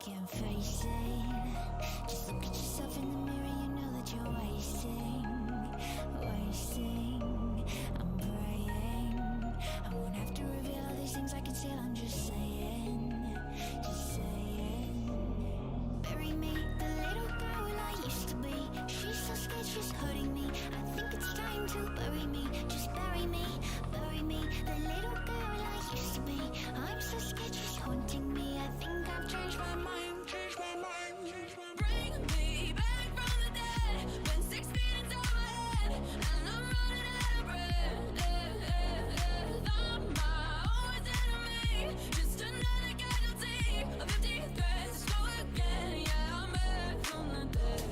can't face it. Just look at yourself in the mirror, you know that you're wasting. I'm praying I won't have to reveal all these things I conceal. I'm just saying. Bury me, the little girl I used to be. She's so scared, she's hurting me. I think it's time to bury me. Just bury me, the little girl I used to be. I'm so scared, she's haunting me. I think I've changed my mind. Bring me back from the dead when 6 feet is over my head and I'm running out of breath. I'm my own worst enemy, just another casualty of empty threats. Go again, yeah, I'm back from the dead.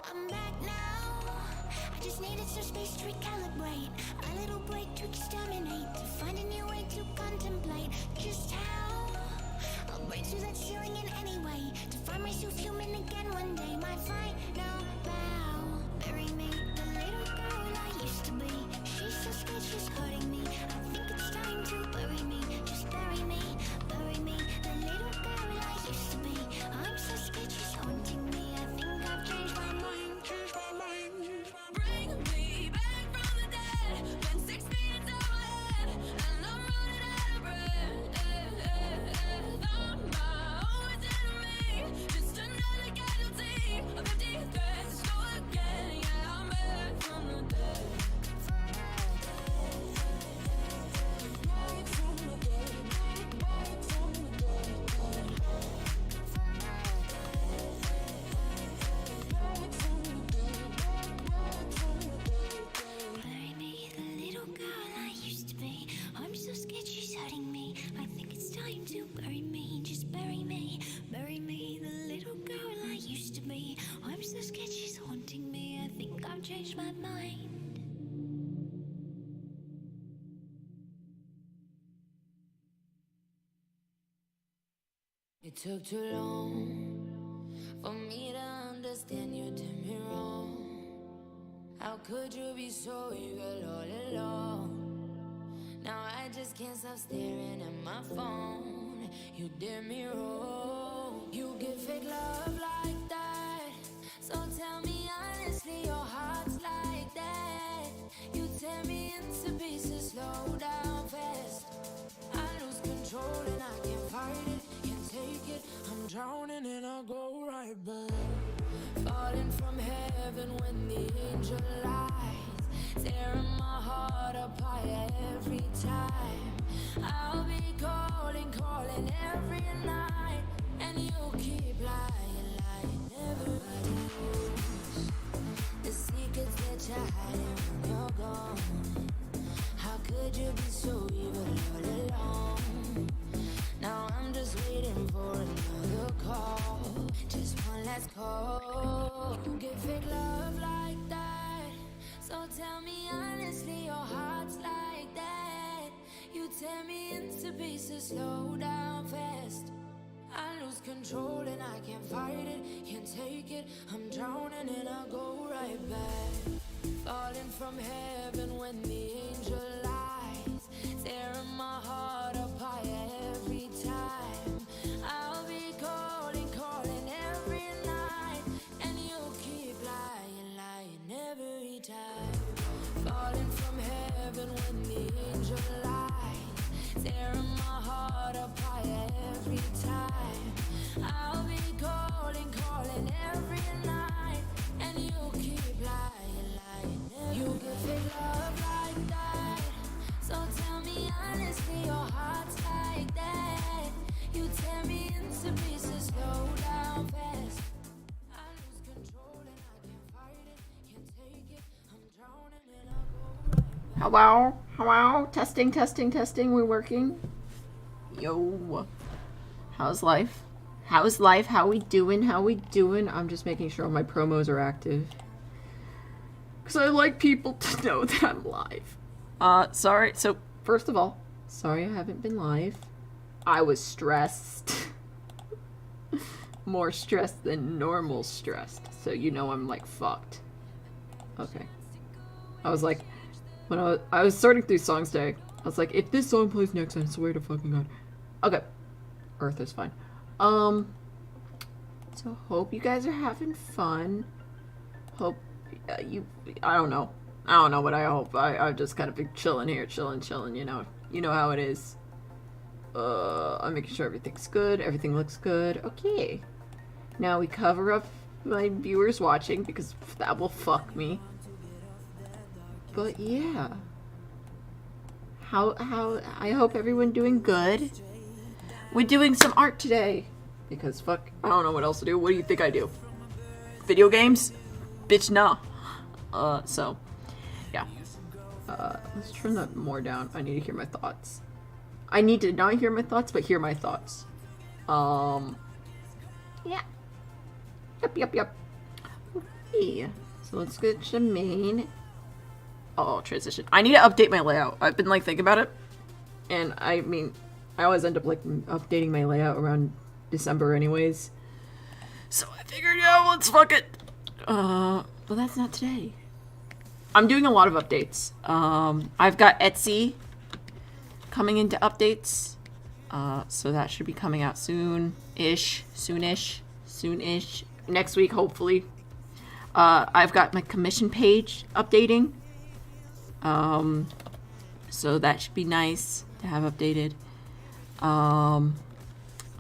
I'm back now. I just needed some space to recalibrate. A little break to exterminate. To find a new way to contemplate just how I'll break through that ceiling in any way. To find myself human again one day. My final bow. Bury me, the little girl I used to be. She's so scared, she's hurting me. I think it's time to bury me. Just bury me, the little girl I used to be. I'm so scared, she's haunting me. I think I've changed my mind. Bring me back from the dead when 6 feet is over my head and I'm running out of breath. I'm my own worst enemy, just another casualty of empty threats. Go again, yeah, I'm back from the dead. Bury me, the little girl I used to be. I'm so scared, she's hurting me. I think it's time to bury me. Just bury me, the little girl I used to be. I'm so scared, she's haunting me. I think I've changed my mind. It took too long for me to understand you did me wrong. How could you be so evil all along? Now I just can't stop staring at my phone. You did me wrong. You give fake love like that. So tell me honestly, your heart's like that. You tear me into pieces, slow down fast. I lose control and I can't fight it, can't take it. I'm drowning and I'll go right back. Falling from heaven when the angel lies, tearing my heart apart every time. I'll be calling every night, and you keep lying, never lose the secrets that you're hiding when you're gone. How could you be so evil all along? Now I'm just waiting for another call, just one last call. You give fake love like that, so tell me honestly, your heart's like that. You tear me into pieces, slow down fast. I lose control and I can't fight it, can't take it. I'm drowning and I'll go right back. Falling from heaven when the angel lies, tearing my heart apart every time. I'll be calling every night, and you keep lying every time. Falling from heaven when the angel lies, tearing my heart apart every time. I'll be calling every night, and you keep lying every. You give fake love like that, so tell me honestly, your heart's like that. You tear me into pieces, slow down fast. I lose control and I can't fight it, can't take it. I'm drowning and I'll go right back. Hello, testing, we're working. Yo, how's life? How's life? How we doing? How we doing? I'm just making sure all my promos are active. Because I like people to know that I'm live. Sorry. So, first of all, sorry I haven't been live. I was stressed. More stressed than normal stressed. So, you know I'm, like, fucked. Okay. I was like, when I was sorting through songs today, I was like, if this song plays next, I swear to fucking God. Okay. Earth is fine. So hope you guys are having fun. Hope I don't know. I don't know what I hope. I've just kind of been chilling here, chilling, you know. You know how it is. I'm making sure everything's good. Everything looks good. Okay. Now we cover up my viewers watching because that will fuck me. But yeah. How I hope everyone doing good. We're doing some art today. Because fuck, I don't know what else to do. What do you think I do? Video games? Bitch, nah. So, yeah. Let's turn that more down. I need to hear my thoughts. I need to not hear my thoughts, but hear my thoughts. Yeah. Yep. Okay. So let's get Jermaine. Oh, transition. I need to update my layout. I've been, like, thinking about it. And, I mean, I always end up, like, updating my layout around December anyways. So I figured, yeah, let's fuck it. Well, that's not today. I'm doing a lot of updates. I've got Etsy coming into updates. So that should be coming out soon-ish. Next week, hopefully. I've got my commission page updating. So that should be nice to have updated.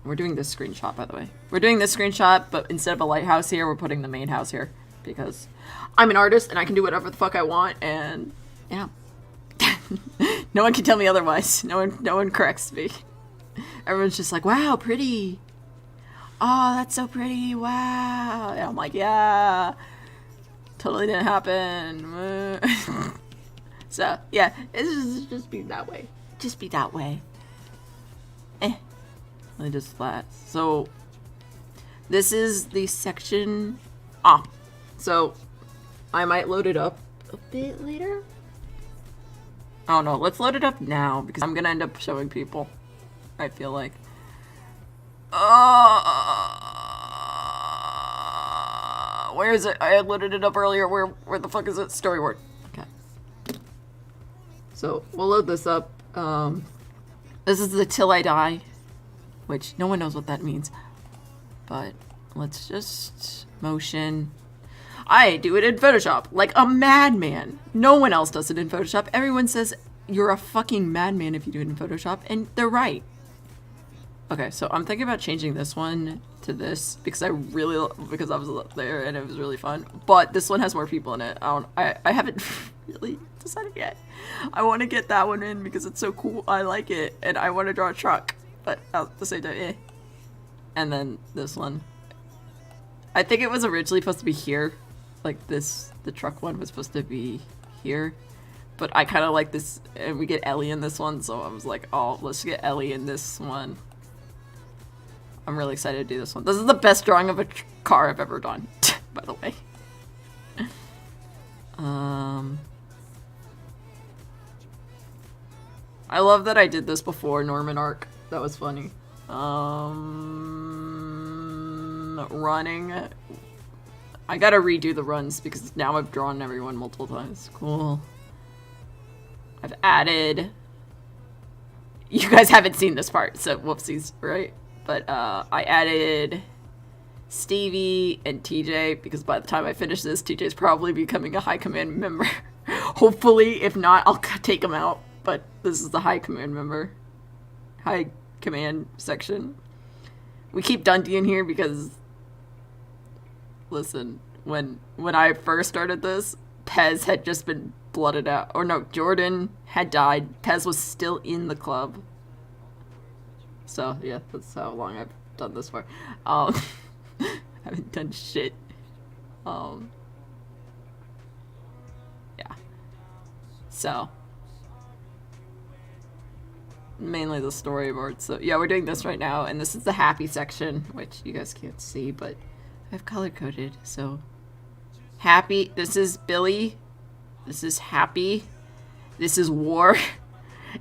We're doing this screenshot, by the way. We're doing this screenshot, but instead of a lighthouse here, we're putting the main house here. Because I'm an artist, and I can do whatever the fuck I want, and, yeah. No one can tell me otherwise. No one corrects me. Everyone's just like, wow, pretty. Oh, that's so pretty, wow. And I'm like, yeah. Totally didn't happen. So, yeah, it's just be that way. Just be that way. Let me just flat. So, this is the section. So, I might load it up a bit later. I don't know. Let's load it up now because I'm gonna end up showing people. I feel like. Where is it? I had loaded it up earlier. Where the fuck is it? Storyboard. Okay. So, we'll load this up. This is the Till I Die. Which, no one knows what that means. But, let's just motion. I do it in Photoshop, like a madman. No one else does it in Photoshop. Everyone says you're a fucking madman if you do it in Photoshop, and they're right. Okay, so I'm thinking about changing this one to this, because I was there and it was really fun. But this one has more people in it. I haven't really decided yet. I want to get that one in because it's so cool. I like it, and I want to draw a truck. But at the same time, And then this one. I think it was originally supposed to be here. Like this, the truck one was supposed to be here. But I kind of like this, and we get Ellie in this one, so I was like, oh, let's get Ellie in this one. I'm really excited to do this one. This is the best drawing of a car I've ever done, by the way. I love that I did this before Norman Arc. That was funny. Running. I gotta redo the runs because now I've drawn everyone multiple times. Cool. I've added... You guys haven't seen this part, so whoopsies, right? But I added Stevie and TJ because by the time I finish this, TJ's probably becoming a high command member. Hopefully, if not, I'll take him out. But this is the high command member. High command section. We keep Dundee in here because... Listen, when I first started this, Pez had just been blooded out. Or no, Jordan had died. Pez was still in the club. So, yeah, that's how long I've done this for. I haven't done shit. Yeah. So. mainly the storyboard. So yeah, we're doing this right now, and this is the happy section, which you guys can't see, but I've color coded. So happy. This is Billy. This is happy. This is war,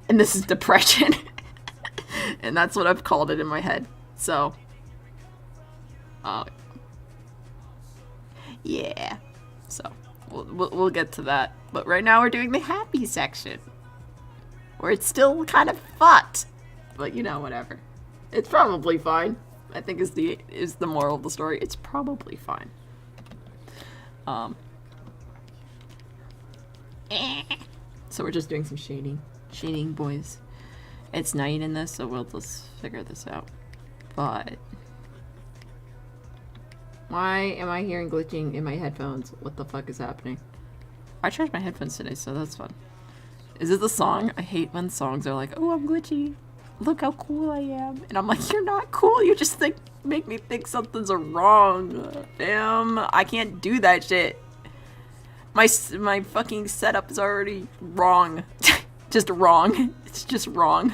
and this is depression. And that's what I've called it in my head. So, yeah. So we'll get to that. But right now we're doing the happy section, where it's still kind of fucked. But you know, whatever. It's probably fine. I think is the moral of the story. It's probably fine. So we're just doing some shading, boys. It's night in this, so we'll just figure this out. But why am I hearing glitching in my headphones? What the fuck is happening? I charged my headphones today, so that's fun. Is it the song? I hate when songs are like, oh, I'm glitchy. Look how cool I am. And I'm like, you're not cool. You just make me think something's wrong. Damn, I can't do that shit. My fucking setup is already wrong. Just wrong. It's just wrong.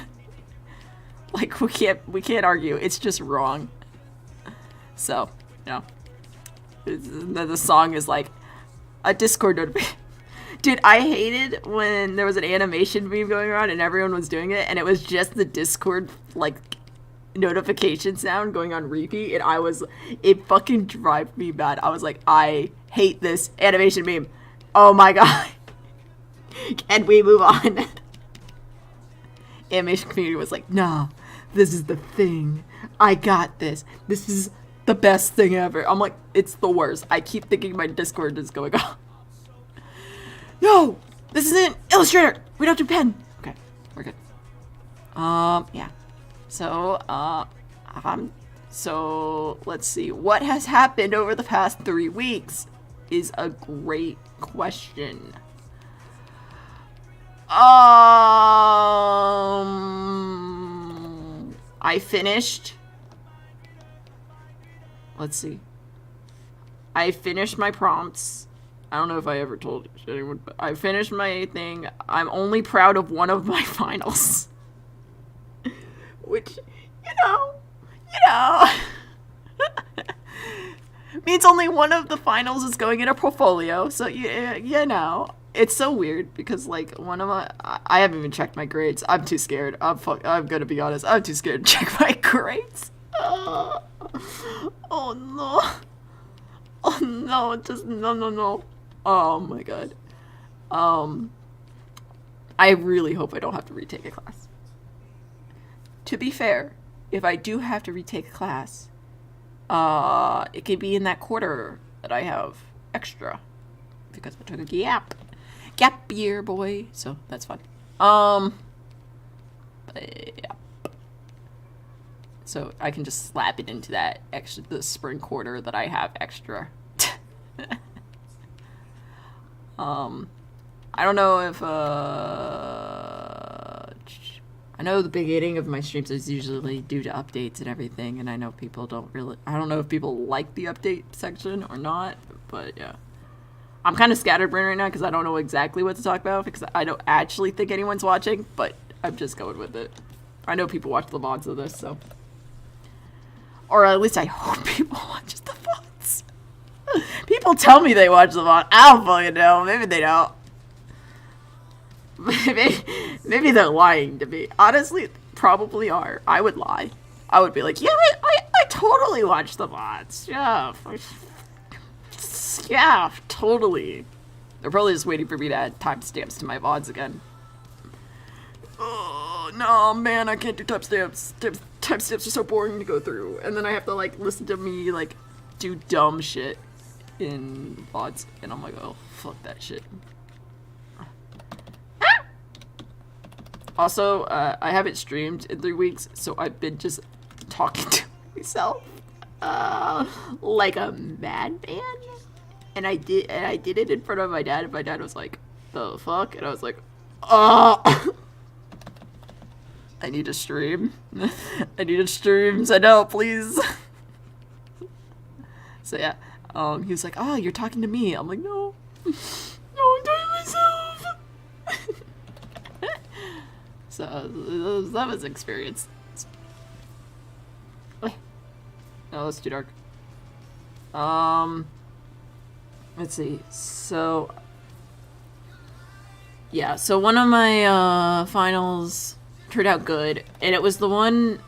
Like, we can't argue. It's just wrong. So, you know. The song is like a Discord notification. Dude, I hated when there was an animation meme going around and everyone was doing it, and it was just the Discord, like, notification sound going on repeat, and it fucking drives me mad. I was like, I hate this animation meme. Oh my god. Can we move on? Animation community was like, nah, this is the thing. I got this. This is the best thing ever. I'm like, it's the worst. I keep thinking my Discord is going off. No, this isn't Illustrator. We don't do pen. Okay, we're good. Yeah. So let's see. What has happened over the past 3 weeks is a great question. I finished. Let's see. I finished my prompts. I don't know if I ever told anyone, but I finished my thing. I'm only proud of one of my finals. Which, you know, means only one of the finals is going in a portfolio. So, you know, it's so weird because, like, I haven't even checked my grades. I'm too scared. I'm gonna be honest. I'm too scared to check my grades. Oh no. Oh no, just no. Oh my god. I really hope I don't have to retake a class. To be fair, if I do have to retake a class, it could be in that quarter that I have extra. Because I took a gap year, boy. So that's fun. Yeah. So I can just slap it into that the spring quarter that I have extra. I don't know if, I know the beginning of my streams is usually due to updates and everything, and I know people I don't know if people like the update section or not, but yeah. I'm kind of scatterbrained right now because I don't know exactly what to talk about because I don't actually think anyone's watching, but I'm just going with it. I know people watch the VODs of this, so. Or at least I hope people watch the VODs. People tell me they watch the VOD. I don't fucking know. Maybe they don't. Maybe they're lying to me. Honestly, probably are. I would lie. I would be like, yeah, I totally watch the VODs. Yeah, totally. They're probably just waiting for me to add timestamps to my VODs again. Oh, no, man, I can't do timestamps. Timestamps are so boring to go through. And then I have to, like, listen to me, like, do dumb shit in VODs. And I'm like, oh, fuck that shit. Also, I haven't streamed in 3 weeks, so I've been just talking to myself like a madman. And I did it in front of my dad, and my dad was like, the fuck? And I was like, I need to stream. I need to stream, so no, please. So yeah, he was like, oh, you're talking to me. I'm like, no. No, I'm talking to myself. So So that was an experience. No, that's too dark. Let's see. So, yeah. So one of my finals turned out good, and it was the one.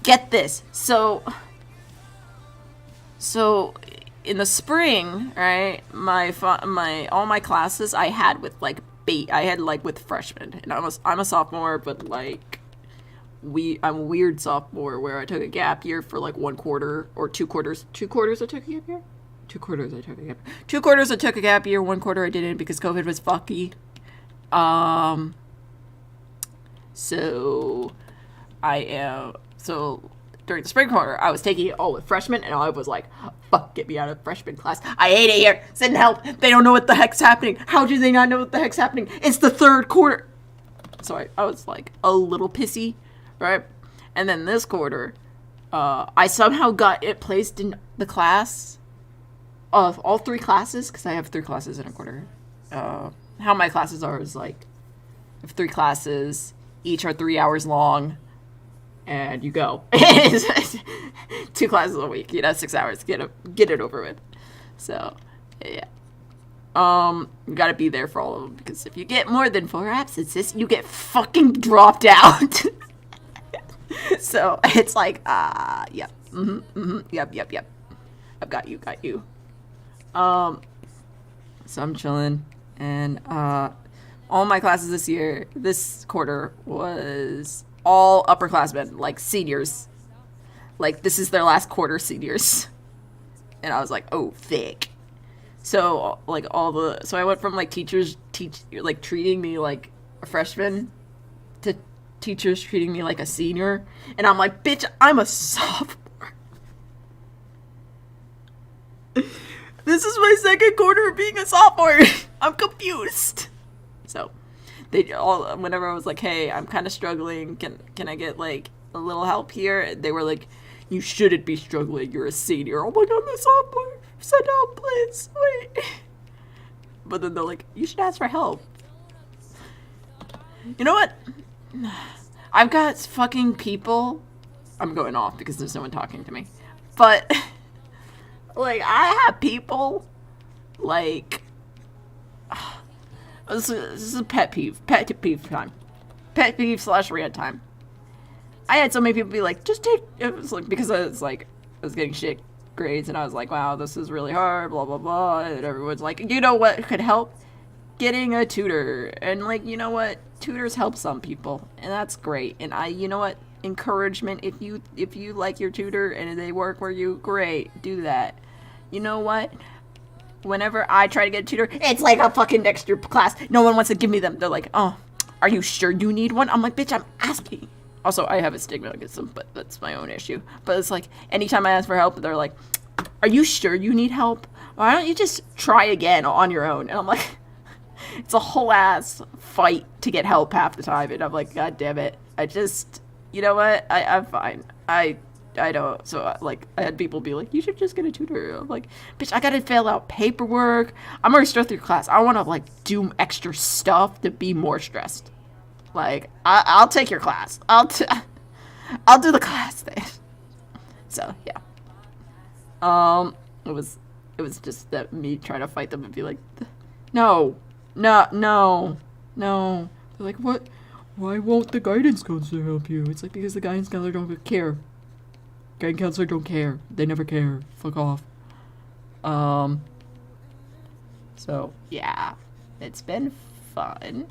Get this. So in the spring, right? All my classes I had with like with freshmen, and I'm a sophomore, but like I'm a weird sophomore where I took a gap year for like 1 quarter or 2 quarters. 2 quarters I took a gap year. 2 quarters I took a gap. 2 quarters I took a gap year. 1 quarter I didn't because COVID was fucky. So during the spring quarter, I was taking it all with freshmen, and I was like, fuck, get me out of freshman class. I hate it here. Send help. They don't know what the heck's happening. How do they not know what the heck's happening? It's the 3rd quarter. So I was like a little pissy, right? And then this quarter, I somehow got it placed in the class of all 3 classes, because I have 3 classes in a quarter. How my classes are is like, I have 3 classes, each are 3 hours long, and you go. 2 classes a week, 6 hours, get it over with. So, yeah. You gotta be there for all of them, because if you get more than 4 absences, you get fucking dropped out. So, it's like, yep. Yep. I've got you. So I'm chilling, and all my classes this quarter was all upperclassmen, like seniors. Like, this is their last quarter, seniors. And I was like, oh, thick. So, like, so I went from, like, teachers treating me like a freshman to teachers treating me like a senior. And I'm like, bitch, I'm a sophomore. This is my 2nd quarter of being a sophomore. I'm confused. So, whenever I was like, hey, I'm kind of struggling, can I get like a little help here? They were like, you shouldn't be struggling, you're a senior. Oh my god, I'm a sophomore. Send help, please. Wait. But then they're like, you should ask for help. You know what? I've got fucking people. I'm going off because there's no one talking to me. But like, I have people like, this is a pet peeve time. Pet peeve / rant time. I had so many people be like, just take, it was like, because I was getting shit grades, and I was like, wow, this is really hard, blah, blah, blah, and everyone's like, you know what could help? Getting a tutor. And like, you know what? Tutors help some people, and that's great. And you know what? Encouragement, if you like your tutor and they work for you, great, do that. You know what? Whenever I try to get a tutor, it's like a fucking extra class. No one wants to give me them. They're like, oh, are you sure you need one? I'm like, bitch, I'm asking. Also, I have a stigma against them, but that's my own issue. But it's like, anytime I ask for help, they're like, are you sure you need help? Why don't you just try again on your own? And I'm like, it's a whole ass fight to get help half the time. And I'm like, god damn it. I just, you know what? I'm fine. I don't. So, like, I had people be like, you should just get a tutor. I'm like, bitch, I gotta fill out paperwork. I'm already stressed through class. I want to, like, do extra stuff to be more stressed. Like, I'll take your class. I'll do the class thing. So, yeah. It was just that me trying to fight them and be like, no. They're like, what? Why won't the guidance counselor help you? It's like, because the guidance counselor don't care. Guidance counselor don't care. They never care. Fuck off. So, yeah. It's been fun.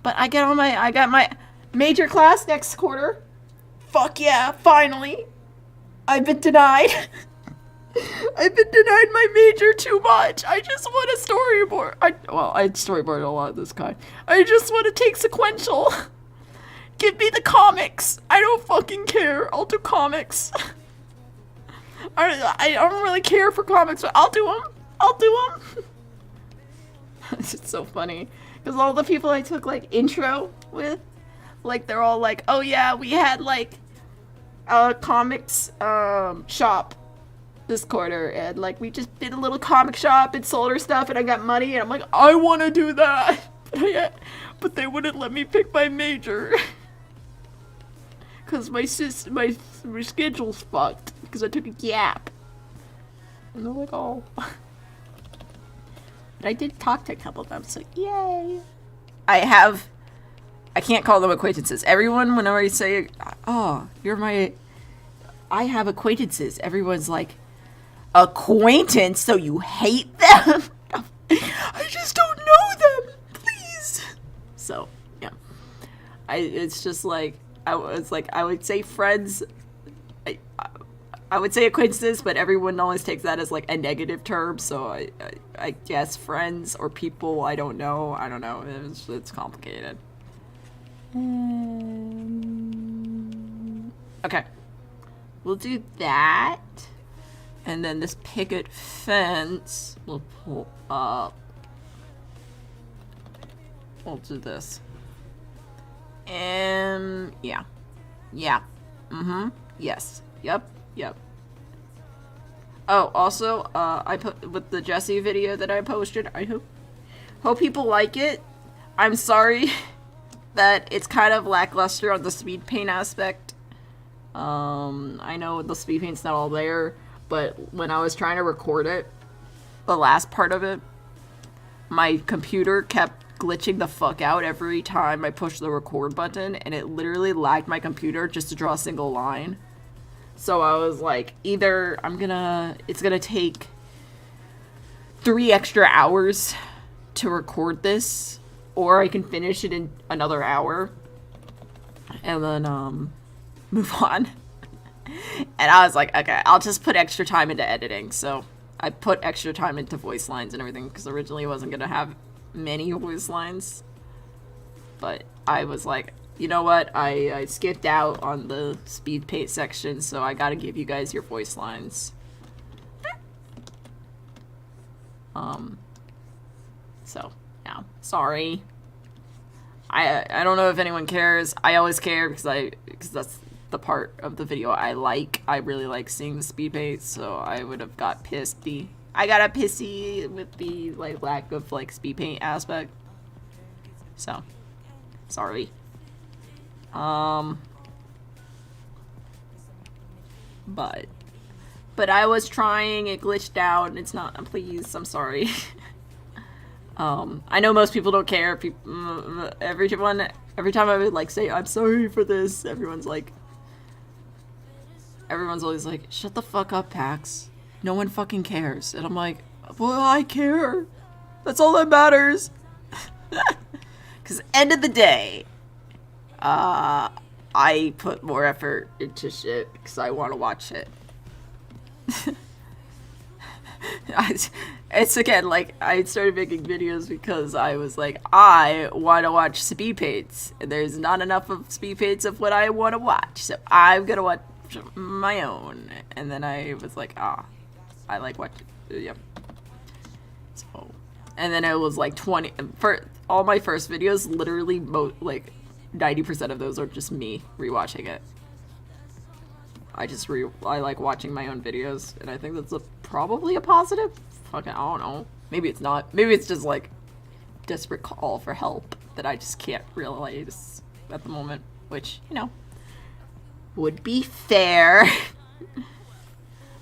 But I got my major class next quarter. Fuck yeah, finally. I've been denied. I've been denied my major too much. I just want a storyboard. I storyboarded a lot of this kind. I just want to take sequential. Give me the comics. I don't fucking care. I'll do comics. I don't really care for comics, but I'll do them. It's just so funny. Because all the people I took, like, intro with, like, they're all like, oh yeah, we had, like, a comics shop this quarter, and like we just did a little comic shop and sold our stuff, and I got money, and I'm like, I want to do that. but they wouldn't let me pick my major. Cause my schedule's fucked. Because I took a gap. And they're like, oh. But I did talk to a couple of them, so yay. I can't call them acquaintances. Everyone, whenever I say, oh, I have acquaintances. Everyone's like, acquaintance? So you hate them? I just don't know them. Please. So, yeah. It's just like, I would say friends. I would say acquaintances, but everyone always takes that as like a negative term. So I guess friends or people I don't know. I don't know. It's complicated. Okay. We'll do that. And then this picket fence will pull up. We'll do this. And yeah. Yeah. Yes. Yep. Oh, also, I put with the Jessie video that I posted. I hope people like it. I'm sorry that it's kind of lackluster on the speed paint aspect. I know the speed paint's not all there, but when I was trying to record it, the last part of it, my computer kept glitching the fuck out every time I pushed the record button, and it literally lagged my computer just to draw a single line. So I was like, either it's gonna take 3 extra hours to record this, or I can finish it in another hour and then move on. And I was like, okay, I'll just put extra time into editing. So I put extra time into voice lines and everything, because originally I wasn't gonna have many voice lines. But I was like, you know what? I skipped out on the speed paint section, so I gotta give you guys your voice lines. So, yeah. Sorry. I don't know if anyone cares. I always care because that's the part of the video I like. I really like seeing the speed paint, so I would have got pissy. I got a pissy with the like lack of like speed paint aspect. So, sorry. But I was trying, it glitched out, and it's not, please, I'm sorry. I know most people don't care. Every time I would like say, I'm sorry for this, everyone's always like, shut the fuck up, Pax. No one fucking cares. And I'm like, well, I care. That's all that matters. Because end of the day, I put more effort into shit because I want to watch it. It's again, like, I started making videos because I was like, I want to watch speed paints, and there's not enough of speed paints of what I want to watch, so I'm gonna watch my own. And then I was like, I like watching, yep. So, and then it was like 20, for all my first videos, literally, like, 90% of those are just me rewatching it. I like watching my own videos, and I think that's probably a positive. Fucking, I don't know. Maybe it's not. Maybe it's just like desperate call for help that I just can't realize at the moment, which, you know, would be fair.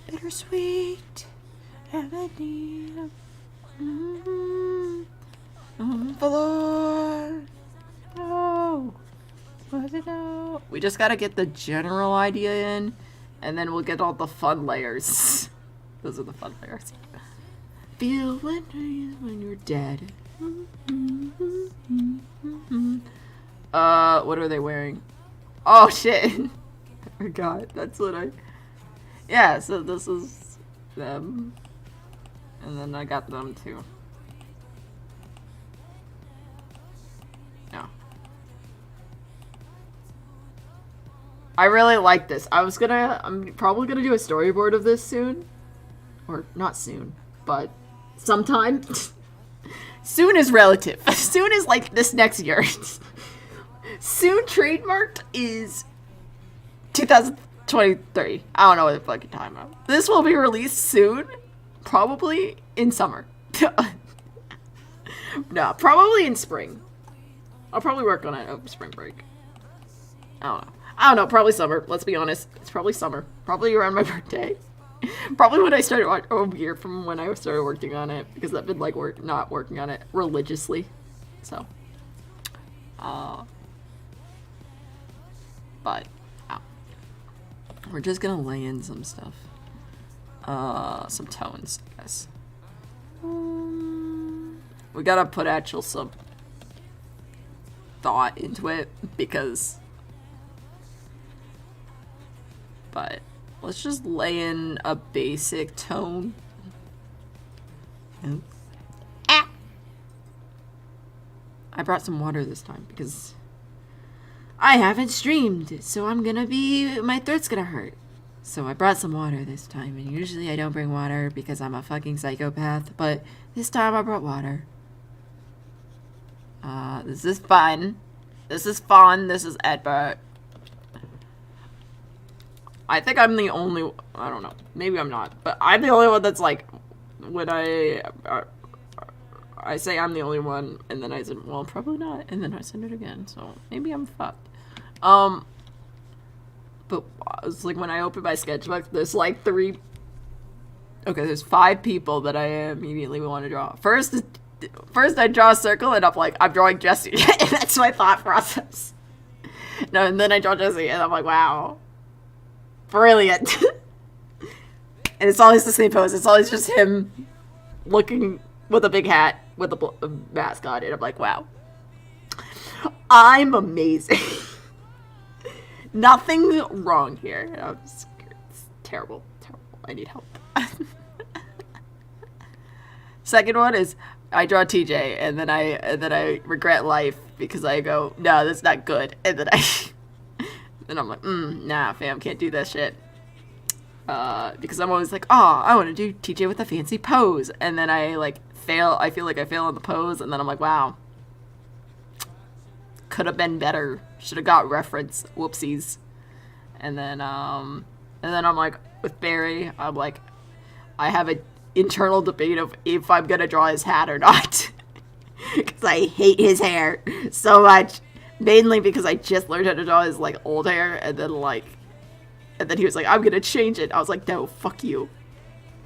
Bittersweet. Oh. We just gotta get the general idea in, and then we'll get all the fun layers. Those are the fun layers. Feel when you're dead. What are they wearing? Oh shit! I forgot. That's what yeah, so this is them. And then I got them too. No. I really like this. I'm probably gonna do a storyboard of this soon. Or not soon, but sometime. Soon is relative. Soon is like this next year. Soon trademarked is 2023. I don't know what the fucking time is. This will be released soon. Probably in summer. No, probably in spring. I'll probably work on it over spring break. I don't know, probably summer. Let's be honest. It's probably summer. Probably around my birthday. Probably when I started a year from when I started working on it, because I've been like not working on it religiously. So but we're just gonna lay in some stuff. Some tones, I guess. We gotta put actual some thought into it, because but let's just lay in a basic tone. I brought some water this time because I haven't streamed, so my throat's gonna hurt. So I brought some water this time, and usually I don't bring water because I'm a fucking psychopath, but this time I brought water. This is fun. This is fun. This is Edbert. I think I'm the only... I don't know. Maybe I'm not. But I'm the only one that's like... When I say I'm the only one, and then I said, well, probably not. And then I said it again. So maybe I'm fucked. But it's like when I open my sketchbook, there's like there's 5 people that I immediately want to draw. First I draw a circle, and I'm like, I'm drawing Jesse. And that's my thought process. No, and then I draw Jesse, and I'm like, wow. Brilliant. And it's always the same pose. It's always just him looking with a big hat with a mask on, and I'm like, wow. I'm amazing. Nothing wrong here. It's terrible. Terrible. I need help. Second one is I draw TJ, and then I regret life because I go, no, that's not good. And then then I'm like, nah, fam, can't do that shit. Because I'm always like, oh, I want to do TJ with a fancy pose. And then I like fail. I feel like I fail on the pose, and then I'm like, wow, could have been better. Should have got reference. Whoopsies. And then I'm like, with Barry, I'm like, I have an internal debate of if I'm gonna draw his hat or not. Because I hate his hair so much. Mainly because I just learned how to draw his like old hair, and then he was like, I'm gonna change it. I was like, no, fuck you.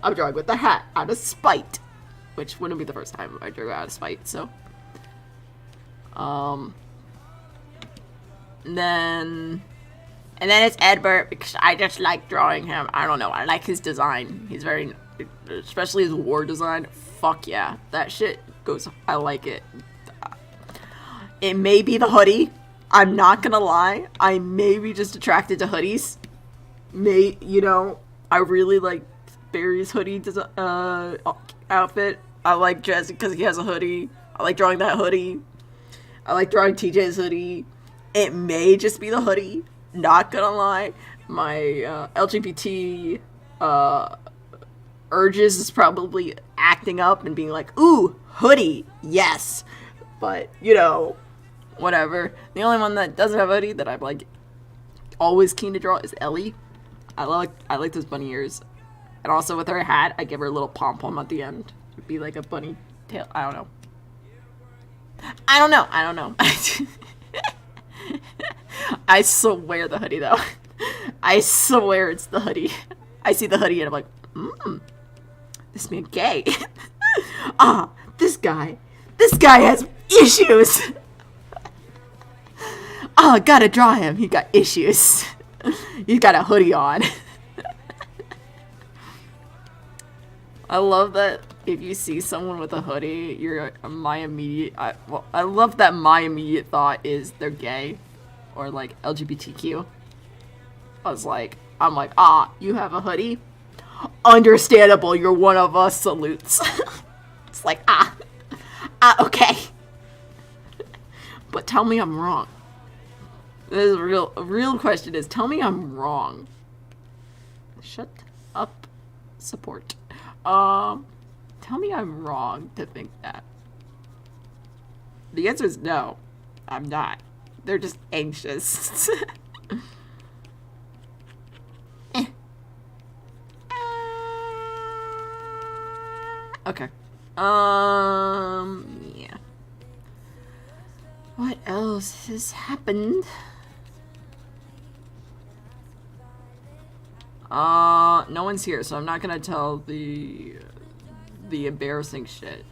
I'm drawing with the hat out of spite. Which wouldn't be the first time I drew out of spite, so. And then it's Edbert, because I just like drawing him. I don't know, I like his design. He's very, especially his war design. Fuck yeah, that shit goes, I like it. It may be the hoodie. I'm not gonna lie. I may be just attracted to hoodies. I really like Barry's hoodie outfit. I like Jesse because he has a hoodie. I like drawing that hoodie. I like drawing TJ's hoodie. It may just be the hoodie. Not gonna lie. My LGBT urges is probably acting up and being like, ooh, hoodie, yes. But, whatever. The only one that doesn't have a hoodie that I'm like always keen to draw is Ellie. I like those bunny ears. And also with her hat, I give her a little pom-pom at the end. It'd be like a bunny tail. I don't know. I swear the hoodie, though. I swear it's the hoodie. I see the hoodie and I'm like, this man gay. This guy has issues. Gotta draw him. He got issues. He's got a hoodie on. I love that if you see someone with a hoodie, I love that my immediate thought is they're gay or like LGBTQ. I'm like, you have a hoodie? Understandable, you're one of us, salutes. It's like, okay. But tell me I'm wrong. This is a real question is, tell me I'm wrong. Shut up, support. Tell me I'm wrong to think that. The answer is no, I'm not. They're just anxious. Okay. Yeah. What else has happened? No one's here, so I'm not gonna tell the embarrassing shit.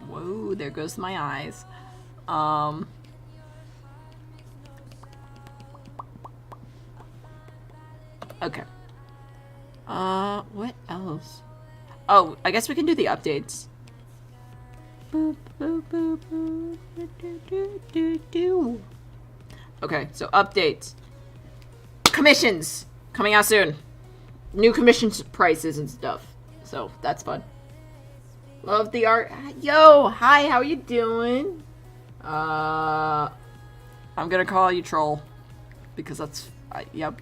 Whoa, there goes my eyes. Okay. What else? Oh, I guess we can do the updates. Boop, boop, boop, boop, do, do, do, do. Okay, so updates. Commissions coming out soon. New commission prices and stuff. So that's fun. Love the art. Yo, hi, how you doing? I'm gonna call you Troll because that's yep.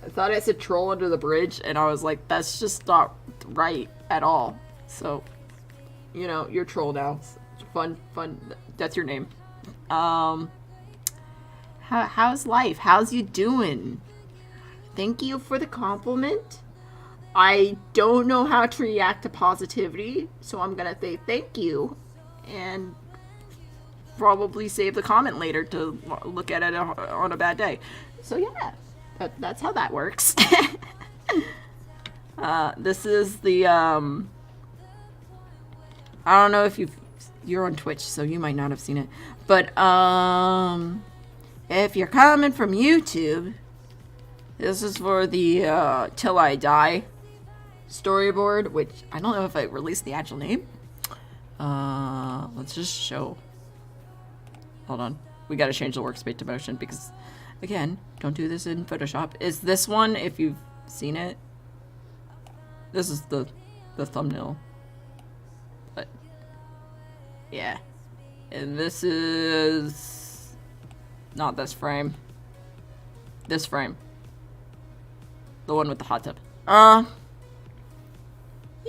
I thought I said Troll under the bridge, and I was like, that's just not right at all. So, you know, you're Troll now. Fun. That's your name. How's life? How's you doing? Thank you for the compliment. I don't know how to react to positivity, so I'm gonna say thank you, and probably save the comment later to look at it on a bad day. So yeah. That's how that works. This is the, I don't know if you're on Twitch, so you might not have seen it. But, if you're coming from YouTube, this is for the, Till I Die storyboard, which I don't know if I released the actual name. Let's just show. Hold on. We gotta change the workspace to motion because... Again, don't do this in Photoshop. Is this one, if you've seen it? This is the thumbnail. But, yeah. And this is... not this frame. This frame. The one with the hot tub.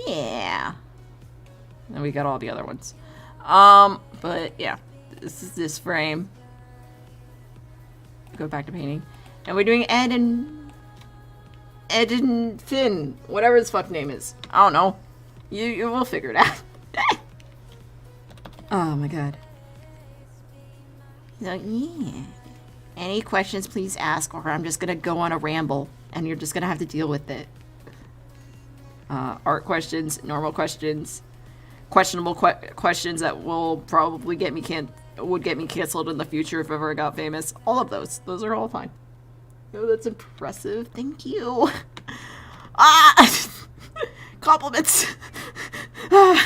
Yeah. And we got all the other ones. But, yeah. This is this frame. Go back to painting. And we're doing Ed and Finn. Whatever his fuck name is. I don't know. You will figure it out. Oh my god. So yeah. Any questions please ask, or I'm just gonna go on a ramble and you're just gonna have to deal with it. Art questions, normal questions, questionable questions that will probably would get me canceled in the future if ever I got famous. All of those. Those are all fine. Oh, that's impressive. Thank you. Compliments. Yeah.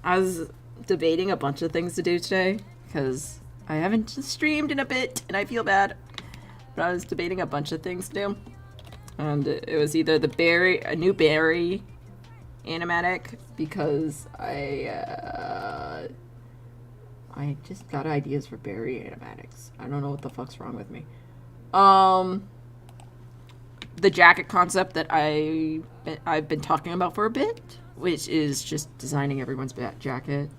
I was debating a bunch of things to do today because I haven't streamed in a bit and I feel bad. But I was debating a bunch of things to do. And it was either a new Barry animatic, because I just got ideas for Barry animatics. I don't know what the fuck's wrong with me. The jacket concept that I've been talking about for a bit, which is just designing everyone's jacket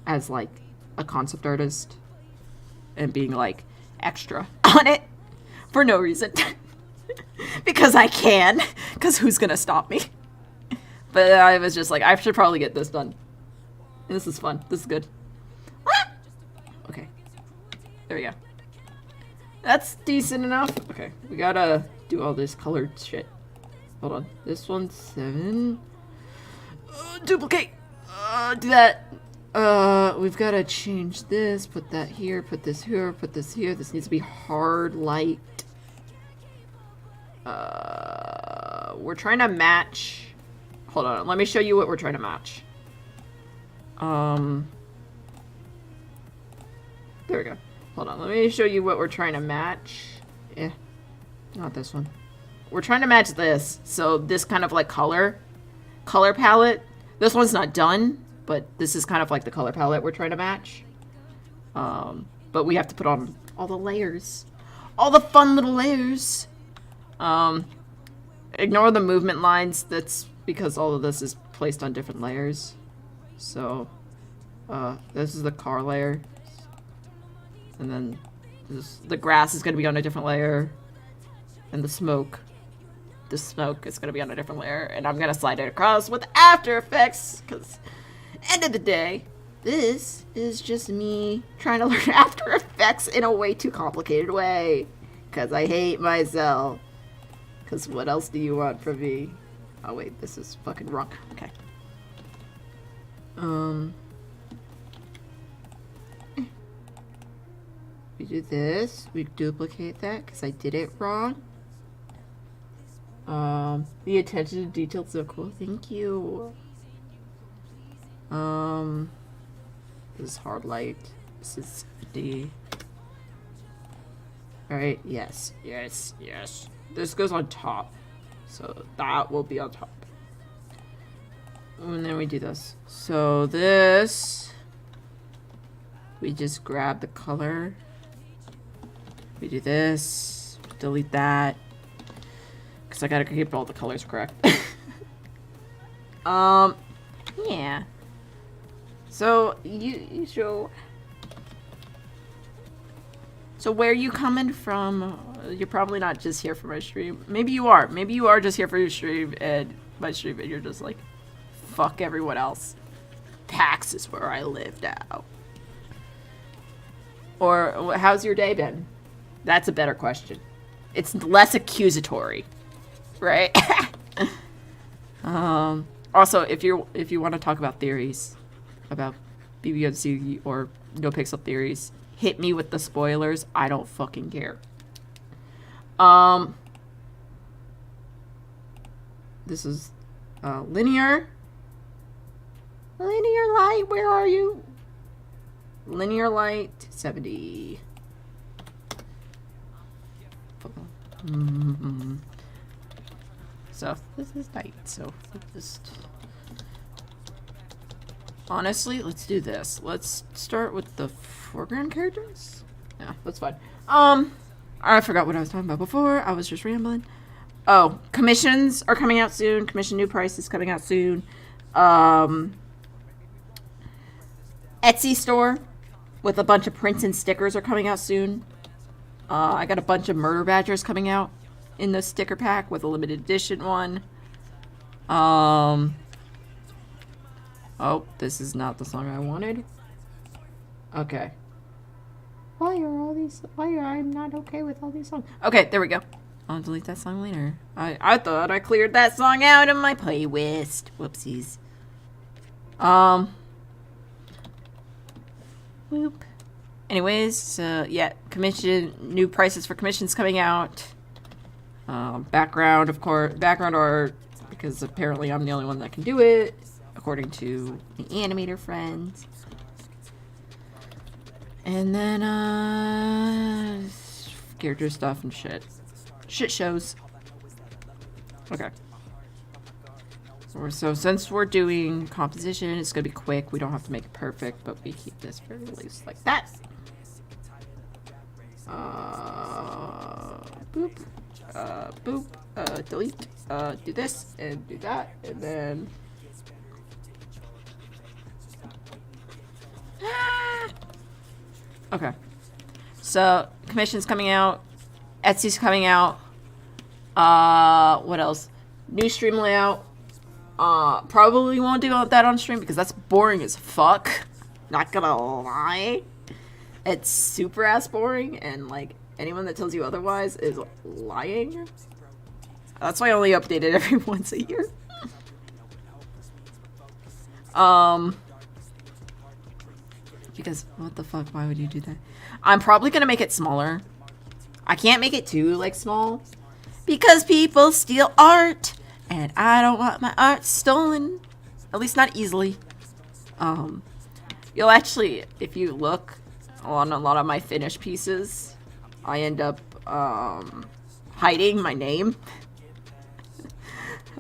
as like a concept artist and being like extra on it for no reason. Because I can, because who's gonna stop me? But I was just like, I should probably get this done. This is fun. This is good. Okay. There we go. That's decent enough. Okay. We gotta do all this colored shit. Hold on. This one's 7. Duplicate. Do that. We've gotta change this. Put that here. Put this here. Put this here. This needs to be hard light. We're trying to match... Hold on, let me show you what we're trying to match. There we go. Hold on, let me show you what we're trying to match. Not this one. We're trying to match this. So this kind of like color palette. This one's not done, but this is kind of like the color palette we're trying to match. But we have to put on all the layers. All the fun little layers. Ignore the movement lines. That's because all of this is placed on different layers. So, this is the car layer. And then the grass is going to be on a different layer. And the smoke. the smoke is going to be on a different layer, and I'm going to slide it across with After Effects, because end of the day, this is just me trying to learn After Effects in a way too complicated way, because I hate myself. Because what else do you want from me? Oh wait, this is fucking wrong. Okay. We do this. We duplicate that because I did it wrong. The attention to detail is so cool. Thank you. This is hard light. This is 50. Alright, yes. This goes on top. So that will be on top. And then we do this. So this, we just grab the color. We do this, delete that, because I gotta keep all the colors correct. Yeah. So you show. So where are you coming from? You're probably not just here for my stream. Maybe you are. Maybe you are just here for your stream and my stream, and you're just like, fuck everyone else. PAX is where I live now. Or how's your day been? That's a better question. It's less accusatory, right? Also, if you want to talk about theories about BBMC or no pixel theories, hit me with the spoilers. I don't fucking care. This is linear light. Where are you? Linear light 70. So this is night. So just honestly, let's do this. Let's start with the foreground characters. Yeah, that's fine. I forgot what I was talking about before. I was just rambling. Oh, commissions are coming out soon. Commission new prices coming out soon. Etsy store with a bunch of prints and stickers are coming out soon. I got a bunch of murder badgers coming out in the sticker pack with a limited edition one. Oh, this is not the song I wanted. Okay. Why I'm not okay with all these songs? Okay, there we go. I'll delete that song later. I thought I cleared that song out of my playlist. Whoopsies. Whoop. Anyways, yeah, new prices for commissions coming out. Background, of course, background art, because apparently I'm the only one that can do it, according to the animator friends. And then, character stuff and shit. Shit shows. Okay. So since we're doing composition, it's gonna be quick. We don't have to make it perfect, but we keep this very loose like that. Boop. Boop. Delete. Do this and do that, and then. Okay. So commission's coming out. Etsy's coming out. What else? New stream layout. Probably won't do that on stream because that's boring as fuck. Not gonna lie. It's super ass boring, and like anyone that tells you otherwise is lying. That's why I only update it every once a year. Because what the fuck, why would you do that? I'm probably gonna make it smaller. I can't make it too like small because people steal art and I don't want my art stolen, at least not easily. You'll actually, if you look on a lot of my finished pieces, I end up hiding my name.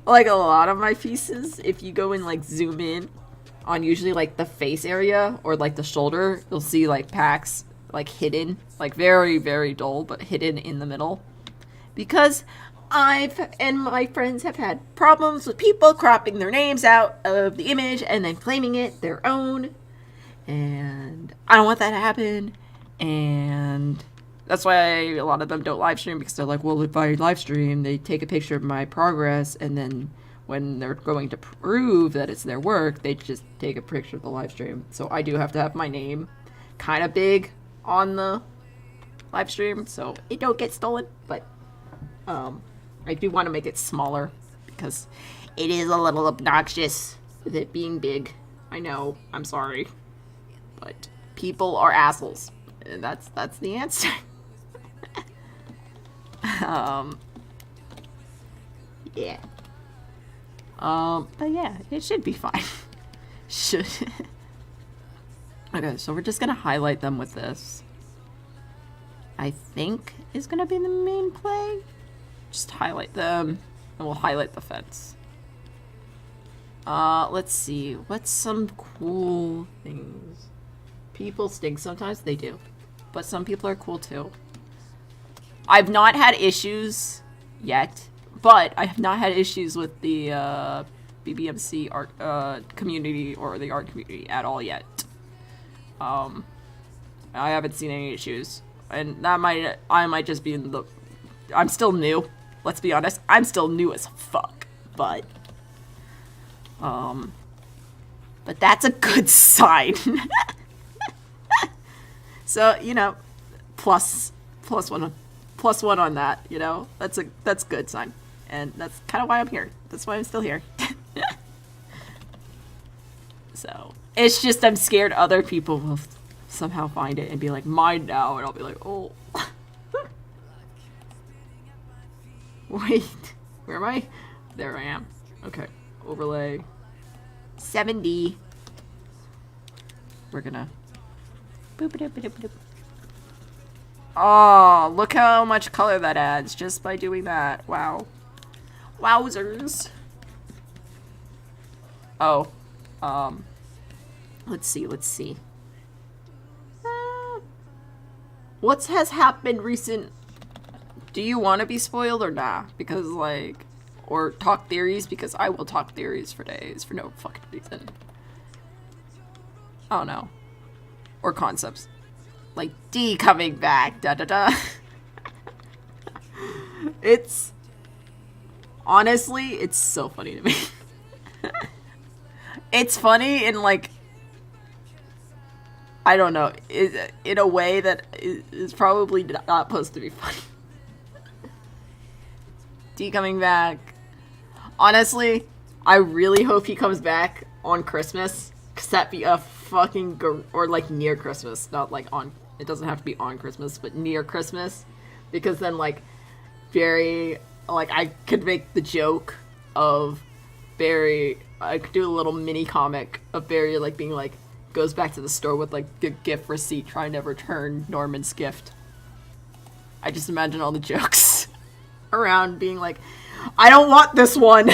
Like a lot of my pieces, if you go and like zoom in on usually like the face area or like the shoulder, you'll see like packs like hidden, like very, very dull, but hidden in the middle. Because I've and my friends have had problems with people cropping their names out of the image and then claiming it their own. And I don't want that to happen. And That's why a lot of them don't live stream, because they're like, well, if I live stream, they take a picture of my progress, and then when they're going to prove that it's their work, they just take a picture of the live stream. So I do have to have my name kind of big on the live stream, so it don't get stolen. But I do want to make it smaller, because it is a little obnoxious with it being big. I know, I'm sorry, but people are assholes, and that's the answer. Yeah. But yeah, it should be fine. Should. Okay, so we're just gonna highlight them with this. I think is gonna be the main play. Just highlight them, and we'll highlight the fence. Let's see. What's some cool things? People stink sometimes, they do. But some people are cool too. I've not had issues yet, but I have not had issues with the BBMC art community or the art community at all yet. I haven't seen any issues, and I might just be in the. I'm still new. Let's be honest. I'm still new as fuck, but that's a good sign. So, you know, plus one on that, you know, that's a good sign, and that's kind of why I'm here. That's why I'm still here. So it's just I'm scared other people will somehow find it and be like, mine now, and I'll be like, oh. Wait, where am I? There I am. Okay, overlay 70. We're gonna boop-a-doop-a-doop-a-doop. Oh, look how much color that adds just by doing that. Wow. Wowzers. Oh. Let's see. What has happened recent? Do you want to be spoiled or nah? Because, like, or talk theories? Because I will talk theories for days for no fucking reason. Oh no. Or concepts. Like D coming back, da-da-da. It's... Honestly, it's so funny to me. It's funny in, like... I don't know. In a way that is probably not supposed to be funny. D coming back. Honestly, I really hope he comes back on Christmas. Because that'd be a fucking... or, like, near Christmas. Not, like, on... It doesn't have to be on Christmas, but near Christmas. Because then, like, Barry... Like, I could make the joke of Barry... I could do a little mini comic of Barry, like, being, like... Goes back to the store with, like, a gift receipt trying to return Norman's gift. I just imagine all the jokes around being like, I don't want this one!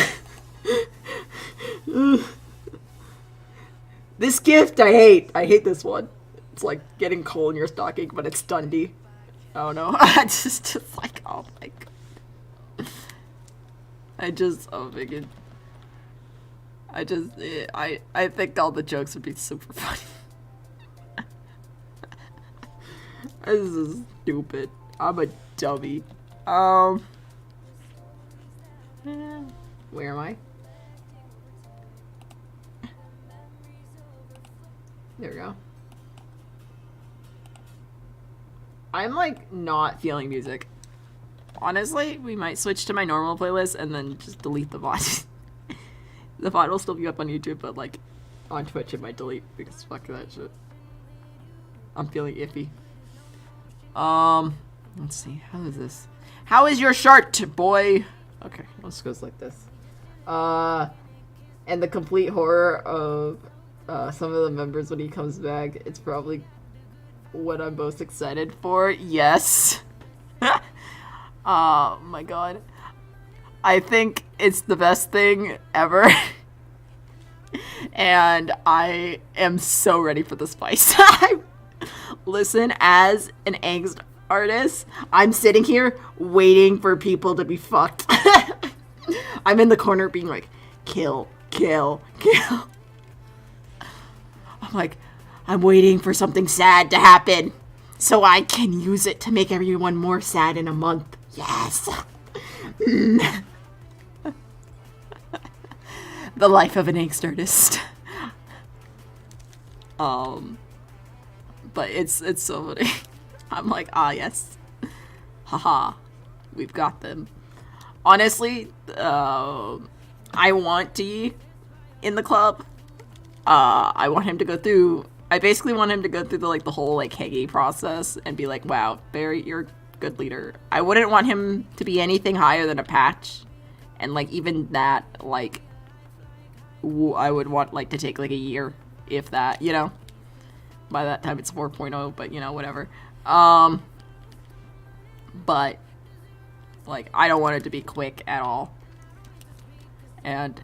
This gift I hate. I hate this one. It's like getting coal in your stocking, but it's Dundee. I don't know. It's just like, oh my god. Oh my god. I think all the jokes would be super funny. This is stupid. I'm a dummy. Where am I? There we go. I'm like not feeling music. Honestly, we might switch to my normal playlist and then just delete the VOD. The VOD will still be up on YouTube, but like on Twitch it might delete because fuck that shit. I'm feeling iffy. Let's see. How is this? How is your shirt, boy? Okay, let's go like this. And the complete horror of some of the members when he comes back. It's probably what I'm most excited for. Yes. Oh my god. I think it's the best thing ever. And I am so ready for the spice. Listen, as an angst artist, I'm sitting here waiting for people to be fucked. I'm in the corner being like, kill, kill, kill. I'm like, I'm waiting for something sad to happen. so I can use it to make everyone more sad in a month. Yes. The life of an angst artist. But it's so funny. I'm like, ah, yes. Haha. We've got them. Honestly, I want D in the club. I want him to go through... I basically want him to go through the whole Hege process and be like, wow, Barry, you're a good leader. I wouldn't want him to be anything higher than a patch. And even that, I would want to take a year, if that, By that time it's 4.0, but whatever. But I don't want it to be quick at all. And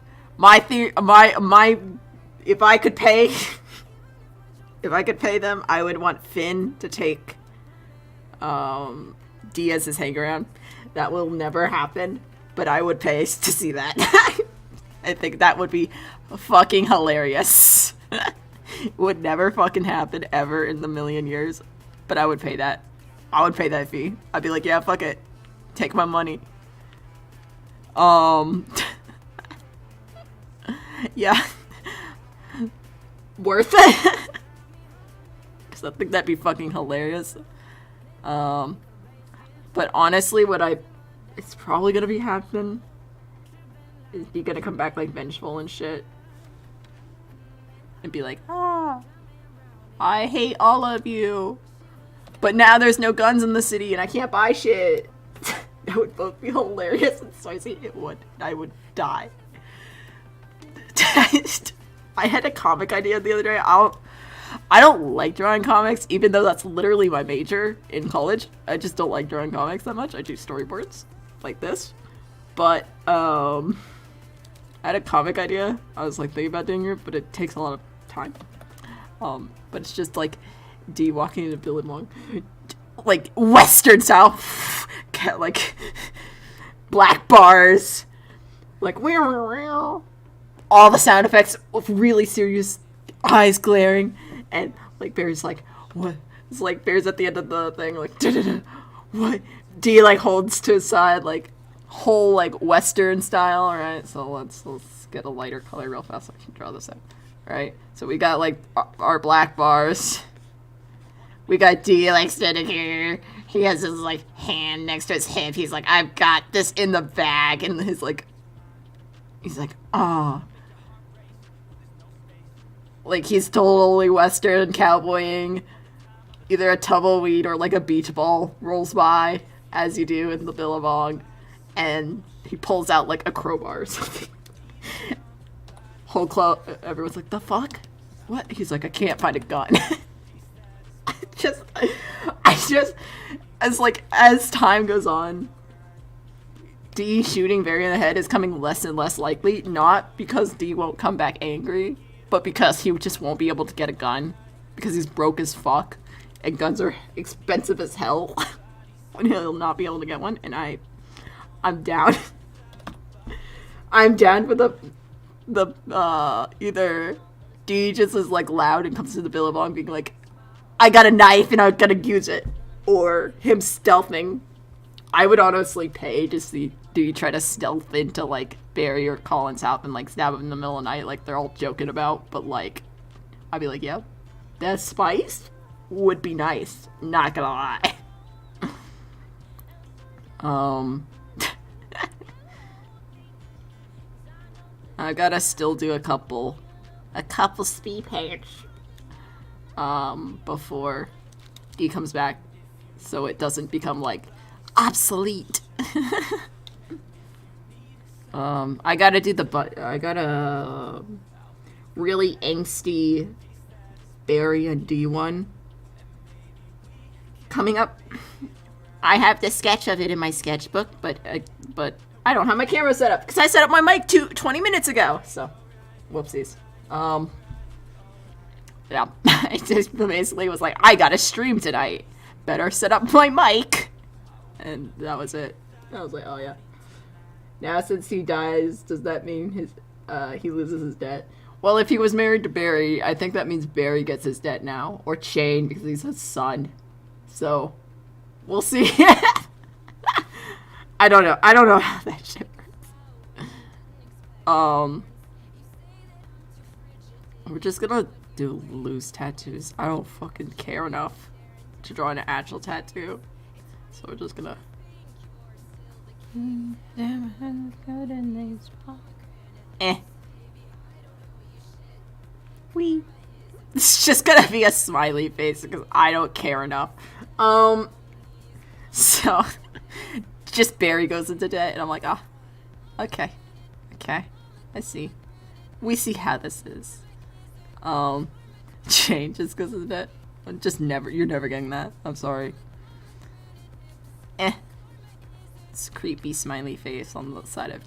if I could pay them, I would want Finn to take D as his hang-around. That will never happen, but I would pay to see that. I think that would be fucking hilarious. Would never fucking happen ever in the million years, but I would pay that. I would pay that fee. I'd be like, yeah, fuck it. Take my money. Yeah. Worth it. Because I think that'd be fucking hilarious. But honestly, it's probably gonna be happening. Is he gonna come back vengeful and shit? And be like, I hate all of you. But now there's no guns in the city and I can't buy shit. That would both be hilarious and spicy. It would. I would die. I had a comic idea the other day. I don't like drawing comics, even though that's literally my major in college. I just don't like drawing comics that much. I do storyboards like this. But, I had a comic idea. I was thinking about doing it, but it takes a lot of time. But it's just D walking into Billabong, Western style, black bars, all the sound effects, really serious, eyes glaring, and Barry's what? It's Barry's at the end of the thing, da-da-da. What? D holds to his side, whole Western style. All right, so let's get a lighter color real fast so I can draw this out. All right, so we got our black bars. We got D standing here. He has his hand next to his hip. He's I've got this in the bag, and he's ah. He's totally Western cowboying. Either a tumbleweed or a beach ball rolls by, as you do in the Billabong, and he pulls out a crowbar or something. Whole club, everyone's the fuck? What? He's I can't find a gun. As time goes on, D shooting Barry in the head is coming less and less likely, not because D won't come back angry, but because he just won't be able to get a gun, because he's broke as fuck, and guns are expensive as hell, when he'll not be able to get one, and I'm down. I'm down for the either D just is loud and comes to the Billabong being I got a knife and I'm gonna use it, or him stealthing. I would honestly pay to see D try to stealth into Barry or Colin's house and stab him in the middle of the night they're all joking about, but I'd be yep, that spice would be nice, not gonna lie. I gotta still do a couple speed paints before he comes back, so it doesn't become obsolete. I gotta do I got a really angsty Barry and D one coming up. I have the sketch of it in my sketchbook, but I don't have my camera set up because I set up my mic 20 minutes ago. So, whoopsies. Yeah, I just basically was I gotta stream tonight. Better set up my mic. And that was it. I was oh yeah. Now since he dies, does that mean he loses his debt? Well, if he was married to Barry, I think that means Barry gets his debt now. Or Chain, because he's his son. So, we'll see. I don't know how that shit works. We're just gonna do loose tattoos. I don't fucking care enough to draw an actual tattoo. So we're just gonna... Wee. It's just gonna be a smiley face because I don't care enough. So just Barry goes into debt and I'm like, ah, okay, I see. We see how this is. Jane just goes into debt. Just never, you're never getting that. I'm sorry. It's a creepy smiley face on the side of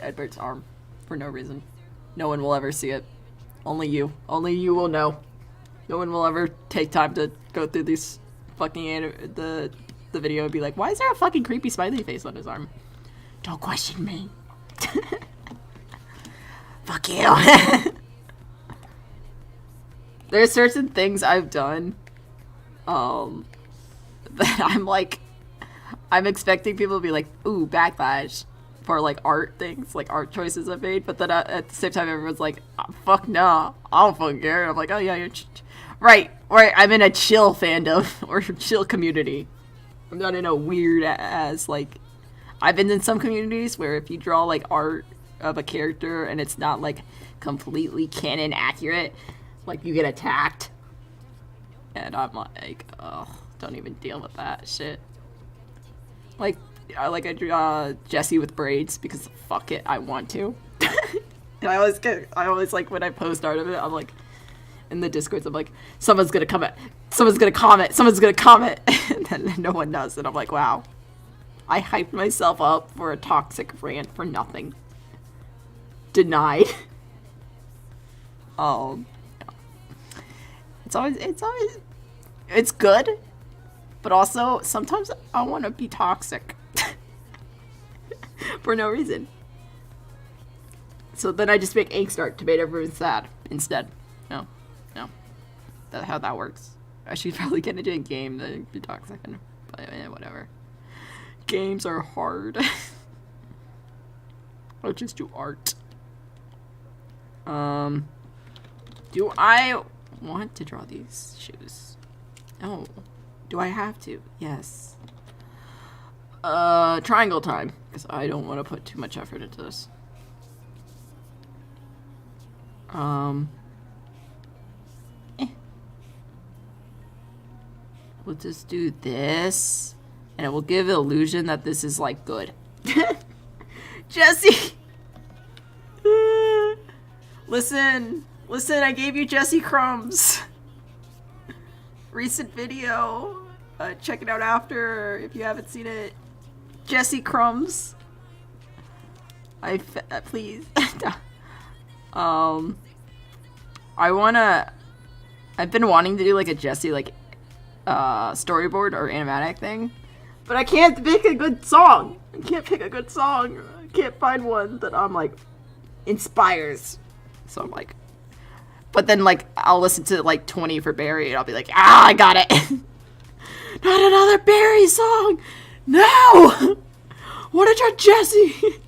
Edbert's arm for no reason. No one will ever see it. Only you. Only you will know. No one will ever take time to go through these fucking the video and be like, why is there a fucking creepy smiley face on his arm? Don't question me. Fuck you. There are certain things I've done that I'm like, I'm expecting people to be like, ooh, backlash for like art things, like art choices I've made, but then at the same time everyone's like, oh, fuck no, I don't fucking care. I'm like, oh yeah, you're right, I'm in a chill fandom or chill community. I'm not in a weird ass, like, I've been in some communities where if you draw like art of a character and it's not like completely canon accurate, like you get attacked. And I'm like, oh, don't even deal with that shit. Like I draw Jessie with braids because fuck it, I want to. And I always like when I post art of it, I'm like, in the Discords, I'm like, someone's gonna comment, and then no one does, and I'm like, wow, I hyped myself up for a toxic rant for nothing. Denied. It's good, but also sometimes I want to be toxic for no reason. So then I just make angst art to make everyone sad instead. No, that's how that works. I should probably get into a game that be toxic, but whatever. Games are hard. I'll just do art. Do I want to draw these shoes? No. Do I have to? Yes. Triangle time, because I don't want to put too much effort into this. We'll just do this, and it will give the illusion that this is, like, good. Jessie! Listen, I gave you Jessie crumbs. Recent video. Check it out after if you haven't seen it. Jessie crumbs. Please. I've been wanting to do like a Jessie like storyboard or animatic thing, but I can't pick a good song. I can't find one that I'm like inspires. So I'm like, but then like I'll listen to like 20 for Barry and I'll be like, I got it. Not another Barry song. No. What a Jessie.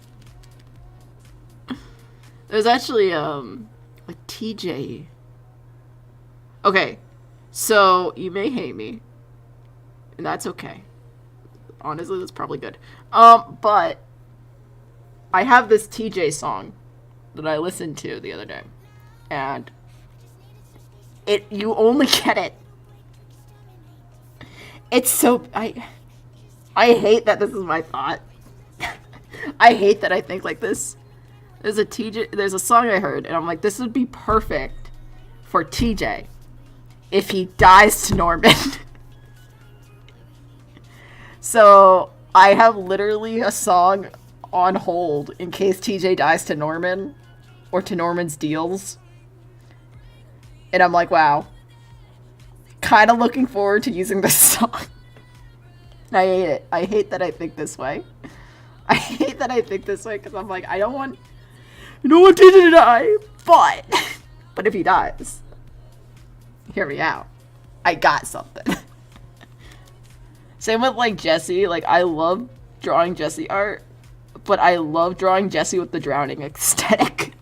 There's actually a TJ. Okay, so you may hate me, and that's okay. Honestly, that's probably good. But I have this TJ song that I listened to the other day, and you only get it. It's so I hate that this is my thought. I hate that I think like this. There's a song I heard, and I'm like, this would be perfect for TJ if he dies to Norman. So I have literally a song on hold in case TJ dies to Norman or to Norman's deals. And I'm like, wow. Kind of looking forward to using this song. I hate it. I hate that I think this way. I hate that I think this way because I'm like, I don't want TJ to die, but if he dies, hear me out. I got something. Same with like Jesse. Like I love drawing Jesse art, but I love drawing Jesse with the drowning aesthetic.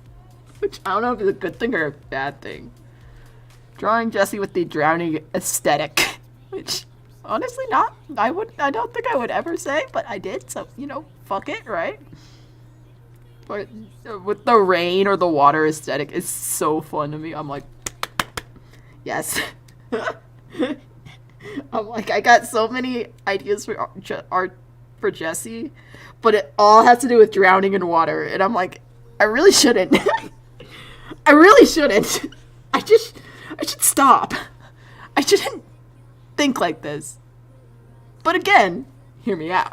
Which I don't know if it's a good thing or a bad thing. Drawing Jesse with the drowning aesthetic. Which honestly not I don't think I would ever say, but I did, so you know, fuck it, right? But with the rain or the water aesthetic, it's so fun to me. I'm like, yes. I'm like, I got so many ideas for art for Jesse, but it all has to do with drowning in water. And I'm like, I really shouldn't. I really shouldn't. I should stop. I shouldn't think like this. But again, hear me out.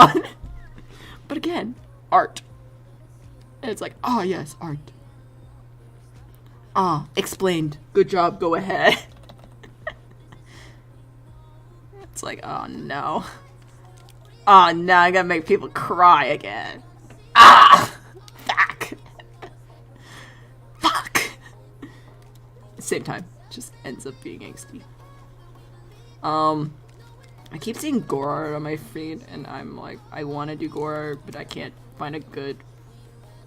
But again, art. And it's like, oh yes, art. Ah, explained. Good job, go ahead. It's like, oh no. Oh no, I gotta make people cry again. Ah! Fuck. Fuck. Same time, just ends up being angsty. I keep seeing gore art on my feed, and I'm like, I want to do gore art, but I can't find a good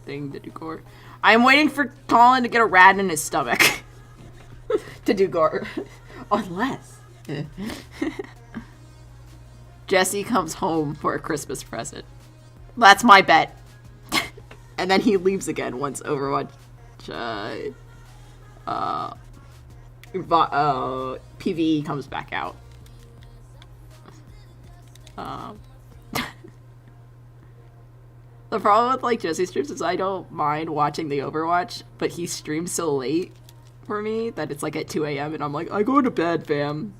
thing to do gore. I'm waiting for Colin to get a rat in his stomach to do gore. Unless Jesse comes home for a Christmas present. That's my bet. And then he leaves again once Overwatch PvE comes back out. The problem with like Jesse streams is I don't mind watching the Overwatch, but he streams so late for me that it's like at 2 a.m. and I'm like, I go to bed, fam.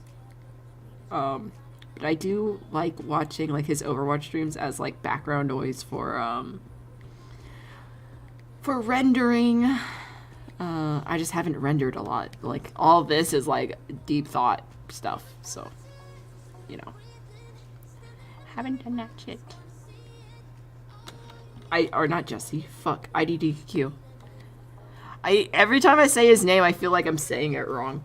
But I do like watching like his Overwatch streams as like background noise for rendering. I just haven't rendered a lot. Like all of this is like deep thought stuff, so you know. Haven't done that shit. Or not Jesse. Fuck. IDDQ. Every time I say his name, I feel like I'm saying it wrong.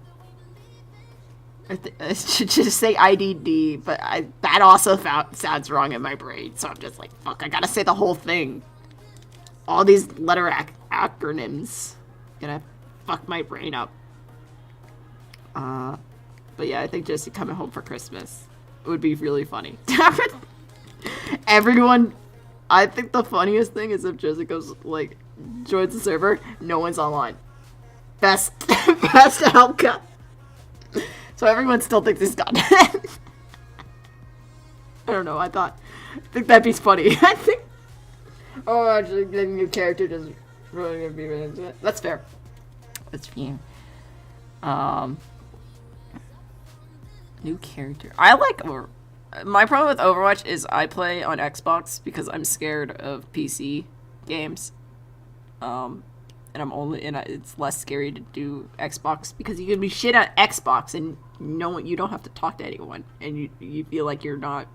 I should just say IDD, but that also sounds wrong in my brain, so I'm just like, fuck, I gotta say the whole thing. All these letter acronyms. Gonna fuck my brain up. But yeah, I think Jesse coming home for Christmas would be really funny. Everyone, I think the funniest thing is if Jesse goes, like, joins the server, no one's online. Best outcome. So everyone still thinks he's gone. I don't know, I think that'd be funny. I think, oh, actually, the new character just really gonna be into it. That's fair. That's fair. New character. I like, my problem with Overwatch is I play on Xbox because I'm scared of PC games. And it's less scary to do Xbox because you can be shit at Xbox and you don't have to talk to anyone and you feel like you're not,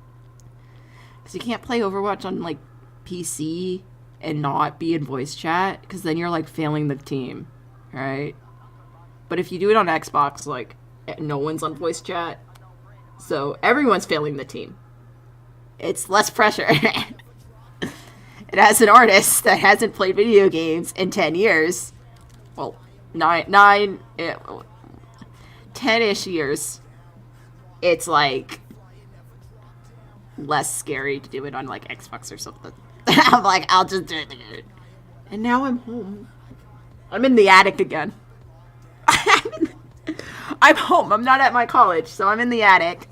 because you can't play Overwatch on like PC and not be in voice chat because then you're like failing the team, right? But if you do it on Xbox, like no one's on voice chat, so everyone's failing the team. It's less pressure. And as an artist that hasn't played video games in 10 years, well, 10-ish years, it's like less scary to do it on like Xbox or something. I'm like, I'll just do it. And now I'm home. I'm in the attic again. I'm home. I'm not at my college, so I'm in the attic,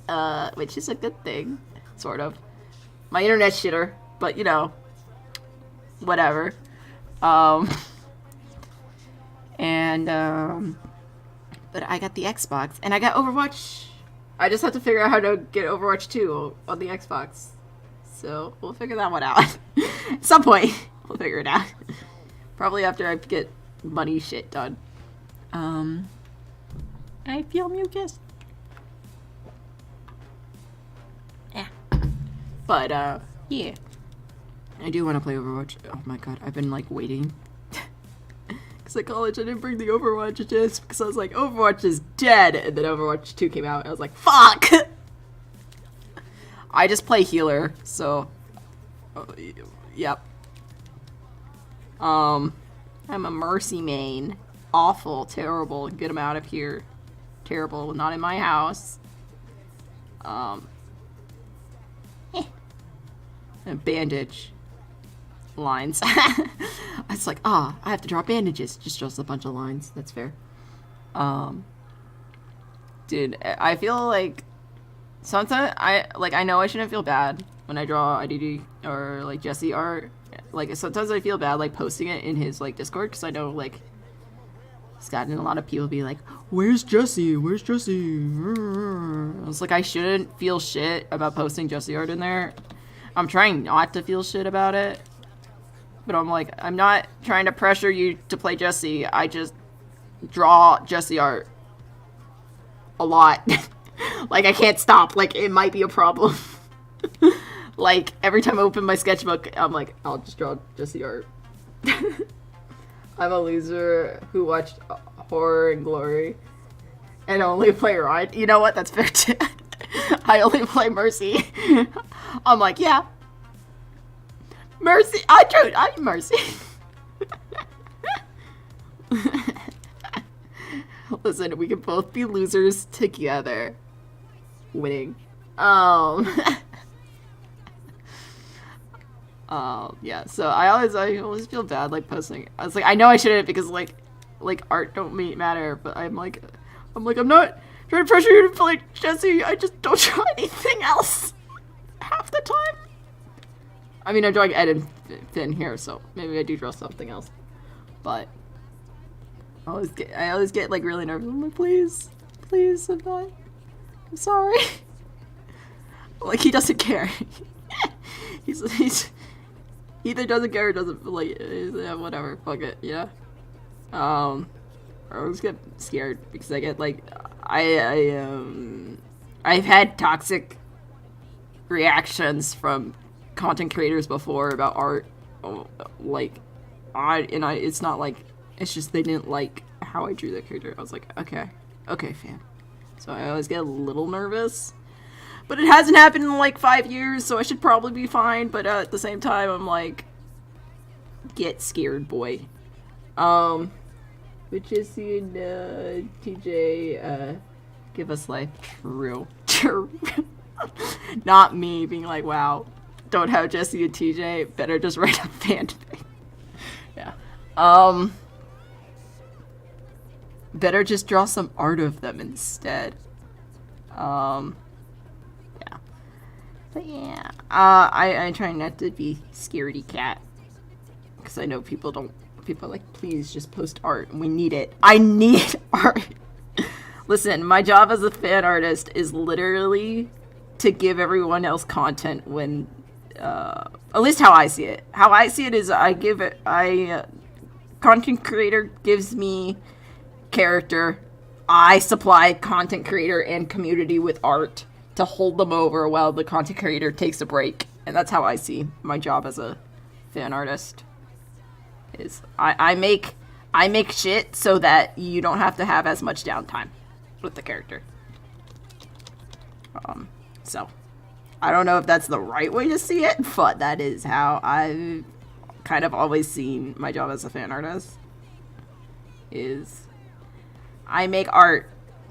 which is a good thing, sort of. My internet's shitter, but you know, whatever. But I got the Xbox, and I got Overwatch. I just have to figure out how to get Overwatch 2 on the Xbox. So we'll figure that one out. At some point, we'll figure it out. Probably after I get money shit done. I feel mucus. Yeah. But, yeah. I do want to play Overwatch. Oh my god, I've been, like, waiting. Because at college, I didn't bring the Overwatch disc because I was like, Overwatch is dead! And then Overwatch 2 came out, and I was like, fuck! I just play healer, so yep. I'm a Mercy main. Awful, terrible. Get him out of here. Terrible. Not in my house. And bandage lines. It's like, I have to draw bandages. Just draws a bunch of lines. That's fair. Dude, I feel like sometimes I know I shouldn't feel bad when I draw IDD or like Jesse art. Like sometimes I feel bad like posting it in his like Discord because I know like he's gotten a lot of people be like, "Where's Jesse? Where's Jesse?" I was like, I shouldn't feel shit about posting Jesse art in there. I'm trying not to feel shit about it, but I'm like, I'm not trying to pressure you to play Jesse. I just draw Jesse art a lot. Like I can't stop. Like it might be a problem. Like every time I open my sketchbook, I'm like, I'll just draw Jesse art. I'm a loser who watched Horror and Glory and only play Ryan. You know what? That's fair too. I only play Mercy. I'm like, yeah. Mercy. I'm Mercy. Listen, we can both be losers together. Winning. Yeah, so I always feel bad like posting. I was like, I know I shouldn't because like art don't matter, but I'm not trying to pressure you to play Jesse. I just don't draw anything else half the time. I mean, I'm drawing Edbert Finn here, so maybe I do draw something else. But I always get like really nervous. I'm like, please, I'm sorry. Like he doesn't care. he's either doesn't care or doesn't like, yeah, whatever, fuck it, yeah. I always get scared because I get like, I've had toxic reactions from content creators before about art, like, it's not like, it's just they didn't like how I drew that character. I was like, okay, fam. So I always get a little nervous. But it hasn't happened in like 5 years, so I should probably be fine. But at the same time, I'm like, get scared, boy. Which is seeing TJ give us life. True. Not me being like, wow, don't have Jesse and TJ. Better just write a fanfic. Yeah. Better just draw some art of them instead. But yeah, I try not to be scaredy cat, because I know people are like, please just post art, we need it. I need art. Listen, my job as a fan artist is literally to give everyone else content when, at least how I see it. How I see it is content creator gives me character, I supply content creator and community with art to hold them over while the content creator takes a break. And that's how I see my job as a fan artist. Is I make shit so that you don't have to have as much downtime with the character. So I don't know if that's the right way to see it, but that is how I've kind of always seen my job as a fan artist. Is I make art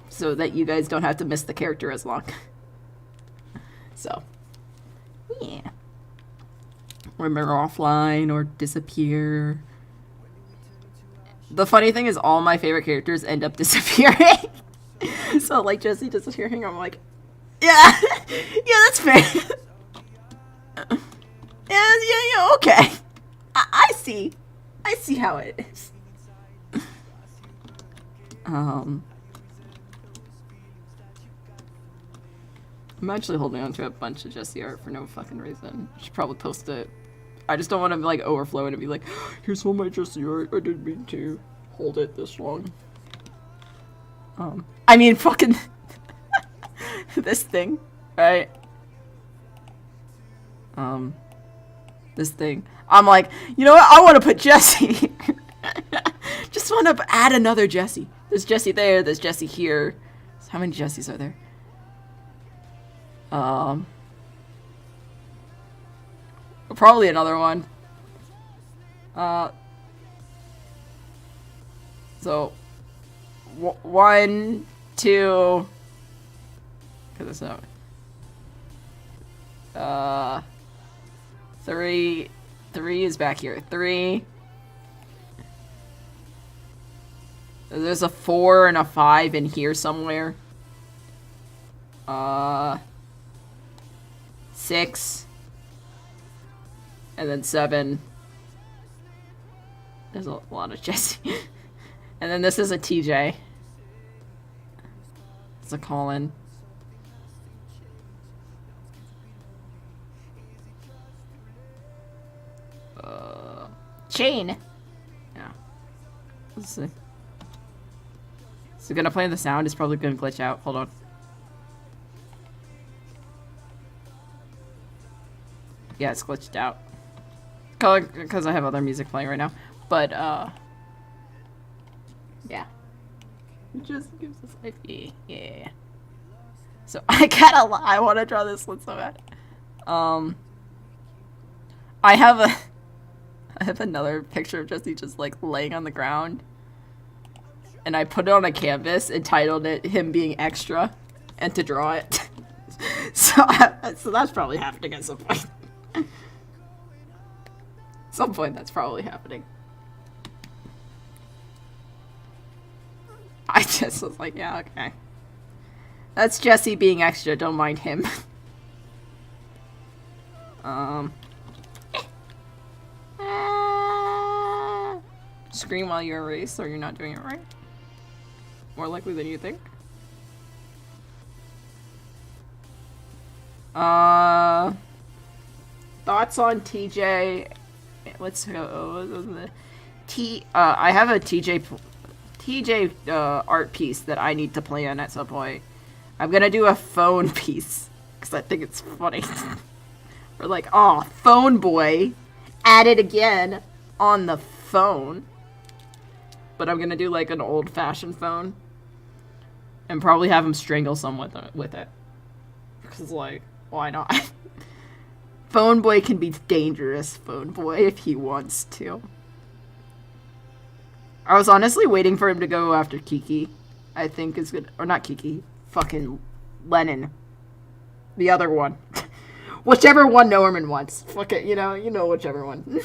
so that you guys don't have to miss the character as long. So, yeah. Remember offline or disappear. The funny thing is all my favorite characters end up disappearing. So, like, Jesse disappearing, I'm like, yeah, that's fair. yeah, okay. I see how it is. I'm actually holding on to a bunch of Jesse art for no fucking reason. I should probably post it. I just don't want to like overflow it and be like, here's all my Jesse art. I didn't mean to hold it this long. I mean fucking this thing, right? This thing. I'm like, you know what? I want to put Jesse. Just want to add another Jesse. There's Jesse there. There's Jesse here. So how many Jessies are there? Probably another one. So 1, 2. Cause it's not. 3. 3 is back here. 3. There's a 4 and a 5 in here somewhere. 6. And then 7. There's a lot of Jesse. And then this is a TJ. It's a Colin. Chain. Yeah. Let's see. So gonna play the sound. It's probably gonna glitch out. Hold on. Yeah, it's glitched out. Because I have other music playing right now. But, yeah. It just gives us life. Yeah. So, I want to draw this one so bad. I have another picture of Jesse just, like, laying on the ground. And I put it on a canvas and titled it Him Being Extra. And to draw it. So that's probably happening at some point. Some point that's probably happening. I just was like, yeah, okay. That's Jesse being extra, don't mind him. Scream while you erase, or you're not doing it right. More likely than you think. Thoughts on TJ? Let's go. I have a TJ art piece that I need to play on at some point. I'm gonna do a phone piece because I think it's funny. We're like, oh, phone boy, at it again on the phone. But I'm gonna do like an old-fashioned phone, and probably have him strangle someone with it. Because like, why not? Phone boy can be dangerous, phone boy, if he wants to. I was honestly waiting for him to go after Kiki. I think is good. Or not Kiki. Fucking Lennon. The other one. Whichever one Norman wants. Fuck it, you know whichever one.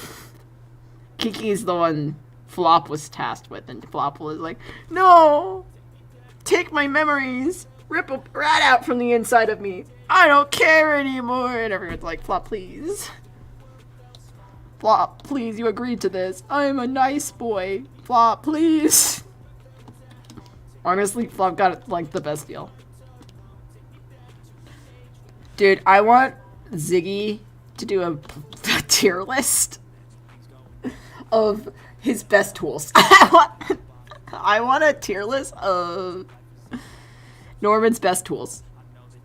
Kiki's the one Flop was tasked with, and Flop was like, no! Take my memories! Rip a rat out from the inside of me! I don't care anymore! And everyone's like, Flop, please. Flop, please, you agreed to this. I'm a nice boy. Flop, please. Honestly, Flop got, like, the best deal. Dude, I want Ziggy to do a tier list of his best tools. I want a tier list of Norman's best tools.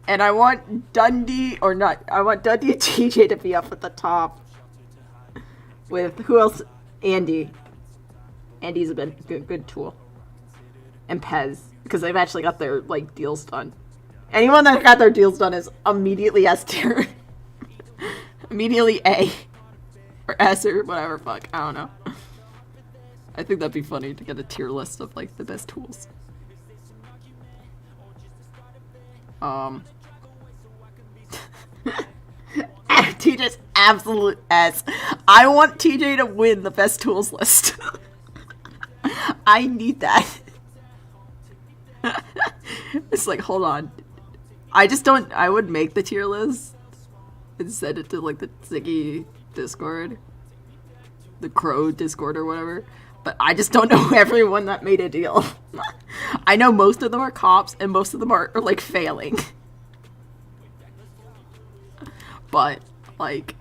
And I want Dundee, or not, I want Dundee and TJ to be up at the top. With, who else? Andy. Andy's a good tool. And Pez. Because they've actually got their, like, deals done. Anyone that got their deals done is immediately S tier. Immediately A. Or S or whatever, fuck. I don't know. I think that'd be funny to get a tier list of, like, the best tools. TJ's absolute S. I want TJ to win the best tools list. I need that. It's like, hold on. I would make the tier list and send it to, like, the Ziggy Discord. The Crow Discord or whatever. But I just don't know everyone that made a deal. I know most of them are cops and most of them are like, failing. But, like,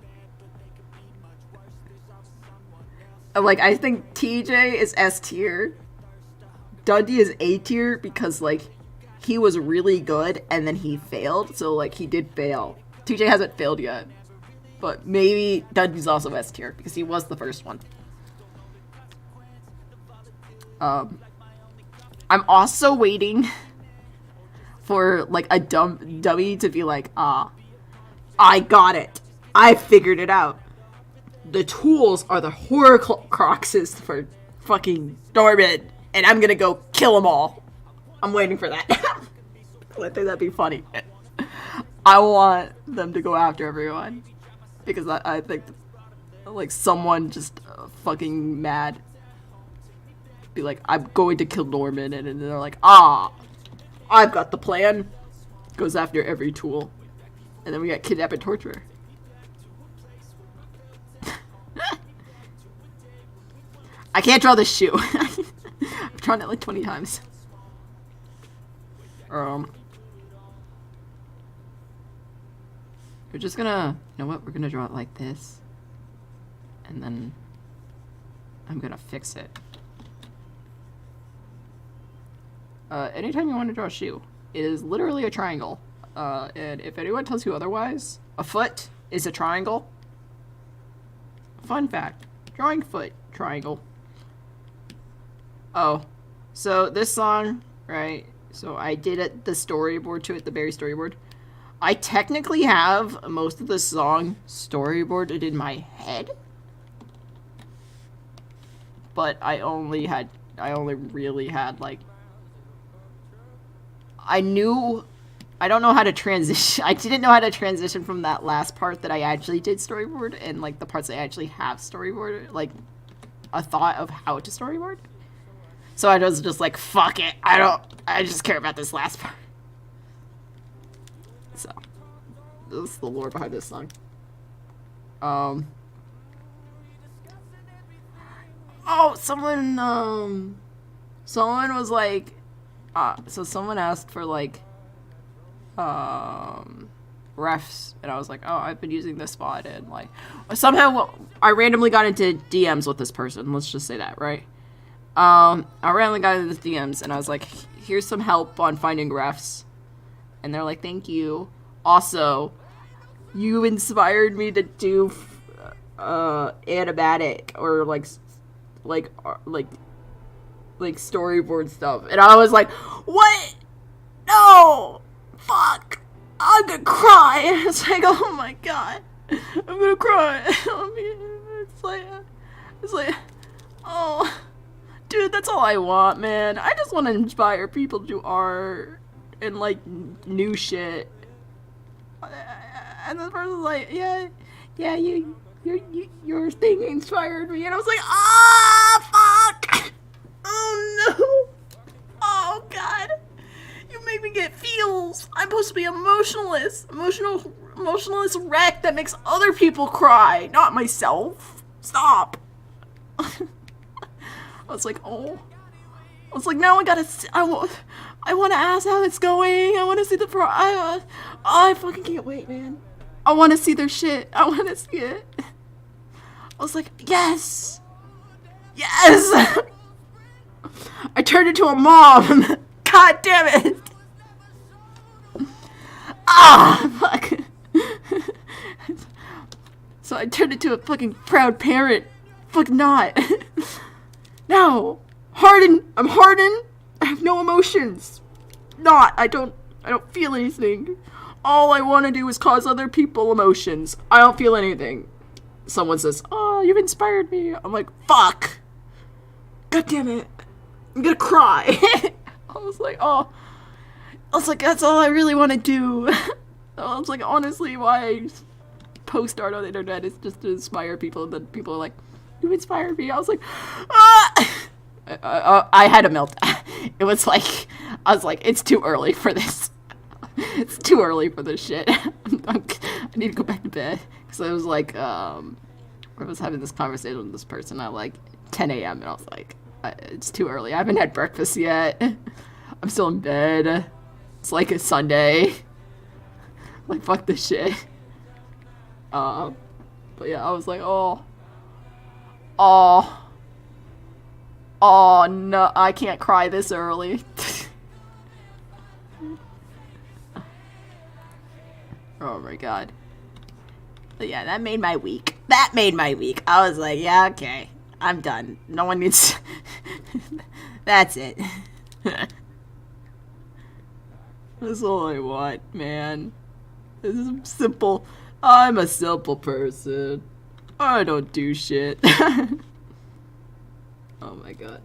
I think TJ is S tier. Dundee is A tier because, like, he was really good and then he failed. So, like, he did fail. TJ hasn't failed yet. But maybe Dundee's also S tier because he was the first one. I'm also waiting for, like, a dummy to be like, I got it. I figured it out. the tools are the Horcruxes for fucking Norman, and I'm gonna go kill them all. I'm waiting for that. I think that'd be funny. I want them to go after everyone because I think like someone just fucking mad be like, I'm going to kill Norman, and then they're like, I've got the plan. Goes after every tool, and then we got kidnap and torture. I can't draw this shoe. I've drawn it like 20 times. We're just gonna, you know what? We're gonna draw it like this, and then I'm gonna fix it. Anytime you want to draw a shoe, it is literally a triangle. And if anyone tells you otherwise, a foot is a triangle. Fun fact: drawing foot, triangle. Oh, so this song, right? So I did the storyboard to it, the Barry storyboard. I technically have most of the song storyboarded in my head, but I only really had like, I don't know how to transition. I didn't know how to transition from that last part that I actually did storyboard and like the parts I actually have storyboarded, like a thought of how to storyboard. So I was just like, fuck it. I just care about this last part. So, this is the lore behind this song. Oh, someone was like, so someone asked for like, refs, and I was like, oh, I've been using this spot, and like, somehow I randomly got into DMs with this person, let's just say that, right? I randomly got into the DMs, and I was like, here's some help on finding refs, and they're like, thank you. Also, you inspired me to do, animatic, or like storyboard stuff, and I was like, what? No! Fuck! I'm gonna cry! It's like, oh my god. I'm gonna cry. It's like, oh, dude, that's all I want, man. I just want to inspire people to do art and like new shit. And the person's like, yeah, your thing inspired me, and I was like, fuck! Oh no! Oh god! You make me get feels. I'm supposed to be emotionless wreck that makes other people cry, not myself. Stop. I was like, oh. I was like, now I want to ask how it's going. I want to see the I fucking can't wait, man. I want to see their shit. I want to see it. I was like, yes. Yes. I turned into a mom. God damn it. Fuck. So I turned into a fucking proud parent. Fuck not. No. I'm hardened. I have no emotions. I don't feel anything. All I want to do is cause other people emotions. I don't feel anything. Someone says, oh, you've inspired me. I'm like, fuck. God damn it. I'm gonna cry. I was like, that's all I really want to do. I was like, honestly, why I post art on the internet is just to inspire people, and then people are like, you inspired me. I was like, I had a meltdown. It was like, I was like, it's too early for this. It's too early for this shit. I need to go back to bed. Because I was like, I was having this conversation with this person at like 10 a.m. and I was like, it's too early. I haven't had breakfast yet. I'm still in bed. It's like a Sunday. Like, fuck this shit. But yeah, I was like, oh no, I can't cry this early. Oh my god. But yeah, that made my week. I was like, yeah, okay. I'm done. No one needs... That's it. That's all I want, man. This is simple. I'm a simple person. I don't do shit. Oh my god.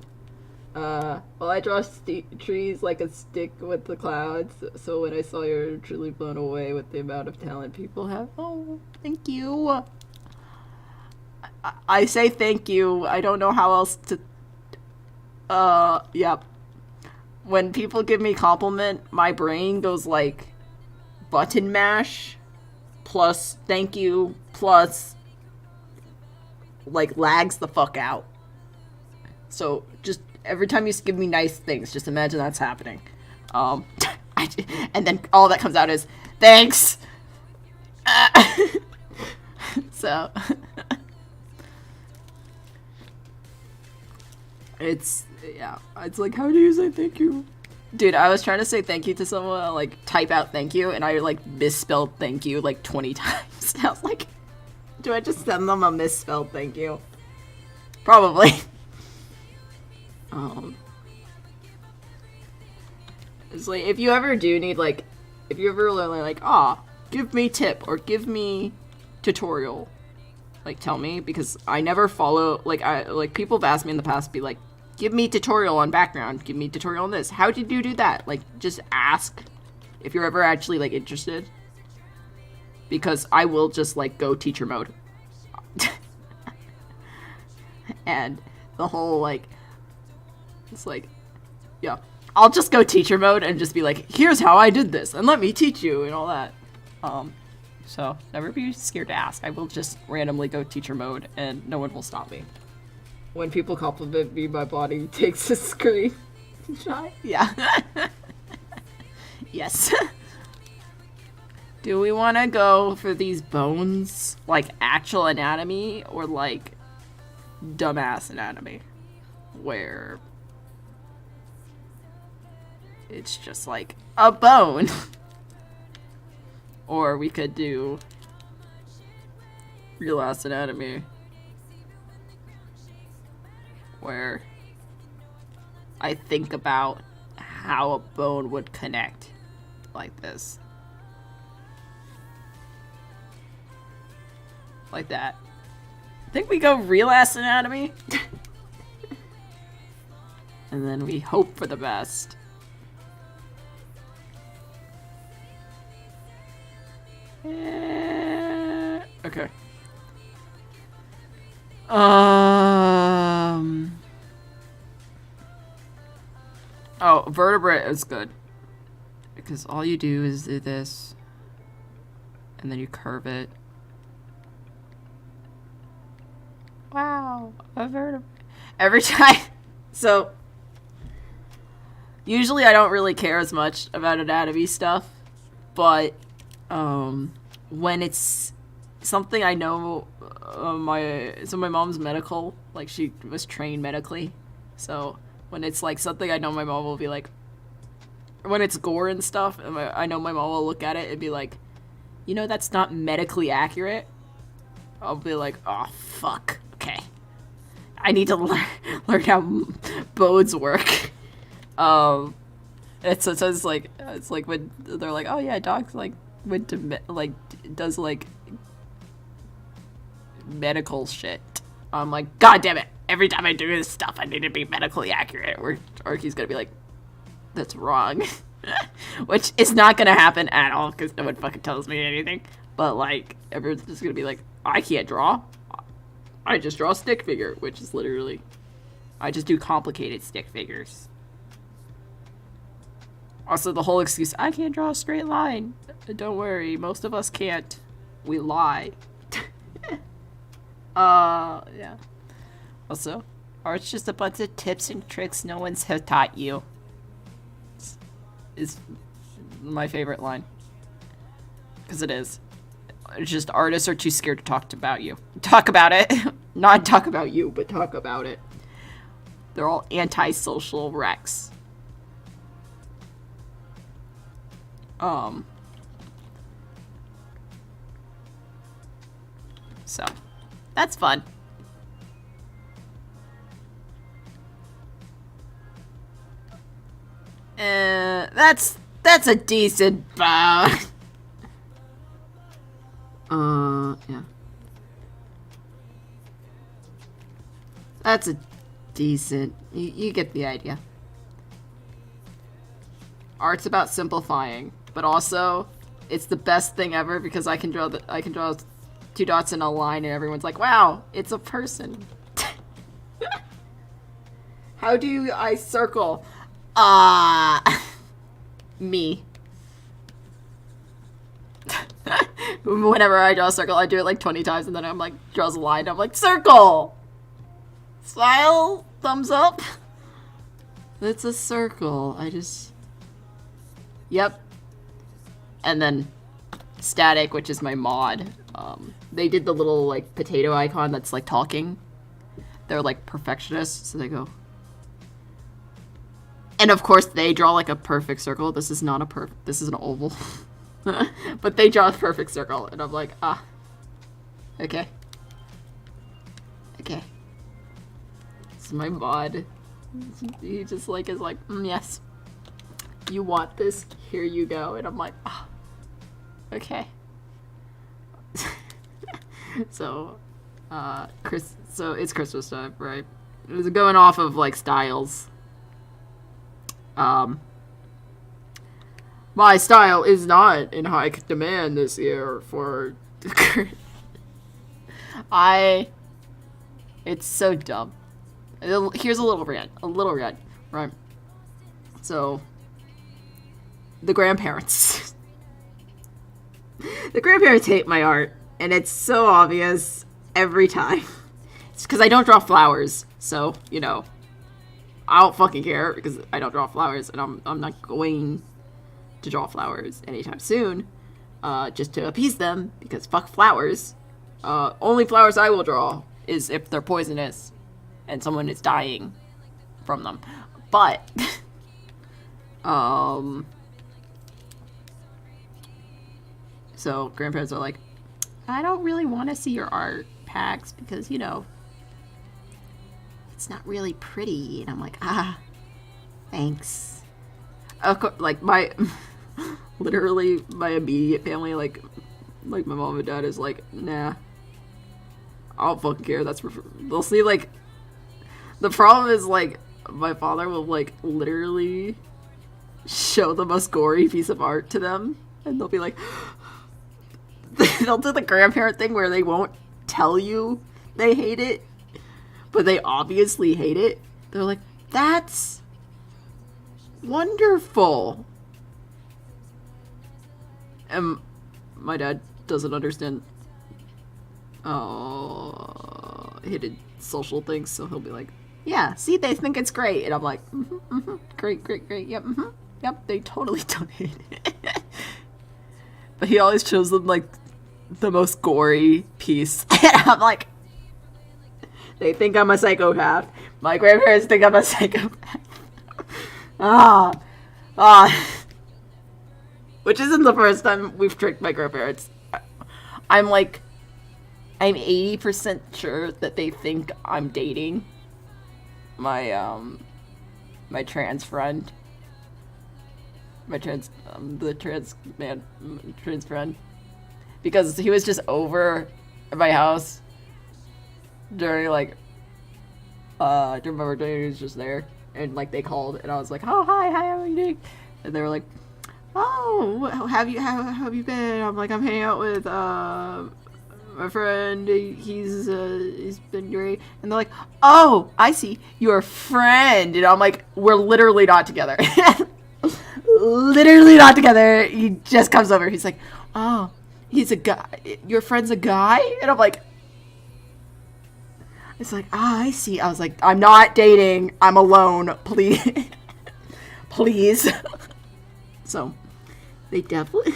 Well, I draw trees like a stick with the clouds, so when I saw you're truly blown away with the amount of talent people have. Oh, thank you. I say thank you. I don't know how else to... Yep. When people give me compliment, my brain goes like button mash plus thank you plus like lags the fuck out. So just every time you give me nice things, just imagine that's happening. And then all that comes out is thanks. So it's like, how do you say thank you? Dude, I was trying to say thank you to someone, like type out thank you, and I like misspelled thank you like 20 times. I was like, do I just send them a misspelled thank you? Probably. It's like, if you ever do need, like, if you ever learn, like, give me tip, or give me tutorial, like, tell me, because I never follow, like, people have asked me in the past, be like, give me tutorial on background, give me tutorial on this, how did you do that? Like, just ask if you're ever actually, like, interested, because I will just, like, go teacher mode. And the whole, like, it's like, yeah, I'll just go teacher mode and just be like, here's how I did this, and let me teach you, and all that. So never be scared to ask. I will just randomly go teacher mode, and no one will stop me. When people compliment me, my body takes a screen shot. Yeah. Yes. Do we want to go for these bones, like actual anatomy, or like dumbass anatomy, where it's just like a bone? Or we could do real ass anatomy, where I think about how a bone would connect like this. Like that. I think we go real ass anatomy. And then we hope for the best. Okay. Oh, vertebrate is good. Because all you do is do this. And then you curve it. Wow. A vertebrate. Every time. So, usually I don't really care as much about anatomy stuff. But, when it's something I know, my mom's medical, like she was trained medically, so when it's like something I know, my mom will be like, when it's gore and stuff, I know my mom will look at it and be like, you know, that's not medically accurate. I'll be like, oh fuck, okay, I need to learn how bones work. It's like when they're like, oh yeah, dogs like went to does like medical shit. I'm like, god damn it, every time I do this stuff I need to be medically accurate, or he's gonna be like, that's wrong. Which is not gonna happen at all, because no one fucking tells me anything. But like, everyone's just gonna be like, I can't draw, I just draw a stick figure, which is literally, I just do complicated stick figures. Also, the whole excuse, I can't draw a straight line. Don't worry, most of us can't. We lie. Yeah. Also, art's just a bunch of tips and tricks no one's have taught you. Is my favorite line. Because it is. It's just artists are too scared to talk about you. Talk about it. Not talk about you, but talk about it. They're all antisocial wrecks. So, that's fun. That's a decent bone. Yeah. That's a decent... You get the idea. Art's about simplifying, but also it's the best thing ever because I can draw 2 dots in a line and everyone's like, wow, it's a person. How do I circle? Me. Whenever I draw a circle, I do it like 20 times and then I'm like, draws a line. I'm like, circle! Smile, thumbs up. It's a circle. Yep. And then static, which is my mod. They did the little like potato icon that's like talking. They're like perfectionists, so they go. And of course they draw like a perfect circle. This is not a this is an oval. But they draw a perfect circle and I'm like, okay. Okay. It's my mod. He just like is like, yes. You want this? Here you go. And I'm like, okay. So it's Christmas time, right? It was going off of like styles. My style is not in high demand this year for it's so dumb. Here's a little rant, right? So the grandparents hate my art, and it's so obvious every time. It's because I don't draw flowers, so you know, I don't fucking care because I don't draw flowers, and I'm not going to draw flowers anytime soon, just to appease them because fuck flowers. Only flowers I will draw is if they're poisonous and someone is dying from them. But so grandparents are like, I don't really want to see your art, Pax, because, you know, it's not really pretty. And I'm like, thanks. Of course, like, literally, my immediate family, like my mom and dad is like, nah, I don't fucking care. They'll see, like, the problem is, like, my father will, like, literally show the most gory piece of art to them, and they'll be like, they'll do the grandparent thing where they won't tell you they hate it, but they obviously hate it. They're like, that's wonderful. And my dad doesn't understand hidden social things, so he'll be like, yeah, see, they think it's great. And I'm like, great, yep, yep, they totally don't hate it. But he always shows them, like, the most gory piece. And I'm like, they think I'm a psychopath. My grandparents think I'm a psychopath. Which isn't the first time we've tricked my grandparents. I'm 80% sure that they think I'm dating my my trans friend. The trans friend. Because he was just over at my house during my birthday. He was just there, and like they called, and I was like, "Oh, hi, how are you doing?" And they were like, "Oh, how have you been?" I'm like, "I'm hanging out with my friend. He's been great." And they're like, "Oh, I see, your friend." And I'm like, "We're literally not together." Literally not together. He just comes over. He's like, "Oh, he's a guy. Your friend's a guy?" And I'm like, it's like, I see. I was like, I'm not dating. I'm alone. Please. Please. So, they definitely...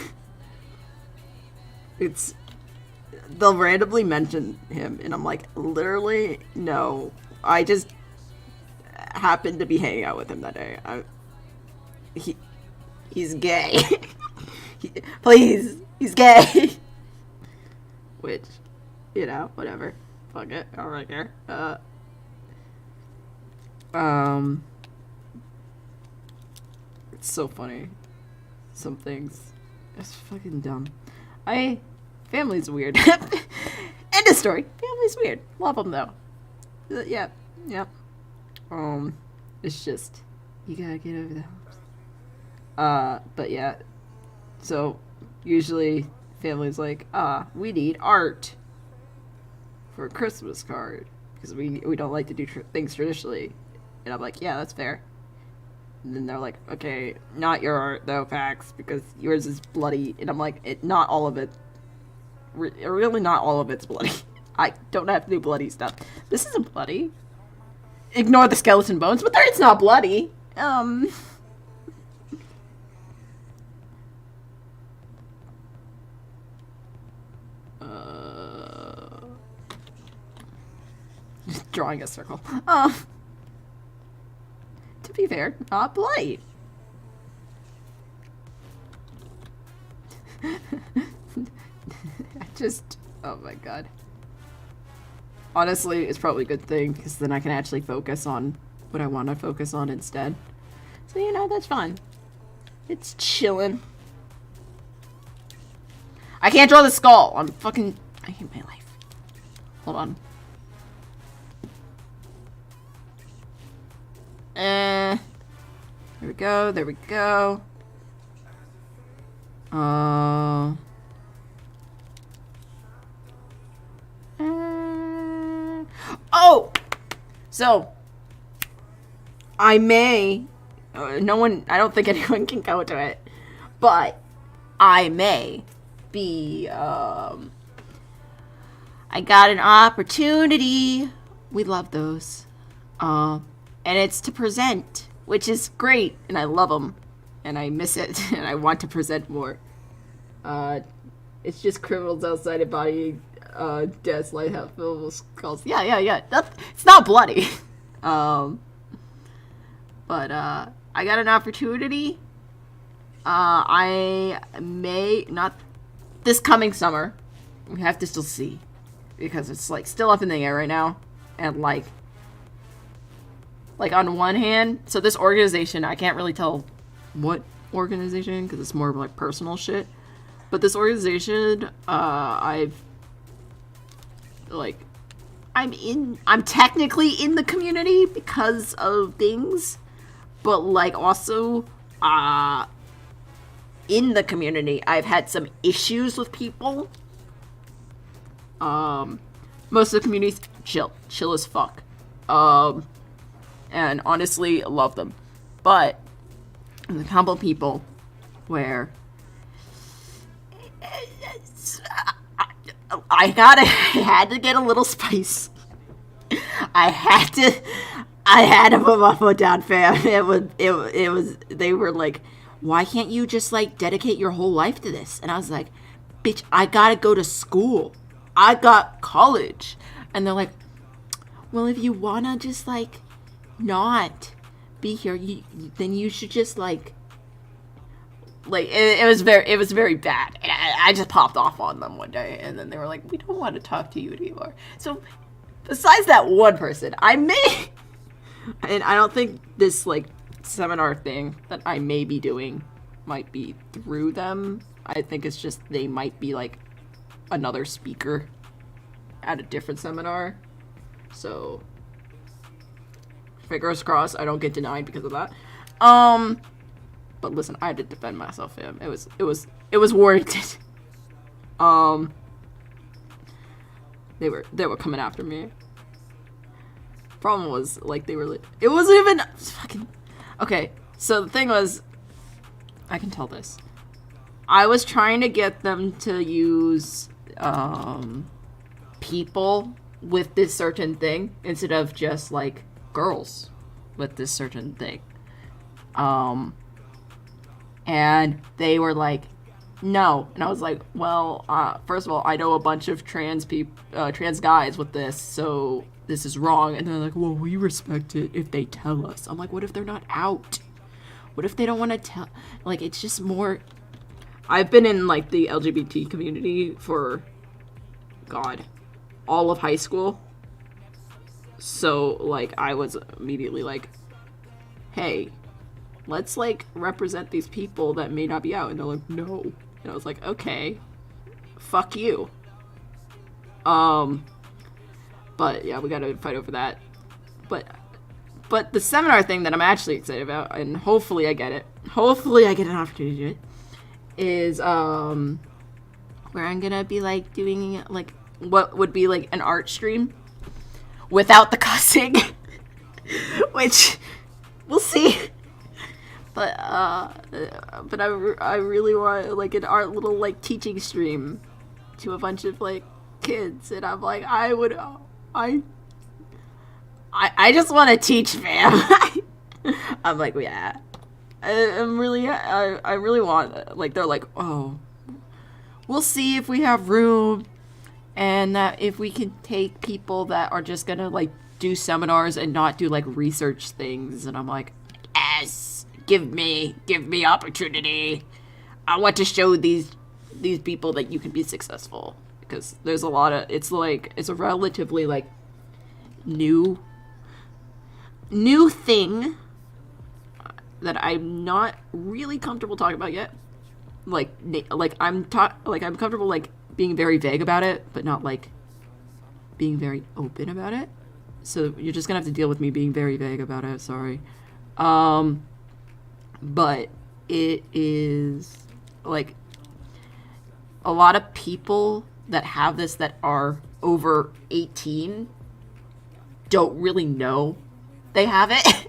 They'll randomly mention him, and I'm like, literally, no. I just happened to be hanging out with him that day. He's gay. Please. He's gay. Which, you know, whatever. Fuck it. I don't care. It's so funny. Some things. It's fucking dumb. Family's weird. End of story. Family's weird. Love them though. Yeah. Yep. It's just, you gotta get over the humps. But yeah, so usually families like, we need art for a Christmas card because we don't like to do things traditionally. And I'm like, yeah, that's fair. And then they're like, okay, not your art though, Fax, because yours is bloody. And I'm like, not all of it. Really, not all of it's bloody. I don't have to do bloody stuff. This isn't bloody. Ignore the skeleton bones, but it's not bloody. Drawing a circle. To be fair, not bloody. Oh my god. Honestly, it's probably a good thing, because then I can actually focus on what I want to focus on instead. So, that's fine. It's chillin'. I can't draw the skull! I hate my life. Hold on. There we go, there we go. Oh! So, I may, I don't think anyone can go to it, but I may be, I got an opportunity. We love those. And it's to present, which is great, and I love them, and I miss it, and I want to present more. It's just criminals outside embodying deaths, lighthouse skulls. Yeah. It's not bloody. But I got an opportunity. I may not this coming summer. We have to still see, because it's still up in the air right now, and like on one hand, so this organization, I can't really tell what organization because it's more of personal shit. But this organization, I'm technically in the community because of things, but also in the community, I've had some issues with people. Most of the community's chill as fuck. And honestly, love them. But there's a couple of people where I had to get a little spice. I had to put my foot down, fam. It was, they were like, why can't you just dedicate your whole life to this? And I was like, bitch, I gotta go to school. I got college. And they're like, well, if you wanna just not be here, then you should just it was very bad. And I just popped off on them one day, and then they were like, we don't want to talk to you anymore. So besides that one person, and I don't think this seminar thing that I may be doing might be through them. I think it's just they might be another speaker at a different seminar. So fingers crossed I don't get denied because of that. But listen, I had to defend myself, fam. It was warranted. They were coming after me. Problem was they were it wasn't even fucking okay. So the thing was, I can tell this. I was trying to get them to use people with this certain thing instead of just girls with this certain thing. And they were like, no. And I was like, well, first of all, I know a bunch of trans guys with this, so this is wrong. And they're like, well, we respect it if they tell us. I'm like, what if they're not out? What if they don't want to tell? It's just more. I've been in the LGBT community for, God, all of high school. So I was immediately hey, let's represent these people that may not be out. And they're like, no. And I was like, okay, fuck you. But yeah, we gotta fight over that. But the seminar thing that I'm actually excited about, and hopefully I get it, hopefully I get an opportunity to do it, is where I'm gonna be like doing like what would be like an art stream without the cussing, which we'll see. But I really want like an art little like teaching stream to a bunch of like kids, and I'm like I just want to teach, fam. I'm like, yeah. I really want, like, they're like, oh, we'll see if we have room, and that if we can take people that are just gonna, like, do seminars and not do, like, research things. And I'm like, yes, give me opportunity. I want to show these people that you can be successful. Because there's a lot of, it's a relatively, like, new thing that I'm not really comfortable talking about yet. I'm comfortable like being very vague about it, but not like being very open about it. So you're just gonna have to deal with me being very vague about it. Sorry. But it is like a lot of people that have this that are over 18 don't really know they have it.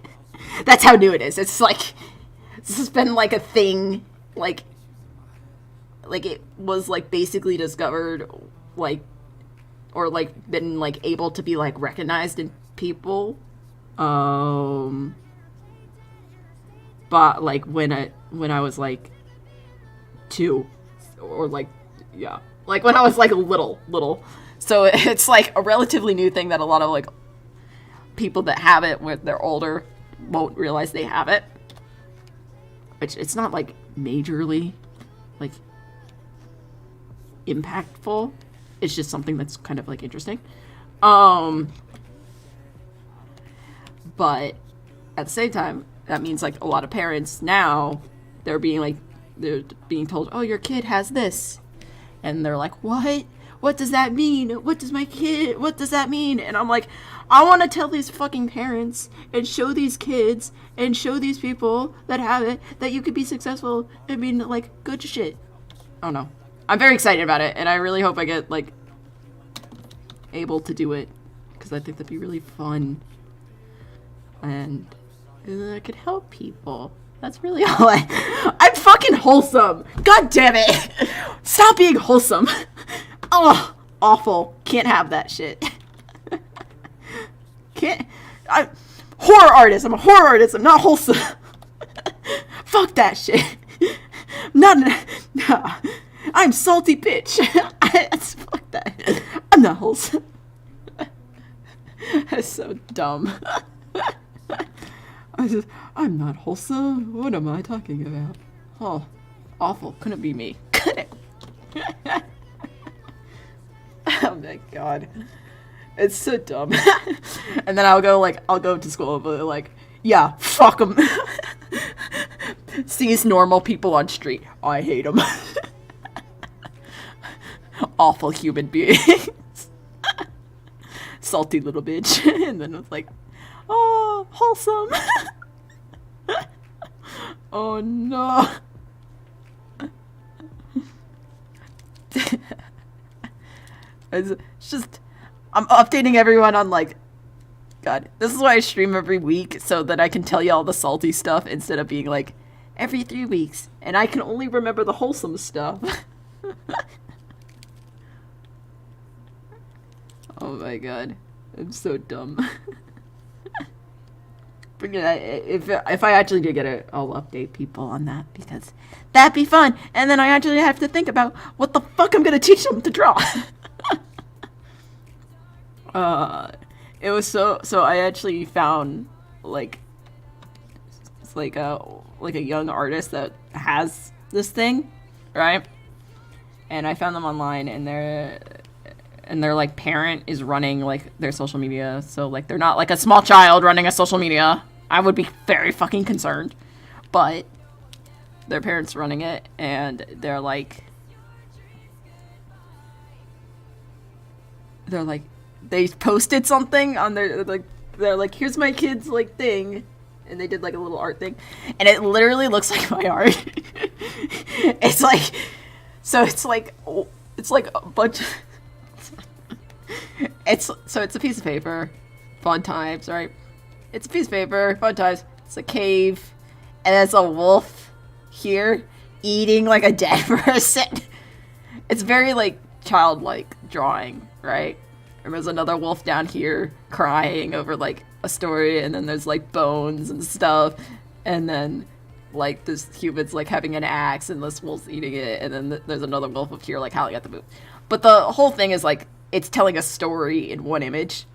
That's how new it is. It's like, this has been like a thing, like it was like basically discovered, like, or like been like able to be like recognized in people. But like when I was like 2, or like, yeah, like when I was like little. So it's like a relatively new thing that a lot of like people that have it when they're older won't realize they have it. Which it's not like majorly like impactful. It's just something that's kind of like interesting. But at the same time, that means like a lot of parents now, they're being told, oh, your kid has this. And they're like, what? What does that mean? What does that mean? And I'm like, I want to tell these fucking parents and show these kids and show these people that have it that you could be successful. I mean, like, good shit. I don't know. I'm very excited about it, and I really hope I get, like, able to do it, because I think that'd be really fun. And I could help people. That's really all I'm fucking wholesome. God damn it. Stop being wholesome. Oh, awful. Can't have that shit. I'm horror artist. I'm a horror artist. I'm not wholesome. Fuck that shit. Nah. I'm salty bitch. Fuck that. I'm not wholesome. That's so dumb. I'm not wholesome. What am I talking about? Oh, awful. Couldn't be me. Couldn't. Oh my god. It's so dumb. And then I'll go to school, but like, yeah, fuck them. Sees normal people on street. I hate them. Awful human beings. Salty little bitch. And then it's like, oh, wholesome. Oh no. It's just, I'm updating everyone on like, God, this is why I stream every week, so that I can tell you all the salty stuff instead of being like, every 3 weeks, and I can only remember the wholesome stuff. Oh my god, I'm so dumb. But yeah, if I actually do get it, I'll update people on that, because that'd be fun, and then I actually have to think about what the fuck I'm gonna teach them to draw. It was so I actually found like it's like a young artist that has this thing, right? And I found them online, and their like parent is running like their social media, so like they're not like a small child running a social media. I would be very fucking concerned, but their parents running it, and they're like they posted something on their like they're like, here's my kid's like thing, and they did like a little art thing, and it literally looks like my art. It's like, so it's like a bunch of, it's a piece of paper, fun times, right? It's a piece of paper, fun times. It's a cave, and there's a wolf here eating like a dead person. It's very like childlike drawing, right? And there's another wolf down here crying over like a story, and then there's like bones and stuff, and then like this human's like having an axe, and this wolf's eating it, and then there's another wolf up here like howling at the moon. But the whole thing is like it's telling a story in one image.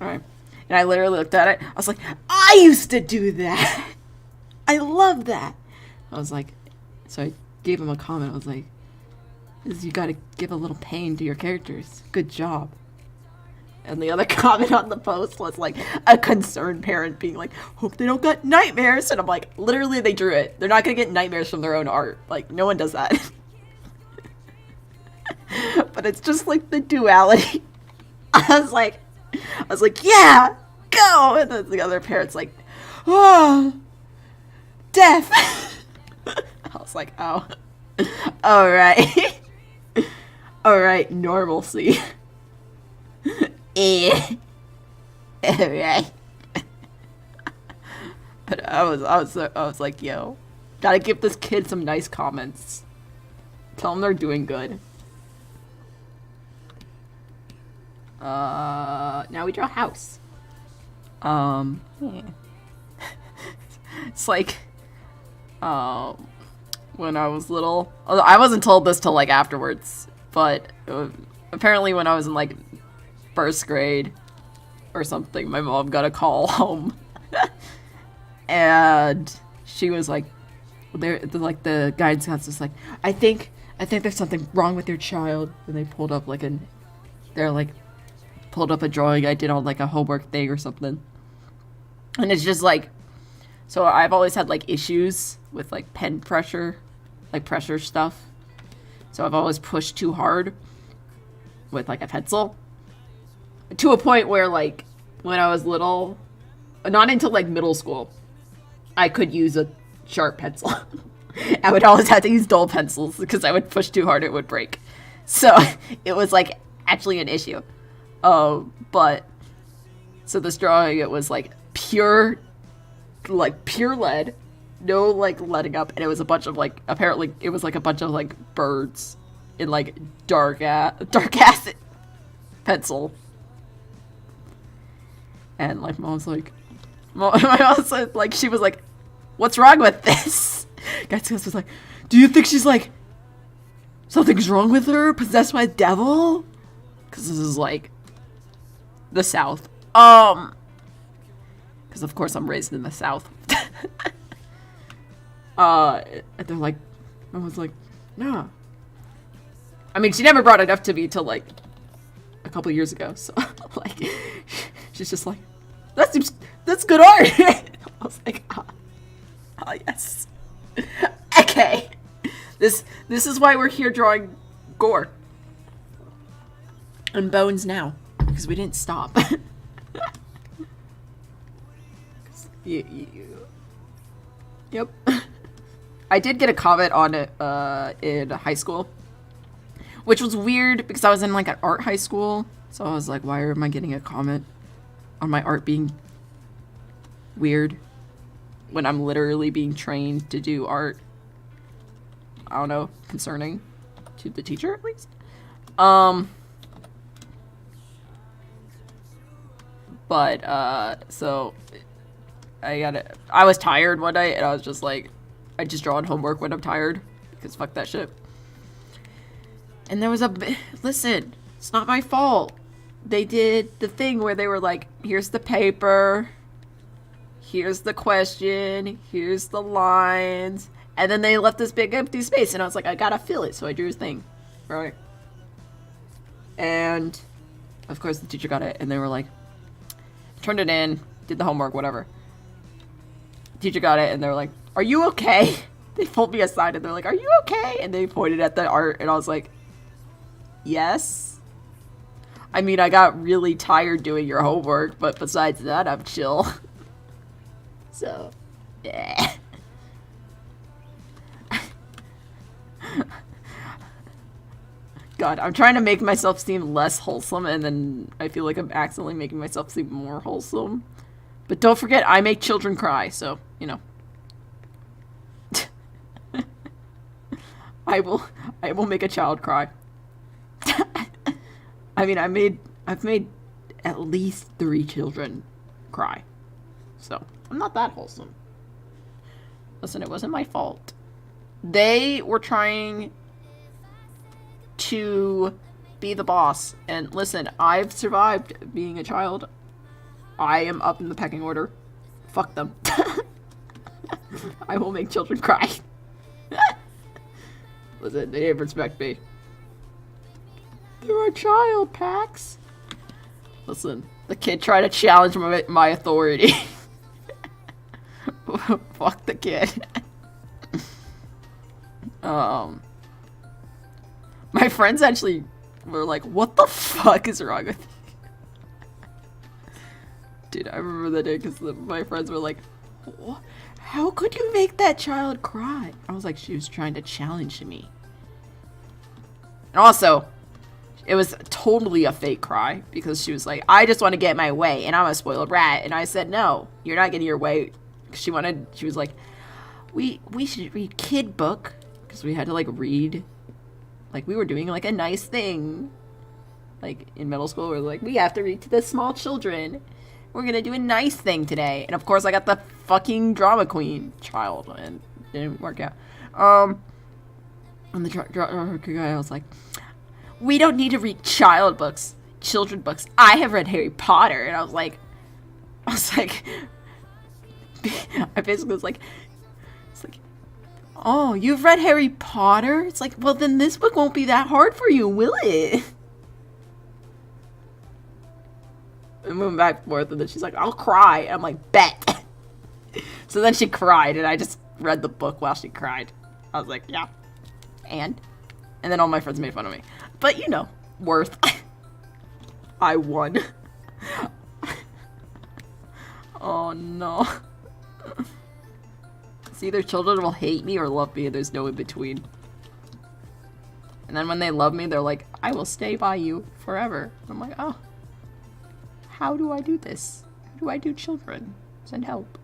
All right. And I literally looked at it. I was like, I used to do that. I love that. I was like, so I gave him a comment. I was like, you got to give a little pain to your characters. Good job. And the other comment on the post was like a concerned parent being like, hope they don't get nightmares. And I'm like, literally they drew it. They're not going to get nightmares from their own art. Like, no one does that. But it's just like the duality. I was like, yeah, go. And then the other parent's like, oh, death. I was like, oh, all right. All right, normalcy. All right. But I was like, yo, gotta give this kid some nice comments. Tell them they're doing good. Now we draw a house. Yeah. It's like, when I was little, I wasn't told this till like afterwards, but apparently when I was in like first grade or something, my mom got a call home, and she was like, like the guidance counselor's like, I think there's something wrong with your child, and they pulled up like pulled up a drawing I did on like a homework thing or something. And it's just like, so I've always had like issues with like pen pressure, like pressure stuff. So I've always pushed too hard with like a pencil, to a point where like when I was little, not until like middle school, I could use a sharp pencil. I would always have to use dull pencils because I would push too hard, it would break. So it was like actually an issue. But so this drawing, it was like pure lead, no like letting up, and it was a bunch of like, apparently it was like a bunch of like birds in like dark acid pencil. And like my mom's like, she was like, what's wrong with this? Guys was like, do you think she's like, something's wrong with her, possessed by a devil? Because this is like the South. Because of course I'm raised in the South. And they're like, I was like, nah. I mean, she never brought it up to me till like a couple years ago. So like, she's just like, that's good art. I was like, oh yes. Okay. This is why we're here drawing gore and bones now, because we didn't stop. Yep. I did get a comment on it in high school, which was weird because I was in like an art high school. So I was like, why am I getting a comment on my art being weird when I'm literally being trained to do art? I don't know, concerning to the teacher at least. But so I was tired one night, and I was just like, I just draw on homework when I'm tired, because fuck that shit. And there was listen, it's not my fault. They did the thing where they were like, here's the paper, here's the question, here's the lines, and then they left this big empty space, and I was like, I gotta fill it, so I drew his thing, right? And of course the teacher got it, and they were like, turned it in, did the homework, whatever. Teacher got it, and they were like, are you okay? They pulled me aside, and they're like, are you okay? And they pointed at the art, and I was like, yes. I mean, I got really tired doing your homework, but besides that, I'm chill. So, yeah. God, I'm trying to make myself seem less wholesome, and then I feel like I'm accidentally making myself seem more wholesome. But don't forget, I make children cry, so, you know. I will make a child cry. I mean, I've made at least 3 children cry. So, I'm not that wholesome. Listen, it wasn't my fault. They were trying to be the boss. And listen, I've survived being a child. I am up in the pecking order. Fuck them. I will make children cry. Listen, they didn't respect me. You're a child, Pax. Listen, the kid tried to challenge my authority. Fuck the kid. My friends actually were like, what the fuck is wrong with you? Dude, I remember that day because my friends were like, how could you make that child cry? I was like, she was trying to challenge me. And also, it was totally a fake cry because she was like, I just want to get my way and I'm a spoiled rat. And I said, no, you're not getting your way. She was like, we should read kid book because we had to like read, like we were doing like a nice thing. Like in middle school, we're like, we have to read to the small children. We're going to do a nice thing today. And of course I got the fucking drama queen child and it didn't work out. And the drama guy, I was like, we don't need to read child books, children books. I have read Harry Potter. And I was like, I basically was like, it's like, oh, you've read Harry Potter? It's like, well, then this book won't be that hard for you, will it? And moving back and forth, and then she's like, I'll cry. And I'm like, bet. So then she cried, and I just read the book while she cried. I was like, yeah. And then all my friends made fun of me. But, you know, worth. I won. Oh, no. It's either children will hate me or love me, and there's no in between. And then when they love me, they're like, I will stay by you forever. And I'm like, oh. How do I do this? How do I do children? Send help.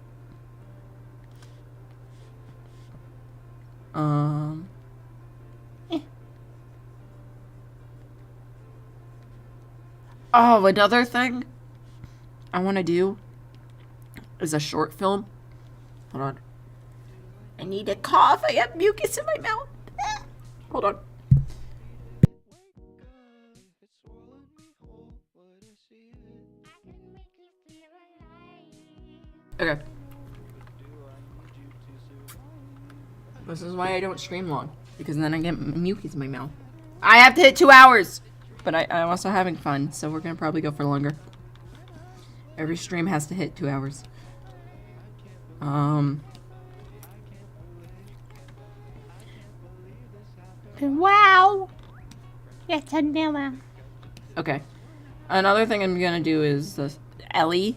Oh, another thing I want to do is a short film. Hold on. I need a cough. I have mucus in my mouth. Hold on. Okay. This is why I don't stream long. Because then I get mucus in my mouth. I have to hit 2 hours! But I'm also having fun, so we're gonna probably go for longer. Every stream has to hit 2 hours. Wow! Yes, vanilla. Okay. Another thing I'm gonna do is this Ellie.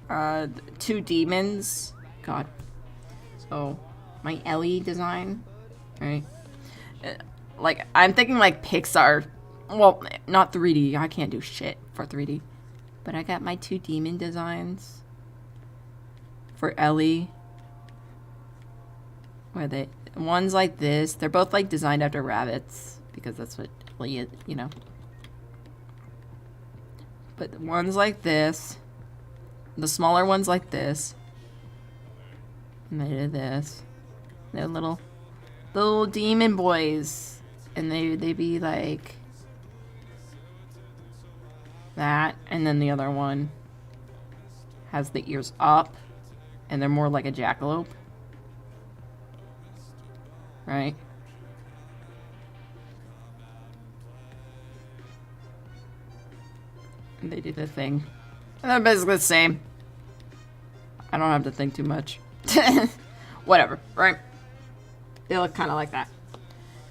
2 demons. God. So, my Ellie design. Right? Like, I'm thinking like Pixar. Well, not 3D. I can't do shit for 3D. But I got my 2 demon designs. For Ellie. Where they... One's like this. They're both like designed after rabbits. Because that's what Ellie is, you know. But one's like this. The smaller one's like this. And they did this. They're little demon boys. And they be like that. And then the other one has the ears up. And they're more like a jackalope. Right? And they do the thing. And they're basically the same. I don't have to think too much. Whatever, right? They look kind of like that.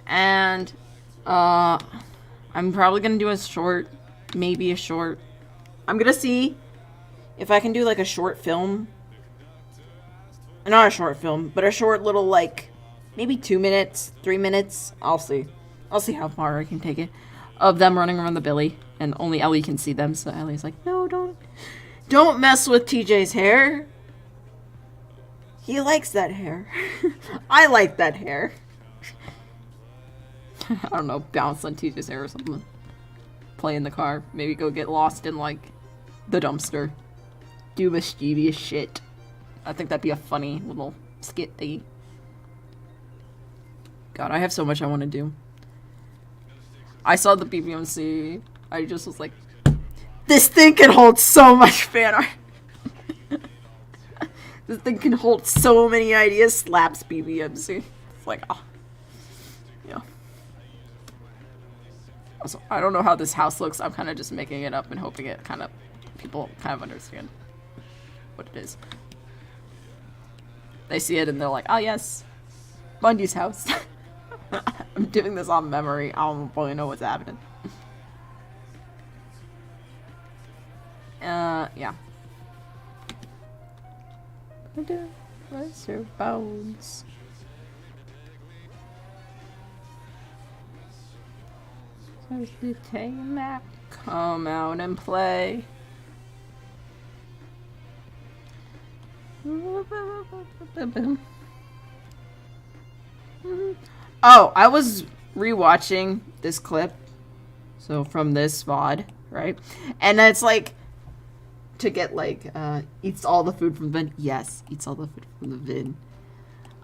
And, I'm probably gonna do a short maybe a short. I'm gonna see if I can do like a short film. Not a short film, but a short little like maybe 2 minutes, 3 minutes. I'll see. I'll see how far I can take it. Of them running around the billy, and only Ellie can see them. So Ellie's like, no, don't mess with TJ's hair. He likes that hair. I like that hair. I don't know, bounce on TJ's hair or something. Play in the car. Maybe go get lost in, like, the dumpster. Do mischievous shit. I think that'd be a funny little skit thingy. God, I have so much I want to do. I saw the BBMC. I just was like, this thing can hold so much fan art. This thing can hold so many ideas. Slaps BBMC. It's like, oh. Yeah. Also, I don't know how this house looks. I'm kind of just making it up and hoping it kind of, people kind of understand what it is. They see it and they're like, oh yes, Bundy's house. I'm doing this on memory. I don't really know what's happening. Yeah. Where's your bones? Where's the map? Come out and play. Oh, I was rewatching this clip. So from this VOD, right? And it's like to get like eats all the food from the bin. Yes, eats all the food from the bin.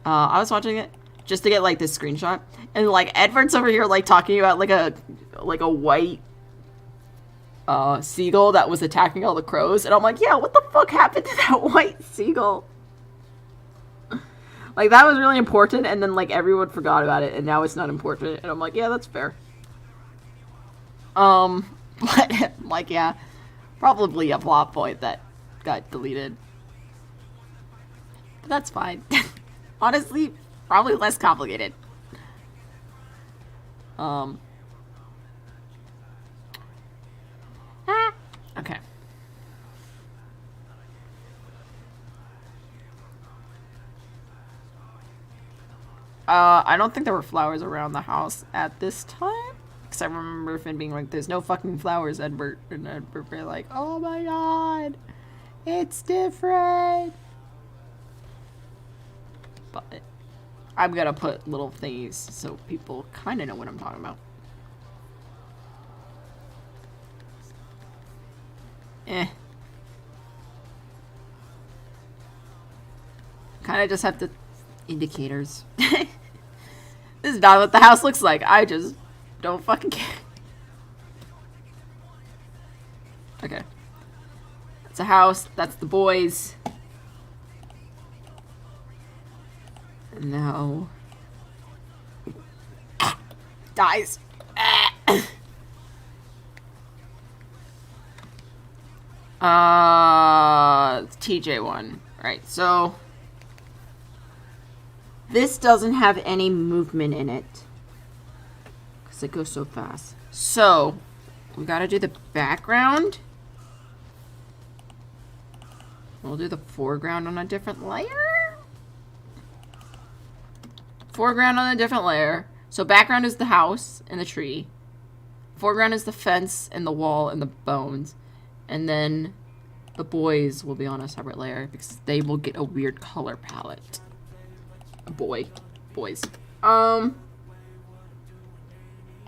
I was watching it just to get like this screenshot, and like Edbert's over here like talking about like a white seagull that was attacking all the crows, and I'm like, yeah, what the fuck happened to that white seagull? Like, that was really important, and then like everyone forgot about it, and now it's not important, and I'm like, yeah, that's fair. But like, yeah, probably a plot point that got deleted, but that's fine. Honestly, probably less complicated. Okay. I don't think there were flowers around the house at this time. Because I remember Finn being like, there's no fucking flowers, Edbert. And Edbert being like, oh my god, it's different. But I'm gonna put little thingies so people kind of know what I'm talking about. Kind of just have to indicators. This is not what the house looks like. I just don't fucking care. Okay. That's a house. That's the boys. And now... dies. TJ one. Right, so... this doesn't have any movement in it. Because it goes so fast. So, we gotta do the background. We'll do the foreground on a different layer. Foreground on a different layer. So background is the house and the tree. Foreground is the fence and the wall and the bones. And then the boys will be on a separate layer because they will get a weird color palette. Boys.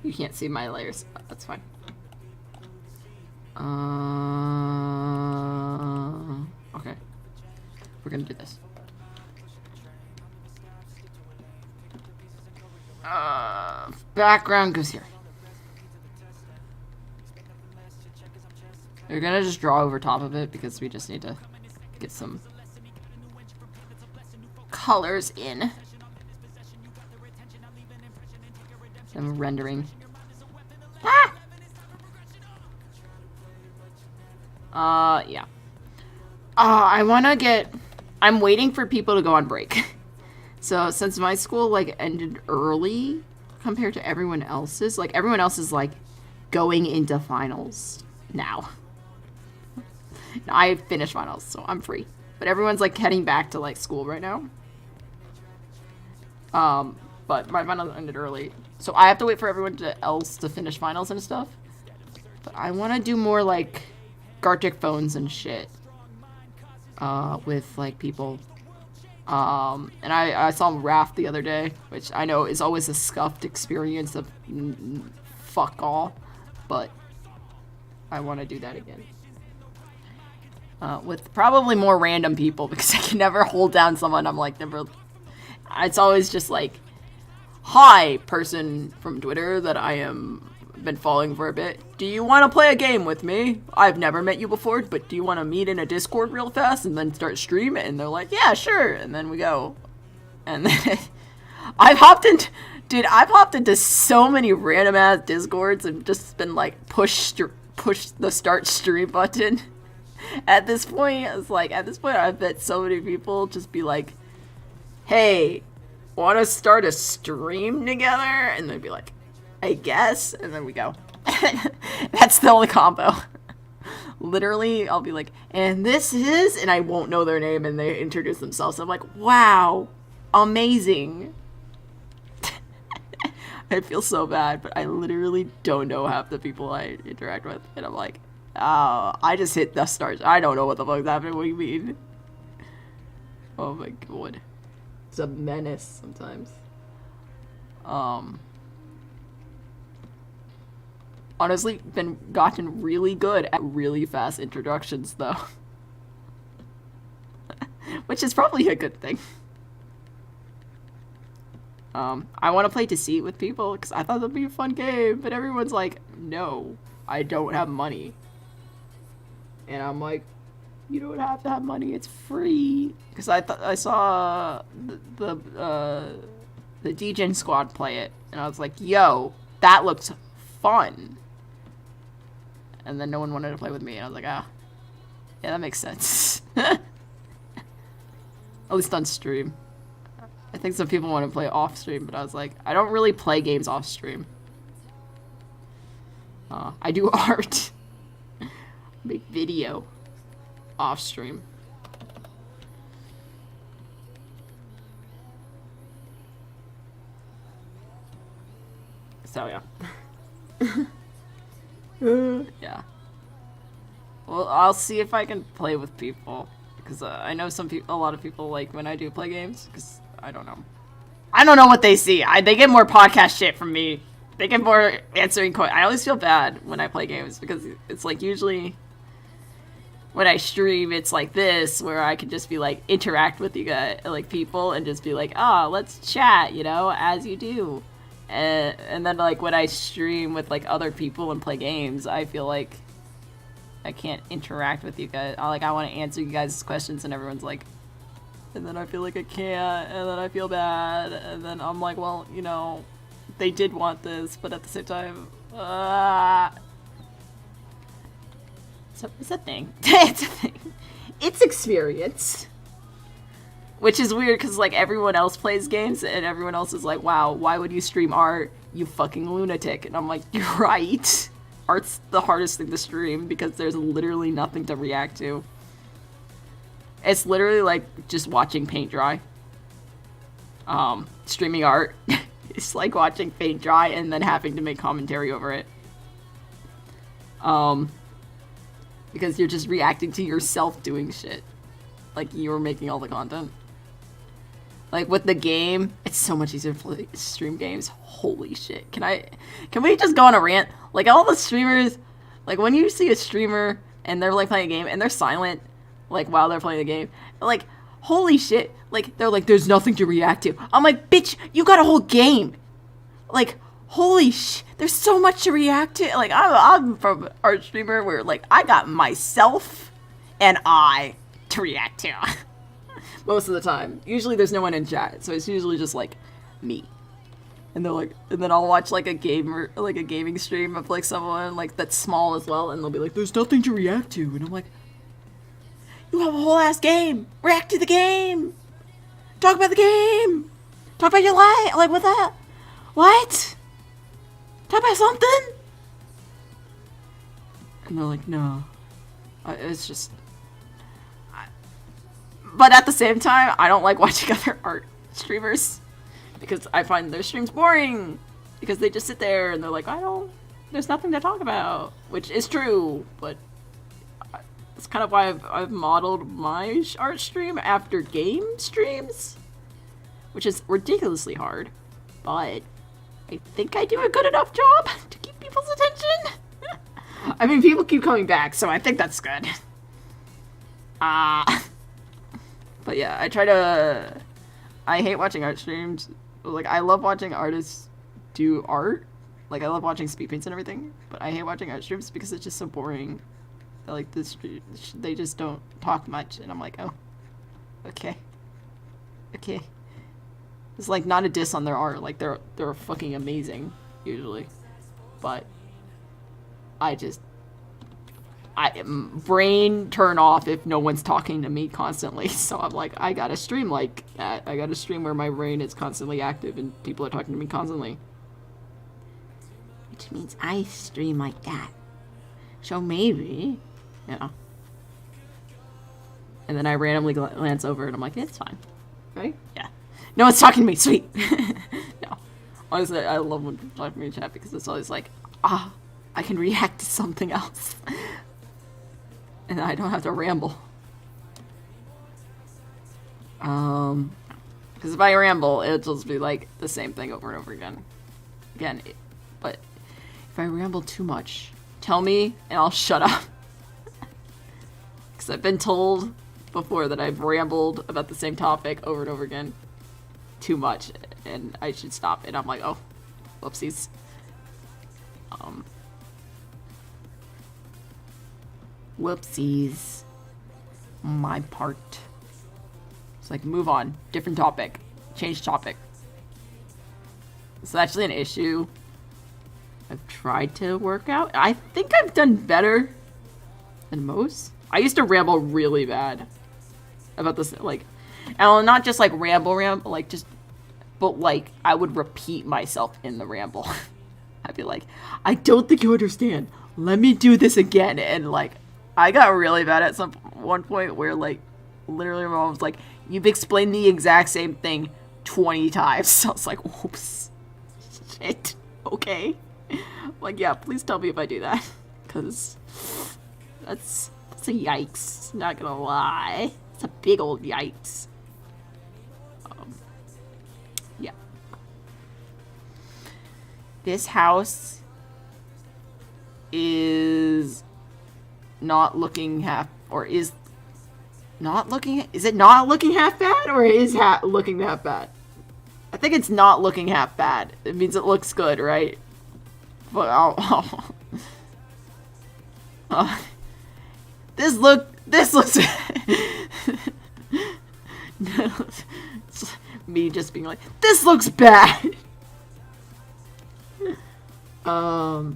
You can't see my layers. That's fine. Okay. We're gonna do this. Background goes here. We're gonna just draw over top of it because we just need to get some colors in. Some rendering. Yeah. I wanna get... I'm waiting for people to go on break. So, since my school, like, ended early compared to everyone else's, like, everyone else is, like, going into finals now. I finished finals, so I'm free. But everyone's like heading back to like school right now. But my finals ended early, so I have to wait for everyone else to finish finals and stuff. But I want to do more like Gartic phones and shit. With like people. And I saw Raft the other day, which I know is always a scuffed experience of fuck all, but I want to do that again. With probably more random people, because I can never hold down someone. I'm like, never. It's always just like, hi, person from Twitter that I am been following for a bit. Do you want to play a game with me? I've never met you before, but do you want to meet in a Discord real fast and then start streaming? And they're like, yeah, sure. And then we go. And then I've hopped into so many random ass Discords and just been like, push the start stream button. At this point, I bet so many people just be like, hey, want to start a stream together? And they'd be like, I guess. And then we go. That's the only combo. Literally, I'll be like, and this is, and I won't know their name, and they introduce themselves. I'm like, wow, amazing. I feel so bad, but I literally don't know half the people I interact with. And I'm like, oh, I just hit the start. I don't know what the fuck's happening. What do you mean? Oh my god. It's a menace sometimes. Honestly, gotten really good at really fast introductions, though. Which is probably a good thing. I want to play Deceit with people, because I thought it'd be a fun game, but everyone's like, no, I don't have money. And I'm like, you don't have to have money, it's free. Because I saw the DGen squad play it, and I was like, yo, that looks fun. And then no one wanted to play with me, and I was like, ah, yeah, that makes sense. At least on stream. I think some people want to play off stream, but I was like, I don't really play games off stream. I do art. Make video off stream. So yeah. Yeah. Well, I'll see if I can play with people, because I know a lot of people like when I do play games, because I don't know what they see. They get more podcast shit from me. They get more answering questions. I always feel bad when I play games, because it's like usually when I stream, it's like this, where I can just be like, interact with you guys, like people, and just be like, oh, let's chat, you know, as you do. And then like when I stream with like other people and play games, I feel like I can't interact with you guys. I want to answer you guys' questions, and everyone's like, and then I feel like I can't, and then I feel bad, and then I'm like, well, you know, they did want this, but at the same time, so it's a thing. It's a thing. It's experience. Which is weird, because, like, everyone else plays games, and everyone else is like, wow, why would you stream art, you fucking lunatic? And I'm like, you're right. Art's the hardest thing to stream, because there's literally nothing to react to. It's literally like just watching paint dry. Streaming art. It's like watching paint dry and then having to make commentary over it. Because you're just reacting to yourself doing shit. Like, you're making all the content. Like, with the game, it's so much easier to play stream games. Holy shit. Can we just go on a rant? Like, all the streamers, like, when you see a streamer and they're, like, playing a game and they're silent, like, while they're playing the game, like, holy shit. Like, they're like, there's nothing to react to. I'm like, bitch, you got a whole game. Like, holy shit. There's so much to react to. Like, I'm from an art streamer where, like, I got myself and I to react to. Most of the time. Usually there's no one in chat, so it's usually just like me. And they're like, and then I'll watch like a gaming stream of like someone like that's small as well, and they'll be like, there's nothing to react to, and I'm like, you have a whole ass game. React to the game. Talk about the game. Talk about your life. Like, what that? What? Talk about something. And they're like, no. It's just... But at the same time, I don't like watching other art streamers. Because I find their streams boring. Because they just sit there and they're like, there's nothing to talk about. Which is true, but... That's kind of why I've modeled my art stream after game streams. Which is ridiculously hard. But I think I do a good enough job to keep people's attention. I mean, people keep coming back, so I think that's good. But yeah, I hate watching art streams. Like, I love watching artists do art. Like, I love watching speed paints and everything. But I hate watching art streams because it's just so boring. Like, they just don't talk much. And I'm like, oh, okay. Okay. It's like not a diss on their art. Like, they're fucking amazing, usually. But brain turn off if no one's talking to me constantly. So I'm like, I gotta stream like that. I gotta stream where my brain is constantly active and people are talking to me constantly. Which means I stream like that. So maybe, you know. And then I randomly glance over and I'm like, it's fine. Right? Yeah. No one's talking to me. Sweet. No. Honestly, I love when people talk to me in chat because it's always like, I can react to something else. And I don't have to ramble. Because if I ramble, it'll just be like the same thing over and over again. But if I ramble too much, tell me and I'll shut up. Because I've been told before that I've rambled about the same topic over and over again too much, and I should stop. And I'm like, oh, whoopsies. Whoopsies. My part. It's like, move on. Different topic. Change topic. It's actually an issue I've tried to work out. I think I've done better than most. I used to ramble really bad about this, like, and not just like ramble, like just, but like I would repeat myself in the ramble. I'd be like, I don't think you understand. Let me do this again. And like, I got really bad at one point where like, literally my mom was like, you've explained the exact same thing 20 times. So I was like, oops, shit, okay. Like, yeah, please tell me if I do that. Because that's a yikes, not gonna lie. It's a big old yikes. Yeah. This house is not looking half, or is not looking, is it not looking half bad, or is looking half bad? I think it's not looking half bad. It means it looks good, right? But this looks me just being like, this looks bad. No,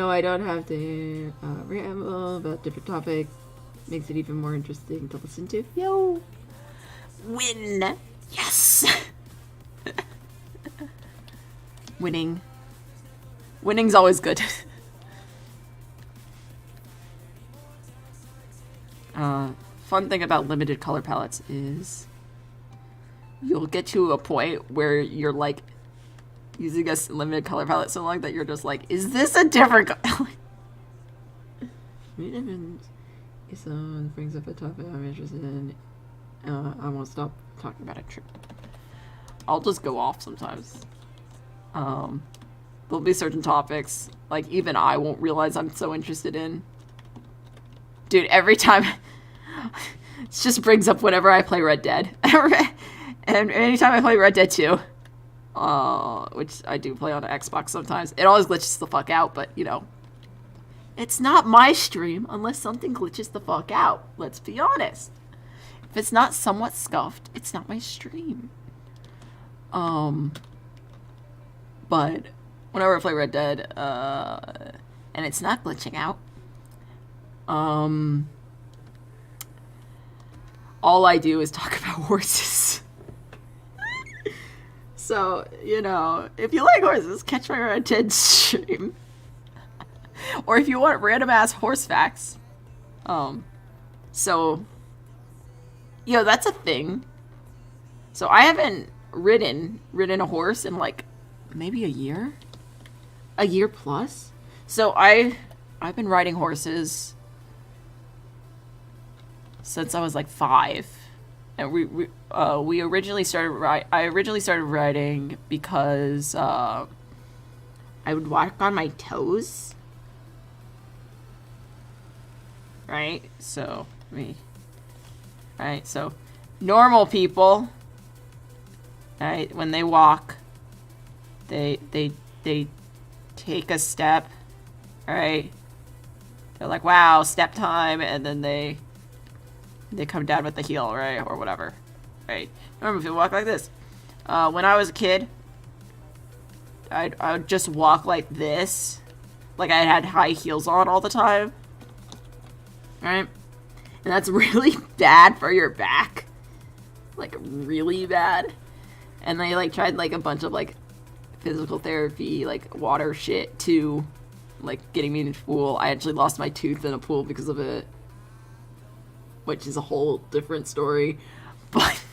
I don't have to ramble about different topics. Makes it even more interesting to listen to. Yo, win. Yes. Winning's always good. Fun thing about limited color palettes is you'll get to a point where you're like using a limited color palette so long that you're just like, is this a different color? If someone brings up a topic I'm interested in, I won't stop talking about it. True. I'll just go off sometimes. There'll be certain topics, like, even I won't realize I'm so interested in. Dude, every time... it just brings up whenever I play Red Dead. And anytime I play Red Dead 2, which I do play on Xbox sometimes, it always glitches the fuck out, but, you know, it's not my stream unless something glitches the fuck out. Let's be honest. If it's not somewhat scuffed, it's not my stream. But whenever I play Red Dead, and it's not glitching out, all I do is talk about horses. So, you know, if you like horses, catch my Red Dead stream. Or if you want random ass horse facts. So, that's a thing. So I haven't ridden a horse in like maybe a year plus. So I've been riding horses since I was like 5, and we originally started I originally started riding because I would walk on my toes, right? So so normal people, right, when they walk, they take a step, right? They're like, wow, step time, and then they come down with the heel, right, or whatever, right? Normal people walk like this. When I was a kid, I would just walk like this, like I had high heels on all the time, right? And that's really bad for your back, like really bad. And they like tried like a bunch of like physical therapy, like water shit to like getting me in a pool. I actually lost my tooth in a pool because of it, which is a whole different story. But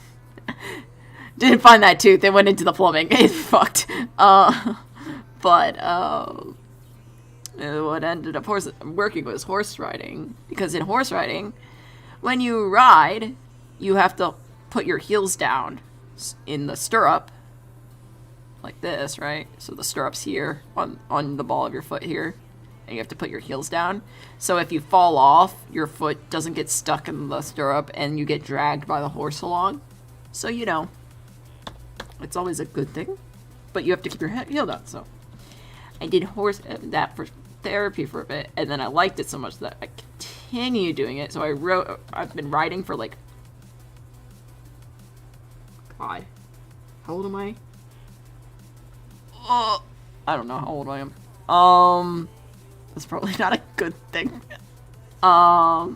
didn't find that tooth. It went into the plumbing. It's fucked. But what ended up working was horse riding, because in horse riding, when you ride, you have to put your heels down in the stirrup, like this, right? So the stirrup's here on the ball of your foot here, and you have to put your heels down. So if you fall off, your foot doesn't get stuck in the stirrup and you get dragged by the horse along. So, it's always a good thing, but you have to keep your heel down. So I did that for therapy for a bit, and then I liked it so much that I continued doing it. So I've been riding for like, God, how old am I? I don't know how old I am. That's probably not a good thing. I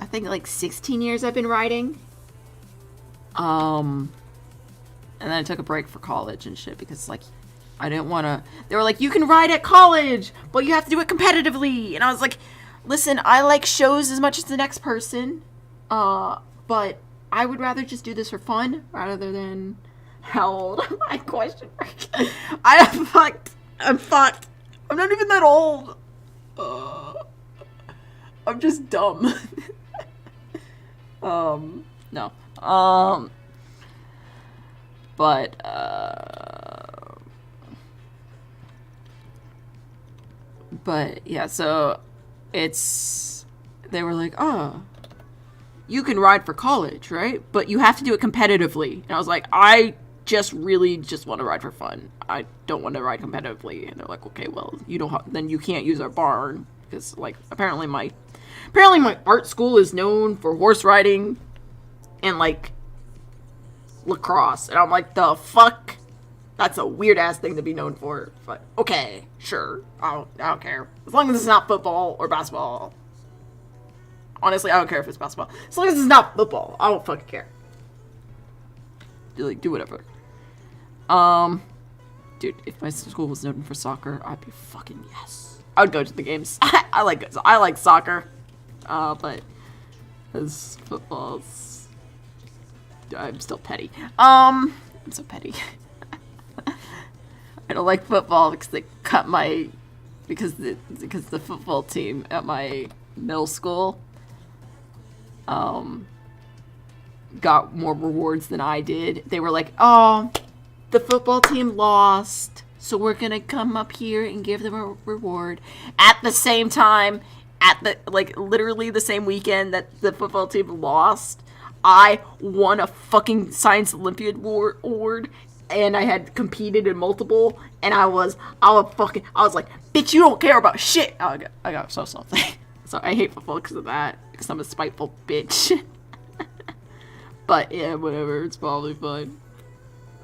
think like 16 years I've been riding. And then I took a break for college and shit because like I didn't want to. They were like, you can ride at college, but you have to do it competitively. And I was like, listen, I like shows as much as the next person, but I would rather just do this for fun rather than how old am I? Question mark. I'm fucked. I'm not even that old. I'm just dumb. No. But yeah, so they were like, oh, you can ride for college, right? But you have to do it competitively. And I was like, I really want to ride for fun. I don't want to ride competitively. And they're like, okay, well, then you can't use our barn, because like apparently my art school is known for horse riding and like lacrosse. And I'm like, the fuck? That's a weird ass thing to be known for. But okay, sure. I don't care. As long as it's not football or basketball. Honestly, I don't care if it's basketball. As long as it's not football, I don't fucking care. Do whatever. Dude, if my school was known for soccer, I'd be fucking yes. I would go to the games. I like soccer. But as football's, I'm still petty. I'm so petty. I don't like football because they cut because the football team at my middle school got more rewards than I did. They were like, oh, the football team lost, so we're gonna come up here and give them a reward. At the same time, literally the same weekend that the football team lost, I won a fucking Science Olympiad award, and I had competed in multiple, and I was like, bitch, you don't care about shit. I got so something. So I hate football because of that, because I'm a spiteful bitch. But yeah, whatever, it's probably fine.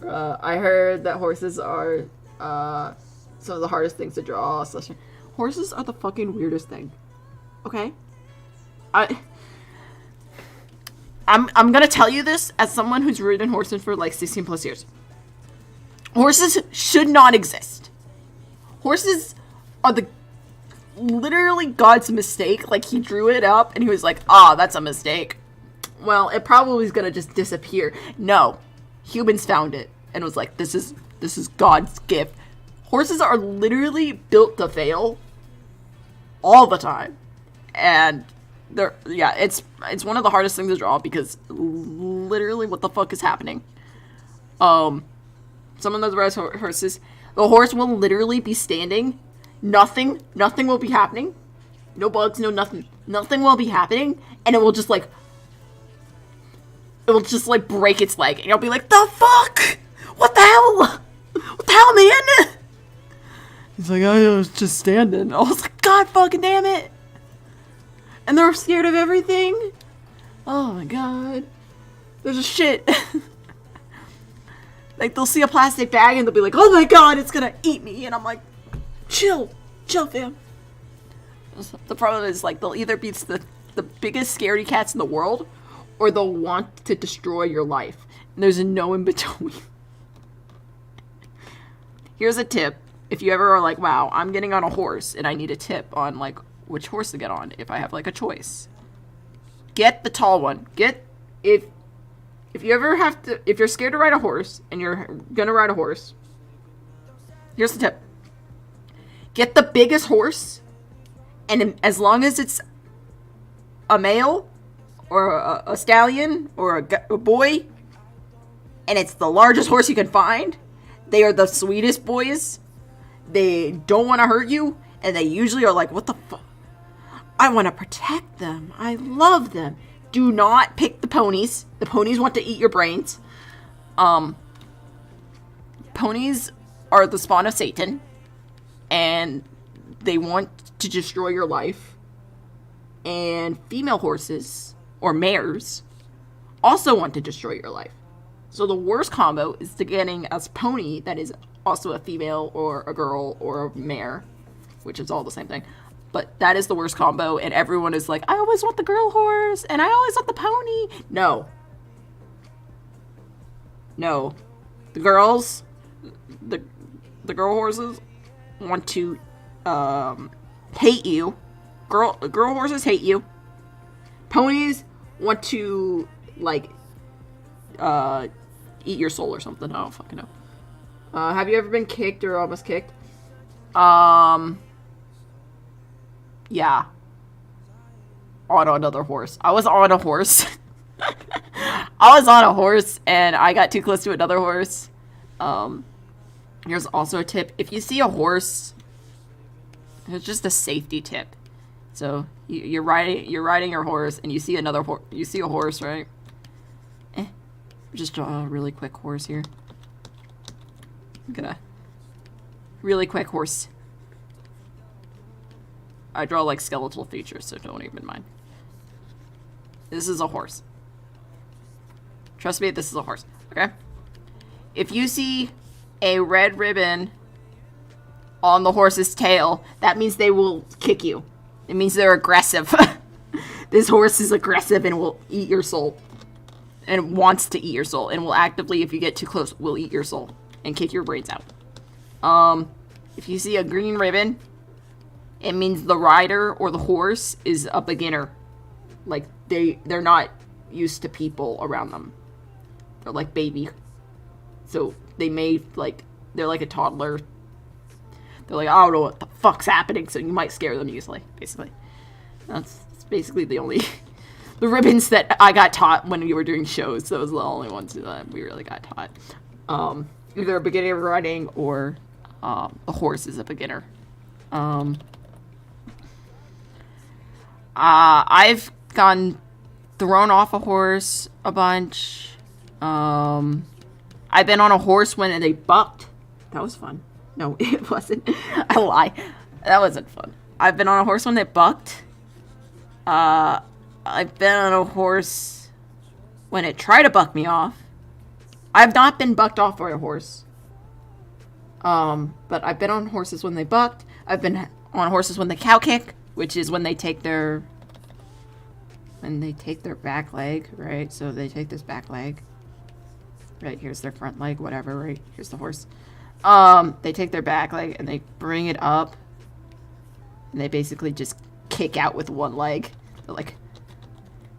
I heard that horses are some of the hardest things to draw. Horses are the fucking weirdest thing. Okay? I'm gonna tell you this as someone who's ridden horses for like 16 plus years. Horses should not exist. Horses are literally God's mistake. Like, he drew it up and he was like, that's a mistake. Well, it probably is gonna just disappear. No, humans found it and was like, this is God's gift. Horses are literally built to fail all the time, and it's one of the hardest things to draw because literally, what the fuck is happening? Some of those red horses, the horse will literally be standing. Nothing will be happening. No bugs, no nothing. Nothing will be happening, and it will just like break its leg, and you'll be like, the fuck? What the hell? What the hell, man? He's like, I was just standing. I was like, God fucking damn it. And they're scared of everything. Oh my god. There's a shit. Like, they'll see a plastic bag and they'll be like, oh my god, it's gonna eat me. And I'm like, chill, fam. The problem is, like, they'll either be the biggest scaredy cats in the world, or they'll want to destroy your life. And there's no in between. Here's a tip. If you ever are like, wow, I'm getting on a horse and I need a tip on, like, which horse to get on if I have, like, a choice. Get the tall one. If you ever have to, if you're scared to ride a horse and you're gonna ride a horse, here's the tip. Get the biggest horse, and as long as it's a male or a stallion or a boy, and it's the largest horse you can find, they are the sweetest boys. They don't want to hurt you, and they usually are like, what the fuck? I want to protect them. I love them. Do not pick the ponies. The ponies want to eat your brains. Ponies are the spawn of Satan, and they want to destroy your life. And female horses, or mares, also want to destroy your life. So the worst combo is getting a pony that is also a female or a girl or a mare, which is all the same thing. But that is the worst combo, and everyone is like, I always want the girl horse, and I always want the pony. No. The girls, the girl horses want to hate you. Girl horses hate you. Ponies want to, like, eat your soul or something. I don't fucking know. Have you ever been kicked or almost kicked? Yeah. On another horse. I was on a horse. And I got too close to another horse. Here's also a tip. If you see a horse, it's just a safety tip. So you're riding your horse and you see another horse. You see a horse, right? Just draw a really quick horse here. I'm gonna really quick horse. I draw like skeletal features, so don't even mind. This is a horse. Trust me, this is a horse. Okay? If you see a red ribbon on the horse's tail, that means they will kick you. It means they're aggressive. This horse is aggressive and will eat your soul. And wants to eat your soul. And will actively, if you get too close, will eat your soul. And kick your brains out. If you see a green ribbon, it means the rider or the horse is a beginner. Like, they're not used to people around them. They're like baby. So they may, like, they're like a toddler. They're like, I don't know what the fuck's happening, so you might scare them easily, basically. That's basically the only... the ribbons that I got taught when we were doing shows. Those are the only ones that we really got taught. Either a beginner riding or a horse is a beginner. I've gotten thrown off a horse a bunch. I've been on a horse when they bucked. That was fun. No, it wasn't. I lie. That wasn't fun. I've been on a horse when they bucked. I've been on a horse when it tried to buck me off. I've not been bucked off by a horse. But I've been on horses when they bucked. I've been on horses when they cow kick, which is when they take their back leg, right? So they take this back leg right, here's their front leg, whatever, right? Here's the horse. They take their back leg and they bring it up. And they basically just kick out with one leg. They're like,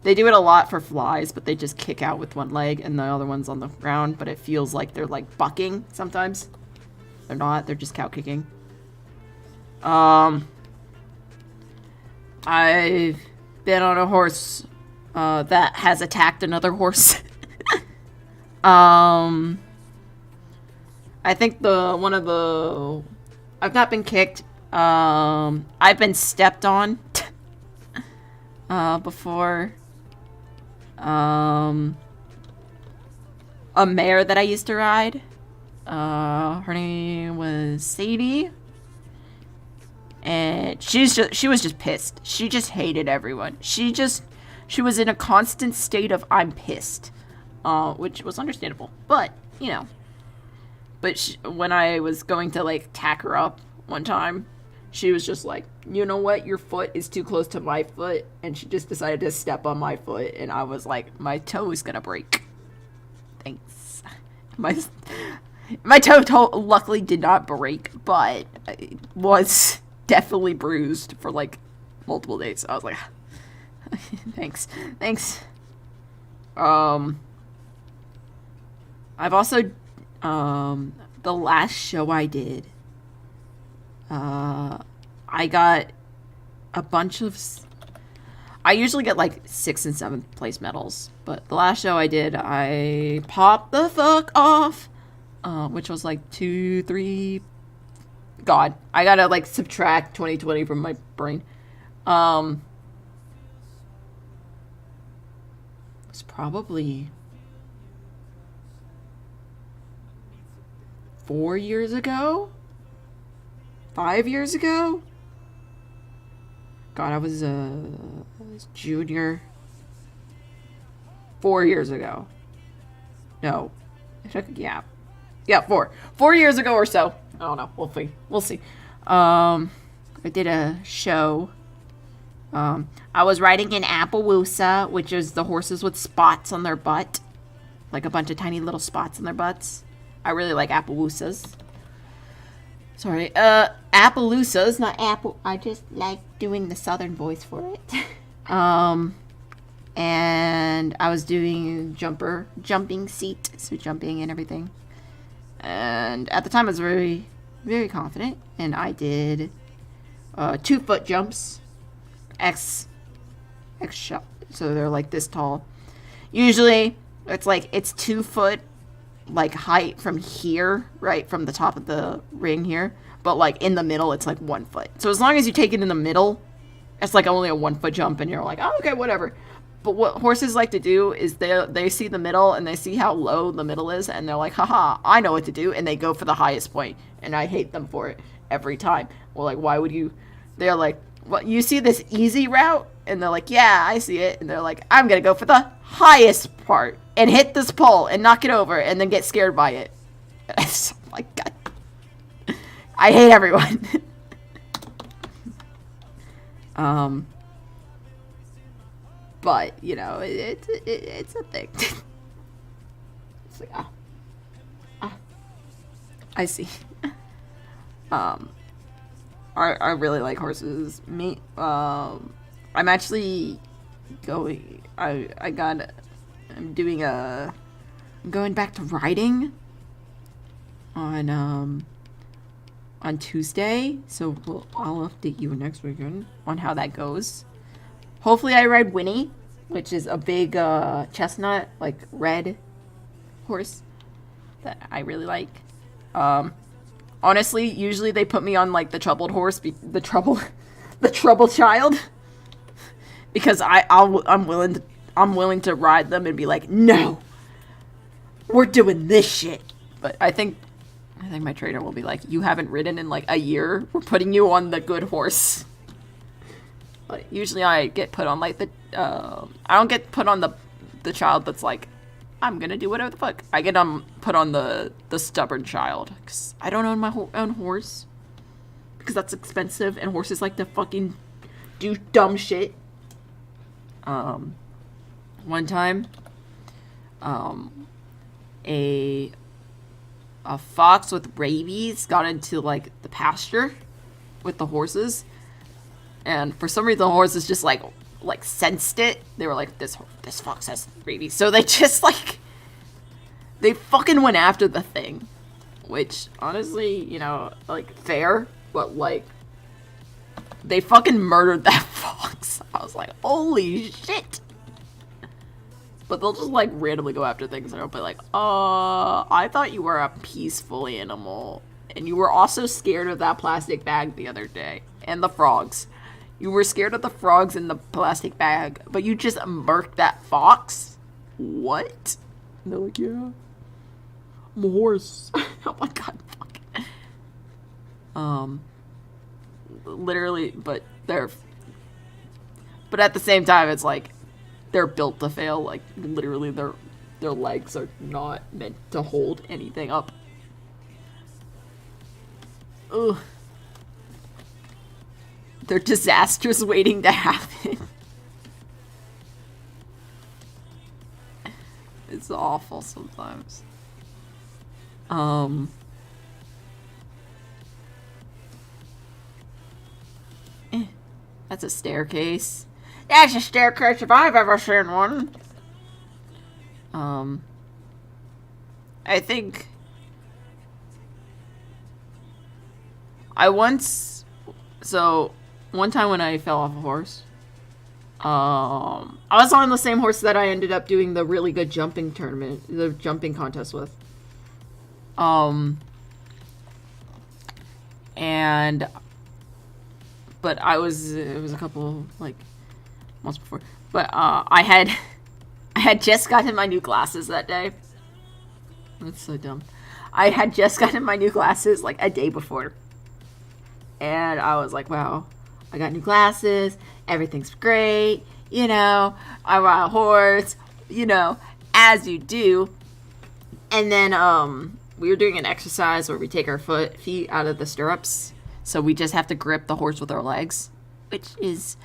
they do it a lot for flies, but they just kick out with one leg and the other one's on the ground, but it feels like they're like bucking sometimes. They're not, they're just cow kicking. I've been on a horse that has attacked another horse. I think I've not been kicked. I've been stepped on before. A mare that I used to ride. Her name was Sadie. And she was just pissed. She just hated everyone. She was in a constant state of I'm pissed. Which was understandable. But, you know. But when I was going to, like, tack her up one time, she was just like, you know what? Your foot is too close to my foot. And she just decided to step on my foot. And I was like, my toe is gonna break. Thanks. My toe luckily did not break, but it was definitely bruised for, like, multiple days. I was like, thanks. I've also, the last show I did, I got a bunch of, I usually get like 6th and 7th place medals, but the last show I did, I popped the fuck off, which was like 2, 3, God, I gotta like subtract 2020 from my brain. It's probably 4 years ago? 5 years ago? God, I was junior. 4 years ago. No. Yeah, 4. 4 years ago or so. I don't know. We'll see. I did a show. I was riding an Appaloosa, which is the horses with spots on their butt. Like a bunch of tiny little spots on their butts. I really like Appaloosas. Sorry. Appaloosas, not apple. I just like doing the southern voice for it. And I was doing jumping seat. So jumping and everything. And at the time I was very, very confident. And I did 2-foot jumps. X shot. So they're like this tall. Usually it's 2 foot like height from here, right from the top of the ring here, but like in the middle it's like 1 foot. So as long as you take it in the middle, it's like only a 1 foot jump and you're like, oh, okay, whatever. But what horses like to do is they see the middle and they see how low the middle is and they're like, haha, I know what to do, and they go for the highest point, and I hate them for it every time. Well, like, why would you? They're like, well, you see this easy route? And they're like, yeah, I see it. And they're like, I'm gonna go for the highest part and hit this pole and knock it over and then get scared by it. Oh my God. I hate everyone. But, you know, it's a thing. It's like, I see. I really like horses. I'm actually going. I'm going back to riding on Tuesday. So I'll update you next weekend on how that goes. Hopefully, I ride Winnie, which is a big chestnut, like red horse that I really like. Honestly, usually they put me on like the troubled horse, the troubled child, because I'm willing to ride them and be like, no, we're doing this shit. But I think my trainer will be like, you haven't ridden in like a year. We're putting you on the good horse. But usually I get put on like I don't get put on the child that's like, I'm gonna do whatever the fuck. I get put on the stubborn child, because I don't own my own horse, because that's expensive and horses like to fucking do dumb shit. One time, a fox with rabies got into like the pasture with the horses, and for some reason the horses just like sensed it. They were like, this fox has rabies, so they just like they fucking went after the thing, which honestly, you know, like fair, but like they fucking murdered that fox. I was like, holy shit. But they'll just like randomly go after things and I'll be like, I thought you were a peaceful animal. And you were also scared of that plastic bag the other day. And the frogs. You were scared of the frogs in the plastic bag, but you just murked that fox? What? And they're like, yeah. I'm a horse. Oh my god, fuck. Literally, but at the same time, it's like, they're built to fail. Like, literally, their legs are not meant to hold anything up. Ugh. They're disasters waiting to happen. It's awful sometimes. That's a staircase. That's a staircase if I've ever seen one. I think one time when I fell off a horse, I was on the same horse that I ended up doing the really good jumping tournament, the jumping contest with. But it was a couple, like, months before. But, I had just gotten my new glasses that day. That's so dumb. I had just gotten my new glasses, like, a day before. And I was like, wow, I got new glasses. Everything's great. You know, I ride a horse, you know, as you do. And then, we were doing an exercise where we take our feet out of the stirrups. So we just have to grip the horse with our legs, which is,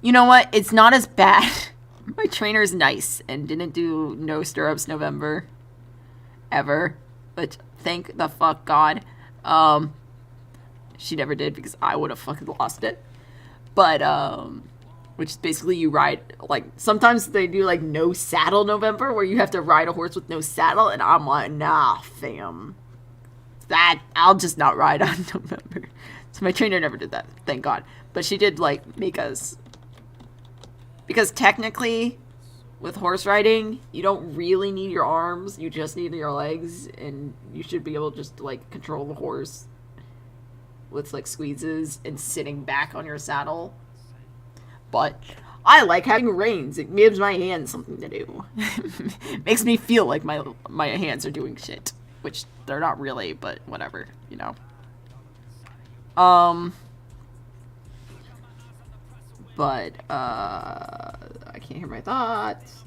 you know what? It's not as bad. My trainer's nice and didn't do no stirrups November ever, which thank the fuck God. She never did because I would have fucking lost it. But, which is basically you ride, like, sometimes they do like no saddle November where you have to ride a horse with no saddle. And I'm like, nah, fam. I'll just not ride on November. So my trainer never did that, thank God. But she did, like, make us... Because technically, with horse riding, you don't really need your arms. You just need your legs. And you should be able to just, like, control the horse with, like, squeezes and sitting back on your saddle. But I like having reins. It gives my hands something to do. It makes me feel like my hands are doing shit. Which they're not really, but whatever, you know. But, I can't hear my thoughts.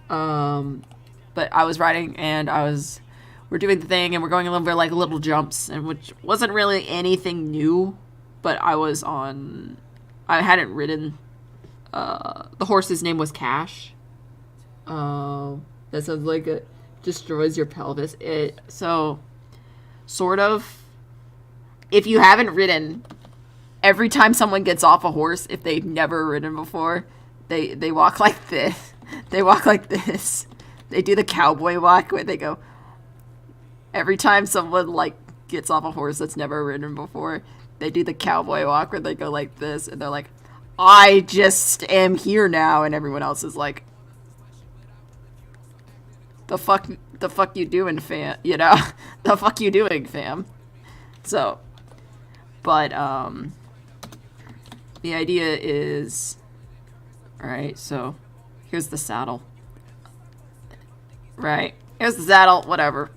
But I was riding and we're doing the thing and we're going over like little jumps, and which wasn't really anything new, but I hadn't ridden, the horse's name was Cash. That sounds like it destroys your pelvis. Sort of. If you haven't ridden, every time someone gets off a horse, if they've never ridden before, they walk like this. They walk like this. They do the cowboy walk where they go. Every time someone, like, gets off a horse that's never ridden before, they do the cowboy walk where they go like this, and they're like, I just am here now, and everyone else is like, the fuck you doing, fam? You know? The fuck you doing, fam? So, but, the idea is, alright, so, here's the saddle. Right. Here's the saddle, whatever.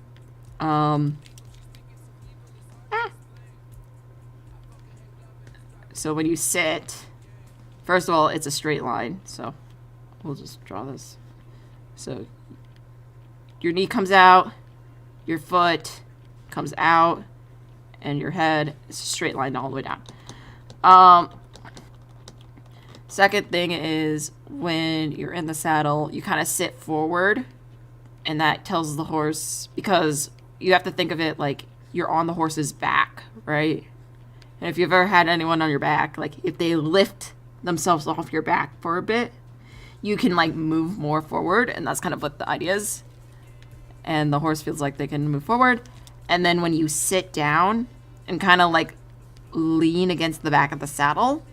So when you sit, first of all, it's a straight line, so we'll just draw this. So, your knee comes out, your foot comes out, and your head is a straight line all the way down. Second thing is when you're in the saddle, you kind of sit forward, and that tells the horse, because you have to think of it like you're on the horse's back, right? And if you've ever had anyone on your back, like if they lift themselves off your back for a bit, you can like move more forward, and that's kind of what the idea is. And the horse feels like they can move forward. And then when you sit down and kind of like lean against the back of the saddle,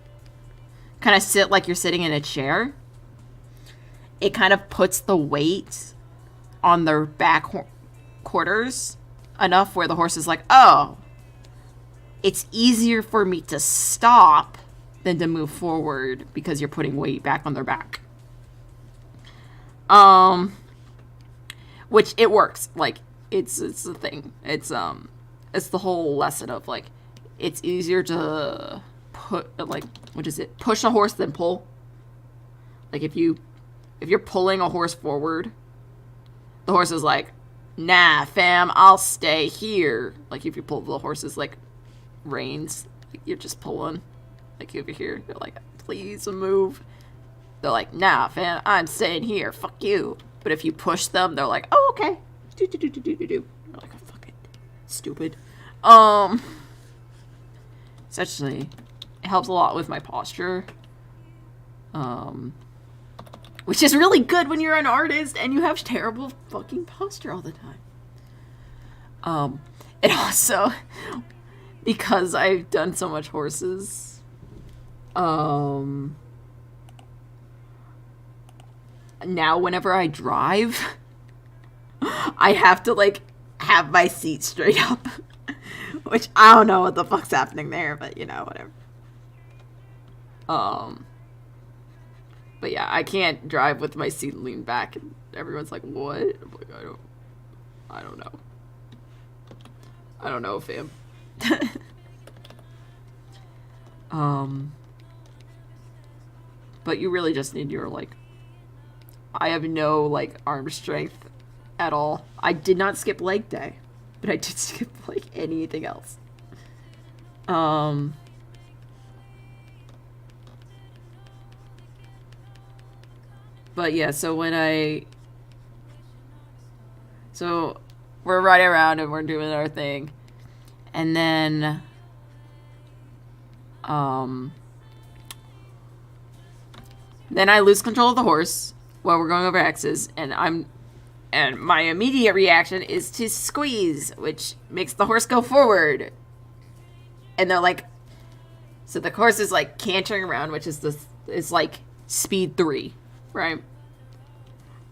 kind of sit like you're sitting in a chair, it kind of puts the weight on their back quarters enough where the horse is like, oh, it's easier for me to stop than to move forward because you're putting weight back on their back. Which it works. Like, it's the thing. It's the whole lesson of like, it's easier to push a horse than pull. Like if you're pulling a horse forward, the horse is like, nah, fam, I'll stay here. Like if you pull the horse's like reins, like, you're just pulling. Like over here, they're like, please move. They're like, nah, fam, I'm staying here. Fuck you. But if you push them, they're like, oh, okay. Do. They're like, oh, fuck it. Stupid. Essentially, it helps a lot with my posture. Which is really good when you're an artist and you have terrible fucking posture all the time. And also, because I've done so much horses, now whenever I drive, I have to like have my seat straight up. Which I don't know what the fuck's happening there, but you know, whatever. But yeah, I can't drive with my seat leaned back, and everyone's like, "What?" I'm like, I don't know. I don't know, fam. But you really just need your like. I have no like arm strength at all. I did not skip leg day, but I did skip like anything else. But yeah, so we're riding around and we're doing our thing. And then, then I lose control of the horse while we're going over X's, and my immediate reaction is to squeeze, which makes the horse go forward. And they're like, so the horse is like cantering around, which is like speed 3. Right.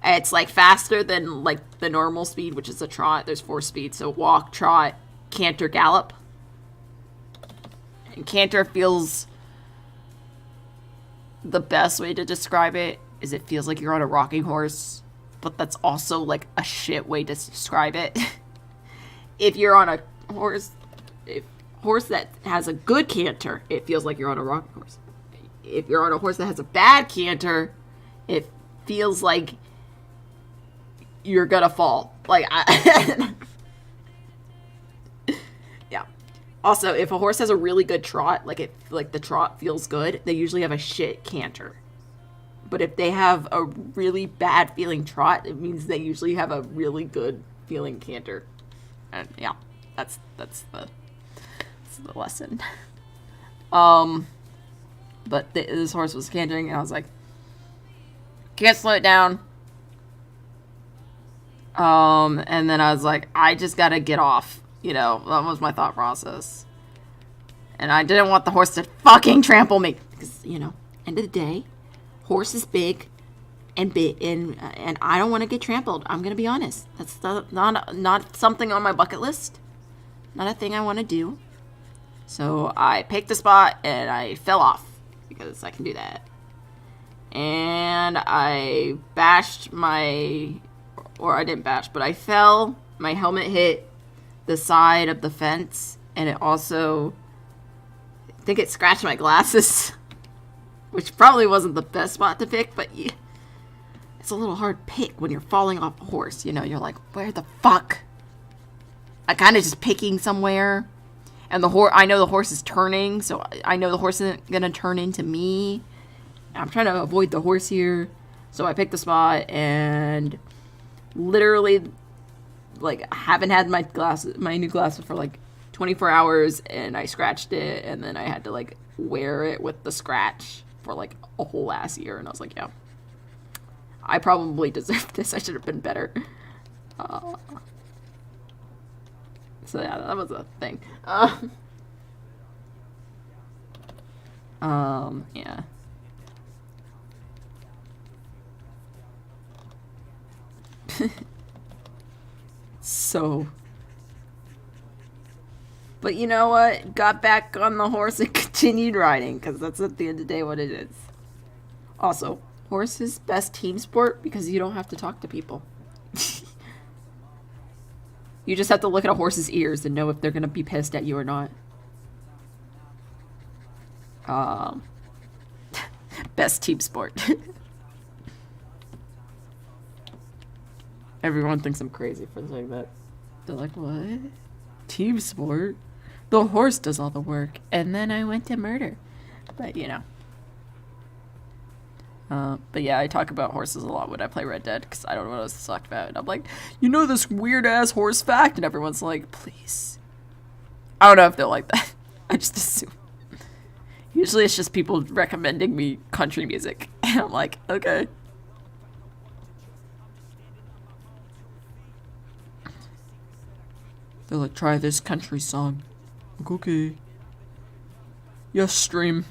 It's like faster than like the normal speed, which is a trot. There's 4 speeds. So walk, trot, canter, gallop. And canter feels, the best way to describe it is it feels like you're on a rocking horse, but that's also like a shit way to describe it. If you're on a horse that has a good canter, it feels like you're on a rocking horse. If you're on a horse that has a bad canter, it feels like you're gonna fall. Like, yeah. Also, if a horse has a really good trot, like the trot feels good, they usually have a shit canter. But if they have a really bad feeling trot, it means they usually have a really good feeling canter. And yeah, that's the lesson. But this horse was cantering, and I was like, can't slow it down. And then I was like, I just gotta get off. You know, that was my thought process. And I didn't want the horse to fucking trample me. Because, you know, end of the day, horse is big and I don't want to get trampled. I'm gonna be honest. That's not something on my bucket list. Not a thing I want to do. So I picked a spot and I fell off. Because I can do that. And I bashed I didn't bash, but I fell. My helmet hit the side of the fence, and it also, I think it scratched my glasses, which probably wasn't the best spot to pick, but yeah, it's a little hard pick when you're falling off a horse. You know, you're like, where the fuck? I kind of just picking somewhere, and I know the horse is turning, so I know the horse isn't gonna turn into me. I'm trying to avoid the horse here. So I picked the spot and literally, like, I haven't had my new glasses for like 24 hours, and I scratched it, and then I had to like wear it with the scratch for like a whole last year, and I was like, yeah, I probably deserve this. I should have been better. So yeah, that was a thing. Yeah. So, but you know what? Got back on the horse and continued riding, because that's at the end of the day what it is. Also, horse is best team sport because you don't have to talk to people. You just have to look at a horse's ears and know if they're going to be pissed at you or not. Best team sport. Everyone thinks I'm crazy for saying that. They're like, what? Team sport? The horse does all the work. And then I went to murder. But, you know. But yeah, I talk about horses a lot when I play Red Dead, because I don't know what else to talk about. And I'm like, you know this weird-ass horse fact? And everyone's like, please. I don't know if they're like that. I just assume. Usually it's just people recommending me country music. And I'm like, okay. They're like, try this country song. I'm like, okay. Yes, stream.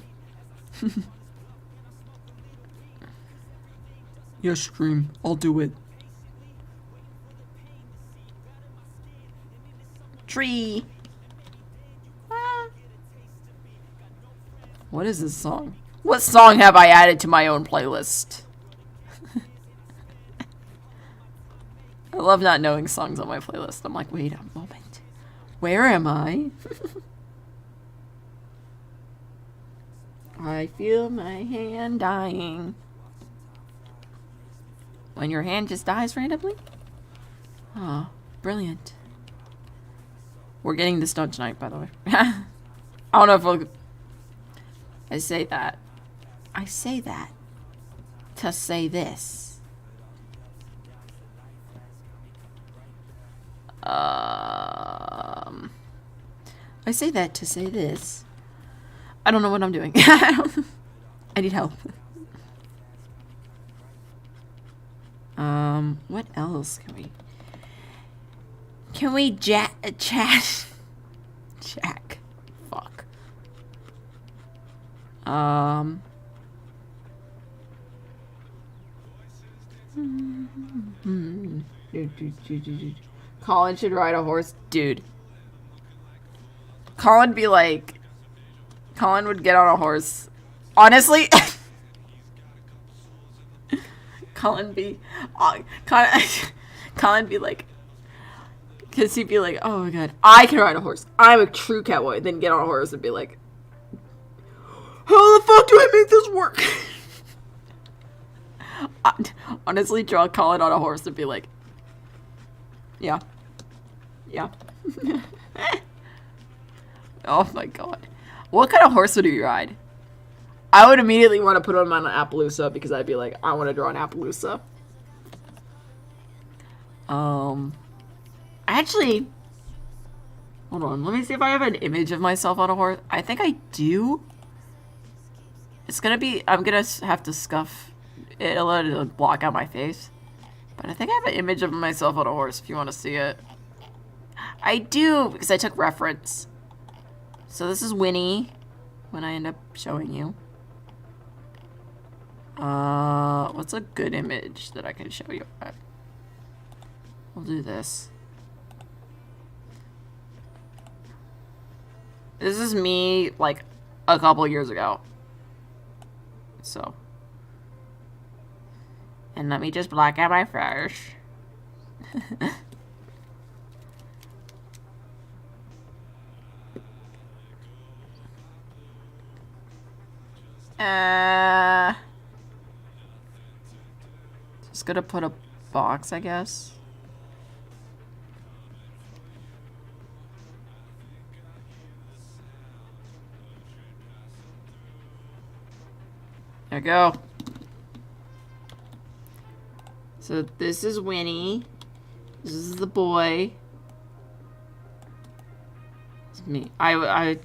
Yes, stream. I'll do it. Tree. Ah. What is this song? What song have I added to my own playlist? I love not knowing songs on my playlist. I'm like, wait a moment. Where am I? I feel my hand dying. When your hand just dies randomly? Oh, brilliant. We're getting this done tonight, by the way. I don't know if we'll... I say that to say this. I say that to say this. I don't know what I'm doing. I need help. What else can we chat? Jack. Fuck. Colin should ride a horse. Dude. Colin would get on a horse. Honestly, Colin be like, because he'd be like, oh my god, I can ride a horse. I'm a true cowboy. Then get on a horse and be like, how the fuck do I make this work? Honestly, draw Colin on a horse and be like, yeah. Oh my god. What kind of horse would he ride? I would immediately want to put him on an Appaloosa, because I'd be like, I want to draw an Appaloosa. Actually, hold on. Let me see if I have an image of myself on a horse. I think I do. It's gonna be, I'm gonna have to scuff it a little to block out my face. But I think I have an image of myself on a horse if you want to see it. I do, because I took reference. So this is Winnie, when I end up showing you. What's a good image that I can show you? We'll do this. This is me, like, a couple years ago. So. And let me just block out my face. Just gonna put a box, I guess. There we go. So this is Winnie. This is the boy. It's me. I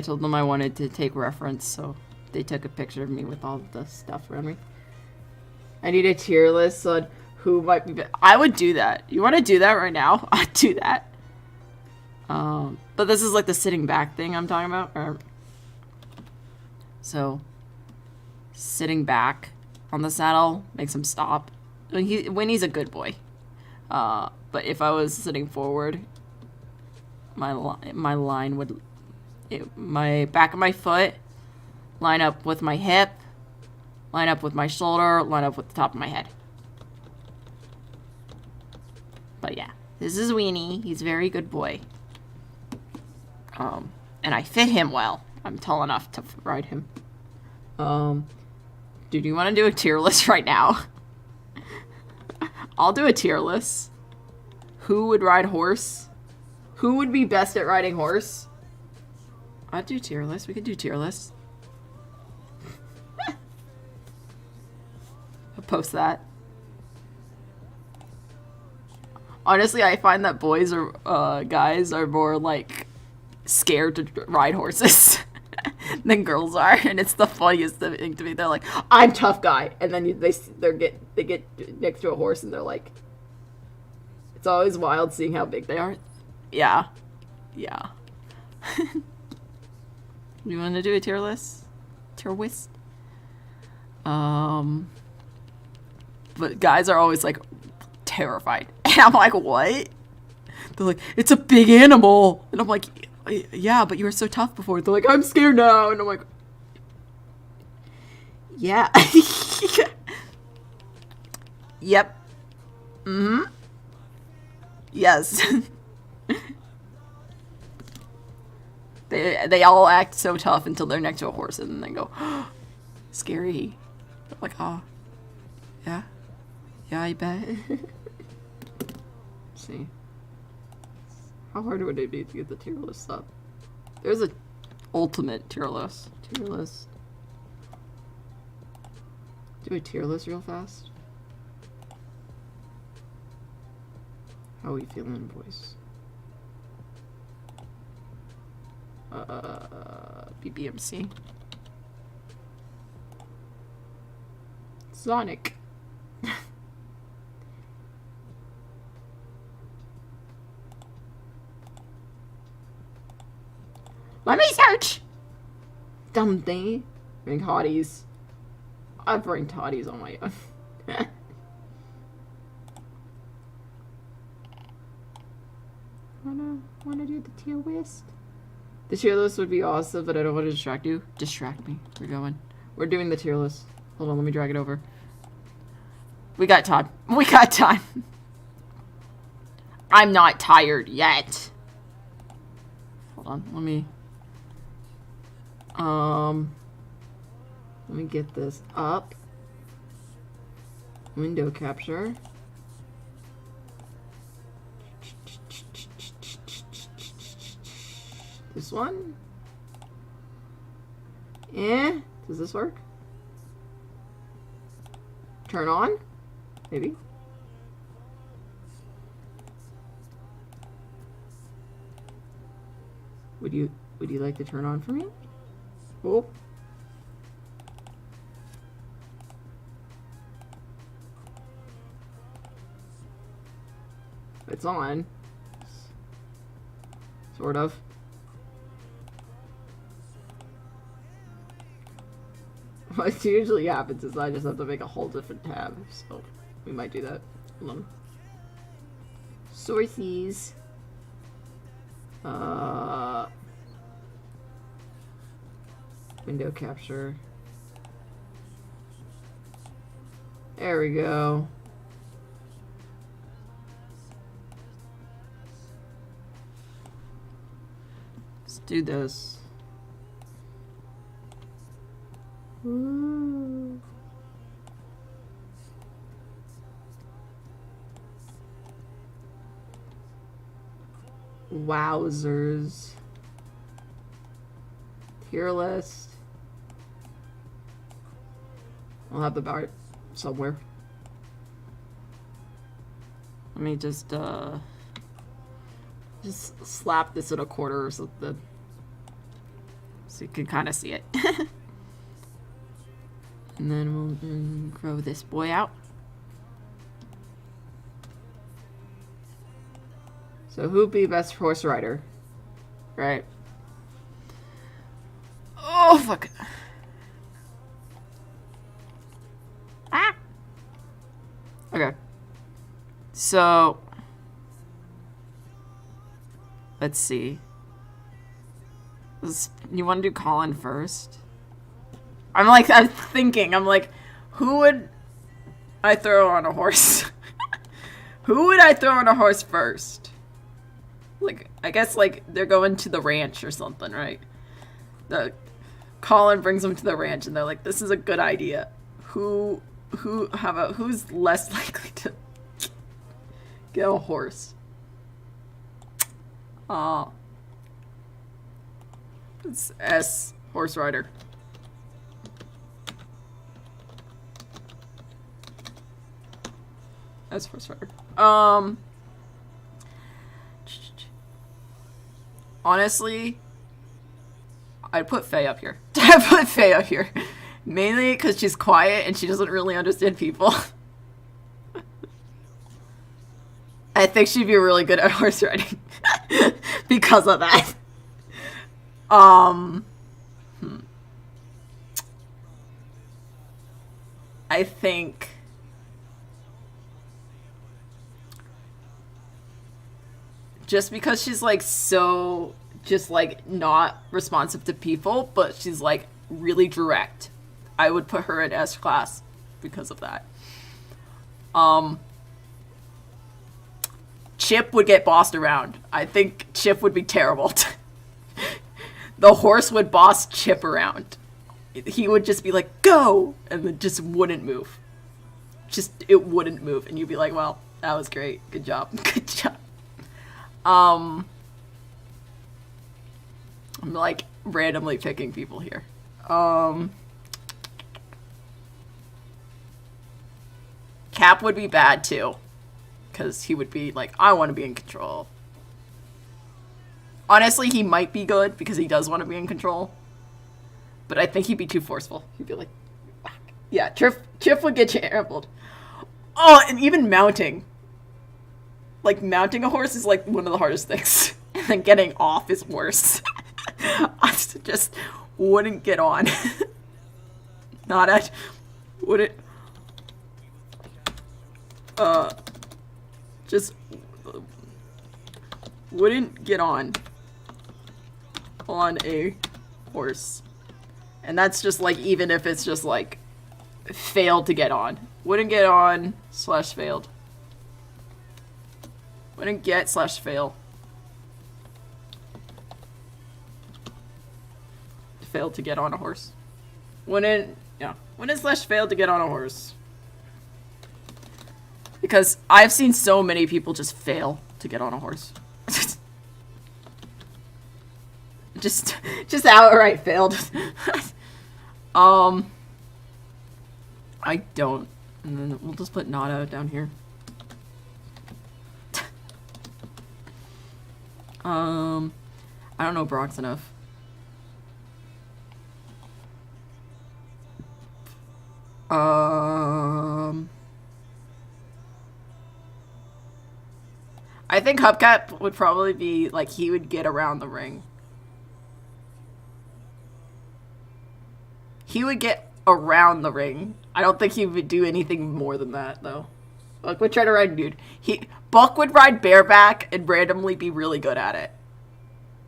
told them I wanted to take reference, so they took a picture of me with all the stuff around me. I need a tier list on who might be. I would do that. You want to do that right now? I'd do that. But this is like the sitting back thing I'm talking about. So, sitting back on the saddle makes him stop. When he's a good boy. But if I was sitting forward, my line would, my back of my foot line up with my hip, line up with my shoulder, line up with the top of my head. But yeah, this is Weenie. He's a very good boy. And I fit him well. I'm tall enough to ride him. Dude, you want to do a tier list right now? I'll do a tier list. Who would ride horse? Who would be best at riding horse? I'd do tier list. We could do tier list. I'll post that. Honestly, I find that boys or guys are more like scared to ride horses than girls are, and it's the funniest thing to me. They're like, "I'm tough guy," and then they get next to a horse and they're like, it's always wild seeing how big they are. Yeah. You want to do a tier list? Tier list? But guys are always like terrified. And I'm like, what? They're like, it's a big animal. And I'm like, yeah, but you were so tough before. They're like, I'm scared now. And I'm like, yeah. Yep. Mm-hmm. Yes. They all act so tough until they're next to a horse and then they go, oh, scary. I'm like, oh, yeah. Yeah, I bet. Let's see. How hard would it be to get the tier list up? There's a ultimate tier list. Tier list. Do a tier list real fast. How are we feeling, boys? BBMC. Sonic. Let me search! Dumb thing. Bring hotties. I bring toddies on my own. Wanna do the tier list? The tier list would be awesome, but I don't want to distract you. Distract me. We're going. We're doing the tier list. Hold on, let me drag it over. We got time. We got time. I'm not tired yet. Hold on, let me get this up. Window capture. This one? Does this work? Turn on? Maybe. Would you like to turn on for me? Oh. It's on. Sort of. What usually happens is I just have to make a whole different tab, so we might do that. Hold on. Sources. Window capture. There we go. Let's do this. Ooh. Wowzers. Tier list. I'll have the bar somewhere. Let me just slap this at a quarter or something. So you can kind of see it. And then we'll grow this boy out. So who'd be best horse rider? Right. Oh, fuck. Ah! Okay. So, let's see. You want to do Colin first? I'm thinking, who would I throw on a horse? Who would I throw on a horse first? Like, I guess, like, they're going to the ranch or something, right? Colin brings them to the ranch, and they're like, this is a good idea. Who's less likely to get a horse? It's S, horse rider. S, horse rider. Honestly, I'd put Faye up here. I'd put Faye up here. Mainly because she's quiet and she doesn't really understand people. I think she'd be really good at horse riding. Because of that. I think... just because she's, like, so... just, like, not responsive to people, but she's, like, really direct. I would put her in S class because of that. Chip would get bossed around. I think Chip would be terrible. The horse would boss Chip around. He would just be like, go! And then just wouldn't move. It wouldn't move. And you'd be like, well, that was great. Good job. Good job. I'm, like, randomly picking people here. Cap would be bad, too. Because he would be like, I want to be in control. Honestly, he might be good because he does want to be in control. But I think he'd be too forceful. He'd be like, whack. Yeah, Chip would get trampled. Oh, and even mounting. Like, mounting a horse is, like, one of the hardest things. And then getting off is worse. I just wouldn't get on. Wouldn't... just wouldn't get on a horse. And that's just, like, even if it's just, like, failed to get on. Wouldn't get on / failed. Wouldn't get / fail. Failed to get on a horse. Wouldn't / failed to get on a horse. Because I've seen so many people just fail to get on a horse. just outright failed. I don't. And then we'll just put Nada down here. I don't know Brock's enough. I think Hubcap would probably be, like, he would get around the ring. He would get around the ring. I don't think he would do anything more than that, though. Buck would try to ride dude. Buck would ride bareback and randomly be really good at it.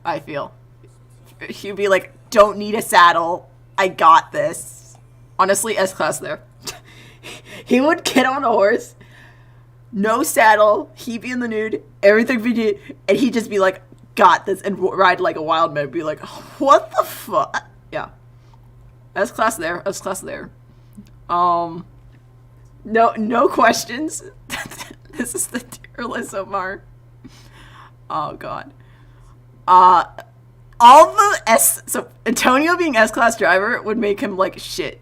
I feel. He'd be like, don't need a saddle. I got this. Honestly, S-class there. He would get on a horse. No saddle, he'd be in the nude, everything be nude, and he'd just be like, got this, and ride like a wild man, be like, what the fuck? Yeah. S-class there, S-class there. No questions. This is the tier list so far. Oh, God. All the so Antonio being S-class driver would make him, like, shit.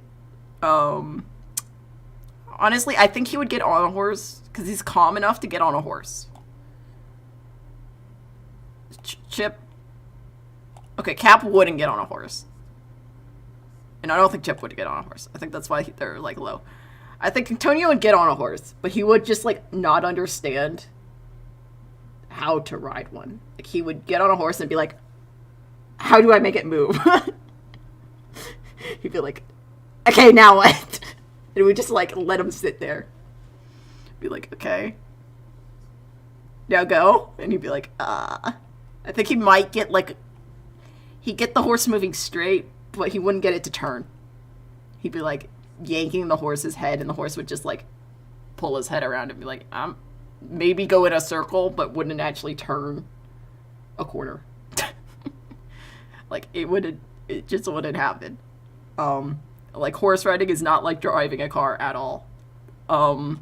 Honestly, I think he would get on a horse because he's calm enough to get on a horse. Chip. Okay, Cap wouldn't get on a horse. And I don't think Chip would get on a horse. I think that's why they're, like, low. I think Antonio would get on a horse, but he would just, like, not understand how to ride one. Like, he would get on a horse and be like, how do I make it move? He'd be like, okay, now what? And we just, like, let him sit there. Be like, okay. Now go. And he'd be like, I think he might get, like, he'd get the horse moving straight, but he wouldn't get it to turn. He'd be, like, yanking the horse's head, and the horse would just, like, pull his head around and be like, maybe go in a circle, but wouldn't actually turn a corner. Like, it just wouldn't happen. Like, horse riding is not like driving a car at all. So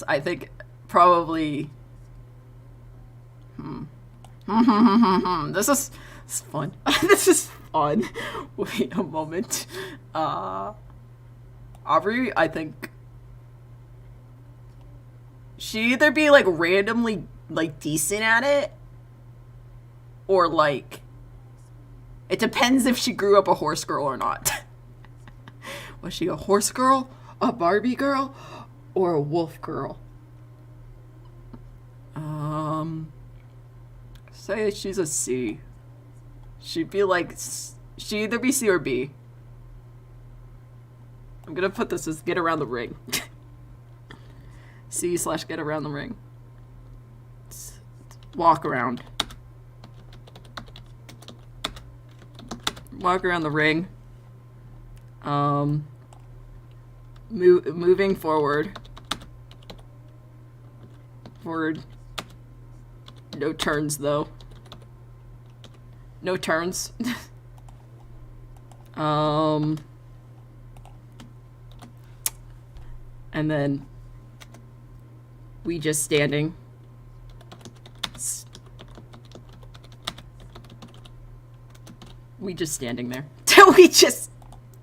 I think probably, this is fun. This is fun. Wait a moment. Aubrey, I think she'd either be, like, randomly, like, decent at it, or, like, it depends if she grew up a horse girl or not. Was she a horse girl, a Barbie girl, or a wolf girl? Say she's a C. She'd be like, she'd either be C or B. I'm gonna put this as get around the ring. C/get around the ring. Walk around. Walk around the ring. Moving forward. Forward. No turns, though. No turns. And then we just standing. We just standing there. We just...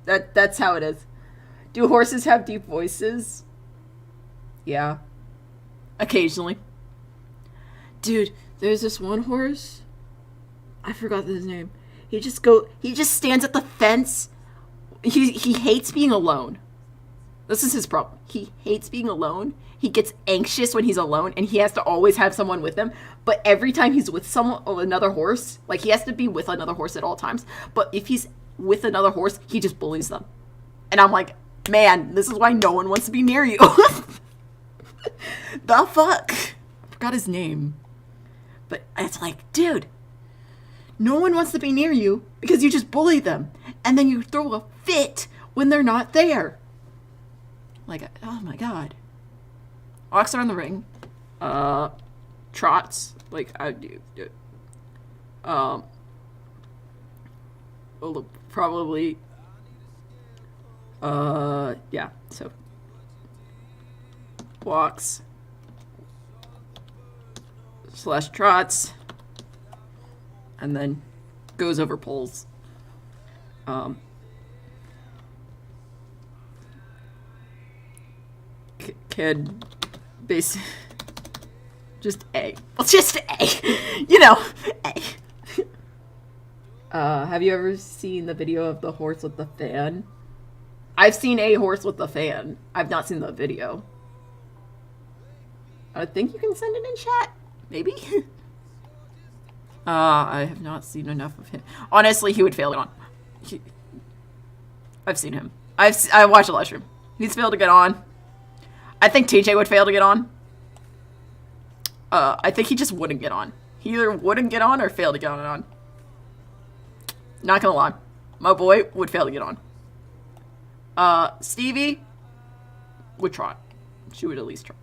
That's how it is. Do horses have deep voices? Yeah. Occasionally. Dude, there's this one horse. I forgot his name. He just stands at the fence. He hates being alone. This is his problem. He hates being alone. He gets anxious when he's alone, and he has to always have someone with him. But every time he's with another horse, like, he has to be with another horse at all times. But if he's with another horse, he just bullies them. And I'm like, man, this is why no one wants to be near you. The fuck? I forgot his name. But it's like, dude, no one wants to be near you because you just bully them. And then you throw a fit when they're not there. Like, oh my god. Walks around the ring. Trots. Like, I do. Probably. Yeah, so. Walks. / trots. And then goes over poles. Kid, base, just A. Well, just A. You know, A. Have you ever seen the video of the horse with the fan? I've seen a horse with the fan. I've not seen the video. I think you can send it in chat. Maybe? I have not seen enough of him. Honestly, he would fail it on. I've seen him. I watched a live stream. He's failed to get on. I think TJ would fail to get on. I think he just wouldn't get on. He either wouldn't get on or fail to get on. Not gonna lie. My boy would fail to get on. Stevie would try. She would at least try.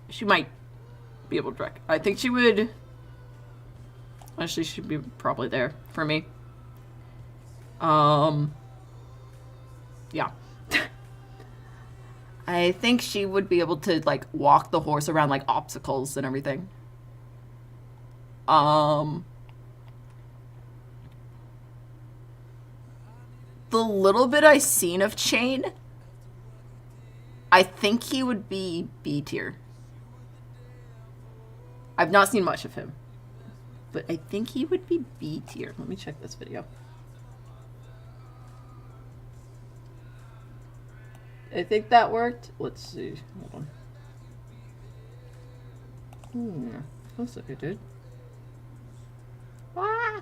She might be able to direct. I think she would... Actually, she'd be probably there for me. Yeah. I think she would be able to, like, walk the horse around, like, obstacles and everything. The the little bit I seen of Chain, I think he would be B tier. I've not seen much of him, but I think he would be B tier. Let me check this video. I think that worked. Let's see. Hold on. Looks like it did. Ah!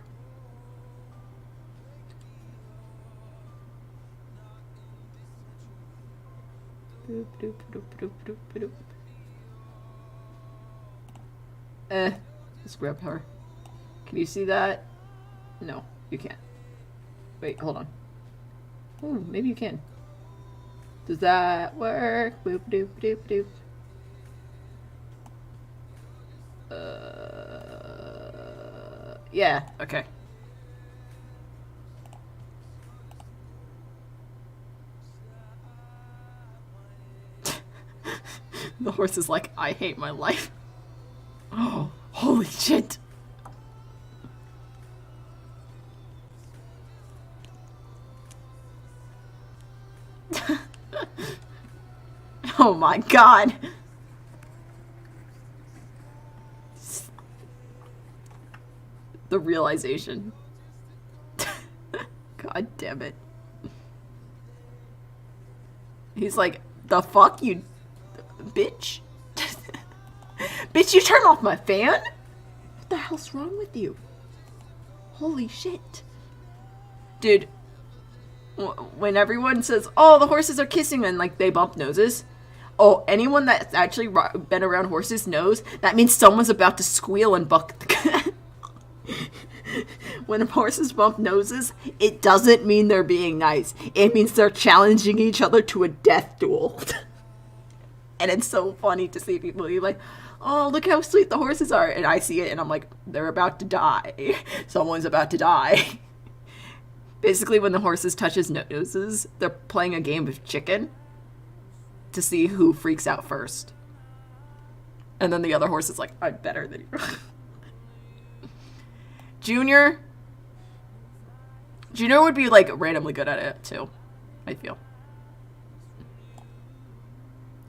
Boop, doop, doop, doop, doop, doop. Let's grab her. Can you see that? No, you can't. Wait, hold on. Oh, maybe you can. Does that work? Boop, doop, doop, doop. Yeah, okay. The horse is like, I hate my life. Oh, holy shit. Oh my god. The realization. God damn it. He's like, the fuck, you bitch? Bitch, you turn off my fan? What the hell's wrong with you? Holy shit. Dude, when everyone says, oh, the horses are kissing and like they bump noses, oh, anyone that's actually been around horses knows that means someone's about to squeal and buck the When horses bump noses, it doesn't mean they're being nice. It means they're challenging each other to a death duel. And it's so funny to see people be like, oh, look how sweet the horses are. And I see it and I'm like, they're about to die. Someone's about to die. Basically, when the horses touch his noses, they're playing a game of chicken to see who freaks out first. And then the other horse is like, I'm better than you. Junior would be like randomly good at it too, I feel.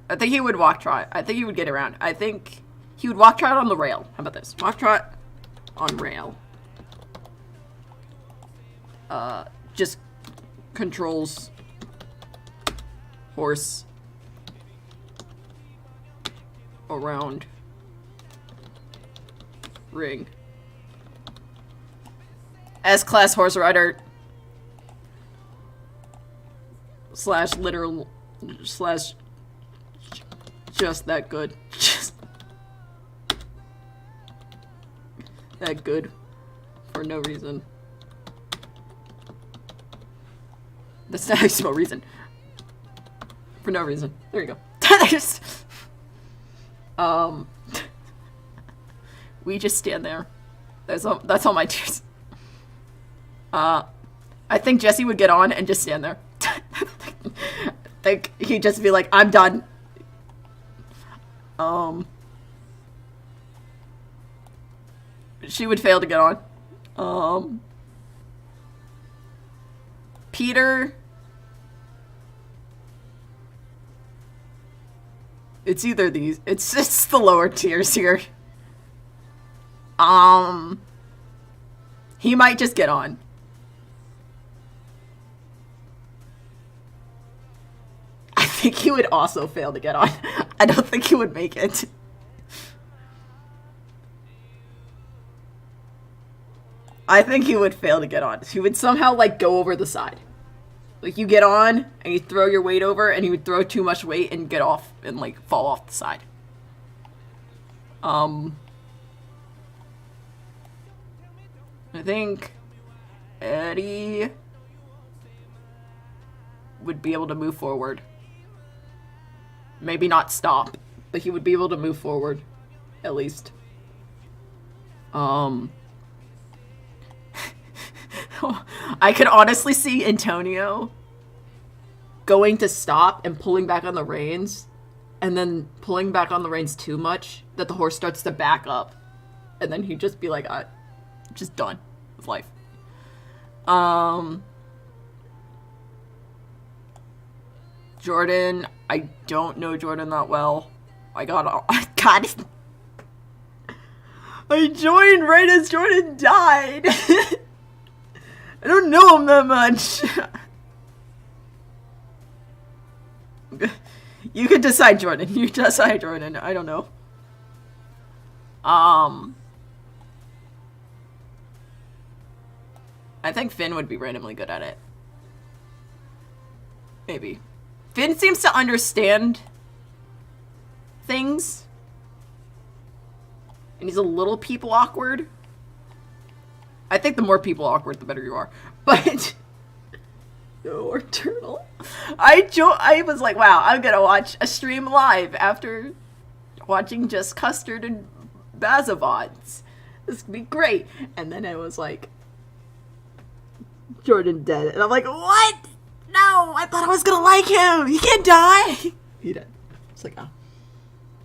I think he would walk trot. I think he would get around. I think he would walk trot on the rail. How about this? Walk trot on rail. Just controls horse around ring. S-class horse rider slash literal slash just that good. Just that good for no reason. That's not actually no reason. For no reason. There you go. We just stand there. That's all my tears. I think Jesse would get on and just stand there. I think he'd just be like, I'm done. She would fail to get on. Peter. It's either these. It's the lower tiers here. He might just get on. I think he would also fail to get on. I don't think he would make it. I think he would fail to get on. He would somehow, like, go over the side. Like, you get on, and you throw your weight over, and you would throw too much weight and get off, and, like, fall off the side. I think Eddie would be able to move forward. Maybe not stop, but he would be able to move forward, at least. I could honestly see Antonio going to stop and pulling back on the reins, and then pulling back on the reins too much that the horse starts to back up, and then he'd just be like, just done with life. Jordan, I don't know Jordan that well. I got it. I joined right as Jordan died. I don't know him that much. You can decide, Jordan. You decide, Jordan. I don't know. I think Finn would be randomly good at it. Maybe. Finn seems to understand things. And he's a little people awkward. I think the more people awkward, the better you are. But... or turtle. I was like, wow, I'm gonna watch a stream live after watching just Custard and Bazavods. This could be great. And then I was like, Jordan dead. And I'm like, what? No, I thought I was gonna like him. He can't die. He died. It's like, oh,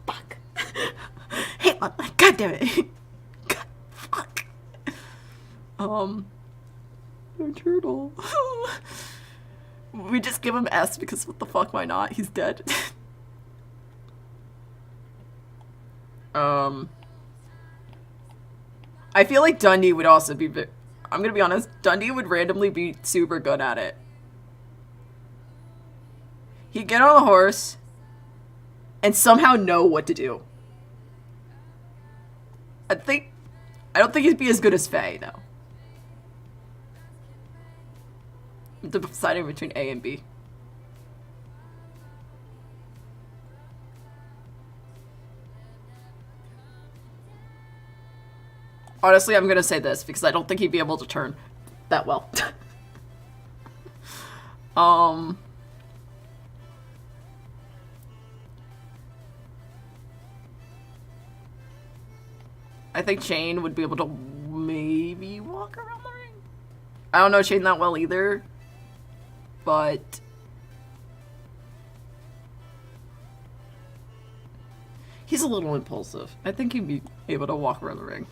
fuck. Hey, God damn it. God, fuck. No turtle. We just give him S because what the fuck, why not? He's dead. I feel like Dundee would also be... I'm gonna be honest, Dundee would randomly be super good at it. He'd get on the horse and somehow know what to do. I don't think he'd be as good as Faye, though. I'm deciding between A and B. Honestly, I'm gonna say this because I don't think he'd be able to turn that well. I think Shane would be able to maybe walk around the ring. I don't know Shane that well either, but he's a little impulsive. I think he'd be able to walk around the ring.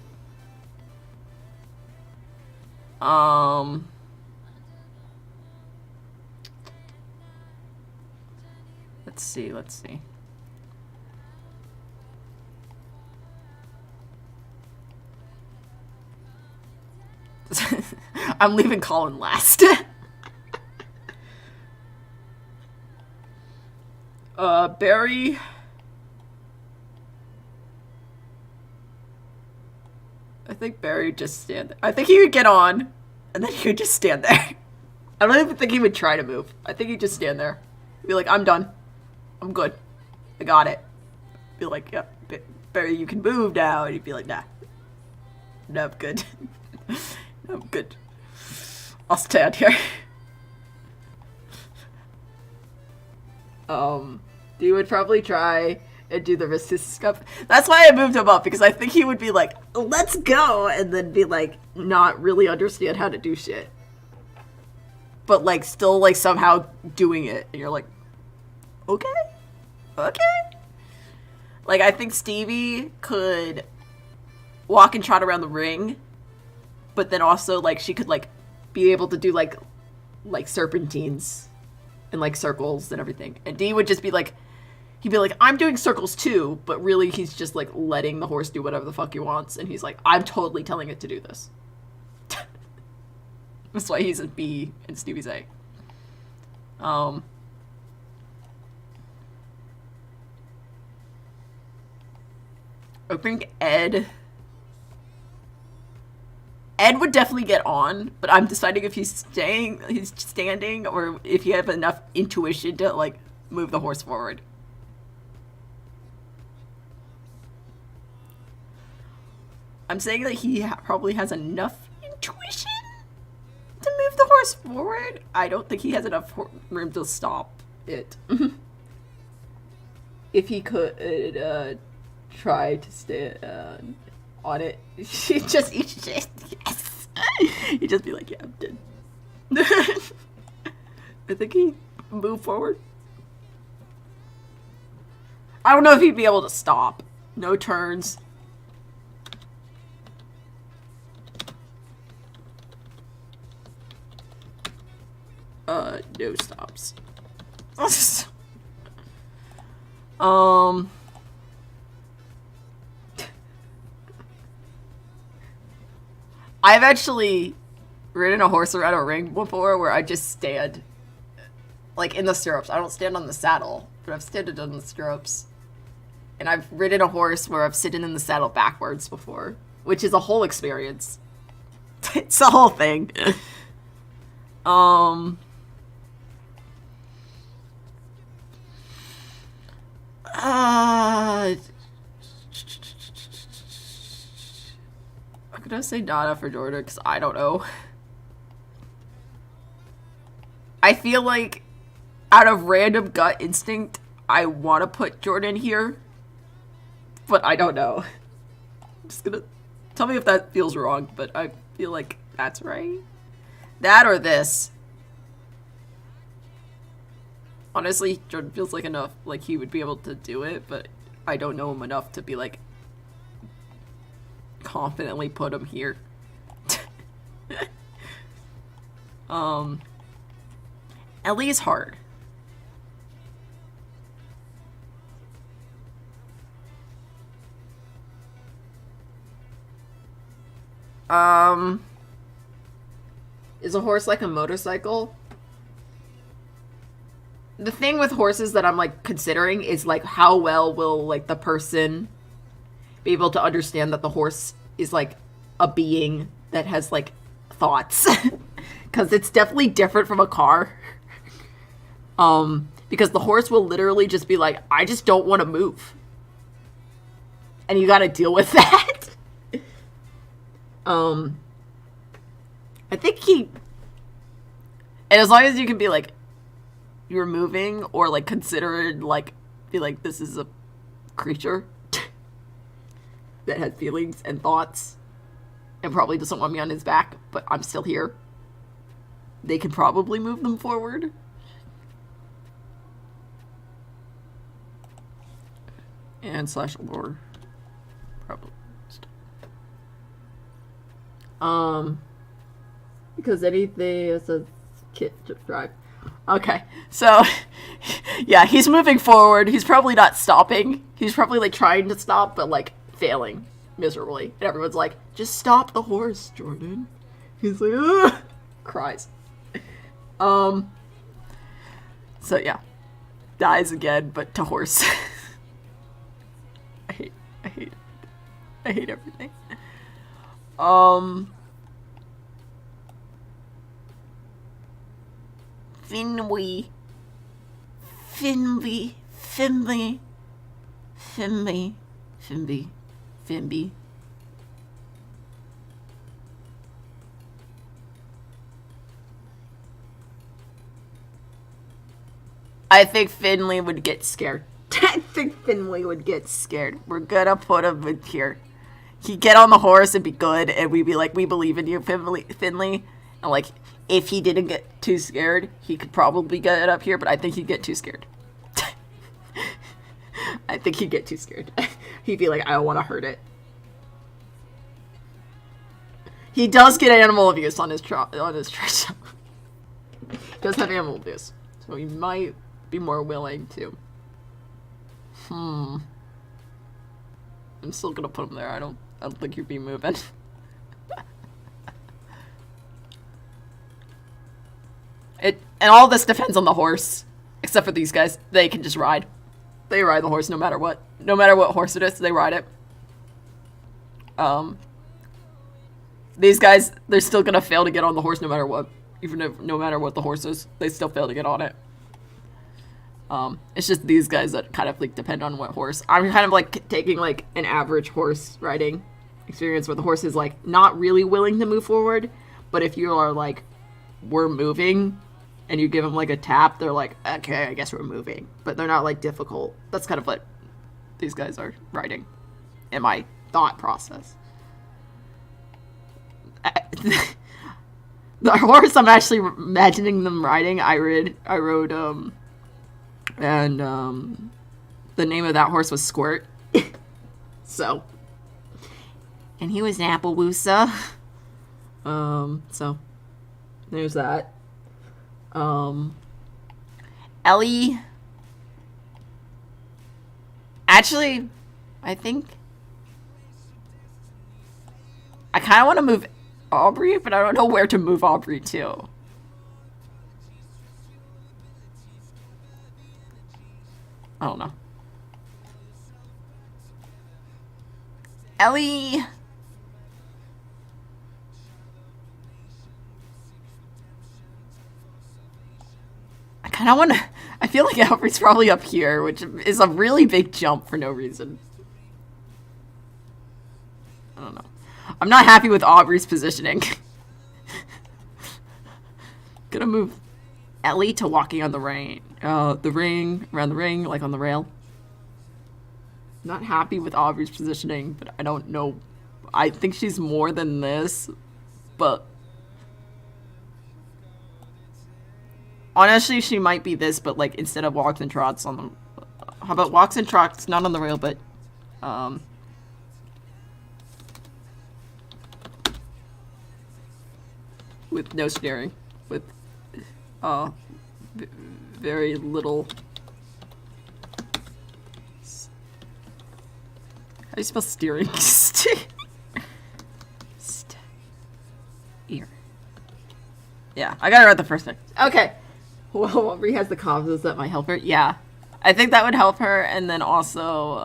Let's see. I'm leaving Colin last. Barry. I think Barry would just stand there. I think he would get on, and then he would just stand there. I don't even think he would try to move. I think he'd just stand there. He'd be like, I'm done. I'm good. I got it. Be like, yeah, Barry, you can move now. And he'd be like, nah. No, I'm good. No, I'm good. I'll stand here. He would probably try and do the resist scuff. That's why I moved him up, because I think he would be like, let's go, and then be like, not really understand how to do shit. But like, still like somehow doing it. And you're like, okay. Like, I think Stevie could walk and trot around the ring, but then also like she could like be able to do like serpentines and like circles and everything. And Dee would just be like, he'd be like, I'm doing circles too, but really he's just like letting the horse do whatever the fuck he wants, and he's like, I'm totally telling it to do this. That's why he's a B and Stevie's A. I think Ed would definitely get on, but I'm deciding if he's standing, or if he has enough intuition to like move the horse forward. I'm saying that he probably has enough intuition to move the horse forward. I don't think he has enough room to stop it. If he could try to stay on it, he'd just eat shit. Yes. He'd just be like, yeah, I'm dead. I think he'd move forward. I don't know if he'd be able to stop. No turns. No stops. I've actually ridden a horse around a ring before where I just stand, like, in the stirrups. I don't stand on the saddle, but I've stood on the stirrups. And I've ridden a horse where I've sitting in the saddle backwards before, which is a whole experience. It's a whole thing. I'm gonna say Donna for Jordan because I don't know. I feel like out of random gut instinct, I want to put Jordan here, but I don't know. I'm just gonna tell me if that feels wrong, but I feel like that's right. That or this. Honestly, Jordan feels like enough, like he would be able to do it, but I don't know him enough to be like confidently put him here. Ellie's hard. Is a horse like a motorcycle? The thing with horses that I'm like considering is like how well will like the person be able to understand that the horse is like a being that has like thoughts. Because it's definitely different from a car. Because the horse will literally just be like, I just don't want to move. And you gotta deal with that. I think and as long as you can be like, you're moving or like consider it like, be like, this is a creature that has feelings and thoughts and probably doesn't want me on his back, but I'm still here. They can probably move them forward. And slash lore. Probably. Because anything is a kit to drive. Okay, so yeah, he's moving forward. He's probably not stopping. He's probably like trying to stop, but like failing miserably. And everyone's like, just stop the horse, Jordan. He's like, ugh! Cries. So yeah, dies again, but to horse. I hate everything. Finby. I think Finley would get scared. I think Finley would get scared. We're gonna put him in here. He'd get on the horse and be good, and we'd be like, we believe in you, Finley. And like, if he didn't get too scared, he could probably get it up here, but I think he'd get too scared. I think he'd get too scared. He'd be like, I don't want to hurt it. He does get animal abuse on his trip. He does have animal abuse, so he might be more willing to. I'm still gonna put him there. I don't think you'd be moving. And all this depends on the horse, except for these guys. They can just ride. They ride the horse no matter what. No matter what horse it is, they ride it. These guys, they're still gonna fail to get on the horse no matter what. Even if no matter what the horse is, they still fail to get on it. It's just these guys that kind of like depend on what horse. I'm kind of like taking like an average horse riding experience where the horse is like not really willing to move forward, but if you are like, we're moving, and you give them like a tap, they're like, okay, I guess we're moving, but they're not like difficult. That's kind of what these guys are riding in my thought process. The horse I'm actually imagining them riding, I rode and the name of that horse was Squirt. So, and he was an Appaloosa. So there's that. Ellie Actually, I think I kind of want to move Aubrey, but I don't know where to move Aubrey to. I don't know. Ellie. I kind of want to... I feel like Aubrey's probably up here, which is a really big jump for no reason. I don't know. I'm not happy with Aubrey's positioning. Gonna move Ellie to walking on the ring. Around the ring, like on the rail. Not happy with Aubrey's positioning, but I don't know. I think she's more than this, but honestly, she might be this, but like instead of walks and trots on the... How about walks and trots, not on the rail, but with no steering, with very little... How do you spell steering? Ear. Yeah, I got it right the first thing. Okay. Well, Aubrey has the confidence that might help her. Yeah. I think that would help her, and then also,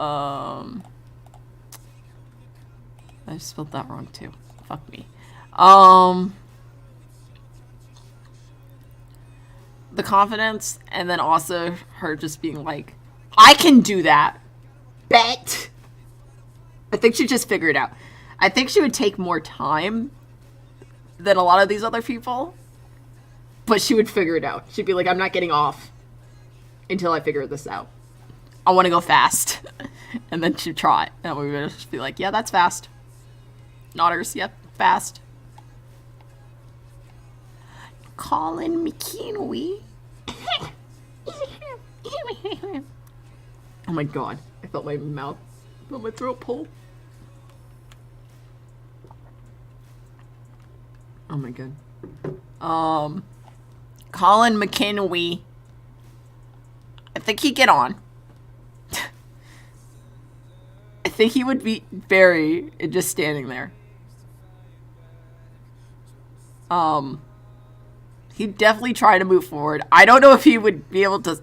I spelled that wrong too. Fuck me. The confidence, and then also her just being like, I can do that. Bet. I think she'd just figure it out. I think she would take more time than a lot of these other people, but she would figure it out. She'd be like, I'm not getting off until I figure this out. I want to go fast. And then she'd try it. And we would just be like, yeah, that's fast. Nodders, yep, fast. Colin McKinley. Oh my god. I felt my mouth, my throat pull. Oh my god. Colin McKinley. I think he'd get on. I think he would beat Barry just standing there. He'd definitely try to move forward. I don't know if he would be able to.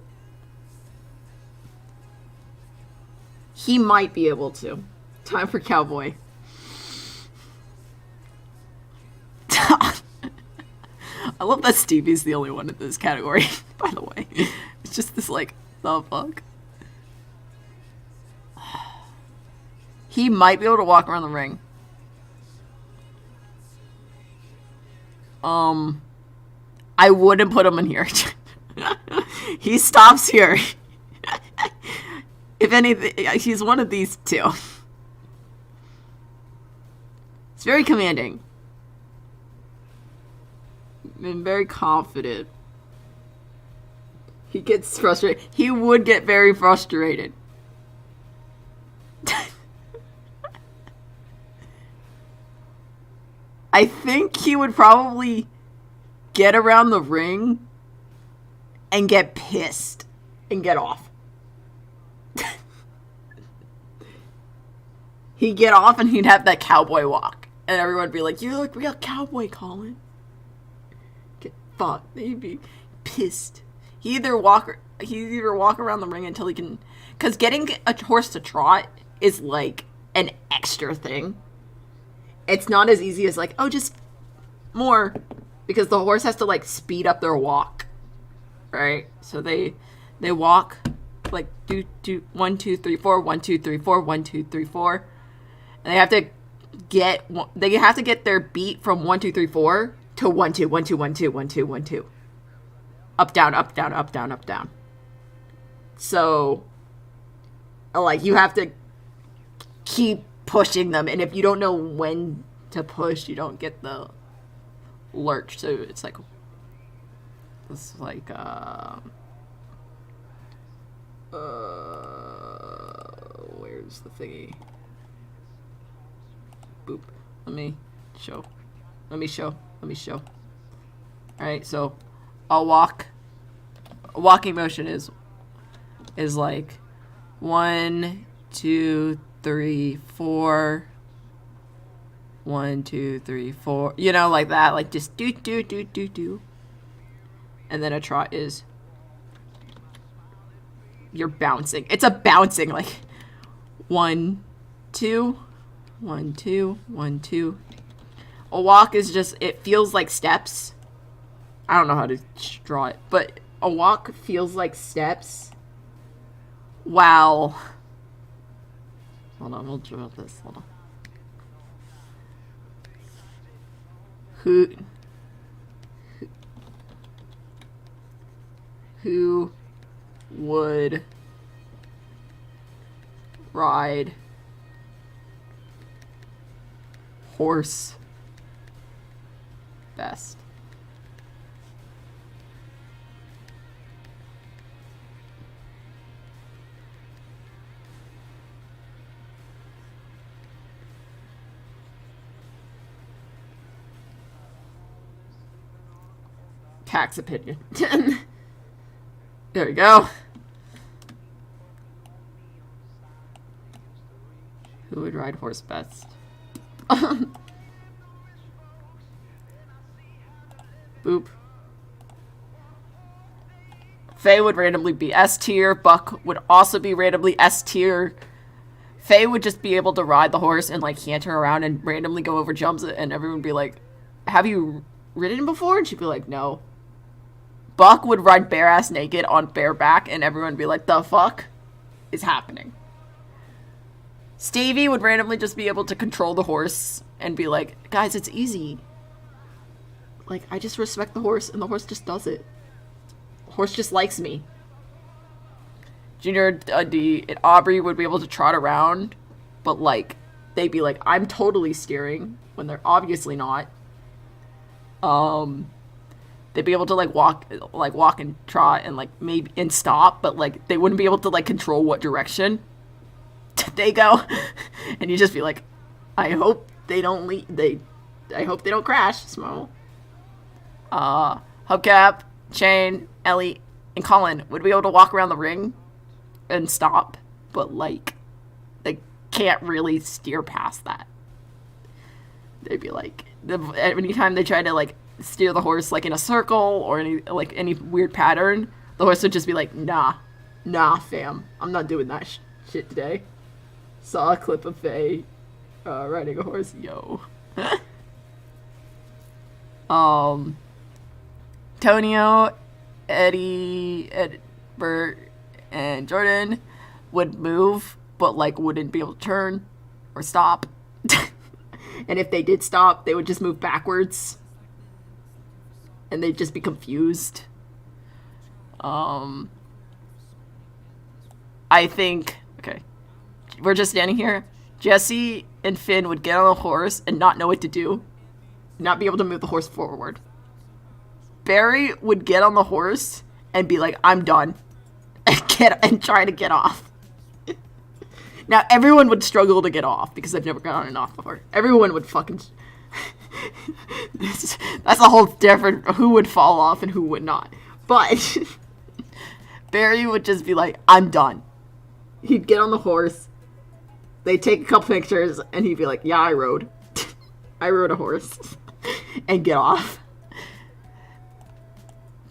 He might be able to. Time for Cowboy. I love that Stevie's the only one in this category, by the way. It's just this, like, the fuck? He might be able to walk around the ring. I wouldn't put him in here. He stops here. If anything, he's one of these two. It's very commanding. And very confident. He gets frustrated. He would get very frustrated. I think he would probably get around the ring and get pissed and get off. He'd get off and he'd have that cowboy walk. And everyone would be like, you look real cowboy, Colin. Get fucked. He'd be pissed. He'd either walk around the ring until he can... Because getting a horse to trot is like an extra thing. It's not as easy as like, oh, just more. Because the horse has to like speed up their walk. Right? So they walk like do 1 2 3 4 1 2 3 4 1 2 3 4. And they have to get their beat from 1 2 3 4 to 1 2 1 2 1 2 1 2 1 2. Up down up down up down up down. So like you have to keep pushing them, and if you don't know when to push, you don't get the lurch. So it's like where's the thingy? Boop. Let me show. Alright, so I'll walk. A walking motion is like 1 2, 3, 4. 1, 2, 3, 4. You know, like that. Like just do, do, do, do, do. And then a trot is you're bouncing. It's a bouncing, like 1, 2, 1, 2, 1, 2. A walk is just, it feels like steps. I don't know how to draw it, but a walk feels like steps. While, hold on, we'll draw this. Hold on. Who would ride horse best? Cack's opinion. There we go. Who would ride horse best? Boop. Faye would randomly be S tier. Buck would also be randomly S tier. Faye would just be able to ride the horse and like canter around and randomly go over jumps, and everyone would be like, have you ridden before? And she'd be like, no. Buck would ride bare ass naked on bareback, and everyone would be like, the fuck is happening? Stevie would randomly just be able to control the horse and be like, guys, it's easy. Like, I just respect the horse, and the horse just does it. The horse just likes me. Junior D and Aubrey would be able to trot around, but like, they'd be like, I'm totally steering, when they're obviously not. They'd be able to like walk and trot and like maybe and stop, but like they wouldn't be able to like control what direction they go. And you just be like, I hope they don't I hope they don't crash. Small. Hubcap, Shane, Ellie, and Colin would be able to walk around the ring and stop, but like they can't really steer past that. They'd be like, anytime they try to like steer the horse like in a circle or any weird pattern, the horse would just be like, nah fam, I'm not doing that shit today. Saw a clip of Faye riding a horse, yo. Tonio, Eddie, Edbert, and Jordan would move, but like wouldn't be able to turn or stop. And if they did stop, they would just move backwards. And they'd just be confused. I think, okay, we're just standing here. Jesse and Finn would get on a horse and not know what to do. Not be able to move the horse forward. Barry would get on the horse and be like, I'm done. And try to get off. Now, everyone would struggle to get off because they've never gotten on and off before. Everyone would fucking... That's a whole different... Who would fall off and who would not. But Barry would just be like, I'm done. He'd get on the horse. They'd take a couple pictures and he'd be like, yeah, I rode. I rode a horse. And get off.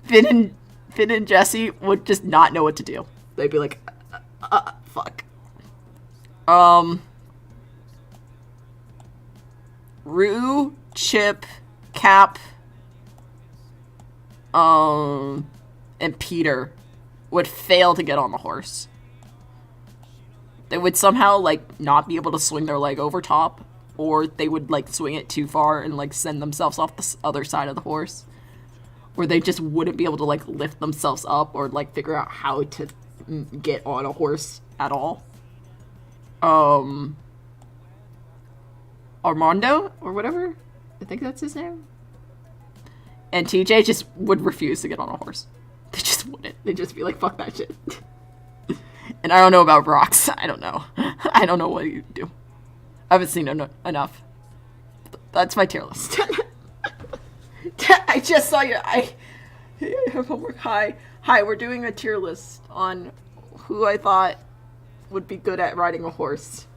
Finn and Jesse would just not know what to do. They'd be like, fuck. Rue, Chip, Cap, and Peter would fail to get on the horse. They would somehow, like, not be able to swing their leg over top, or they would, like, swing it too far and, like, send themselves off the other side of the horse. Or they just wouldn't be able to, like, lift themselves up or, like, figure out how to get on a horse at all. Armando or whatever, I think that's his name. And TJ just would refuse to get on a horse. They just wouldn't. They'd just be like, fuck that shit. And I don't know about rocks. I don't know. I don't know what you do. I haven't seen enough. That's my tier list. I just saw you. I have homework. Hi, we're doing a tier list on who I thought would be good at riding a horse.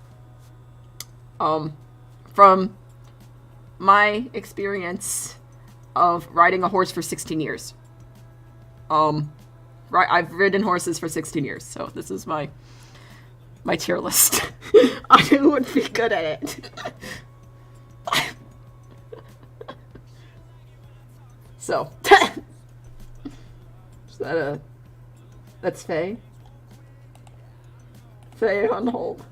From my experience of riding a horse for 16 years. Right, I've ridden horses for 16 years, so this is my tier list on who would be good at it. So, is that that's Faye? Faye on hold.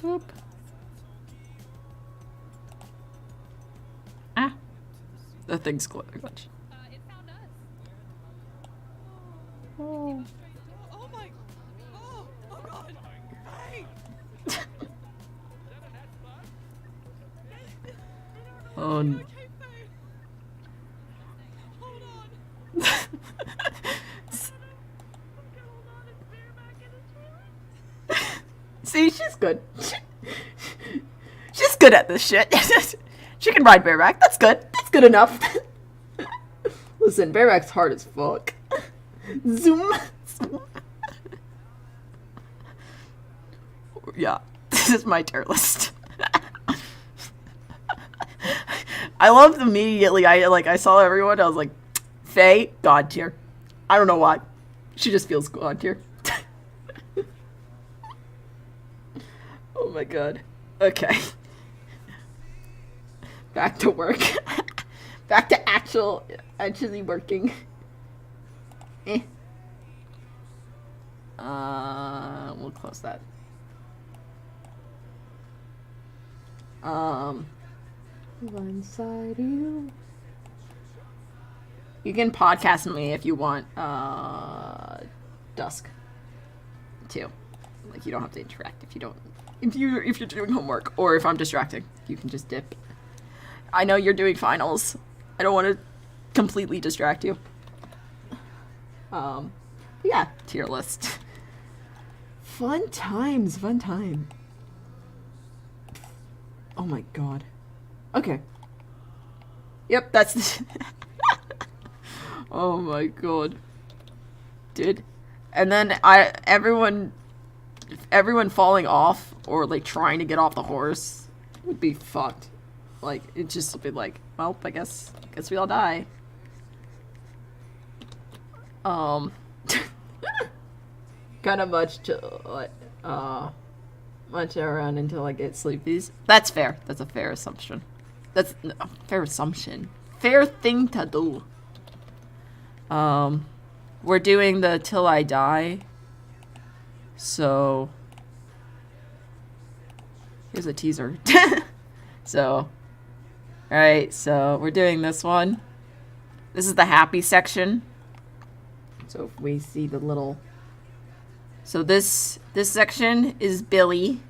Whoop. Ah. The thing's glitch. It found us. Oh. Oh my. Oh god. Hey. Oh. Okay, Faye. Hold on. See, she's good. She's good at this shit. She can ride bareback. That's good. That's good enough. Listen, bareback's hard as fuck. Zoom. Yeah, this is my tier list. I loved immediately. I saw everyone. I was like, Faye, God tier. I don't know why. She just feels God tier. Oh my god. Okay. Back to work. Back to actually working. We'll close that. One side you. You can podcast me if you want, dusk. Too. Like, you don't have to interact if you don't. If you're doing homework, or if I'm distracting, you can just dip. I know you're doing finals. I don't want to completely distract you. Yeah, tier list. Fun times, fun time. Oh my god. Okay. Yep, that's. Oh my god. Dude. And then everyone falling off or like trying to get off the horse would be fucked. Like, it just would be like, well, I guess we all die. Kind of much to munch around until I get sleepies. That's fair. That's a fair assumption. That's a fair assumption. Fair thing to do. We're doing the Till I Die. So here's a teaser. So, alright, so we're doing this one. This is the happy section. So if we see the little. So this section is Billy.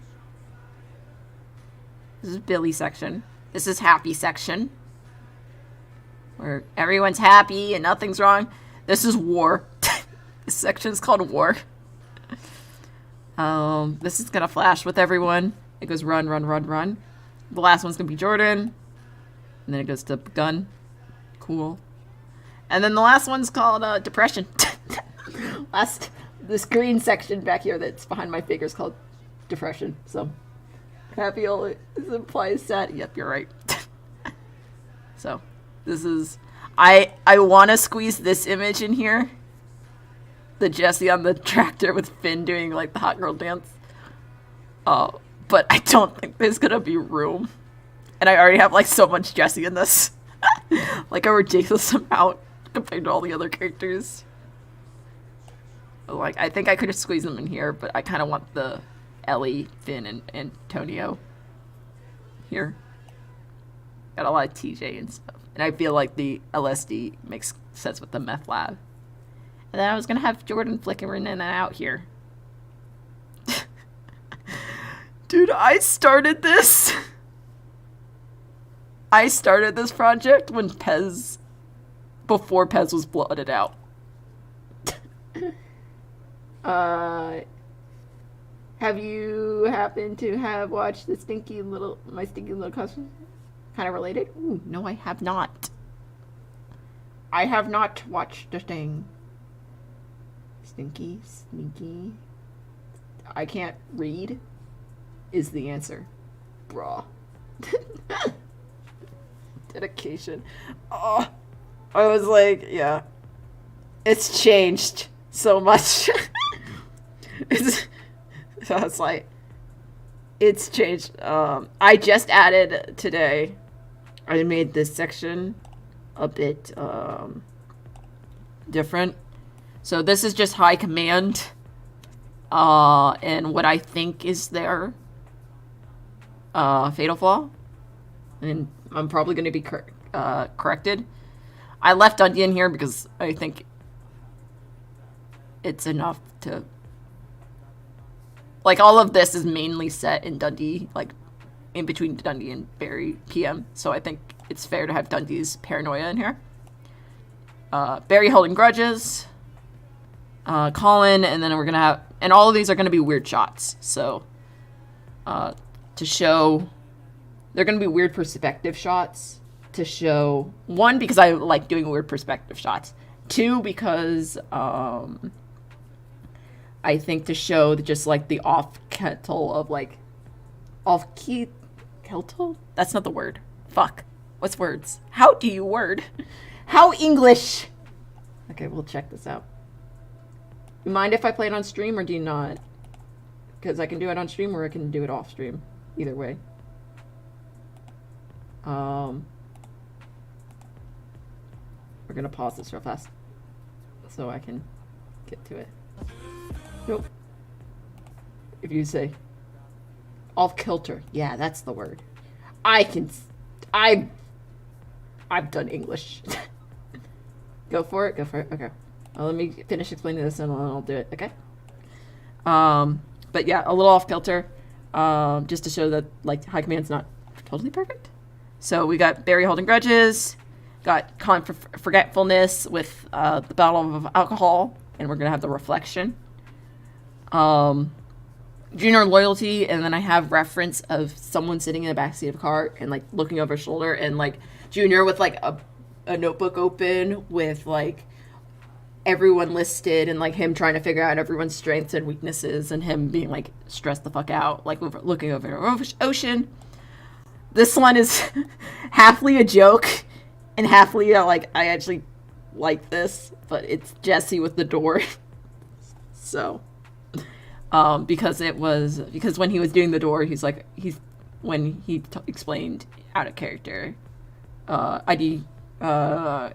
This is Billy section. This is happy section. Where everyone's happy and nothing's wrong. This is war. This section is called war. This is gonna flash with everyone. It goes run, run, run, run. The last one's gonna be Jordan. And then it goes to gun. Cool. And then the last one's called depression. This green section back here that's behind my figure is called depression. So happy all implies sad. Yep, you're right. So this is I want to squeeze this image in here. The Jessie on the tractor with Finn doing like the hot girl dance. But I don't think there's gonna be room. And I already have like so much Jessie in this. Like a ridiculous amount compared to all the other characters. Like, I think I could have squeezed them in here, but I kind of want the Ellie, Finn, and Antonio here. Got a lot of TJ and stuff. And I feel like the LSD makes sense with the meth lab. And then I was going to have Jordan flickering in and out here. Dude, I started this project when before Pez was blotted out. Have you happened to have watched my stinky little cousin? Kind of related? Ooh, no, I have not. I have not watched the thing. Stinky, sneaky. I can't read is the answer. Bruh. Dedication. Oh, I was like, yeah. It's changed so much. It's like, it's changed. I just added today, I made this section a bit different. So this is just high command and what I think is their fatal flaw. And I'm probably going to be corrected. I left Dundee in here because I think it's enough to... Like, all of this is mainly set in Dundee, like, in between Dundee and Barry PM. So I think it's fair to have Dundee's paranoia in here. Barry holding grudges. Colin, and then we're going to have... And all of these are going to be weird shots. So, to show... They're going to be weird perspective shots to show... One, because I like doing weird perspective shots. Two, because... I think to show just, like, the off-kettle of, like... Off-key... Keltal? That's not the word. Fuck. What's words? How do you word? How English? Okay, we'll check this out. You mind if I play it on stream, or do you not? Because I can do it on stream, or I can do it off stream. Either way. We're gonna pause this real fast. So I can get to it. Nope. If you say off kilter, yeah, that's the word. I've done English. Go for it. Okay. Well, let me finish explaining this and then I'll do it. Okay. But yeah, a little off kilter, just to show that like high command's not totally perfect. So we got Barry holding grudges, got Colin forgetfulness with the battle of alcohol, and we're gonna have the reflection. Junior loyalty, and then I have reference of someone sitting in the backseat of a car and like looking over his shoulder, and like Junior with like a notebook open with like everyone listed, and like him trying to figure out everyone's strengths and weaknesses, and him being like stressed the fuck out, like looking over the ocean. This one is halfly a joke and halfly like I actually like this, but it's Jesse with the door. So because when he was doing the door, when he explained out of character,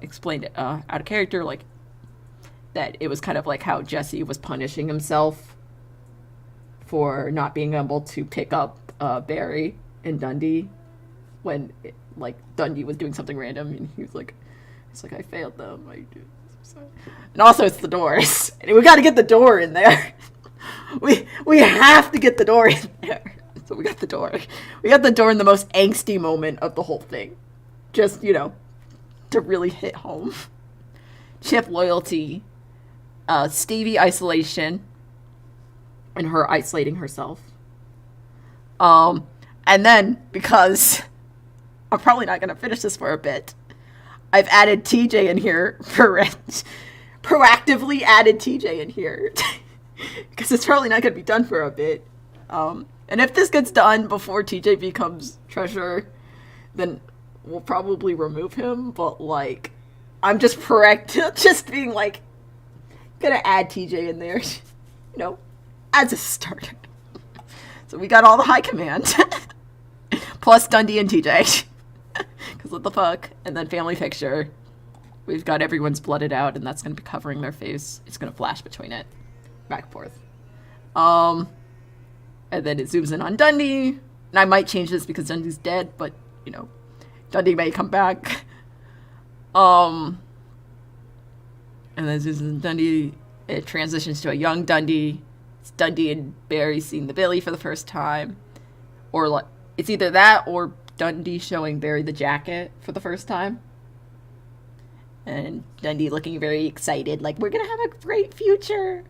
explained out of character, like that it was kind of like how Jesse was punishing himself for not being able to pick up Barry and Dundee when like Dundee was doing something random, and he's like I failed them. And also it's the doors, and we got to get the door in there. We have to get the door in there. So we got the door. We got the door in the most angsty moment of the whole thing. Just, to really hit home. Chip loyalty. Stevie isolation. And her isolating herself. And then, because I'm probably not going to finish this for a bit, I've added TJ in here. Proactively added TJ in here. Because it's probably not going to be done for a bit. And if this gets done before TJ becomes treasurer, then we'll probably remove him. But, like, I'm just just being, like, going to add TJ in there, as a starter. So we got all the high command. Plus Dundee and TJ. Because what the fuck? And then family picture. We've got everyone's blooded out, and that's going to be covering their face. It's going to flash between it. Back and forth. And then it zooms in on Dundee. And I might change this because Dundee's dead, but, Dundee may come back. And then zooms in Dundee. It transitions to a young Dundee. It's Dundee and Barry seeing the Billy for the first time. Or, like, it's either that or Dundee showing Barry the jacket for the first time. And Dundee looking very excited, like, we're gonna have a great future.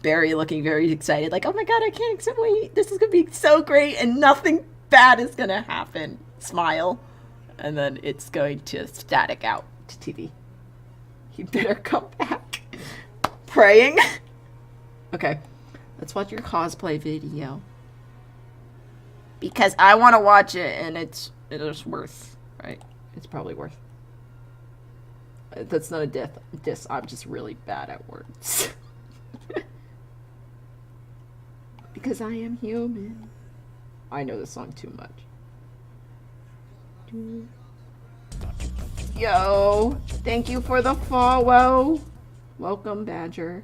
Barry looking very excited, like, oh my god, I can't wait. This is gonna be so great, and nothing bad is gonna happen. Smile. And then it's going to static out to TV. He better come back. praying. Okay, let's watch your cosplay video. Because I want to watch it, and it is worth, right? It's probably worth. That's not a diss. I'm just really bad at words. Because I am human. I know this song too much. Yo, thank you for the follow. Welcome, Badger.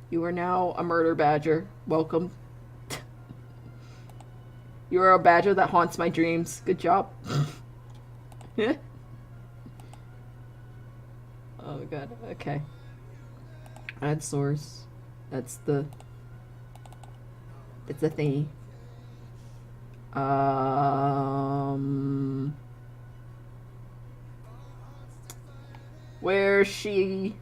You are now a murder badger. Welcome. You are a badger that haunts my dreams. Good job. Oh god, okay. Add source. It's the thingy. Where's she?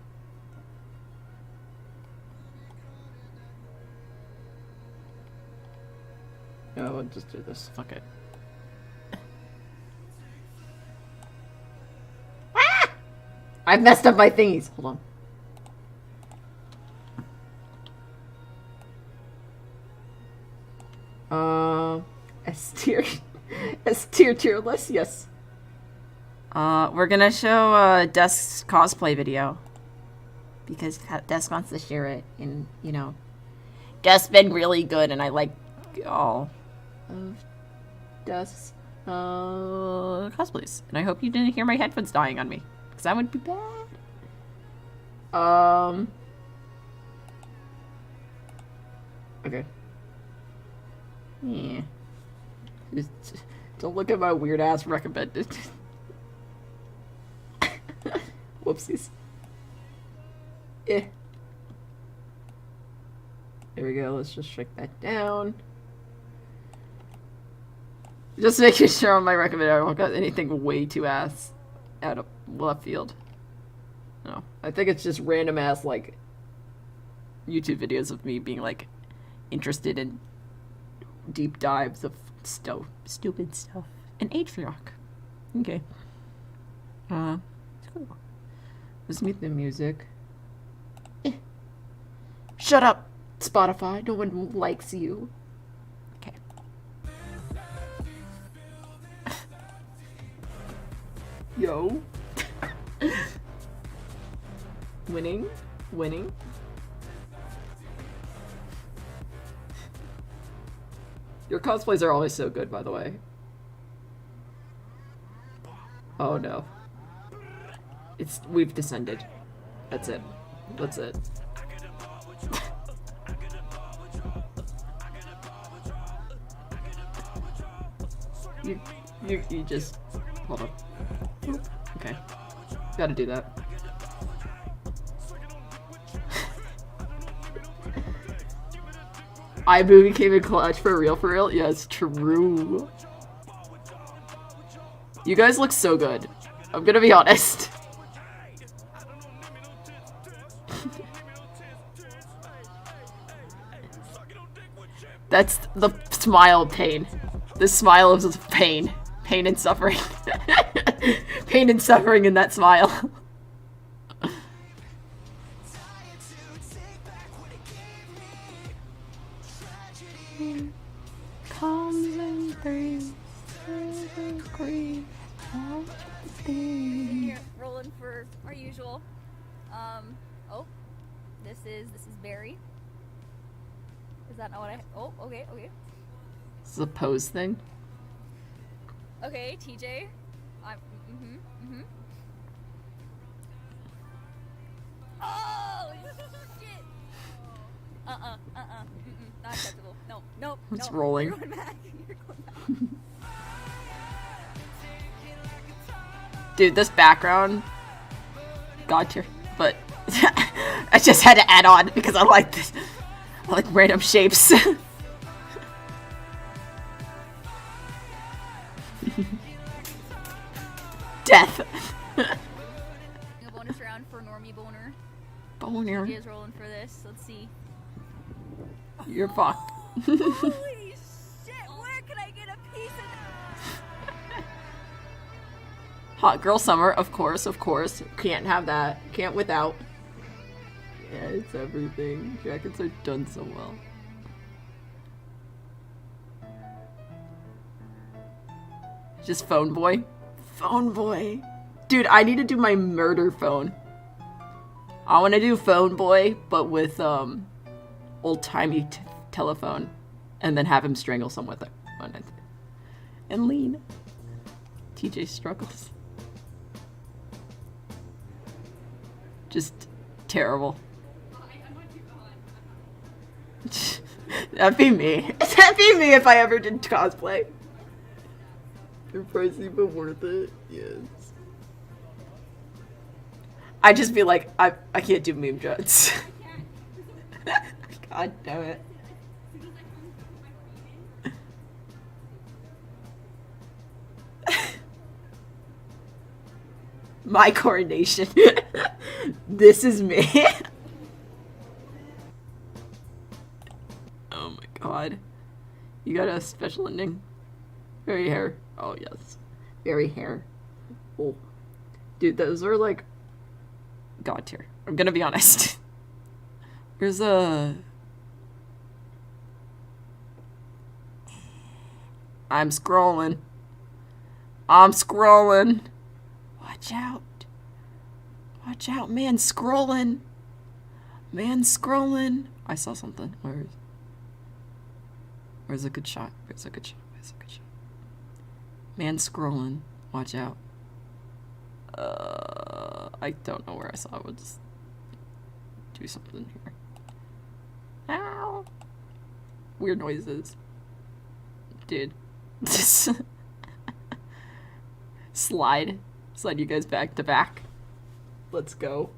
No, I'll just do this. Fuck it. Ah! I've messed up my thingies. Hold on. S tier list, yes. We're gonna show Desk's cosplay video. Because Desk wants to share it, and, you know, Desk's been really good, and I like all of Desk's cosplays. And I hope you didn't hear my headphones dying on me, because that would be bad. Okay. Yeah. Just don't look at my weird ass recommended. Whoopsies. There we go. Let's just shrink that down. Just making sure on my recommended I don't got anything way too ass out of left field. No, I think it's just random ass like YouTube videos of me being like interested in deep dives of stupid stuff and H-Rock. Okay. Let's go. Let's meet the music. Shut up, Spotify. No one likes you. Okay. Yo. Winning. Your cosplays are always so good, by the way. Oh no. We've descended. That's it. You just hold on. Okay. Gotta do that. iMovie came in clutch for real? Yeah, it's true. You guys look so good. I'm gonna be honest. That's the smile of pain. The smile of pain. Pain and suffering. Pain and suffering in that smile. Comes and breathes. Here, rolling for our usual. Oh, this is Barry. Is that not what I? Oh, okay. This is a pose thing. Okay, TJ. Oh shit! Not acceptable. No. It's rolling. You're going back. Dude, this background, God tier, but I just had to add on because I like this. I like random shapes. Death. A bonus round for Normie Boner. Boner. He is rolling for this. Let's see. You're fucked. Holy shit! Where can I get a piece of that? Hot girl summer, of course. Can't have that. Can't without. Yeah, it's everything. Jackets are done so well. Just phone boy? Phone boy. Dude, I need to do my murder phone. I want to do phone boy, but with old-timey telephone. And then have him strangle someone with it. And lean. TJ struggles. Just terrible. That'd be me. That'd be me if I ever did cosplay. The price even worth it? Yes. I'd just be like, I can't do meme jets. God damn it. My coronation. This is me. Oh my god. You got a special ending? Very hair. Oh yes. Very hair. Oh. Dude, those are like god tier. I'm gonna be honest. There's a... I'm scrolling. I'm scrolling. Watch out. Watch out, man scrolling. Man scrolling. I saw something. Where's a good shot? Where's a good shot? Where's a good shot? Man scrolling. Watch out. I don't know where I saw it. We'll just do something here. Ow. Weird noises. Dude. Slide you guys back to back. Let's go.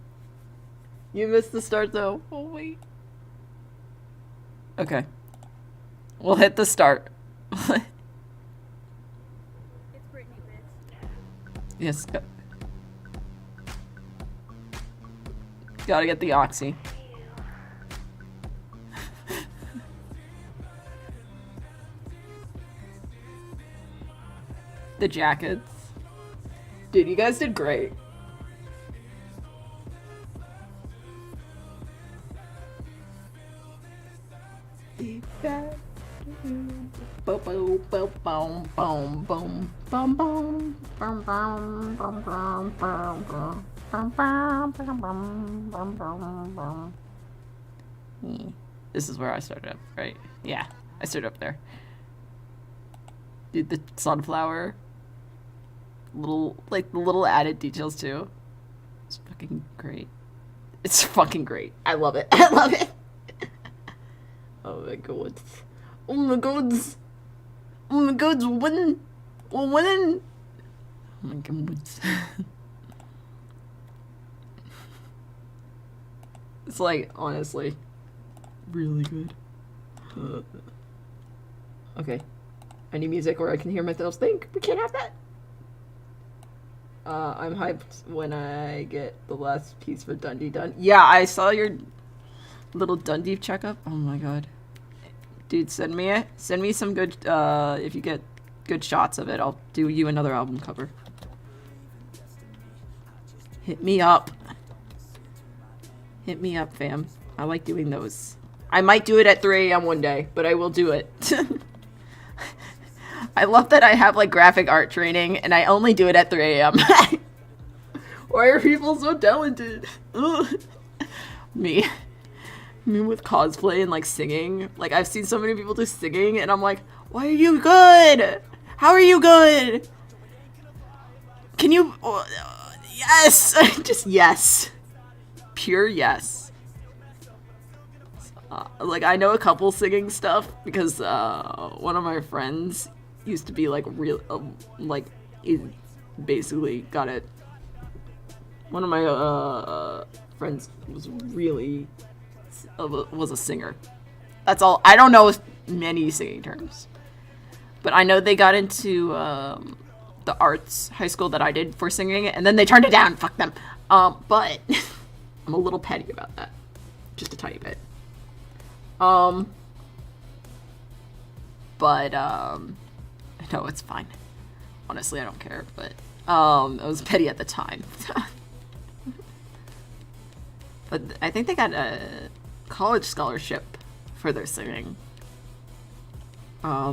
You missed the start though. Oh wait. Okay. We'll hit the start. It's Brittany, bitch. Yes. Gotta get the oxy. The jackets. Dude, you guys did great. This is where I started up, right? Yeah, I started up there. Dude, the sunflower. The little added details too. It's fucking great. It's fucking great. I love it. I love it. Oh my god. Oh my god. Oh my god, we're winning. We're winning. Oh my god. It's like, honestly, really good. Okay. I need music where I can hear myself think. We can't have that. I'm hyped when I get the last piece for Dundee done. Yeah, I saw your little Dundee checkup. Oh my god. Dude, send me some good, if you get good shots of it, I'll do you another album cover. Hit me up. Hit me up, fam. I like doing those. I might do it at 3 a.m. one day, but I will do it. I love that I have like graphic art training and I only do it at 3 a.m. Why are people so talented? Me with cosplay and like singing. Like I've seen so many people do singing and I'm like, why are you good? How are you good? Can you... yes! Just yes. Pure yes. Like I know a couple singing stuff because one of my friends used to be like real, like he basically got it. One of my friends was really was a singer. That's all. I don't know many singing terms, but I know they got into the arts high school that I did for singing, and then they turned it down. Fuck them. But I'm a little petty about that, just a tiny bit. But no, it's fine. Honestly, I don't care, but I was petty at the time. But I think they got a college scholarship for their singing. Yeah.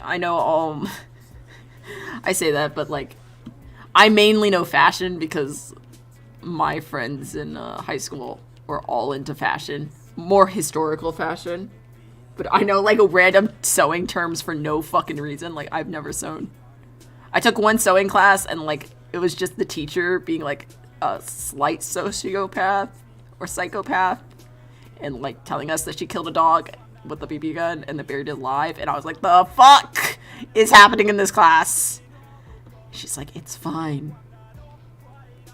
I know I say that, but like, I mainly know fashion because my friends in high school were all into fashion. More historical fashion. But I know like random sewing terms for no fucking reason. Like, I've never sewn. I took one sewing class and like, it was just the teacher being like a slight sociopath or psychopath and like telling us that she killed a dog with a BB gun and then buried it alive. And I was like, the fuck is happening in this class? She's like, it's fine.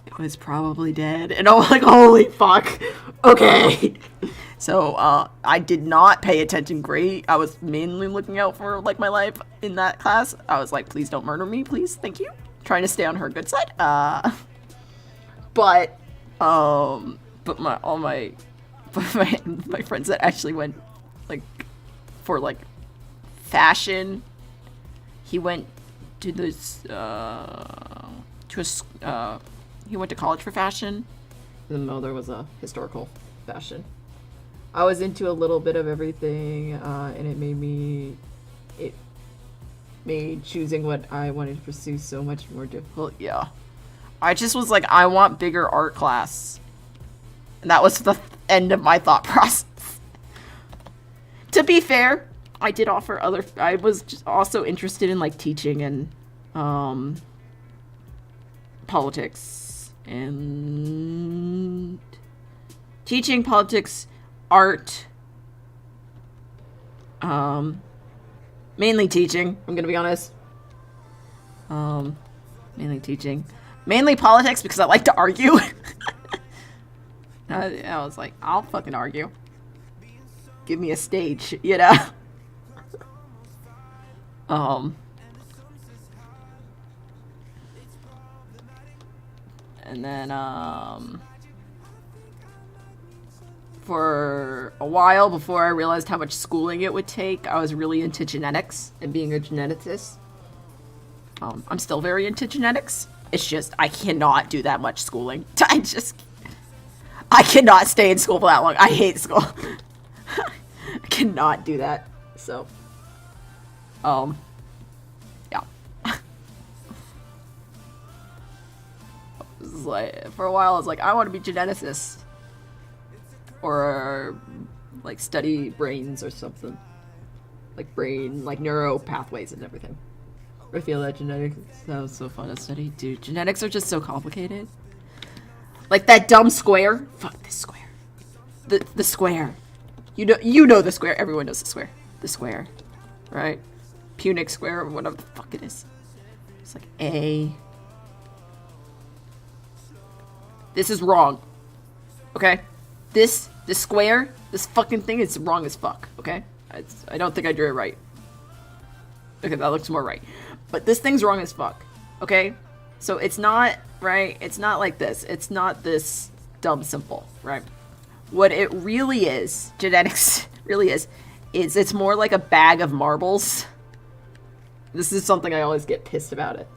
It was probably dead. And I'm like, holy fuck. Okay. So, I did not pay attention great. I was mainly looking out for, like, my life in that class. I was like, please don't murder me, please. Thank you. Trying to stay on her good side. But my friends that actually went, like, for, like, fashion, he went to this, he went to college for fashion. Even though there was a historical fashion. I was into a little bit of everything, and it made choosing what I wanted to pursue so much more difficult. Yeah. I just was like, I want bigger art class. And that was the end of my thought process. To be fair, I did offer I was just also interested in like teaching and, politics and teaching, politics, art, mainly teaching, I'm gonna be honest. Mainly teaching. Mainly politics because I like to argue. I was like, I'll fucking argue. Give me a stage, you know? And then, for a while before I realized how much schooling it would take, I was really into genetics and being a geneticist. I'm still very into genetics. It's just, I cannot do that much schooling. I cannot stay in school for that long. I hate school. I cannot do that. So, yeah. Like, for a while, I was like, I want to be geneticist. Or, like, study brains or something. Like, brain, like, neuro pathways and everything. I feel that genetics sounds so fun to study. Dude, genetics are just so complicated. Like, that dumb square. Fuck this square. The square. You know the square. Everyone knows the square. The square. Right? Punic square or whatever the fuck it is. It's like A. This is wrong. Okay? This square, this fucking thing is wrong as fuck, okay? I don't think I drew it right. Okay, that looks more right. But this thing's wrong as fuck, okay? So it's not, right? It's not like this. It's not this dumb simple, right? What it really is, genetics really is it's more like a bag of marbles. This is something I always get pissed about it.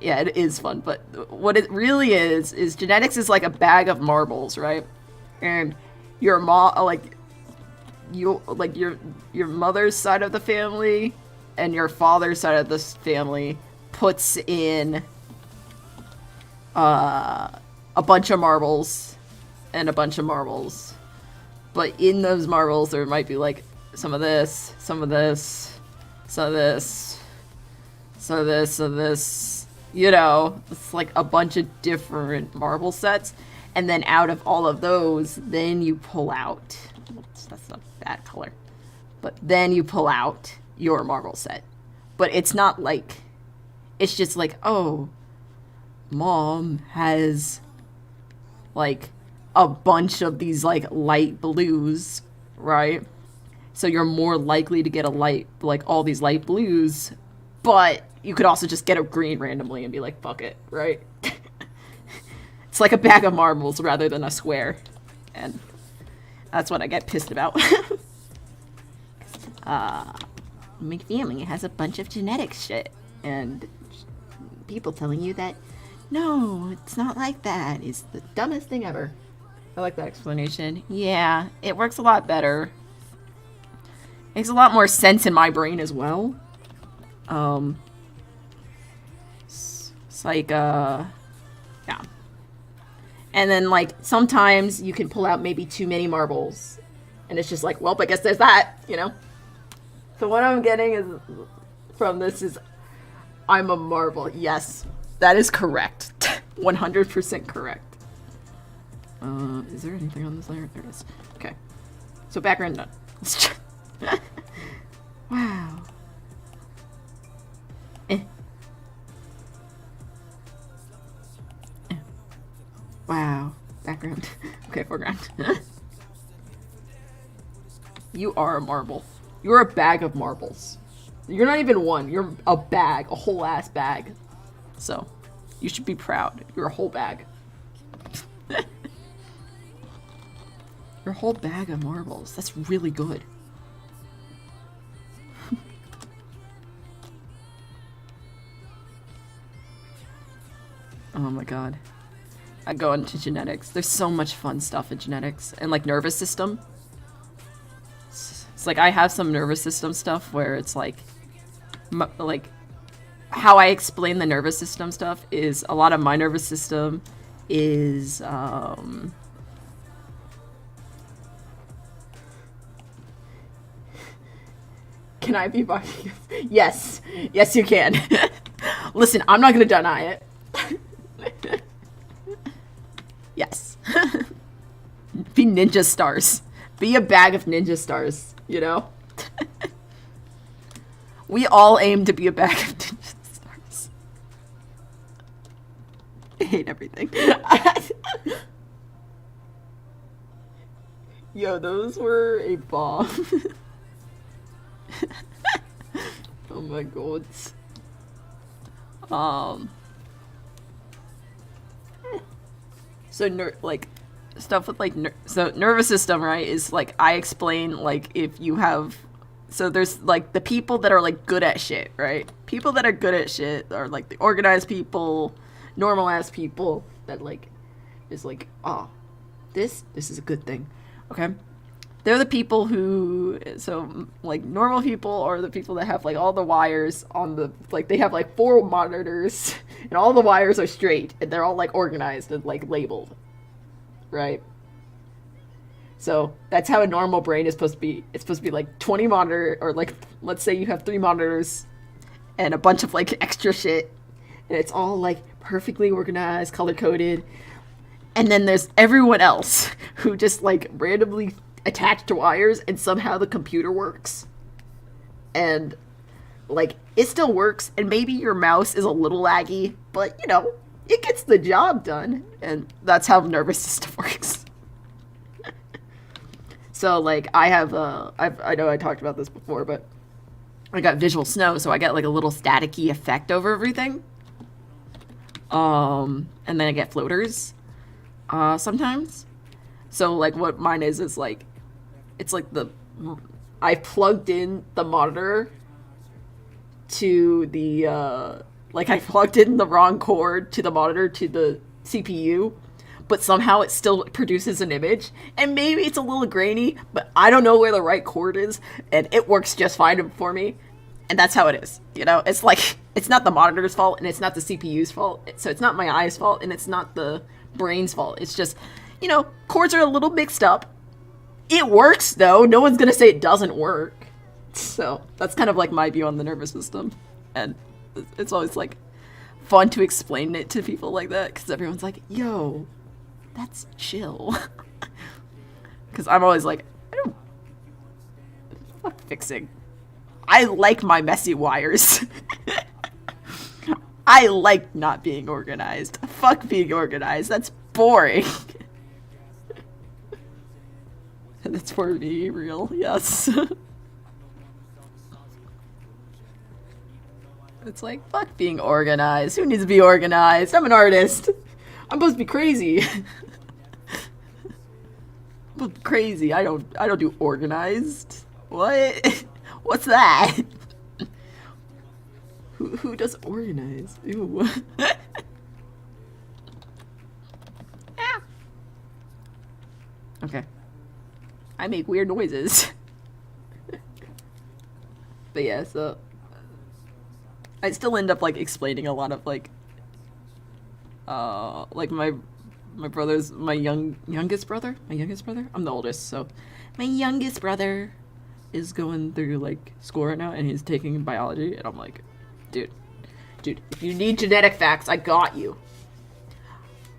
Yeah, it is fun, but what it really is genetics is like a bag of marbles, right? And your mom, your mother's side of the family and your father's side of this family puts in a bunch of marbles and a bunch of marbles. But in those marbles, there might be like some of this, some of this, some of this, some of this, some of this. You know, it's like a bunch of different marble sets. And then out of all of those, then you pull out. Oops, that's not that color. But then you pull out your marble set. But it's not like, it's just like, oh, mom has like a bunch of these like light blues, right? So you're more likely to get all these light blues, but you could also just get a green randomly and be like, fuck it, right? It's like a bag of marbles rather than a square. And that's what I get pissed about. My family has a bunch of genetic shit. And people telling you that, no, it's not like that, is the dumbest thing ever. I like that explanation. Yeah, it works a lot better. Makes a lot more sense in my brain as well. It's like, yeah. And then, like, sometimes you can pull out maybe too many marbles. And it's just like, well, I guess there's that, you know? So what I'm getting is from this is, I'm a marble. Yes, that is correct. 100% correct. Is there anything on this layer? There it is. Okay. So background done. Let's check. Wow. Wow. Background. Okay, foreground. You are a marble. You're a bag of marbles. You're not even one. You're a bag. A whole ass bag. So, you should be proud. You're a whole bag. Your whole bag of marbles. That's really good. Oh my god. I go into genetics. There's so much fun stuff in genetics. And like nervous system. It's like I have some nervous system stuff where it's like how I explain the nervous system stuff is a lot of my nervous system is Can I be biased? Yes. Yes, you can. Listen, I'm not going to deny it. Yes. Be ninja stars. Be a bag of ninja stars, you know? We all aim to be a bag of ninja stars. I hate everything. Yo, those were a bomb. Oh my god. So stuff with like so nervous system, right, is like I explain like if you have, so there's like the people that are like good at shit, right? People that are good at shit are like the organized people, normal ass people that like is like, oh, this is a good thing. Okay? They're the people who, so like normal people are the people that have like all the wires on the, like they have like 4 monitors and all the wires are straight and they're all like organized and like labeled, right? So that's how a normal brain is supposed to be. It's supposed to be like 20 monitor, or like let's say you have 3 monitors and a bunch of like extra shit and it's all like perfectly organized, color coded. And then there's everyone else who just like randomly attached to wires and somehow the computer works. And like it still works and maybe your mouse is a little laggy, but you know, it gets the job done. And that's how the nervous system works. So like I have I know I talked about this before, but I got visual snow, so I get like a little staticky effect over everything. And then I get floaters sometimes. So like what mine is like, it's like I plugged in the monitor to the like I plugged in the wrong cord to the monitor to the CPU, but somehow it still produces an image, and maybe it's a little grainy, but I don't know where the right cord is, and it works just fine for me. And that's how it is, you know? It's like, it's not the monitor's fault, and it's not the CPU's fault, so it's not my eye's fault, and it's not the brain's fault. It's just, you know, cords are a little mixed up. It works, though. No one's gonna say it doesn't work. So, that's kind of like my view on the nervous system. And it's always, like, fun to explain it to people like that, because everyone's like, yo, that's chill. Because I'm always like, I don't... fuck fixing. I like my messy wires. I like not being organized. Fuck being organized. That's boring. That's for me, real. Yes. It's like, fuck being organized. Who needs to be organized? I'm an artist. I'm supposed to be crazy. I'm crazy. I don't do organized. What? What's that? Who does organize? Ew. Ah. Okay. I make weird noises. But yeah, so I still end up like explaining a lot of like my brother's my youngest brother. I'm the oldest, so my youngest brother is going through like school right now, and he's taking biology, and I'm like, dude, if you need genetic facts, I got you.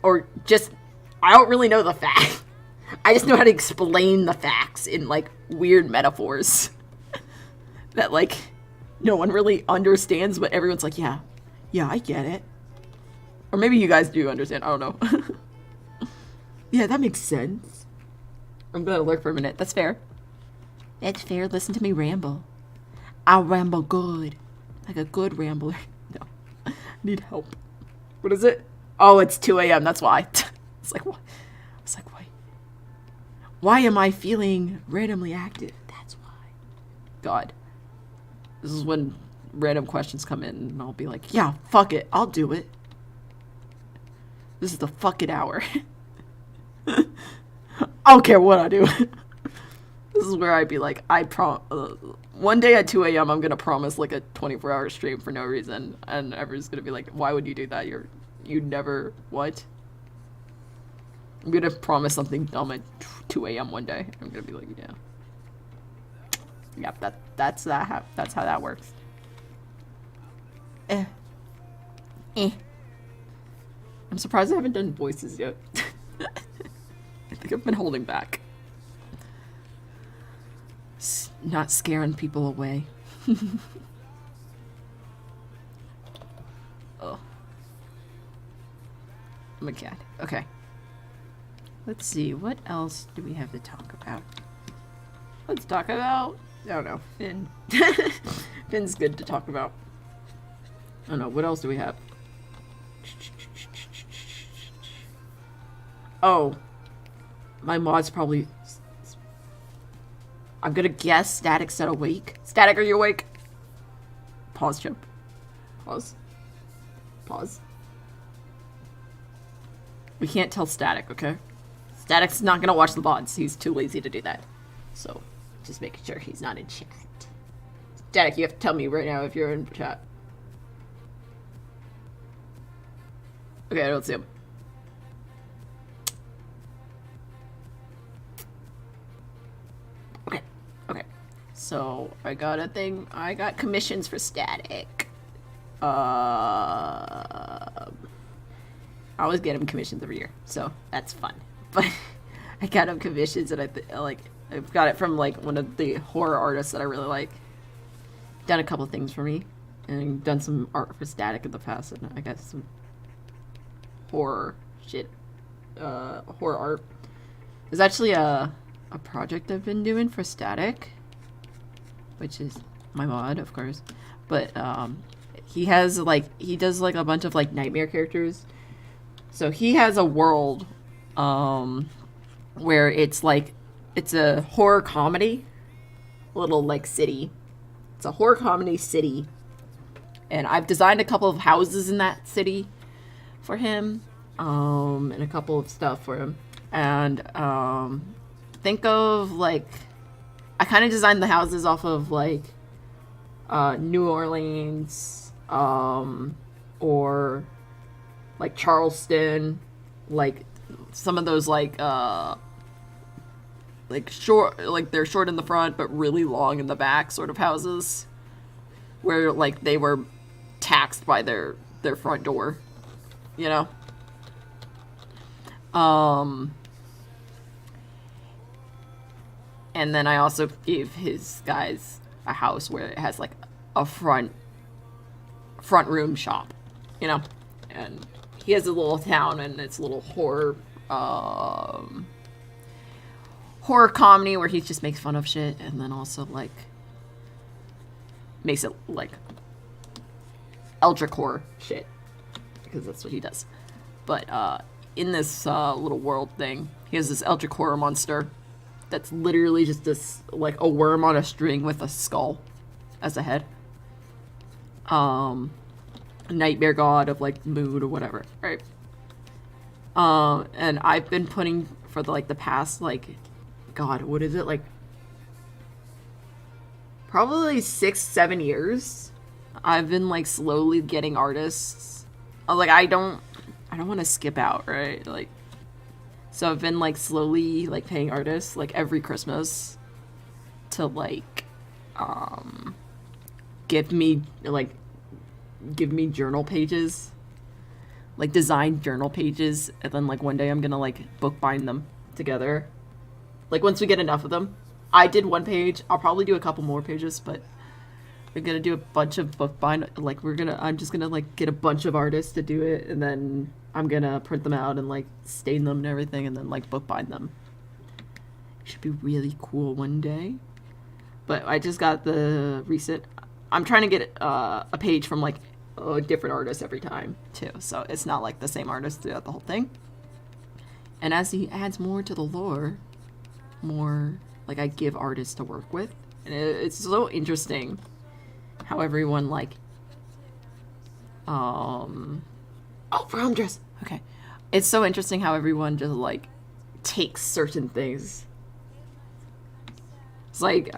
Or just, I don't really know the fact. I just know how to explain the facts in like weird metaphors that like no one really understands, but everyone's like, yeah, I get it. Or maybe you guys do understand. I don't know. Yeah, that makes sense. I'm gonna lurk for a minute. That's fair. That's fair. Listen to me ramble. I'll ramble good. Like a good rambler. No. Need help. What is it? Oh, it's 2 a.m. That's why. It's like, what? It's like, wait. Why am I feeling randomly active? That's why. God. This is when random questions come in, and I'll be like, yeah, fuck it. I'll do it. This is the fucking hour. I don't care what I do. This is where I'd be like, one day at 2 a.m. I'm gonna promise like a 24-hour stream for no reason, and everyone's gonna be like, why would you do that? You never, what? I'm gonna promise something dumb at 2 a.m. one day. I'm gonna be like, yeah. Yep, that's how that works. I'm surprised I haven't done voices yet. I think I've been holding back. Not scaring people away. Oh. I'm a cat. Okay. Let's see, what else do we have to talk about? Let's talk about, I don't know, Finn. Finn's good to talk about. I don't know, what else do we have? Oh. My mod's probably... I'm gonna guess Static said awake. Static, are you awake? Pause, Chip. Pause. Pause. We can't tell Static, okay? Static's not gonna watch the VODs. He's too lazy to do that. So, just making sure he's not in chat. Static, you have to tell me right now if you're in chat. Okay, I don't see him. Okay. So, I got commissions for Static. I always get him commissions every year, so that's fun. But I got him commissions, and I've got it from like one of the horror artists that I really like. Done a couple things for me, and done some art for Static in the past, and I got some horror shit, horror art. There's actually a project I've been doing for Static, which is my mod, of course. But he does like a bunch of like nightmare characters. So he has a world where it's a horror comedy little like city. It's a horror comedy city, and I've designed a couple of houses in that city for him, and a couple of stuff for him. And think of like, I kind of designed the houses off of like New Orleans, or like Charleston, like some of those like short, like they're short in the front but really long in the back sort of houses, where like they were taxed by their front door, you know. And then I also gave his guys a house where it has like a front room shop, you know. And he has a little town, and it's a little horror comedy where he just makes fun of shit, and then also like makes it like eldritch horror shit, because that's what he does. But in this little world thing, he has this eldritch horror monster that's literally just this like a worm on a string with a skull as a head. nightmare god of like mood or whatever, right? And I've been putting for the, like the past like, God, what is it, like probably 6-7 years. I've been like slowly getting artists. I don't want to skip out, right? Like, so I've been like slowly like paying artists like every Christmas to like give me journal pages, like designed journal pages, and then like one day I'm gonna like bookbind them together. Like once we get enough of them. I did one page. I'll probably do a couple more pages, but we're gonna do a bunch of bookbind. Like I'm just gonna like get a bunch of artists to do it, and then I'm gonna print them out and like stain them and everything, and then like bookbind them. Should be really cool one day. But I just got the recent. I'm trying to get a page from like a different artist every time too, so it's not like the same artist throughout the whole thing. And as he adds more to the lore, more like I give artists to work with, and it's so interesting how everyone like prom dress. Okay, it's so interesting how everyone just like takes certain things. It's like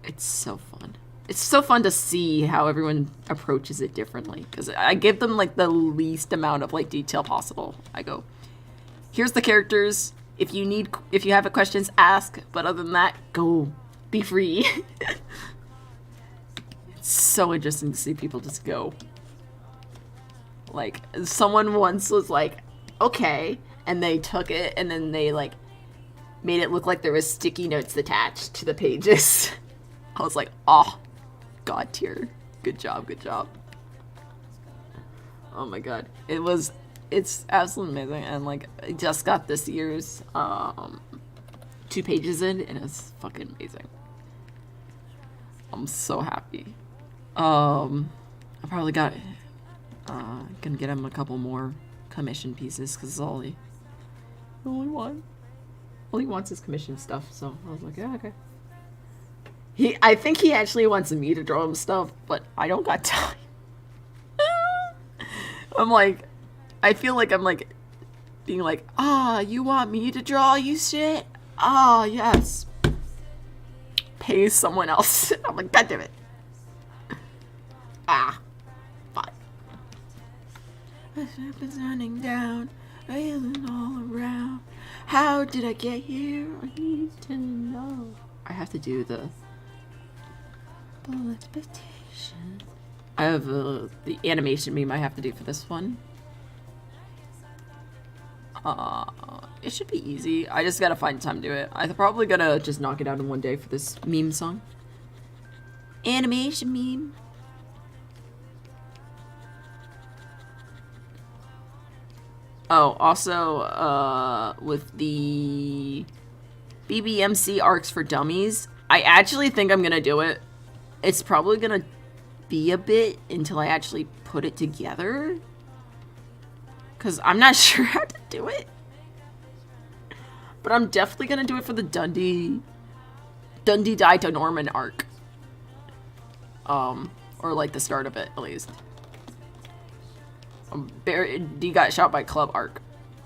it's so fun. It's so fun to see how everyone approaches it differently, because I give them like the least amount of like detail possible. I go, here's the characters. If you have questions, ask. But other than that, go. Be free. It's so interesting to see people just go. Like, someone once was like, okay. And they took it and then they, like, made it look like there was sticky notes attached to the pages. I was like, oh, God tier. Good job, good job. Oh my God. It's absolutely amazing, and like I just got this year's 2 pages in, and it's fucking amazing. I'm so happy. I probably got gonna get him a couple more commission pieces, because it's all he only wants is commission stuff. So I was like, yeah, okay. I think he actually wants me to draw him stuff, but I don't got time. I'm like, I feel like I'm like being like, you want me to draw you shit? Yes. Pay someone else. I'm like, God damn it. Fine. The ship is running down, railing all around. How did I get here? I need to know. I have to do the full expectation. I have the animation meme I have to do for this one. It should be easy. I just gotta find time to do it. I'm probably gonna just knock it out in one day for this meme song. Animation meme. Oh, also, with the BBMC arcs for dummies, I actually think I'm gonna do it. It's probably gonna be a bit until I actually put it together, because I'm not sure how to do it. But I'm definitely gonna do it for the Dundee died to Norman arc. Or like the start of it, at least. D got shot by Club arc.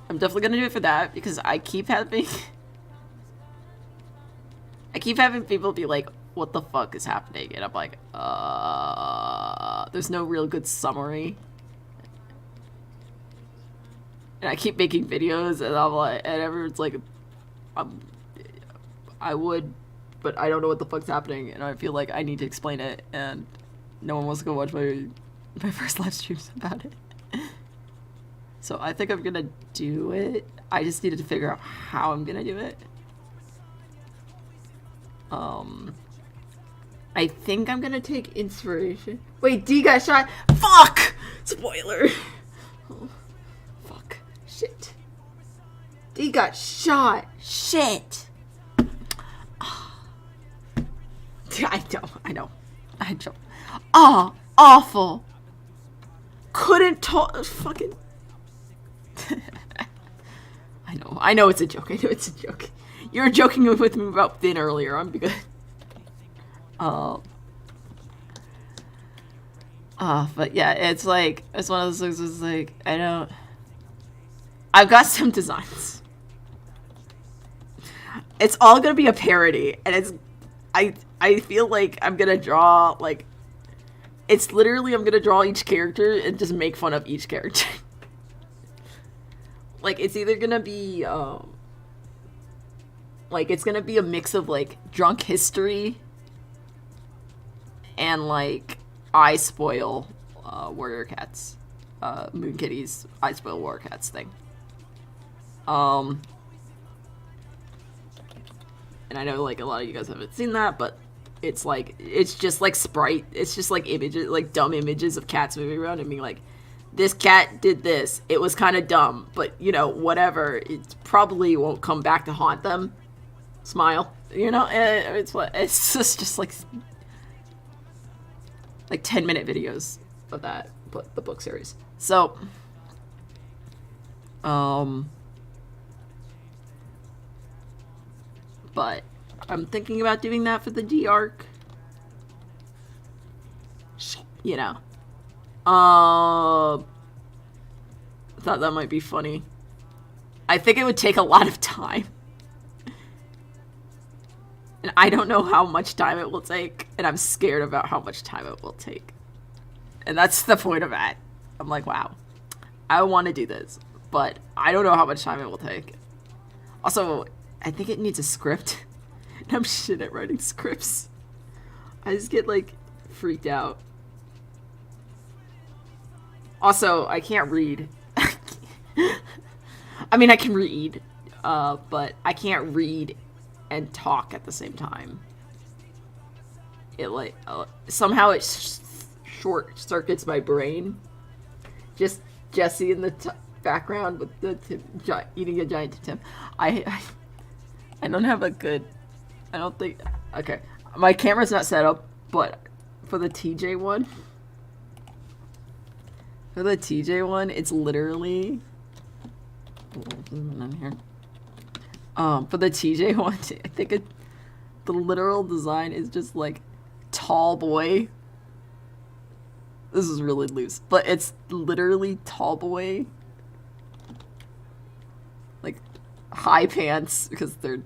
I'm definitely gonna do it for that, because I keep having people be like, what the fuck is happening? And I'm like, there's no real good summary. And I keep making videos, and I'm like, and everyone's like, I would, but I don't know what the fuck's happening, and I feel like I need to explain it, and no one wants to go watch my first live streams about it. So I think I'm gonna do it. I just needed to figure out how I'm gonna do it. I think I'm gonna take inspiration. Wait, D got shot. Fuck! Spoiler. Oh, fuck. Shit. D got shot. Shit. I know. Oh, awful. Couldn't talk. Fucking. I know it's a joke. You were joking with me about Finn earlier. I'm good. But yeah, it's like, it's one of those things. It's like, I've got some designs. It's all gonna be a parody, and I feel like I'm gonna draw, like, it's literally, I'm gonna draw each character and just make fun of each character. Like, it's either gonna be, like, it's gonna be a mix of, like, drunk history and, like, I spoil warrior cats. Moon Kitty's I spoil warrior cats thing. And I know, like, a lot of you guys haven't seen that, but it's like, it's just like it's just like images, like dumb images of cats moving around and being like, this cat did this, it was kind of dumb, but, you know, whatever, it probably won't come back to haunt them. Smile. You know, it's just like 10-minute videos of that, but the book series. So, but I'm thinking about doing that for the D arc. You know, thought that might be funny. I think it would take a lot of time. And I don't know how much time it will take, and I'm scared about how much time it will take. And that's the point of that. I'm like, wow, I want to do this, but I don't know how much time it will take. Also, I think it needs a script, and I'm shit at writing scripts. I just get, like, freaked out. Also, I can't read. I mean, I can read, but I can't read and talk at the same time. It, like, somehow it short circuits my brain. Just Jesse in the background with the eating a giant Tim. I don't have a good, I don't think, okay, my camera's not set up, but for the TJ one, it's literally, for the TJ one, I think the literal design is just like tall boy. This is really loose, but it's literally tall boy, like high pants because they're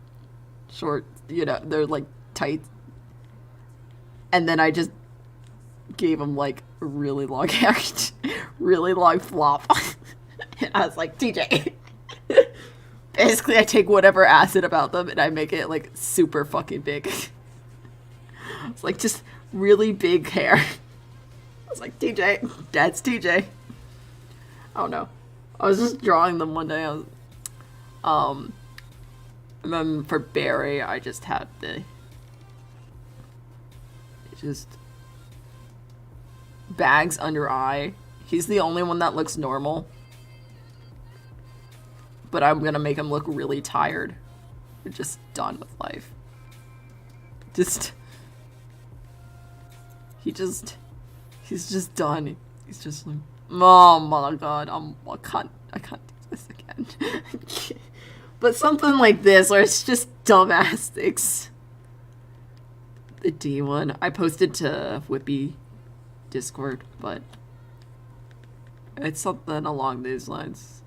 short, you know, they're like tight. And then I just gave him like really long hair, really long flop. And I was like, TJ. Basically, I take whatever acid about them and I make it like super fucking big. It's like just really big hair. I was like, TJ, that's TJ. I don't know. I was just drawing them one day. And then for Barry, I just had just bags under eye. He's the only one that looks normal. But I'm gonna make him look really tired. We're just done with life. He's just done. He's just like, oh my god, I can't do this again. But something like this, where it's just dumbastics. The D one, I posted to Whippy Discord, but it's something along these lines.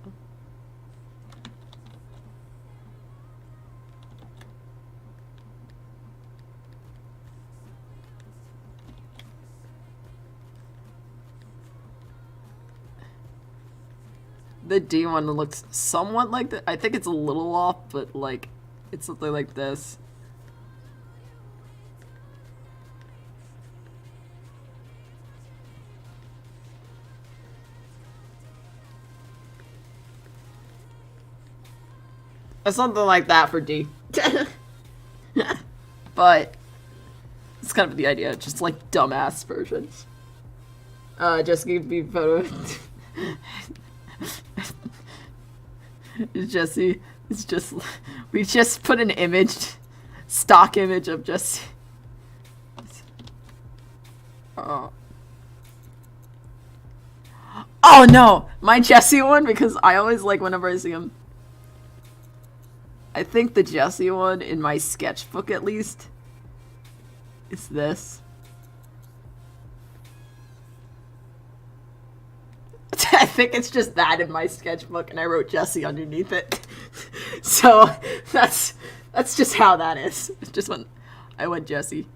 The D one looks somewhat like that. I think it's a little off, but like it's something like this. Or something like that for D. But it's kind of the idea, just like dumbass versions. Just give me a photo. Jesse, it's just, we just put an image, stock image of Jesse. Oh no, my Jesse one, because I always like whenever I see him. I think the Jesse one in my sketchbook at least is this. I think it's just that in my sketchbook, and I wrote Jesse underneath it. So that's just how that is. It's just when I went Jesse.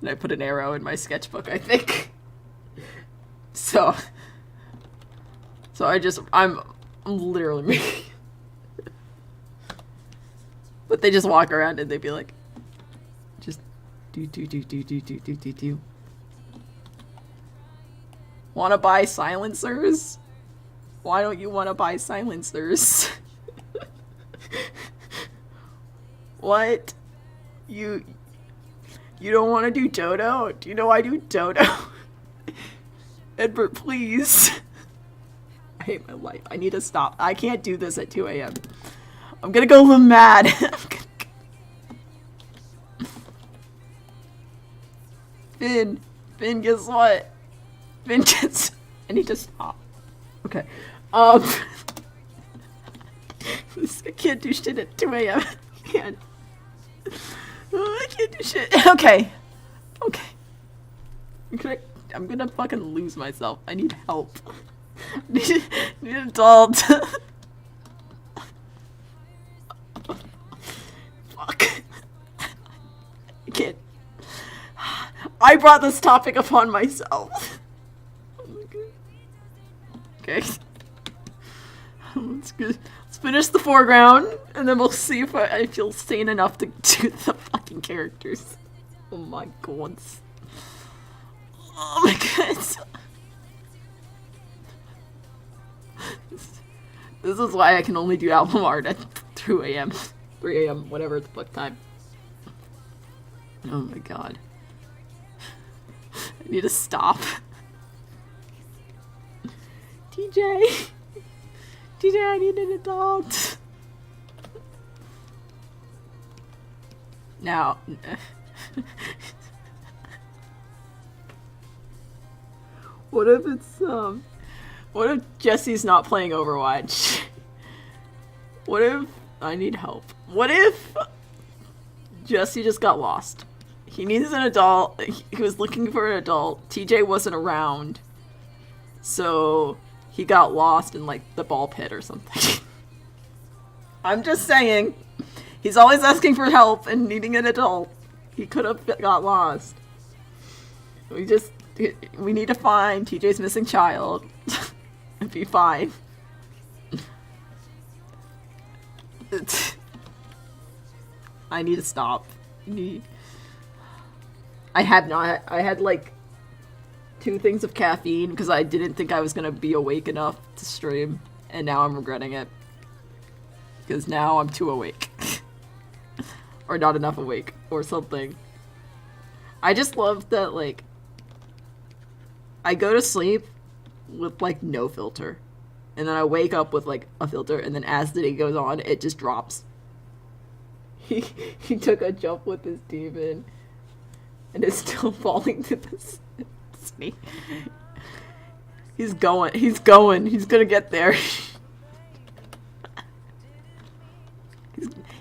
And I put an arrow in my sketchbook, I think. So I'm literally me. But they just walk around and they'd be like, just do. Wanna buy silencers? Why don't you wanna buy silencers? What? You don't wanna do Dodo? Do you know I do Dodo? Edbert, please. I hate my life. I need to stop. I can't do this at 2 a.m. I'm gonna go a little mad. Finn, guess what? Finn gets... I need to stop. Okay. I can't do shit at 2 a.m. I can't do shit. Okay. I'm gonna fucking lose myself. I need help. I need an adult. Fuck. I can't. I brought this topic upon myself. Okay. Let's finish the foreground, and then we'll see if I feel sane enough to do the fucking characters. Oh my god. Oh my god. This is why I can only do album art at 2 a.m. 3 a.m. whatever it's book time. Oh my god. I need to stop. TJ, I need an adult. Now, what if it's, what if Jesse's not playing Overwatch? What if, I need help. What if Jesse just got lost? He needs an adult, he was looking for an adult, TJ wasn't around, so he got lost in, like, the ball pit or something. I'm just saying, he's always asking for help and needing an adult. He could have got lost. We need to find TJ's missing child and be fine. I need to stop. I had like 2 things of caffeine because I didn't think I was gonna be awake enough to stream, and now I'm regretting it. Because now I'm too awake. Or not enough awake, or something. I just love that, like, I go to sleep with, like, no filter. And then I wake up with, like, a filter, and then as the day goes on, it just drops. He took a jump with his demon, and is still falling to the snake. He's gonna get there.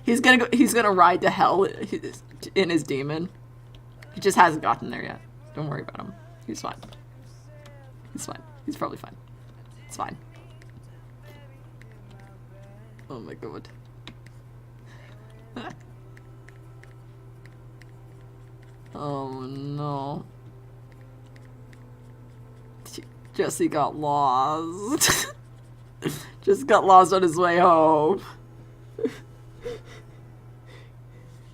He's gonna ride to hell in his demon. He just hasn't gotten there yet. Don't worry about him. He's fine. He's fine. He's probably fine. It's fine. Oh my god. Oh no. Jesse got lost. Just got lost on his way home.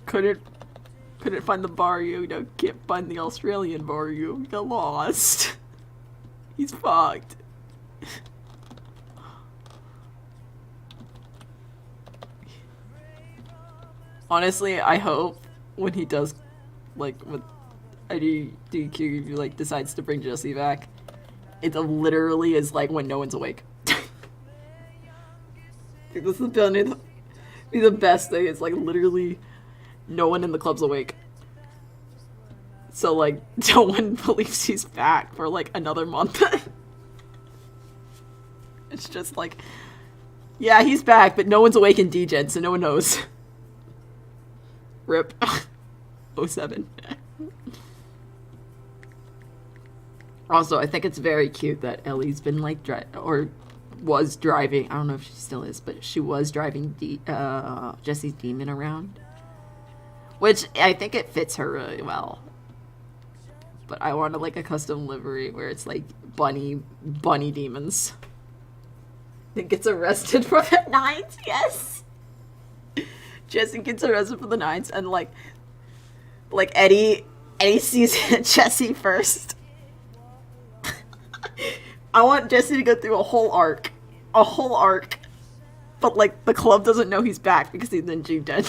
Couldn't find the barrio. No, can't find the Australian barrio. He got lost. He's fucked. Honestly, I hope when he does, like, with IDQ, like, decides to bring Jesse back, it literally is like when no one's awake. This is gonna be the best thing. It's like literally no one in the club's awake. So, like, no one believes he's back for, like, another month. It's just like, yeah, he's back, but no one's awake in DGen, so no one knows. RIP. 07. Also, I think it's very cute that Ellie's been like was driving. I don't know if she still is, but she was driving Jesse's demon around, which I think it fits her really well. But I wanted like a custom livery where it's like bunny demons. Then gets arrested for the nines. Yes, Jesse gets arrested for the nines, and like Eddie sees Jesse first. I want Jesse to go through a whole arc, but like the club doesn't know he's back because he's in G-Den.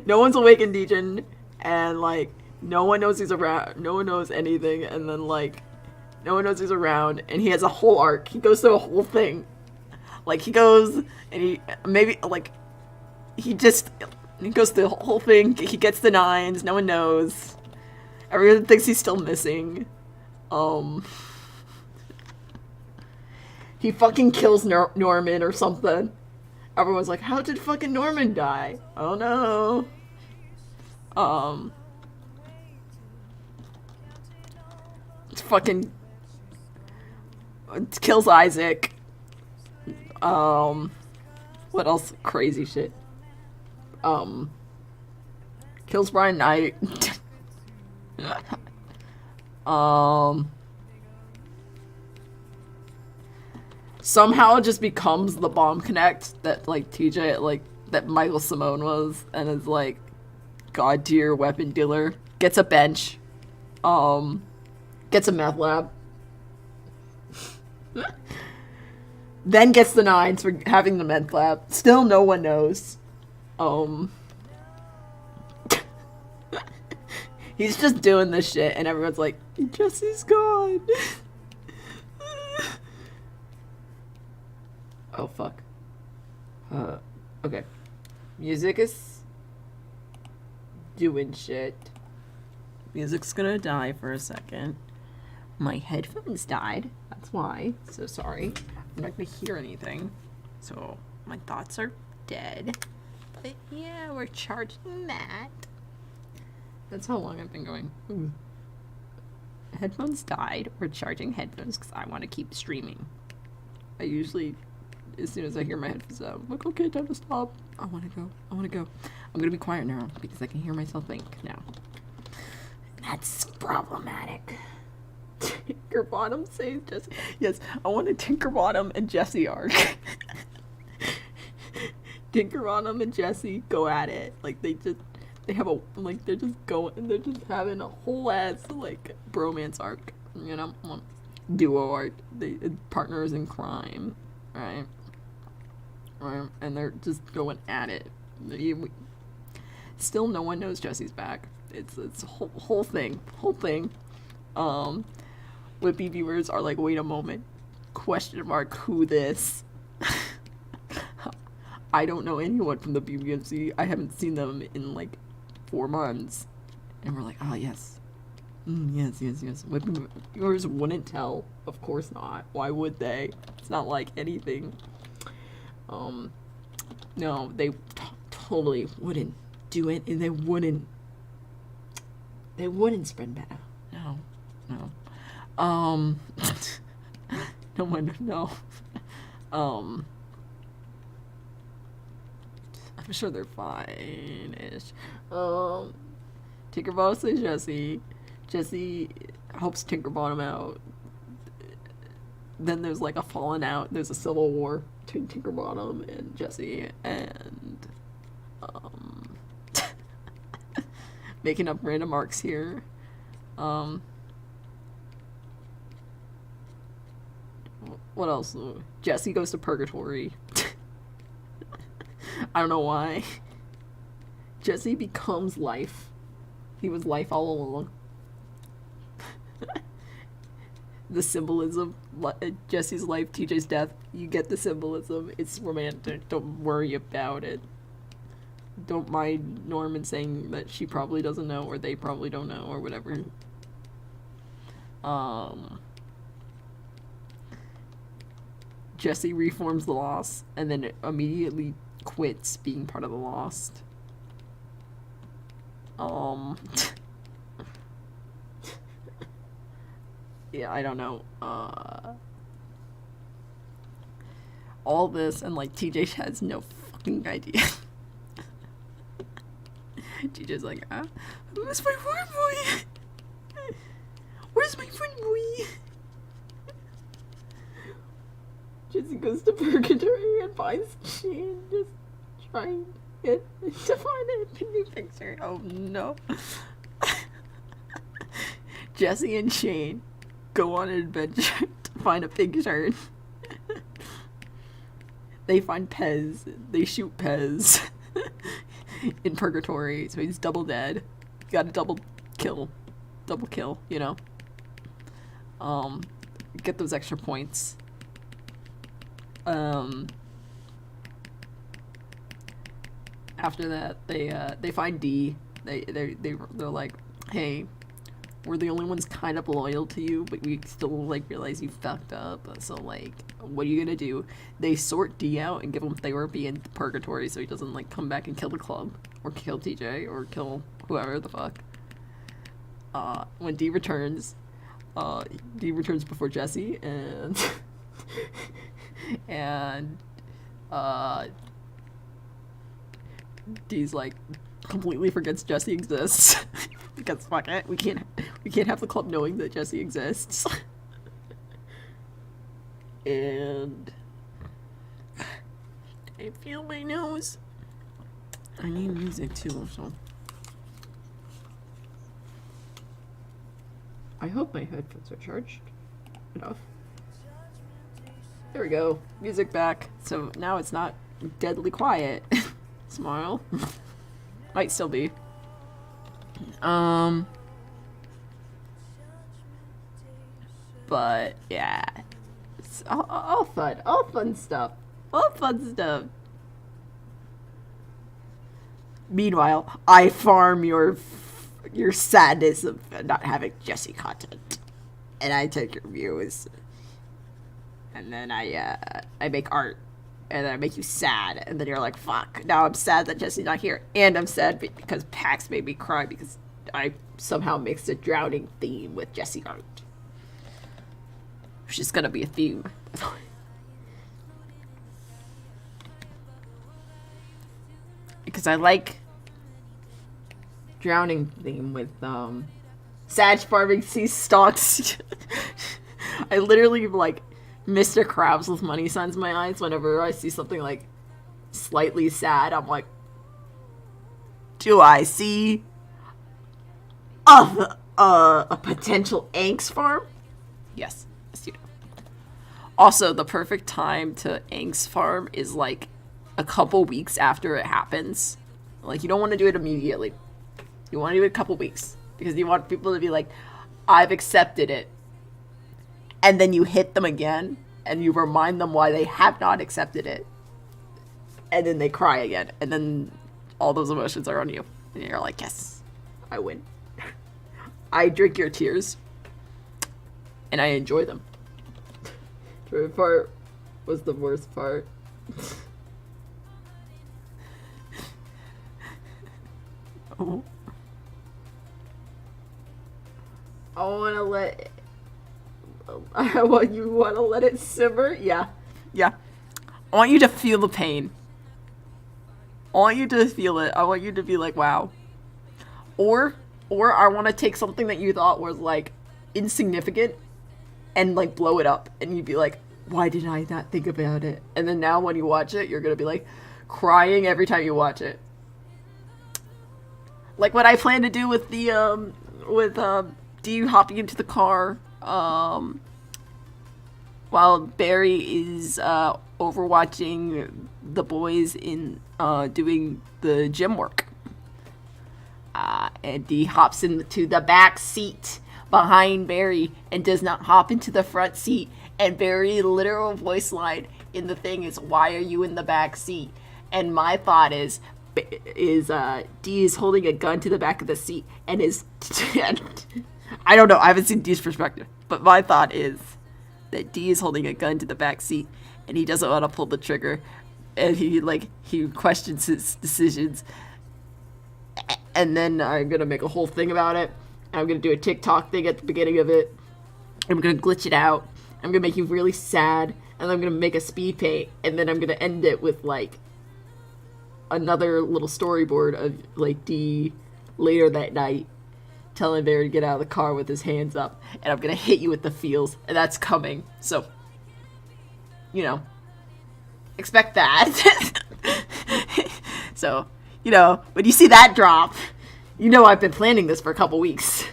No one's awakened Dejan, and like no one knows he's around. No one knows anything, and then like no one knows he's around, and he has a whole arc. He goes through a whole thing. Like he goes and he goes through the whole thing. He gets the nines. No one knows. Everyone thinks he's still missing. He fucking kills Norman or something. Everyone's like, how did fucking Norman die? Oh no. It kills Isaac. What else? Crazy shit. Kills Brian Knight. Somehow it just becomes the bomb connect that like TJ like that Michael Simone was, and is like god tier weapon dealer. Gets a bench. Gets a meth lab. Then gets the nines for having the meth lab. Still no one knows. He's just doing this shit, and everyone's like, Jesse's gone. Oh, fuck. Okay. Music is doing shit. Music's gonna die for a second. My headphones died. That's why. So sorry. I'm not gonna hear anything. So my thoughts are dead. But yeah, we're charging that. That's how long I've been going. Ooh. Headphones died. We're charging headphones because I want to keep streaming. I usually, as soon as I hear my headphones out, I'm like, okay, time to stop. I want to go. I'm going to be quiet now because I can hear myself think now. That's problematic. Tinkerbottom saves Jesse. Yes, I want a Tinkerbottom and Jesse arc. Tinkerbottom and Jesse go at it. Like, they're just having a whole ass, like, bromance arc, you know? Duo arc. They partners in crime, right? Right? And they're just going at it. Still, no one knows Jesse's back. It's a whole thing. Whippy viewers are like, wait a moment. Question mark, who this? I don't know anyone from the BBMC. I haven't seen them in like 4 months. And we're like, yes. Yes. Whippy viewers wouldn't tell. Of course not. Why would they? It's not like anything. No, they totally wouldn't do it, and they wouldn't spread bad. No. No one, no. I'm sure they're fine-ish. Tinkerbottom says Jesse. Jesse helps Tinkerbottom out. Then there's like a falling out. There's a civil war between Tinkerbottom and Jesse, and making up random arcs here. What else? Jesse goes to purgatory. I don't know why. Jesse becomes life. He was life all along. The symbolism, Jesse's life, TJ's death, you get the symbolism. It's romantic. Don't worry about it. Don't mind Norman saying that she probably doesn't know, or they probably don't know, or whatever. Jesse reforms the Lost, and then immediately quits being part of the Lost. yeah, I don't know. All this and like TJ has no fucking idea. TJ's like, where's my friend boy? Where's my friend boy? Jesse goes to Purgatory and finds Shane just trying to find a new picture. Oh no. Jesse and Shane go on an adventure to find a picture. They find Pez. They shoot Pez in Purgatory, so he's double dead. You got a double kill, you know. Get those extra points. After that, they find D. They're like, hey, we're the only ones kind of loyal to you, but we still like realize you fucked up. So like, what are you gonna do? They sort D out and give him therapy in Purgatory so he doesn't like come back and kill the club or kill TJ or kill whoever the fuck. When D returns before Jesse and and D's like completely forgets Jesse exists because fuck it, we can't have the club knowing that Jesse exists. And I feel my nose. I need music too, so I hope my headphones are charged enough. There we go. Music back. So now it's not deadly quiet. Smile. Might still be. But yeah. It's all fun. All fun stuff. Meanwhile, I farm your sadness of not having Jesse content. And I take your views. And then I make art. And then I make you sad. And then you're like, fuck, now I'm sad that Jesse's not here. And I'm sad because Pax made me cry because I somehow mixed a drowning theme with Jesse art. Which is gonna be a theme. Because I like drowning theme with Sag farming sea stalks. I literally like Mr. Krabs with money signs in my eyes whenever I see something like slightly sad. I'm like, do I see a potential angst farm? Yes, you do. Also, the perfect time to angst farm is like a couple weeks after it happens. Like, you don't want to do it immediately. You want to do it a couple weeks because you want people to be like, I've accepted it. And then you hit them again and you remind them why they have not accepted it. And then they cry again. And then all those emotions are on you. And you're like, yes, I win. I drink your tears. And I enjoy them. The favorite part was the worst part. Oh. You want to let it simmer? Yeah. I want you to feel the pain. I want you to feel it. I want you to be like, wow. Or I want to take something that you thought was like insignificant and like blow it up. And you'd be like, why did I not think about it? And then now when you watch it, you're going to be like crying every time you watch it. Like what I plan to do with the, D hopping into the car, while Barry is, overwatching the boys in, doing the gym work. And D hops into the back seat behind Barry and does not hop into the front seat. And Barry's literal voice line in the thing is, why are you in the back seat? And my thought is D is holding a gun to the back of the seat and is... I don't know, I haven't seen D's perspective, but my thought is that D is holding a gun to the back seat and he doesn't want to pull the trigger and he questions his decisions. And then I'm going to make a whole thing about it. I'm going to do a TikTok thing at the beginning of it. I'm gonna glitch it out. I'm gonna make you really sad, and I'm gonna make a speed paint, and then I'm gonna end it with like another little storyboard of like D later that night telling Barry to get out of the car with his hands up, and I'm gonna hit you with the feels, and that's coming. So, you know, expect that. So, you know, when you see that drop, you know I've been planning this for a couple weeks.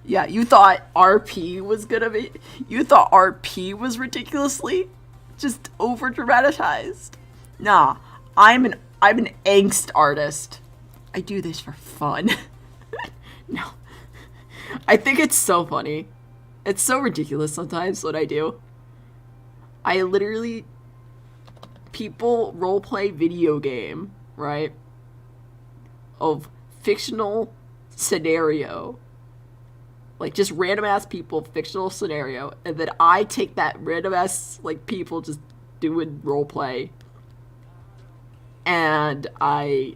Yeah, you thought RP was gonna be, you thought RP was ridiculously just over dramatized. Nah, I'm an angst artist. I do this for fun. No. I think it's so funny. It's so ridiculous sometimes what I do. I literally, people roleplay video game, right? Of fictional scenario. Like just random ass people, fictional scenario, and then I take that random ass like people just doing roleplay, and I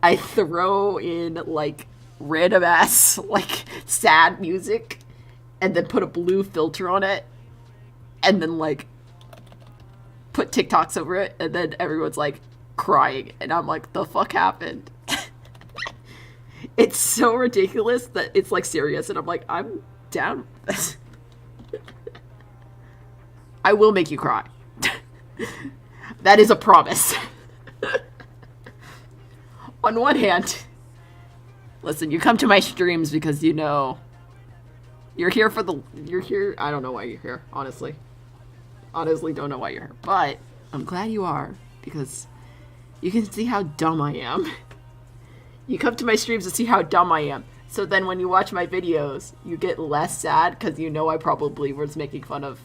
throw in like random ass like sad music, and then put a blue filter on it, and then like put TikToks over it, and then everyone's like crying, and I'm like, the fuck happened? It's so ridiculous that it's like serious, and I'm like, I'm down with this. I will make you cry. That is a promise. On one hand, listen, you come to my streams because you know you're here, I don't know why you're here, honestly. Honestly, don't know why you're here, but I'm glad you are, because you can see how dumb I am. You come to my streams to see how dumb I am. So then when you watch my videos, you get less sad because you know I probably was making fun of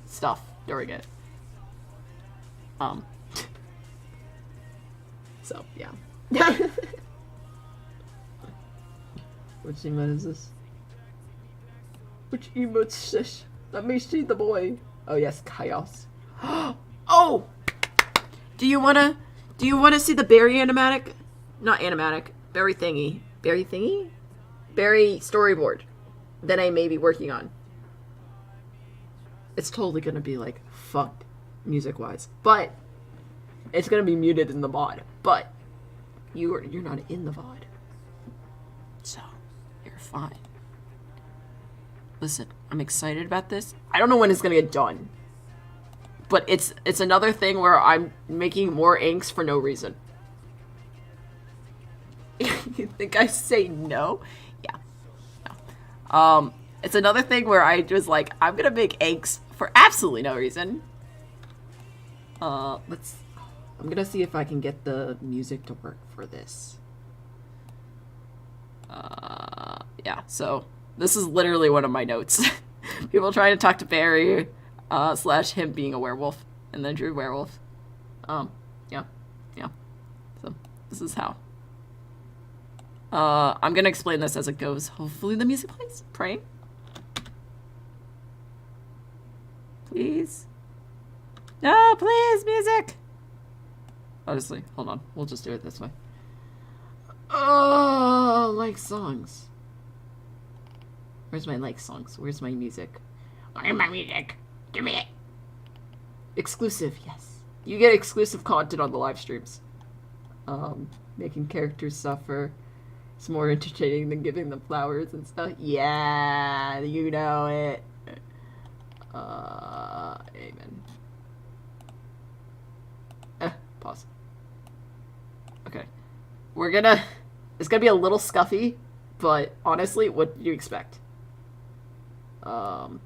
stuff during it. So, yeah. Which emote is this? Which emote is this? Let me see the boy. Oh yes, Chaos. Oh! Do you wanna see the Barry animatic? Not animatic. Barry thingy. Barry thingy? Barry storyboard that I may be working on. It's totally gonna be like fucked music wise. But it's gonna be muted in the VOD. But you're not in the VOD. So you're fine. Listen, I'm excited about this. I don't know when it's gonna get done. But it's another thing where I'm making more angst for no reason. You think I say no? Yeah. No. It's another thing where I just like, I'm gonna make angst for absolutely no reason. I'm gonna see if I can get the music to work for this. Yeah, so this is literally one of my notes. People trying to talk to Barry, / him being a werewolf, and then Drew werewolf. Yeah. So this is how. I'm gonna explain this as it goes. Hopefully the music plays. Praying. Please. No, please, music! Honestly, hold on. We'll just do it this way. Oh, like songs. Where's my like songs? Where's my music? Where's my music? Give me it! Exclusive, yes. You get exclusive content on the live streams. Making characters suffer. It's more entertaining than giving them flowers and stuff. Yeah, you know it. Amen. Pause. Okay. It's gonna be a little scuffy, but honestly, what do you expect? I'm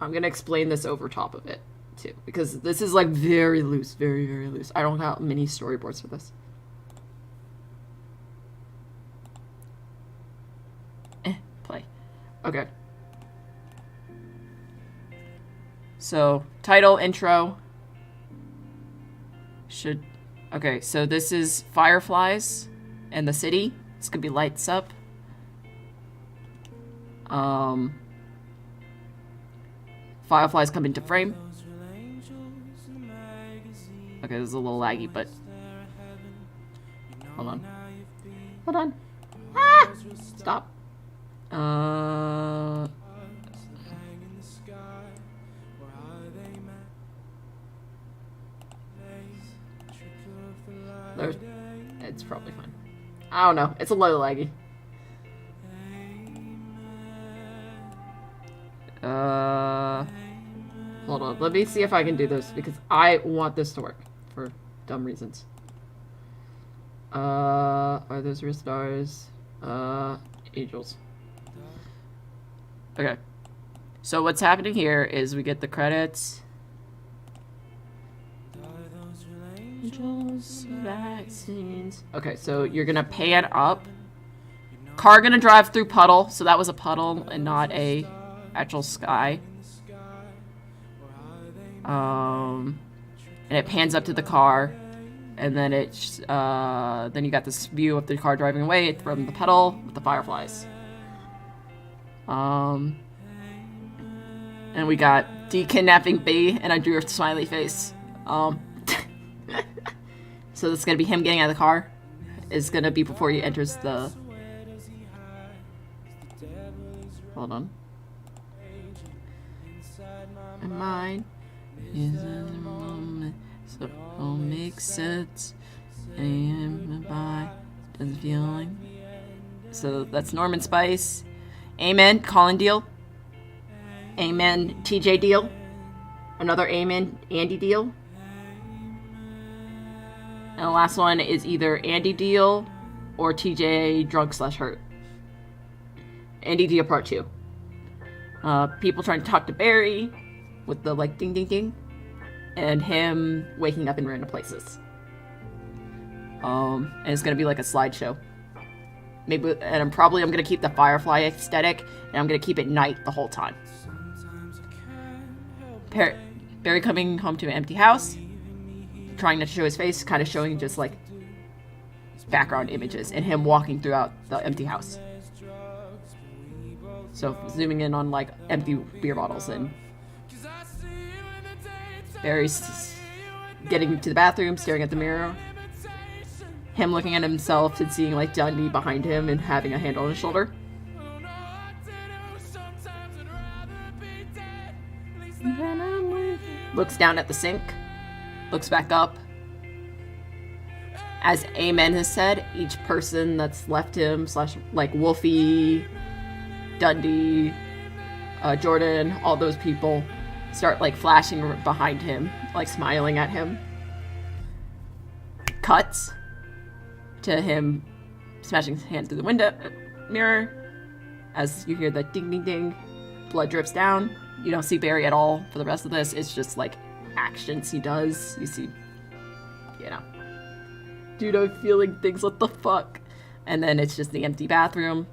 gonna explain this over top of it, too, because this is like very loose, very, very loose. I don't have many storyboards for this. Play. Okay. So, title, intro. Okay, so this is Fireflies and the city. It's gonna be lights up. Fireflies come into frame. Okay, this is a little laggy, but hold on. Ah! Stop. It's probably fine. I don't know. It's a little laggy. Hold on. Let me see if I can do this because I want this to work for dumb reasons. Are those real stars? Angels. Okay. So what's happening here is we get the credits. Angels, vaccines. Okay, so you're gonna pan up. Car gonna drive through puddle, so that was a puddle and not a actual sky. And it pans up to the car, and then it's then you got this view of the car driving away from the puddle with the fireflies. And we got de-kidnapping B, and I drew a smiley face. So this is gonna be him getting out of the car. It's gonna be before he enters the. Hold on. And mine is in the moment, so it all makes sense. And by doesn't feeling. So that's Norman Spice. Amen. Colin Deal. Amen. TJ Deal. Another Amen. Andy Deal. And the last one is either Andy Deal or TJ Drunk / Hurt. Andy Deal Part 2. People trying to talk to Barry with the like ding ding ding. And him waking up in random places. And it's gonna be like a slideshow. Maybe, and I'm gonna keep the Firefly aesthetic, and I'm gonna keep it night the whole time. Barry coming home to an empty house, trying not to show his face, kind of showing just like background images, and him walking throughout the empty house. So zooming in on like empty beer bottles, and Barry's getting to the bathroom, staring at the mirror. Him looking at himself and seeing like Dundee behind him and having a hand on his shoulder. Looks down at the sink. Looks back up. As Amen has said, each person that's left him / like Wolfie, Dundee, Jordan, all those people start like flashing behind him, like smiling at him. Cuts to him smashing his hand through the window mirror as you hear the ding ding ding. Blood drips down. You don't see Barry at all for the rest of this. It's just like actions he does. You see, you know, dude, I'm feeling things. What the fuck? And then it's just the empty bathroom,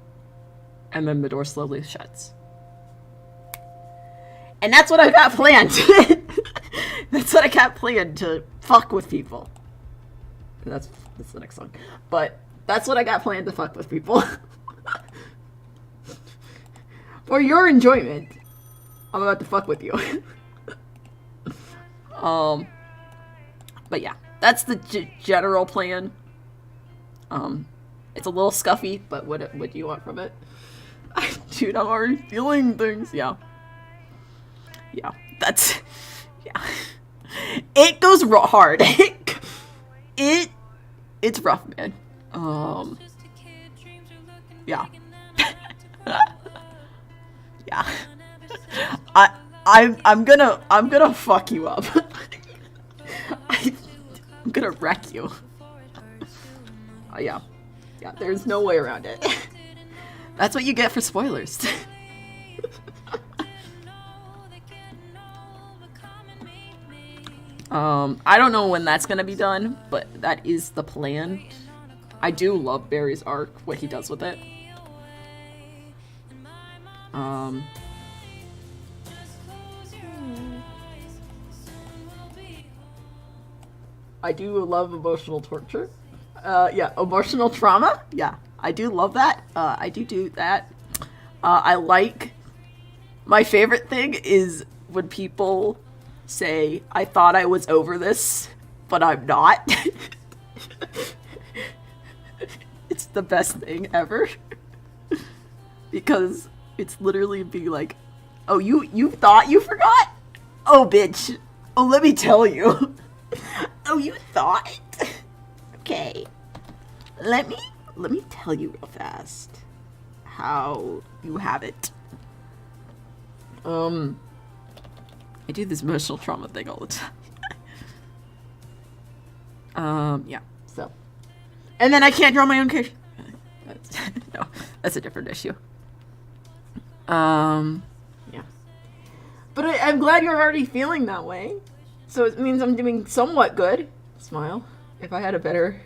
and then the door slowly shuts. And that's what I got planned. That's what I got planned, to fuck with people. That's the next song. But that's what I got planned, to fuck with people. For your enjoyment, I'm about to fuck with you. But yeah, that's the general plan. It's a little scuffy, but what do you want from it? Dude, I'm already feeling things. Yeah, that's, yeah. It goes hard. It's rough, man. Yeah. Yeah. I'm gonna fuck you up. I'm gonna wreck you. Yeah. Yeah, there's no way around it. That's what you get for spoilers. I don't know when that's gonna be done, but that is the plan. I do love Barry's arc, what he does with it. I do love emotional torture. Yeah, emotional trauma. Yeah, I do love that. I do that. I like... My favorite thing is when people say, I thought I was over this, but I'm not. It's the best thing ever. Because it's literally being like, oh, you thought you forgot? Oh, bitch. Oh, let me tell you. Oh, you thought? Okay. Let me tell you real fast how you have it. I do this emotional trauma thing all the time. Yeah, so. And then I can't draw my own character. No, that's a different issue. Yeah. But I'm glad you're already feeling that way. So it means I'm doing somewhat good. Smile. If I had a better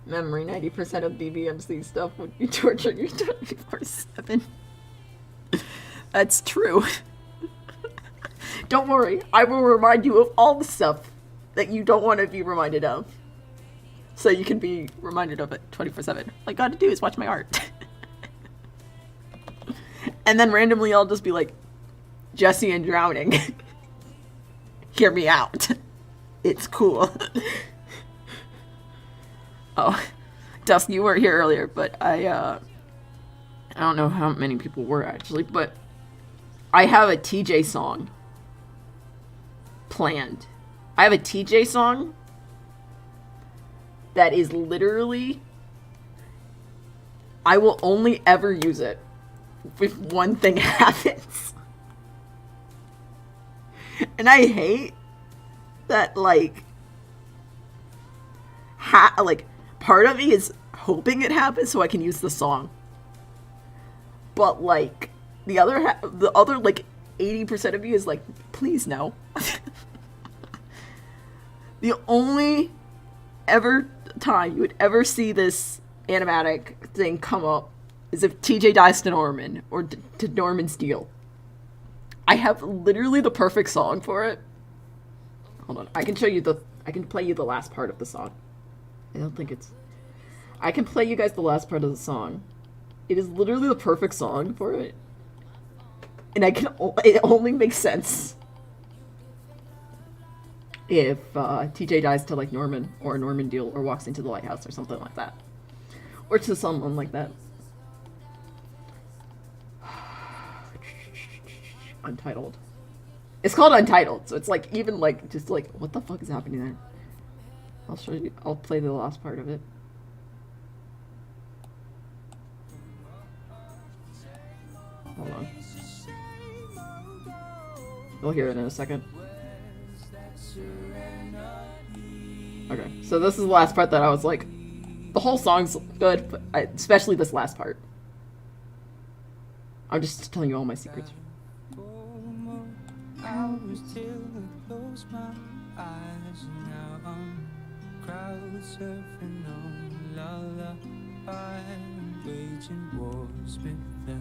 memory, 90% of BBMC stuff would be torturing you 24/7. That's true. Don't worry. I will remind you of all the stuff that you don't want to be reminded of. So you can be reminded of it 24/7. All I gotta do is watch my art. And then randomly I'll just be like, Jesse and drowning. Hear me out. It's cool. Oh, Dusk, you weren't here earlier, but I don't know how many people were actually, but I have a TJ song planned. I have a TJ song that is literally, I will only ever use it if one thing happens. And I hate that, like, part of me is hoping it happens so I can use the song. But, like, the other, like, 80% of me is like, please no. The only ever time you would ever see this animatic thing come up is if TJ dies to Norman, or to Norman's deal. I have literally the perfect song for it. Hold on, I can play you the last part of the song. I can play you guys the last part of the song. It is literally the perfect song for it. And it only makes sense if TJ dies to, like, Norman, or a Norman deal, or walks into the lighthouse, or something like that. Or to someone like that. Untitled. It's called Untitled, so it's like, even like, just like, what the fuck is happening there? I'll show you, I'll play the last part of it. Hold on. You'll hear it in a second. Okay, so this is the last part that I was like, the whole song's good, but especially this last part. I'm just telling you all my secrets. Hours till I close my eyes, now I'm crowd surfing on lullaby, waging wars with the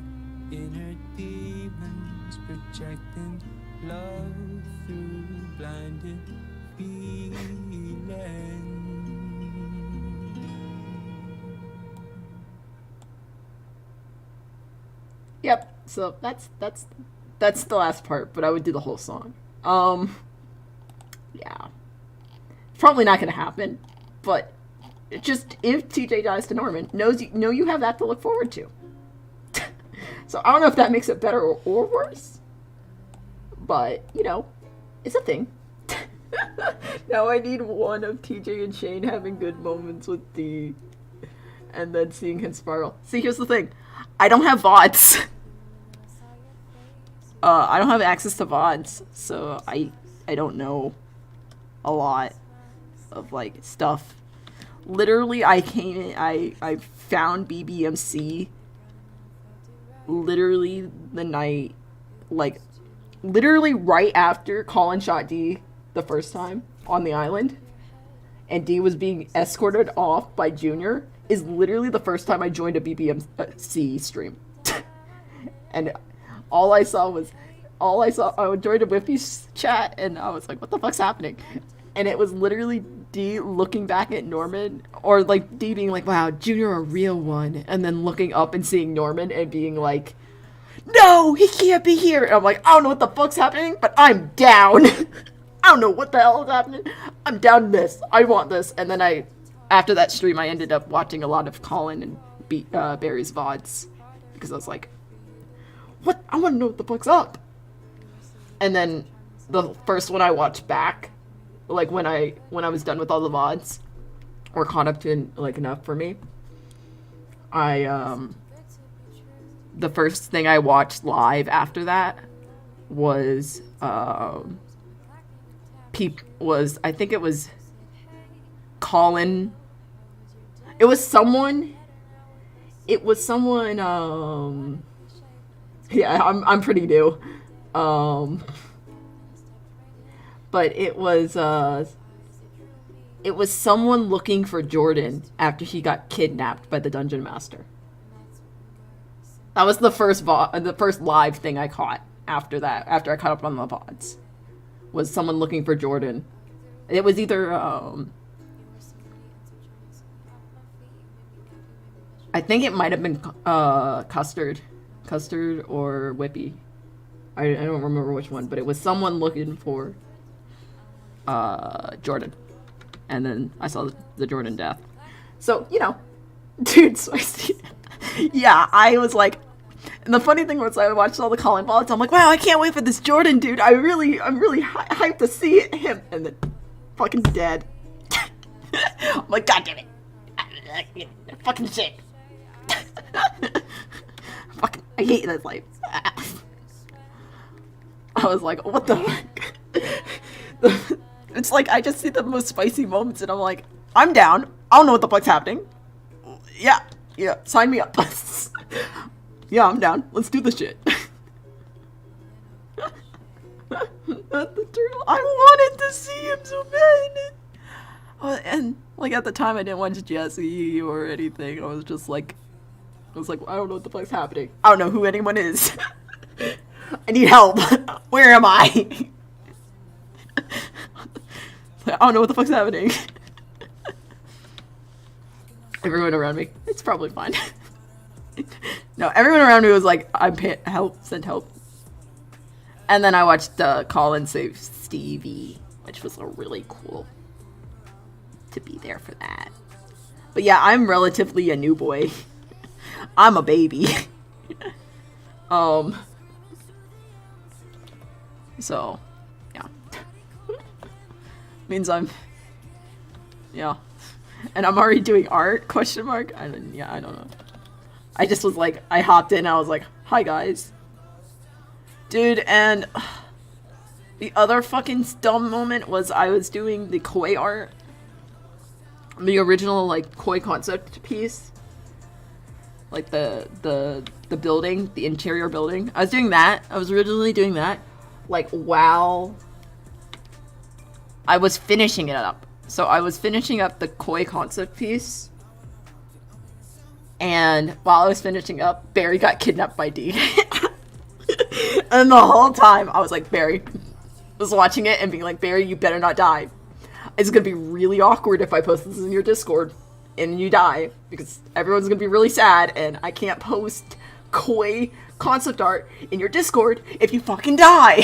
inner demons, projecting love through blinded feeling. Yep, so that's the last part, but I would do the whole song. Yeah. Probably not gonna happen, but just if TJ dies to Norman, know you have that to look forward to. So I don't know if that makes it better or worse, but, you know, it's a thing. Now I need one of TJ and Shane having good moments with D, and then seeing him spiral. See, here's the thing. I don't have VODs. I don't have access to VODs, so I don't know a lot of, like, stuff. Literally, I found BBMC literally the night, like, literally right after Colin shot D the first time on the island, and D was being escorted off by Junior, is literally the first time I joined a BBMC stream. And I joined a Whippy's chat, and I was like, what the fuck's happening? And it was literally D looking back at Norman, or, like, D being like, wow, Junior a real one, and then looking up and seeing Norman and being like, no, he can't be here. And I'm like, I don't know what the fuck's happening, but I'm down. I don't know what the hell is happening. I'm down this. I want this. And then after that stream, I ended up watching a lot of Colin and Barry's VODs because I was like, what? I want to know what the fuck's up. And then the first one I watched back, like when I was done with all the VODs, or caught up to like enough for me, the first thing I watched live after that was I think it was Colin. It was someone. Yeah, I'm pretty new. But it was someone looking for Jordan after he got kidnapped by the dungeon master. That was the first live thing I caught after that. After I caught up on the VODs, was someone looking for Jordan. It was either I think it might have been Custard or Whippy. I don't remember which one, but it was someone looking for Jordan. And then I saw the Jordan death. So, you know, dude, spicy. Yeah, I was like, and the funny thing was I watched all the Colin VODs. I'm like, wow, I can't wait for this Jordan dude. I'm really hyped to see him. And then fucking dead. I'm like, god damn it. Fucking shit. Fucking, I hate this life. I was like, what the fuck? It's like, I just see the most spicy moments and I'm like, I'm down. I don't know what the fuck's happening. Yeah, sign me up. Yeah, I'm down. Let's do this shit. The turtle. I wanted to see him so bad. And like at the time I didn't watch Jesse or anything. I was like, I don't know what the fuck's happening. I don't know who anyone is. I need help. Where am I? I don't know what the fuck's happening. Everyone around me, it's probably fine. No, everyone around me was like, send help. And then I watched Colin save Stevie, which was really cool to be there for that. But yeah, I'm relatively a new boy. I'm a baby. So, yeah. Means I'm, yeah. And I'm already doing art, question mark? I don't know. I just was like, I hopped in, I was like, hi guys. Dude, and the other fucking dumb moment was I was doing the koi art. The original, like, koi concept piece. Like, the building, the interior building. I was doing that. I was originally doing that. Like, while I was finishing it up. So I was finishing up the koi concept piece. And while I was finishing up, Barry got kidnapped by D. And the whole time, I was like, Barry. Was watching it and being like, Barry, you better not die. It's gonna be really awkward if I post this in your Discord and you die. Because everyone's gonna be really sad and I can't post koi concept art in your Discord if you fucking die.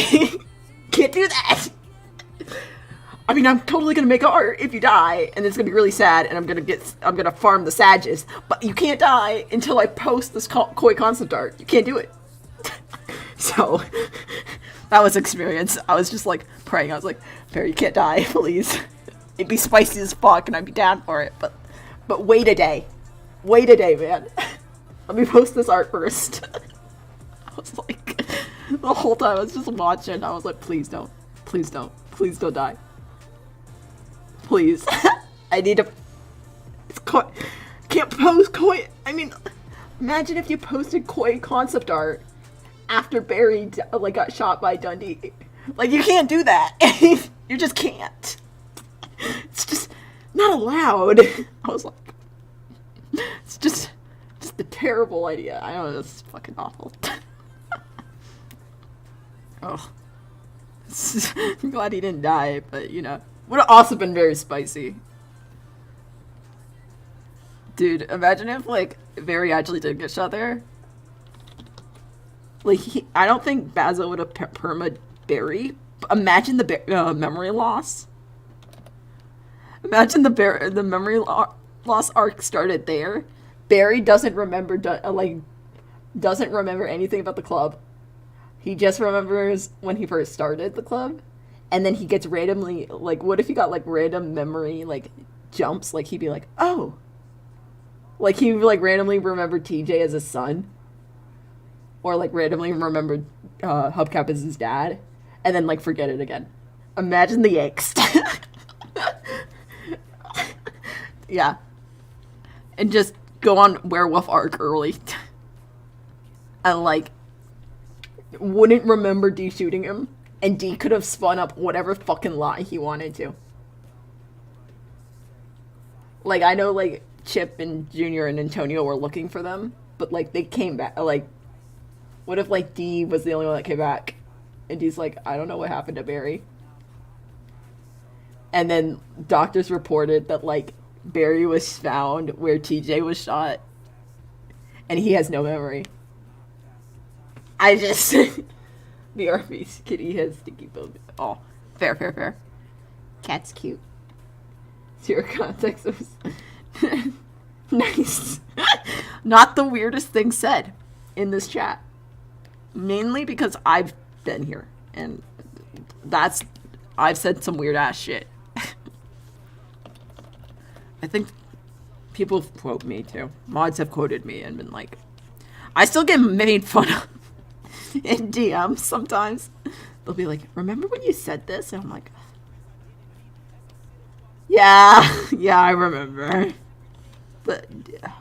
Can't do that. I mean, I'm totally gonna make art if you die, and it's gonna be really sad, and I'm gonna farm the Sages, but you can't die until I post this koi concept art. You can't do it. So, that was experience. I was just like praying. I was like, Barry, you can't die, please. It'd be spicy as fuck, and I'd be down for it, but wait a day. Wait a day, man. Let me post this art first. I was like, the whole time I was just watching. I was like, please don't. Please don't. Please don't die. Please. I need to... It's koi... Can't post koi... I mean, imagine if you posted koi concept art after Barry, like, got shot by Dundee. Like, you can't do that. You just can't. It's just not allowed. I was like... It's just a terrible idea. I don't know, it's fucking awful. Oh. I'm glad he didn't die, but, you know. Would have also been very spicy. Dude, imagine if, like, Barry actually did get shot there. Like, I don't think Bazo would have perma'd Barry. Imagine the memory loss. Imagine the memory loss arc started there. Barry doesn't remember, doesn't remember anything about the club. He just remembers when he first started the club. And then he gets randomly, like, what if he got, like, random memory, like, jumps? Like, he'd be like, oh. Like, he would, like, randomly remember TJ as his son. Or, like, randomly remember Hubcap as his dad. And then, like, forget it again. Imagine the angst. Yeah. And just go on werewolf arc early. And, like, wouldn't remember D shooting him. And D could have spun up whatever fucking lie he wanted to. Like, I know, like, Chip and Junior and Antonio were looking for them. But, like, they came back. Like, what if, like, D was the only one that came back? And D's like, I don't know what happened to Barry. And then doctors reported that, like, Barry was found where TJ was shot. And he has no memory. I just... The Arby's kitty has sticky bones. Oh, fair. Cat's cute. Zero context was... Nice. Not the weirdest thing said in this chat. Mainly because I've been here. And I've said some weird ass shit. I think people quote me too. Mods have quoted me and been like... I still get made fun of in DMs sometimes. They'll be like, remember when you said this? And I'm like... Yeah, I remember. But, yeah.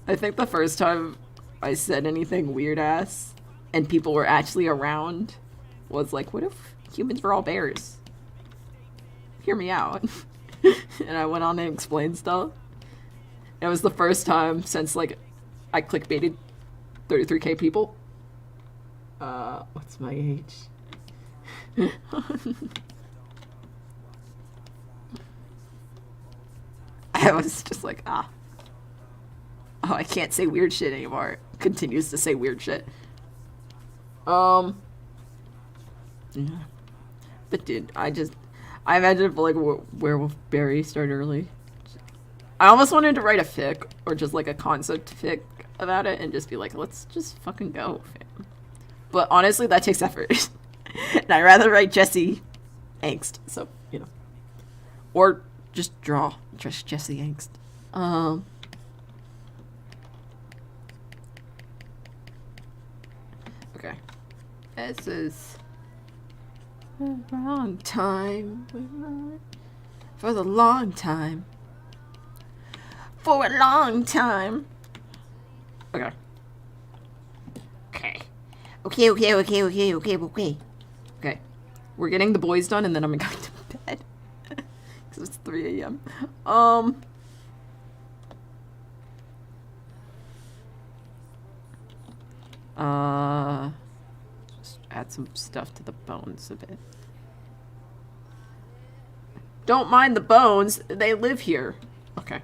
I think the first time I said anything weird ass and people were actually around was like, what if humans were all bears? Hear me out. And I went on and explained stuff. It was the first time since, like, I clickbaited 33k people. What's my age? I was just like, oh, I can't say weird shit anymore. Continues to say weird shit. Yeah. But dude, I imagine if, like, Werewolf Barry started early. I almost wanted to write a fic, or just, like, a concept fic about it, and just be like, let's just fucking go, fam. But honestly, that takes effort. And I'd rather write Jesse Angst, so, you know. Or just draw just Jesse Angst. Okay. This is a wrong time. For the long time. For a long time. Okay. Okay. We're getting the boys done and then I'm going to bed. Because it's 3 a.m. Just add some stuff to the bones a bit. Don't mind the bones. They live here. Okay.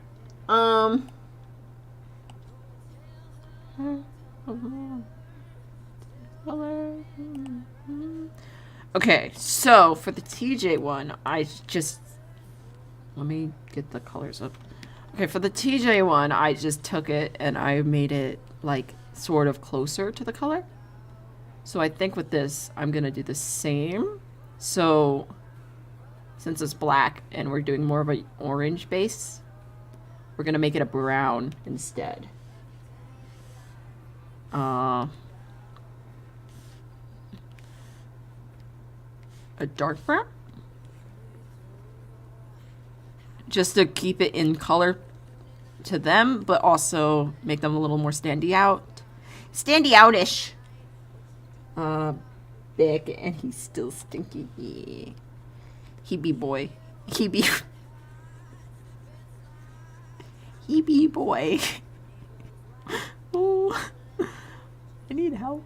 Okay, so for the TJ one, let me get the colors up. Okay, for the TJ one, I just took it and I made it, like, sort of closer to the color. So I think with this, I'm gonna do the same. So, since it's black and we're doing more of an orange base, we're gonna make it a brown instead. A dark brown? Just to keep it in color to them, but also make them a little more standy out. Standy out-ish. Big, and he's still stinky. He be boy. He be boy. Ooh. I need help.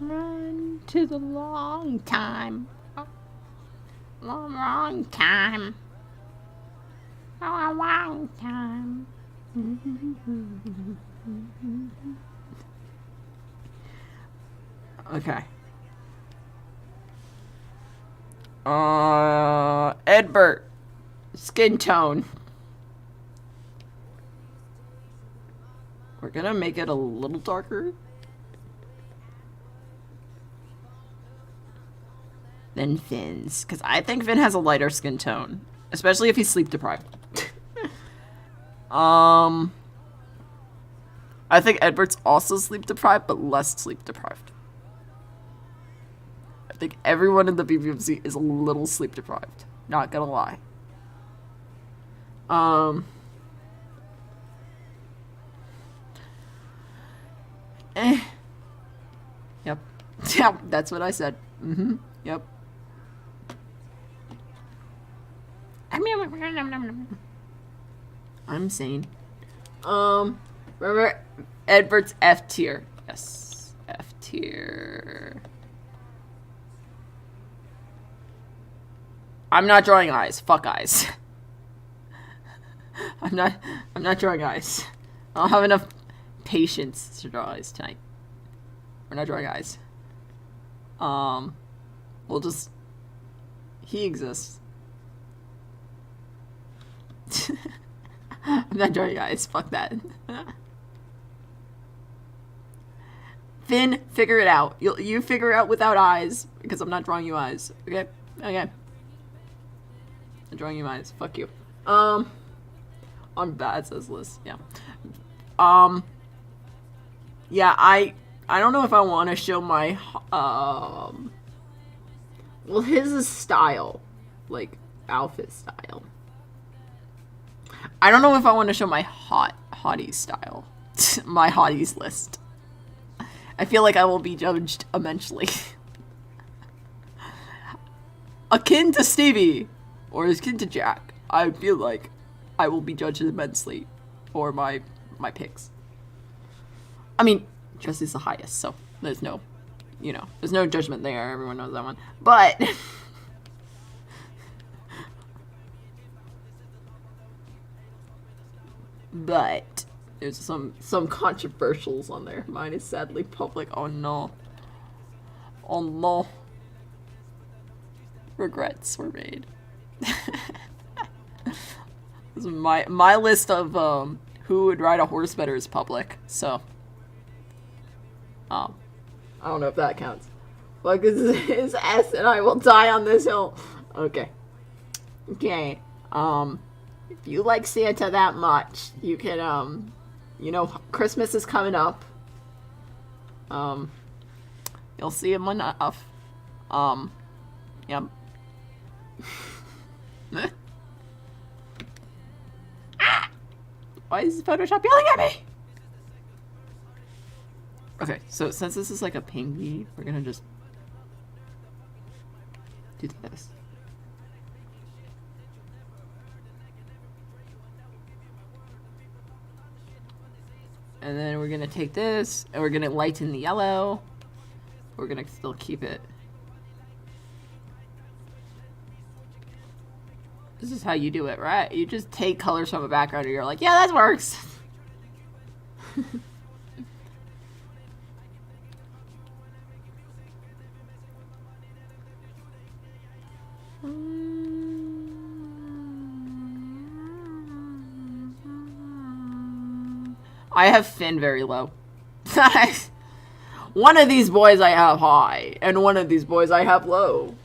Run to the long time. Long time. Oh, a long time. Okay. Edbert. Skin tone. We're gonna make it a little darker than Finn's, because I think Finn has a lighter skin tone, especially if he's sleep deprived. I think Edbert's also sleep deprived, but less sleep deprived. I think everyone in the BBMC is a little sleep deprived. Not gonna lie. Yep. Yep, that's what I said. Yep. I'm sane. Remember Edbert's F tier. Yes. F tier. I'm not drawing eyes. Fuck eyes. I'm not drawing eyes. I don't have enough patience to draw eyes tonight. We're not drawing eyes. We'll just... He exists. I'm not drawing eyes. Fuck that. Finn, figure it out. You figure it out without eyes, because I'm not drawing you eyes. Okay? Okay. I'm drawing you eyes. Fuck you. On bad says Liz. Yeah. Yeah, I don't know if I want to show my, well, his is style. Like, outfit style. I don't know if I want to show my hotties style. My hotties list. I feel like I will be judged immensely. Akin to Stevie, or akin to Jack, I feel like I will be judged immensely for my picks. I mean, Jesse's the highest, so there's no, there's no judgment there. Everyone knows that one. But there's some controversials on there. Mine is sadly public. Oh no. Oh no. Regrets were made. This is my list of who would ride a horse better is public, so I don't know if that counts. Like, is S and I will die on this hill. Okay. Okay. If you like Santa that much, you can, Christmas is coming up. You'll see him enough. Yep. Ah! Why is Photoshop yelling at me? Okay, so since this is like a pingy, we're gonna just do this. And then we're gonna take this, and we're gonna lighten the yellow. We're gonna still keep it. This is how you do it, right? You just take colors from a background and you're like, yeah, that works. I have Finn very low. One of these boys I have high, and one of these boys I have low.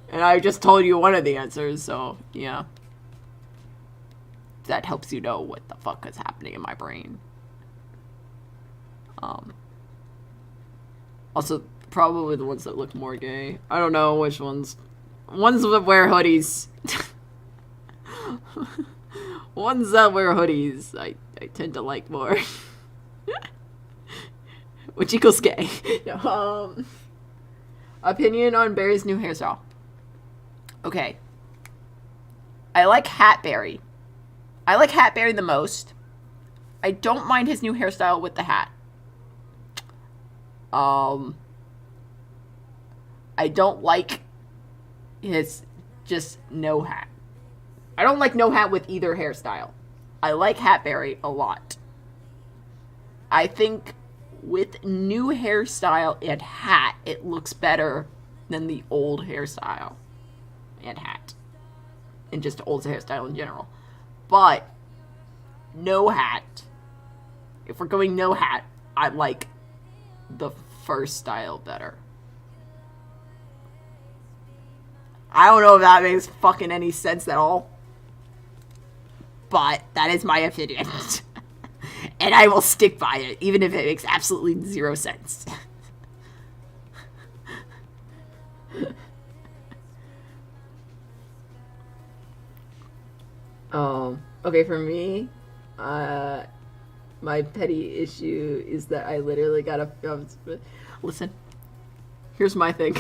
And I just told you one of the answers, so, yeah. That helps you know what the fuck is happening in my brain. Also, probably the ones that look more gay. I don't know which ones. Ones that wear hoodies. Ones that wear hoodies, I tend to like more. Which equals gay. No, opinion on Barry's new hairstyle. Okay. I like Hatberry. I like Hatberry the most. I don't mind his new hairstyle with the hat. I don't like his just no hat. I don't like no hat with either hairstyle. I like Hatberry a lot. I think with new hairstyle and hat, it looks better than the old hairstyle and hat. And just old hairstyle in general. But no hat. If we're going no hat, I like the first style better. I don't know if that makes fucking any sense at all. But that is my opinion. And I will stick by it, even if it makes absolutely zero sense. Okay, for me, my petty issue is that I literally gotta... Listen, here's my thing,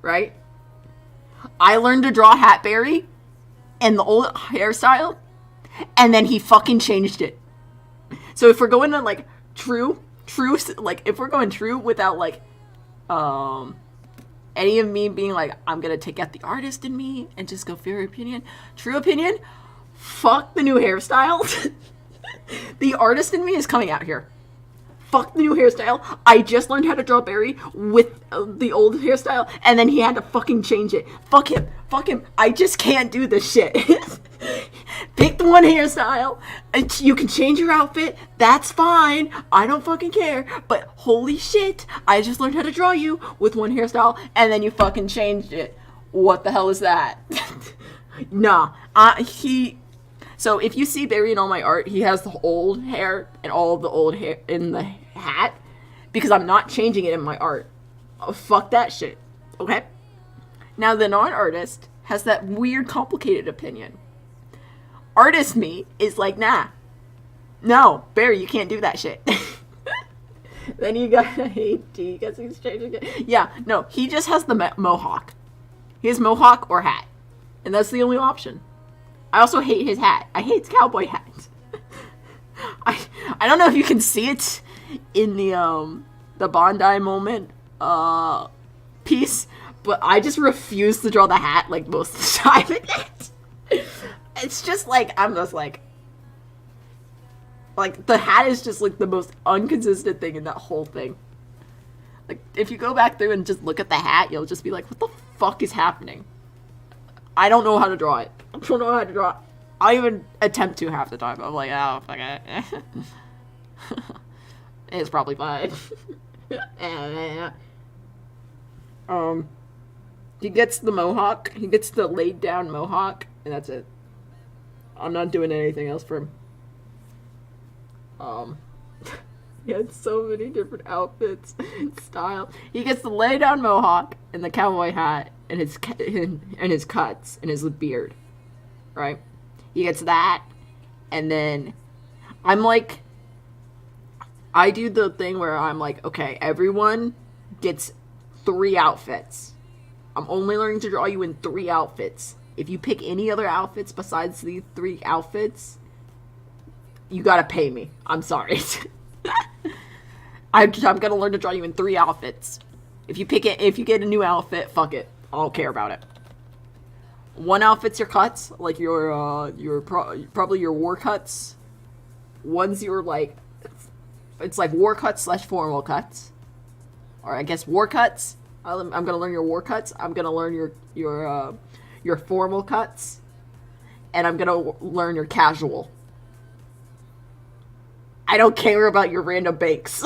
right? I learned to draw Hatberry and the old hairstyle, and then he fucking changed it. So if we're going to, like, true, like, if we're going true without, like, any of me being like, I'm gonna take out the artist in me and just go for your opinion. True opinion, fuck the new hairstyle. The artist in me is coming out here. Fuck the new hairstyle. I just learned how to draw Barry with the old hairstyle, and then he had to fucking change it. Fuck him. Fuck him. I just can't do this shit. Pick the one hairstyle. And you can change your outfit. That's fine. I don't fucking care. But holy shit, I just learned how to draw you with one hairstyle, and then you fucking changed it. What the hell is that? Nah. So if you see Barry in all my art, he has the old hair and all of the old hair in the hat, because I'm not changing it in my art. Oh, fuck that shit. Okay? Now the non-artist has that weird, complicated opinion. Artist me is like, nah. No, Barry, you can't do that shit. Then you got he gets exchanged again. Yeah, no, he just has the mohawk. He has mohawk or hat. And that's the only option. I also hate his hat. I hate his cowboy hat. I don't know if you can see it in the Bondi moment piece, but I just refuse to draw the hat like most of the time. It's just like, I'm just like the hat is just like the most inconsistent thing in that whole thing. Like, if you go back through and just look at the hat, you'll just be like, what the fuck is happening? I don't know how to draw it. I don't know how to draw it. I even attempt to half the time. I'm like, oh, fuck it. It's probably fine. He gets the mohawk. He gets the laid down mohawk, and that's it. I'm not doing anything else for him. He had so many different outfits, style. He gets the lay down mohawk and the cowboy hat and his cuts and his beard, right? He gets that, and then I'm like, I do the thing where I'm like, okay, everyone gets 3 outfits. I'm only learning to draw you in 3 outfits. If you pick any other outfits besides these 3 outfits, you gotta pay me. I'm sorry. I'm gonna learn to draw you in 3 outfits. If you get a new outfit, fuck it. I don't care about it. 1 outfit's your cuts, like probably your war cuts. 1's your like, it's like war cuts / formal cuts, or I guess war cuts. I'm gonna learn your war cuts. I'm gonna learn your formal cuts, and I'm gonna learn your casual. I don't care about your random bakes.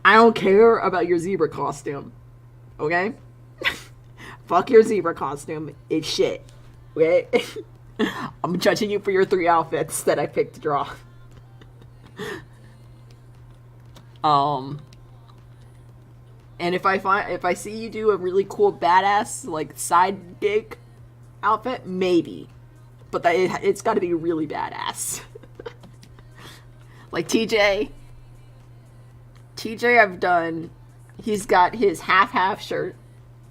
I don't care about your zebra costume. Okay? Fuck your zebra costume. It's shit. Okay? I'm judging you for your 3 outfits that I picked to draw. And if I see you do a really cool badass like side gig outfit, maybe. But it's got to be really badass. Like TJ I've done, he's got his half shirt,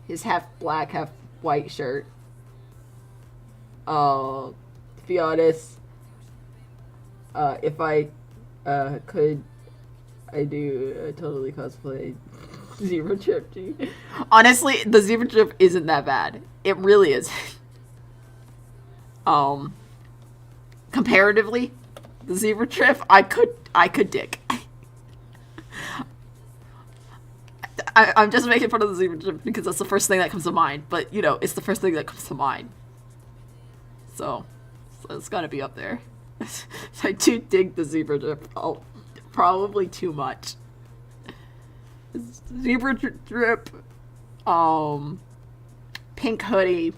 his half black, half white shirt. To be honest, if I could, I do totally cosplay Zebra Trip G. Honestly, the Zebra Trip isn't that bad. It really is. Comparatively, the Zebra Trip, I could dig. I'm just making fun of the zebra strip because that's the first thing that comes to mind. But, you know, it's the first thing that comes to mind. So it's gotta be up there. I do dig the zebra strip. Probably too much. Zebra strip, pink hoodie,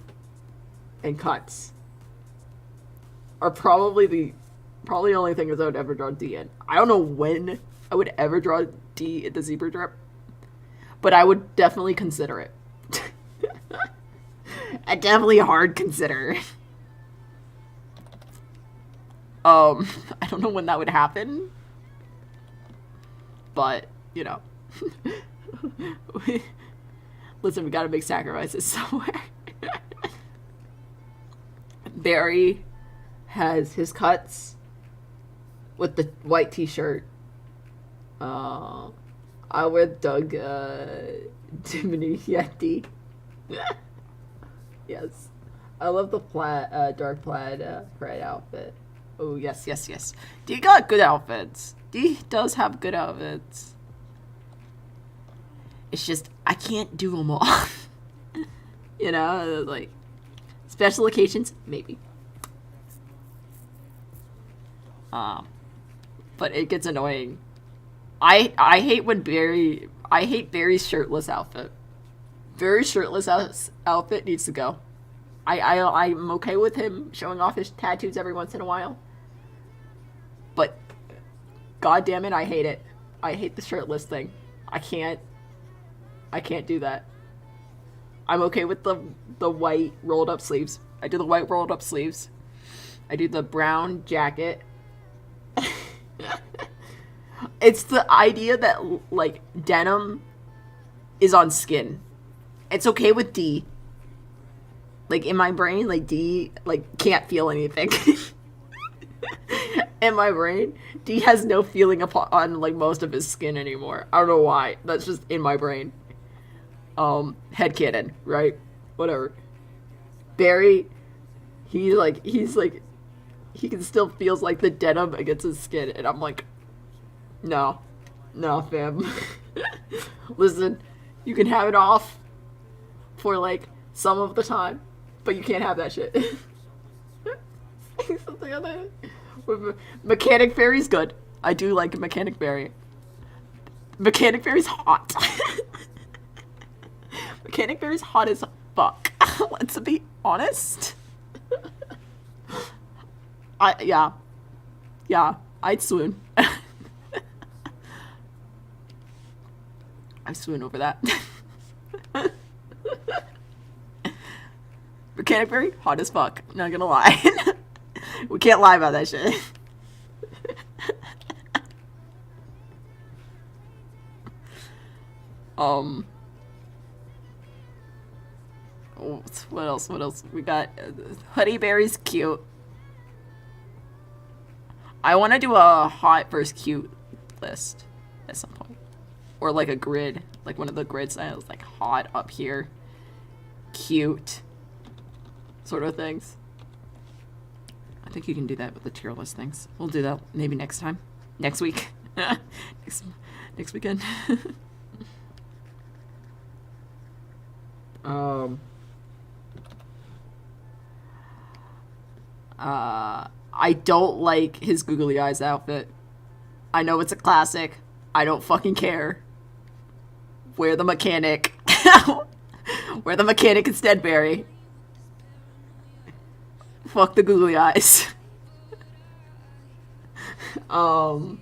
and cuts are probably the only things I would ever draw D in. I don't know when I would ever draw D in the zebra strip, but I would definitely consider it. I definitely hard consider. I don't know when that would happen, but you know, listen, we gotta make sacrifices somewhere. Barry has his cuts with the white t-shirt. I wear Doug Diminy Yeti. Yes. I love the plaid, dark plaid pride outfit. Oh, yes. D got good outfits. D does have good outfits. It's just, I can't do them all. You know, like, special occasions, maybe. But it gets annoying. I hate when I hate Barry's shirtless outfit. Barry's shirtless outfit needs to go. I'm okay with him showing off his tattoos every once in a while. But, god damn it, I hate it. I hate the shirtless thing. I can't do that. I'm okay with the white rolled up sleeves. I do the white rolled up sleeves. I do the brown jacket. It's the idea that, like, denim is on skin. It's okay with D. Like, in my brain, like, D, like, can't feel anything. In my brain, D has no feeling on, like, most of his skin anymore. I don't know why. That's just in my brain. Headcanon, right? Whatever. Barry, he's like, he can still feels like the denim against his skin, and I'm like, no, fam. Listen, you can have it off for, like, some of the time, but you can't have that shit. Something on that. Mechanic Fairy's good. I do like Mechanic Fairy. Mechanic Fairy's hot. Mechanic Fairy's hot as fuck. Let's be honest. Yeah, I'd swoon. I swoon over that. Mechanic Fairy, hot as fuck. Not gonna lie. We can't lie about that shit. What else? We got Hoodie Berry's cute. I want to do a hot versus cute list at some point. Or like a grid. Like one of the grids that is like hot up here. Cute. Sort of things. I think you can do that with the tier list things. We'll do that maybe next time. Next week. next weekend. I don't like his googly eyes outfit. I know it's a classic. I don't fucking care. Wear the mechanic. Wear the mechanic instead, Barry. Fuck the googly eyes. What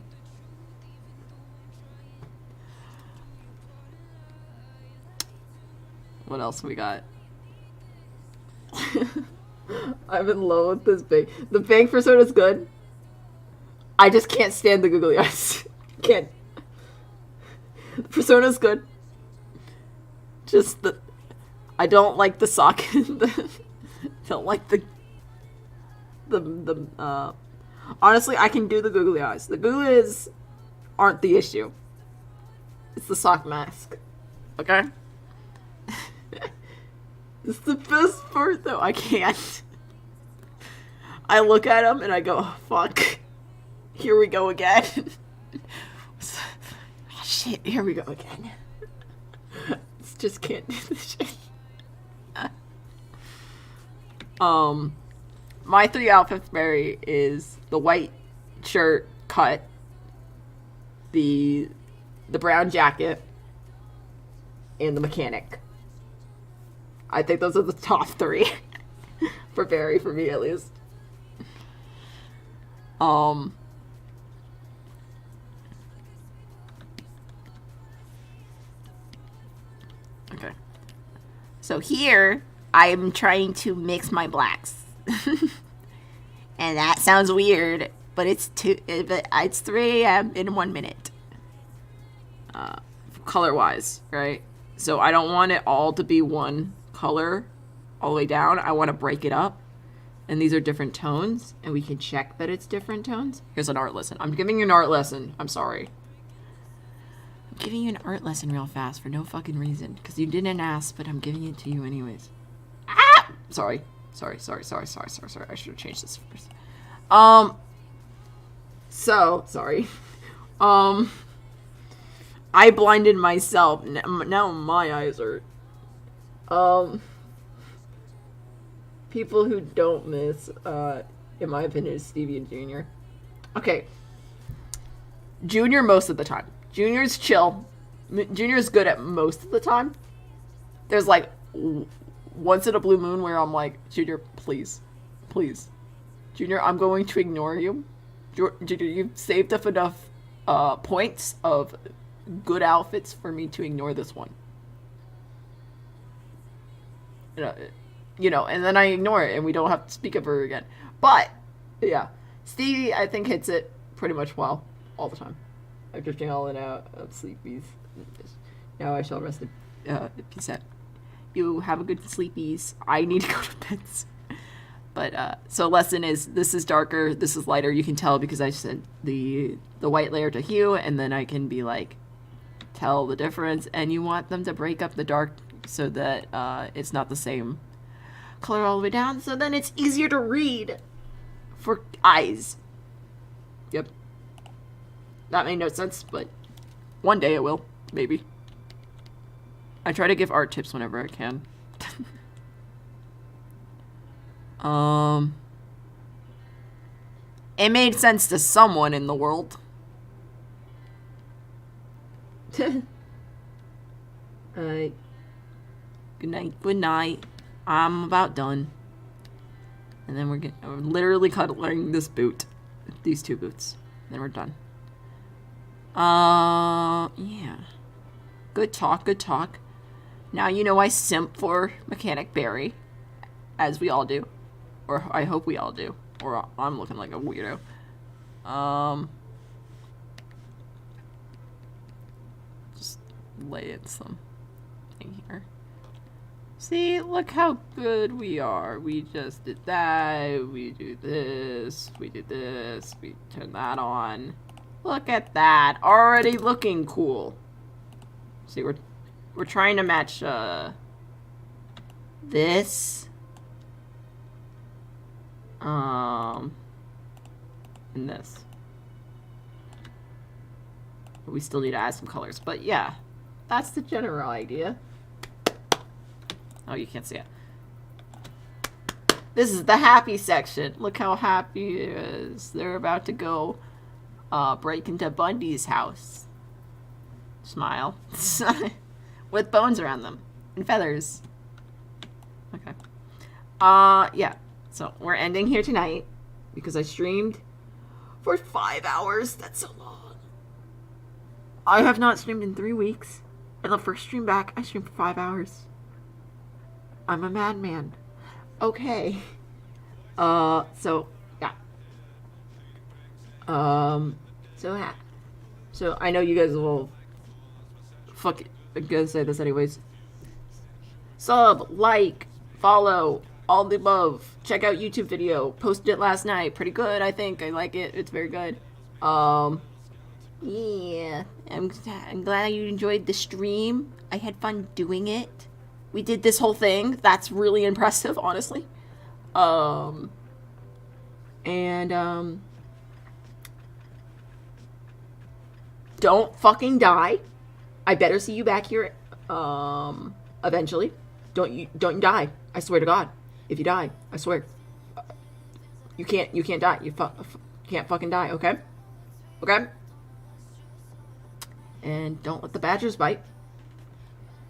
else we got? I'm in love with this bang. The bang persona's good. I just can't stand the googly eyes. Can't. The persona's good. Just the. I don't like the sock. Don't like the. Honestly, I can do the googly eyes. The googly eyes aren't the issue. It's the sock mask. Okay? It's the best part, though. I can't. I look at him and I go, oh, fuck. Here we go again. Oh, shit, here we go again. just can't do this shit. My 3 outfits, Barry, is the white shirt cut, the brown jacket, and the mechanic. I think those are the top 3 for Barry, for me at least. Okay. So here, I'm trying to mix my blacks. And that sounds weird, but it's 3 a.m. in 1 minute. Color-wise, right? So I don't want it all to be one color all the way down. I want to break it up. And these are different tones, and we can check that it's different tones. Here's an art lesson. I'm giving you an art lesson. I'm sorry. I'm giving you an art lesson real fast for no fucking reason. Because you didn't ask, but I'm giving it to you anyways. Ah! Sorry. I should have changed this first. So, sorry. I blinded myself. Now my eyes are... People who don't miss, in my opinion, is Stevie and Junior. Okay. Junior most of the time. Junior's chill. Junior's good at most of the time. There's like once in a blue moon where I'm like, Junior, please. Junior, I'm going to ignore you. Junior, you've saved up enough points of good outfits for me to ignore this one. You know, and then I ignore it, and we don't have to speak of her again. But, yeah. Stevie, I think, hits it pretty much well, all the time. I'm drifting all in and out of sleepies. Now I shall rest in peace out. You have a good sleepies. I need to go to bed. But, so lesson is, this is darker, this is lighter. You can tell because I sent the white layer to Hue, and then I can be like, tell the difference. And you want them to break up the dark so that it's not the same color all the way down, so then it's easier to read for eyes. Yep. That made no sense, but one day it will, maybe. I try to give art tips whenever I can. It made sense to someone in the world. Alright. Good night. I'm about done. And then we're literally coloring this boot. These 2 boots. Then we're done. Yeah. Good talk. Now you know I simp for Mechanic Barry. As we all do. Or I hope we all do. Or I'm looking like a weirdo. Just lay in some thing here. See, look how good we are. We just did that. We do this. We did this. We turn that on. Look at that. Already looking cool. See, we're trying to match this. And this. But we still need to add some colors. But yeah, that's the general idea. Oh, you can't see it. This is the happy section. Look how happy it is. They're about to go break into Bundy's house. Smile. With bones around them. And feathers. Okay. Yeah. So, we're ending here tonight. Because I streamed for 5 hours. That's so long. I have not streamed in 3 weeks. And the first stream back, I streamed for 5 hours. I'm a madman. Okay. So, yeah. So I know you guys will fuck it. I'm gonna say this anyways. Sub, like, follow, all the above. Check out YouTube video. Posted it last night. Pretty good, I think. I like it. It's very good. Yeah. I'm glad you enjoyed the stream. I had fun doing it. We did this whole thing. That's really impressive, honestly. Don't fucking die. I better see you back here Eventually. Don't you die. I swear to God. If you die, I swear. You can't die. You can't fucking die, okay? Okay? And don't let the badgers bite.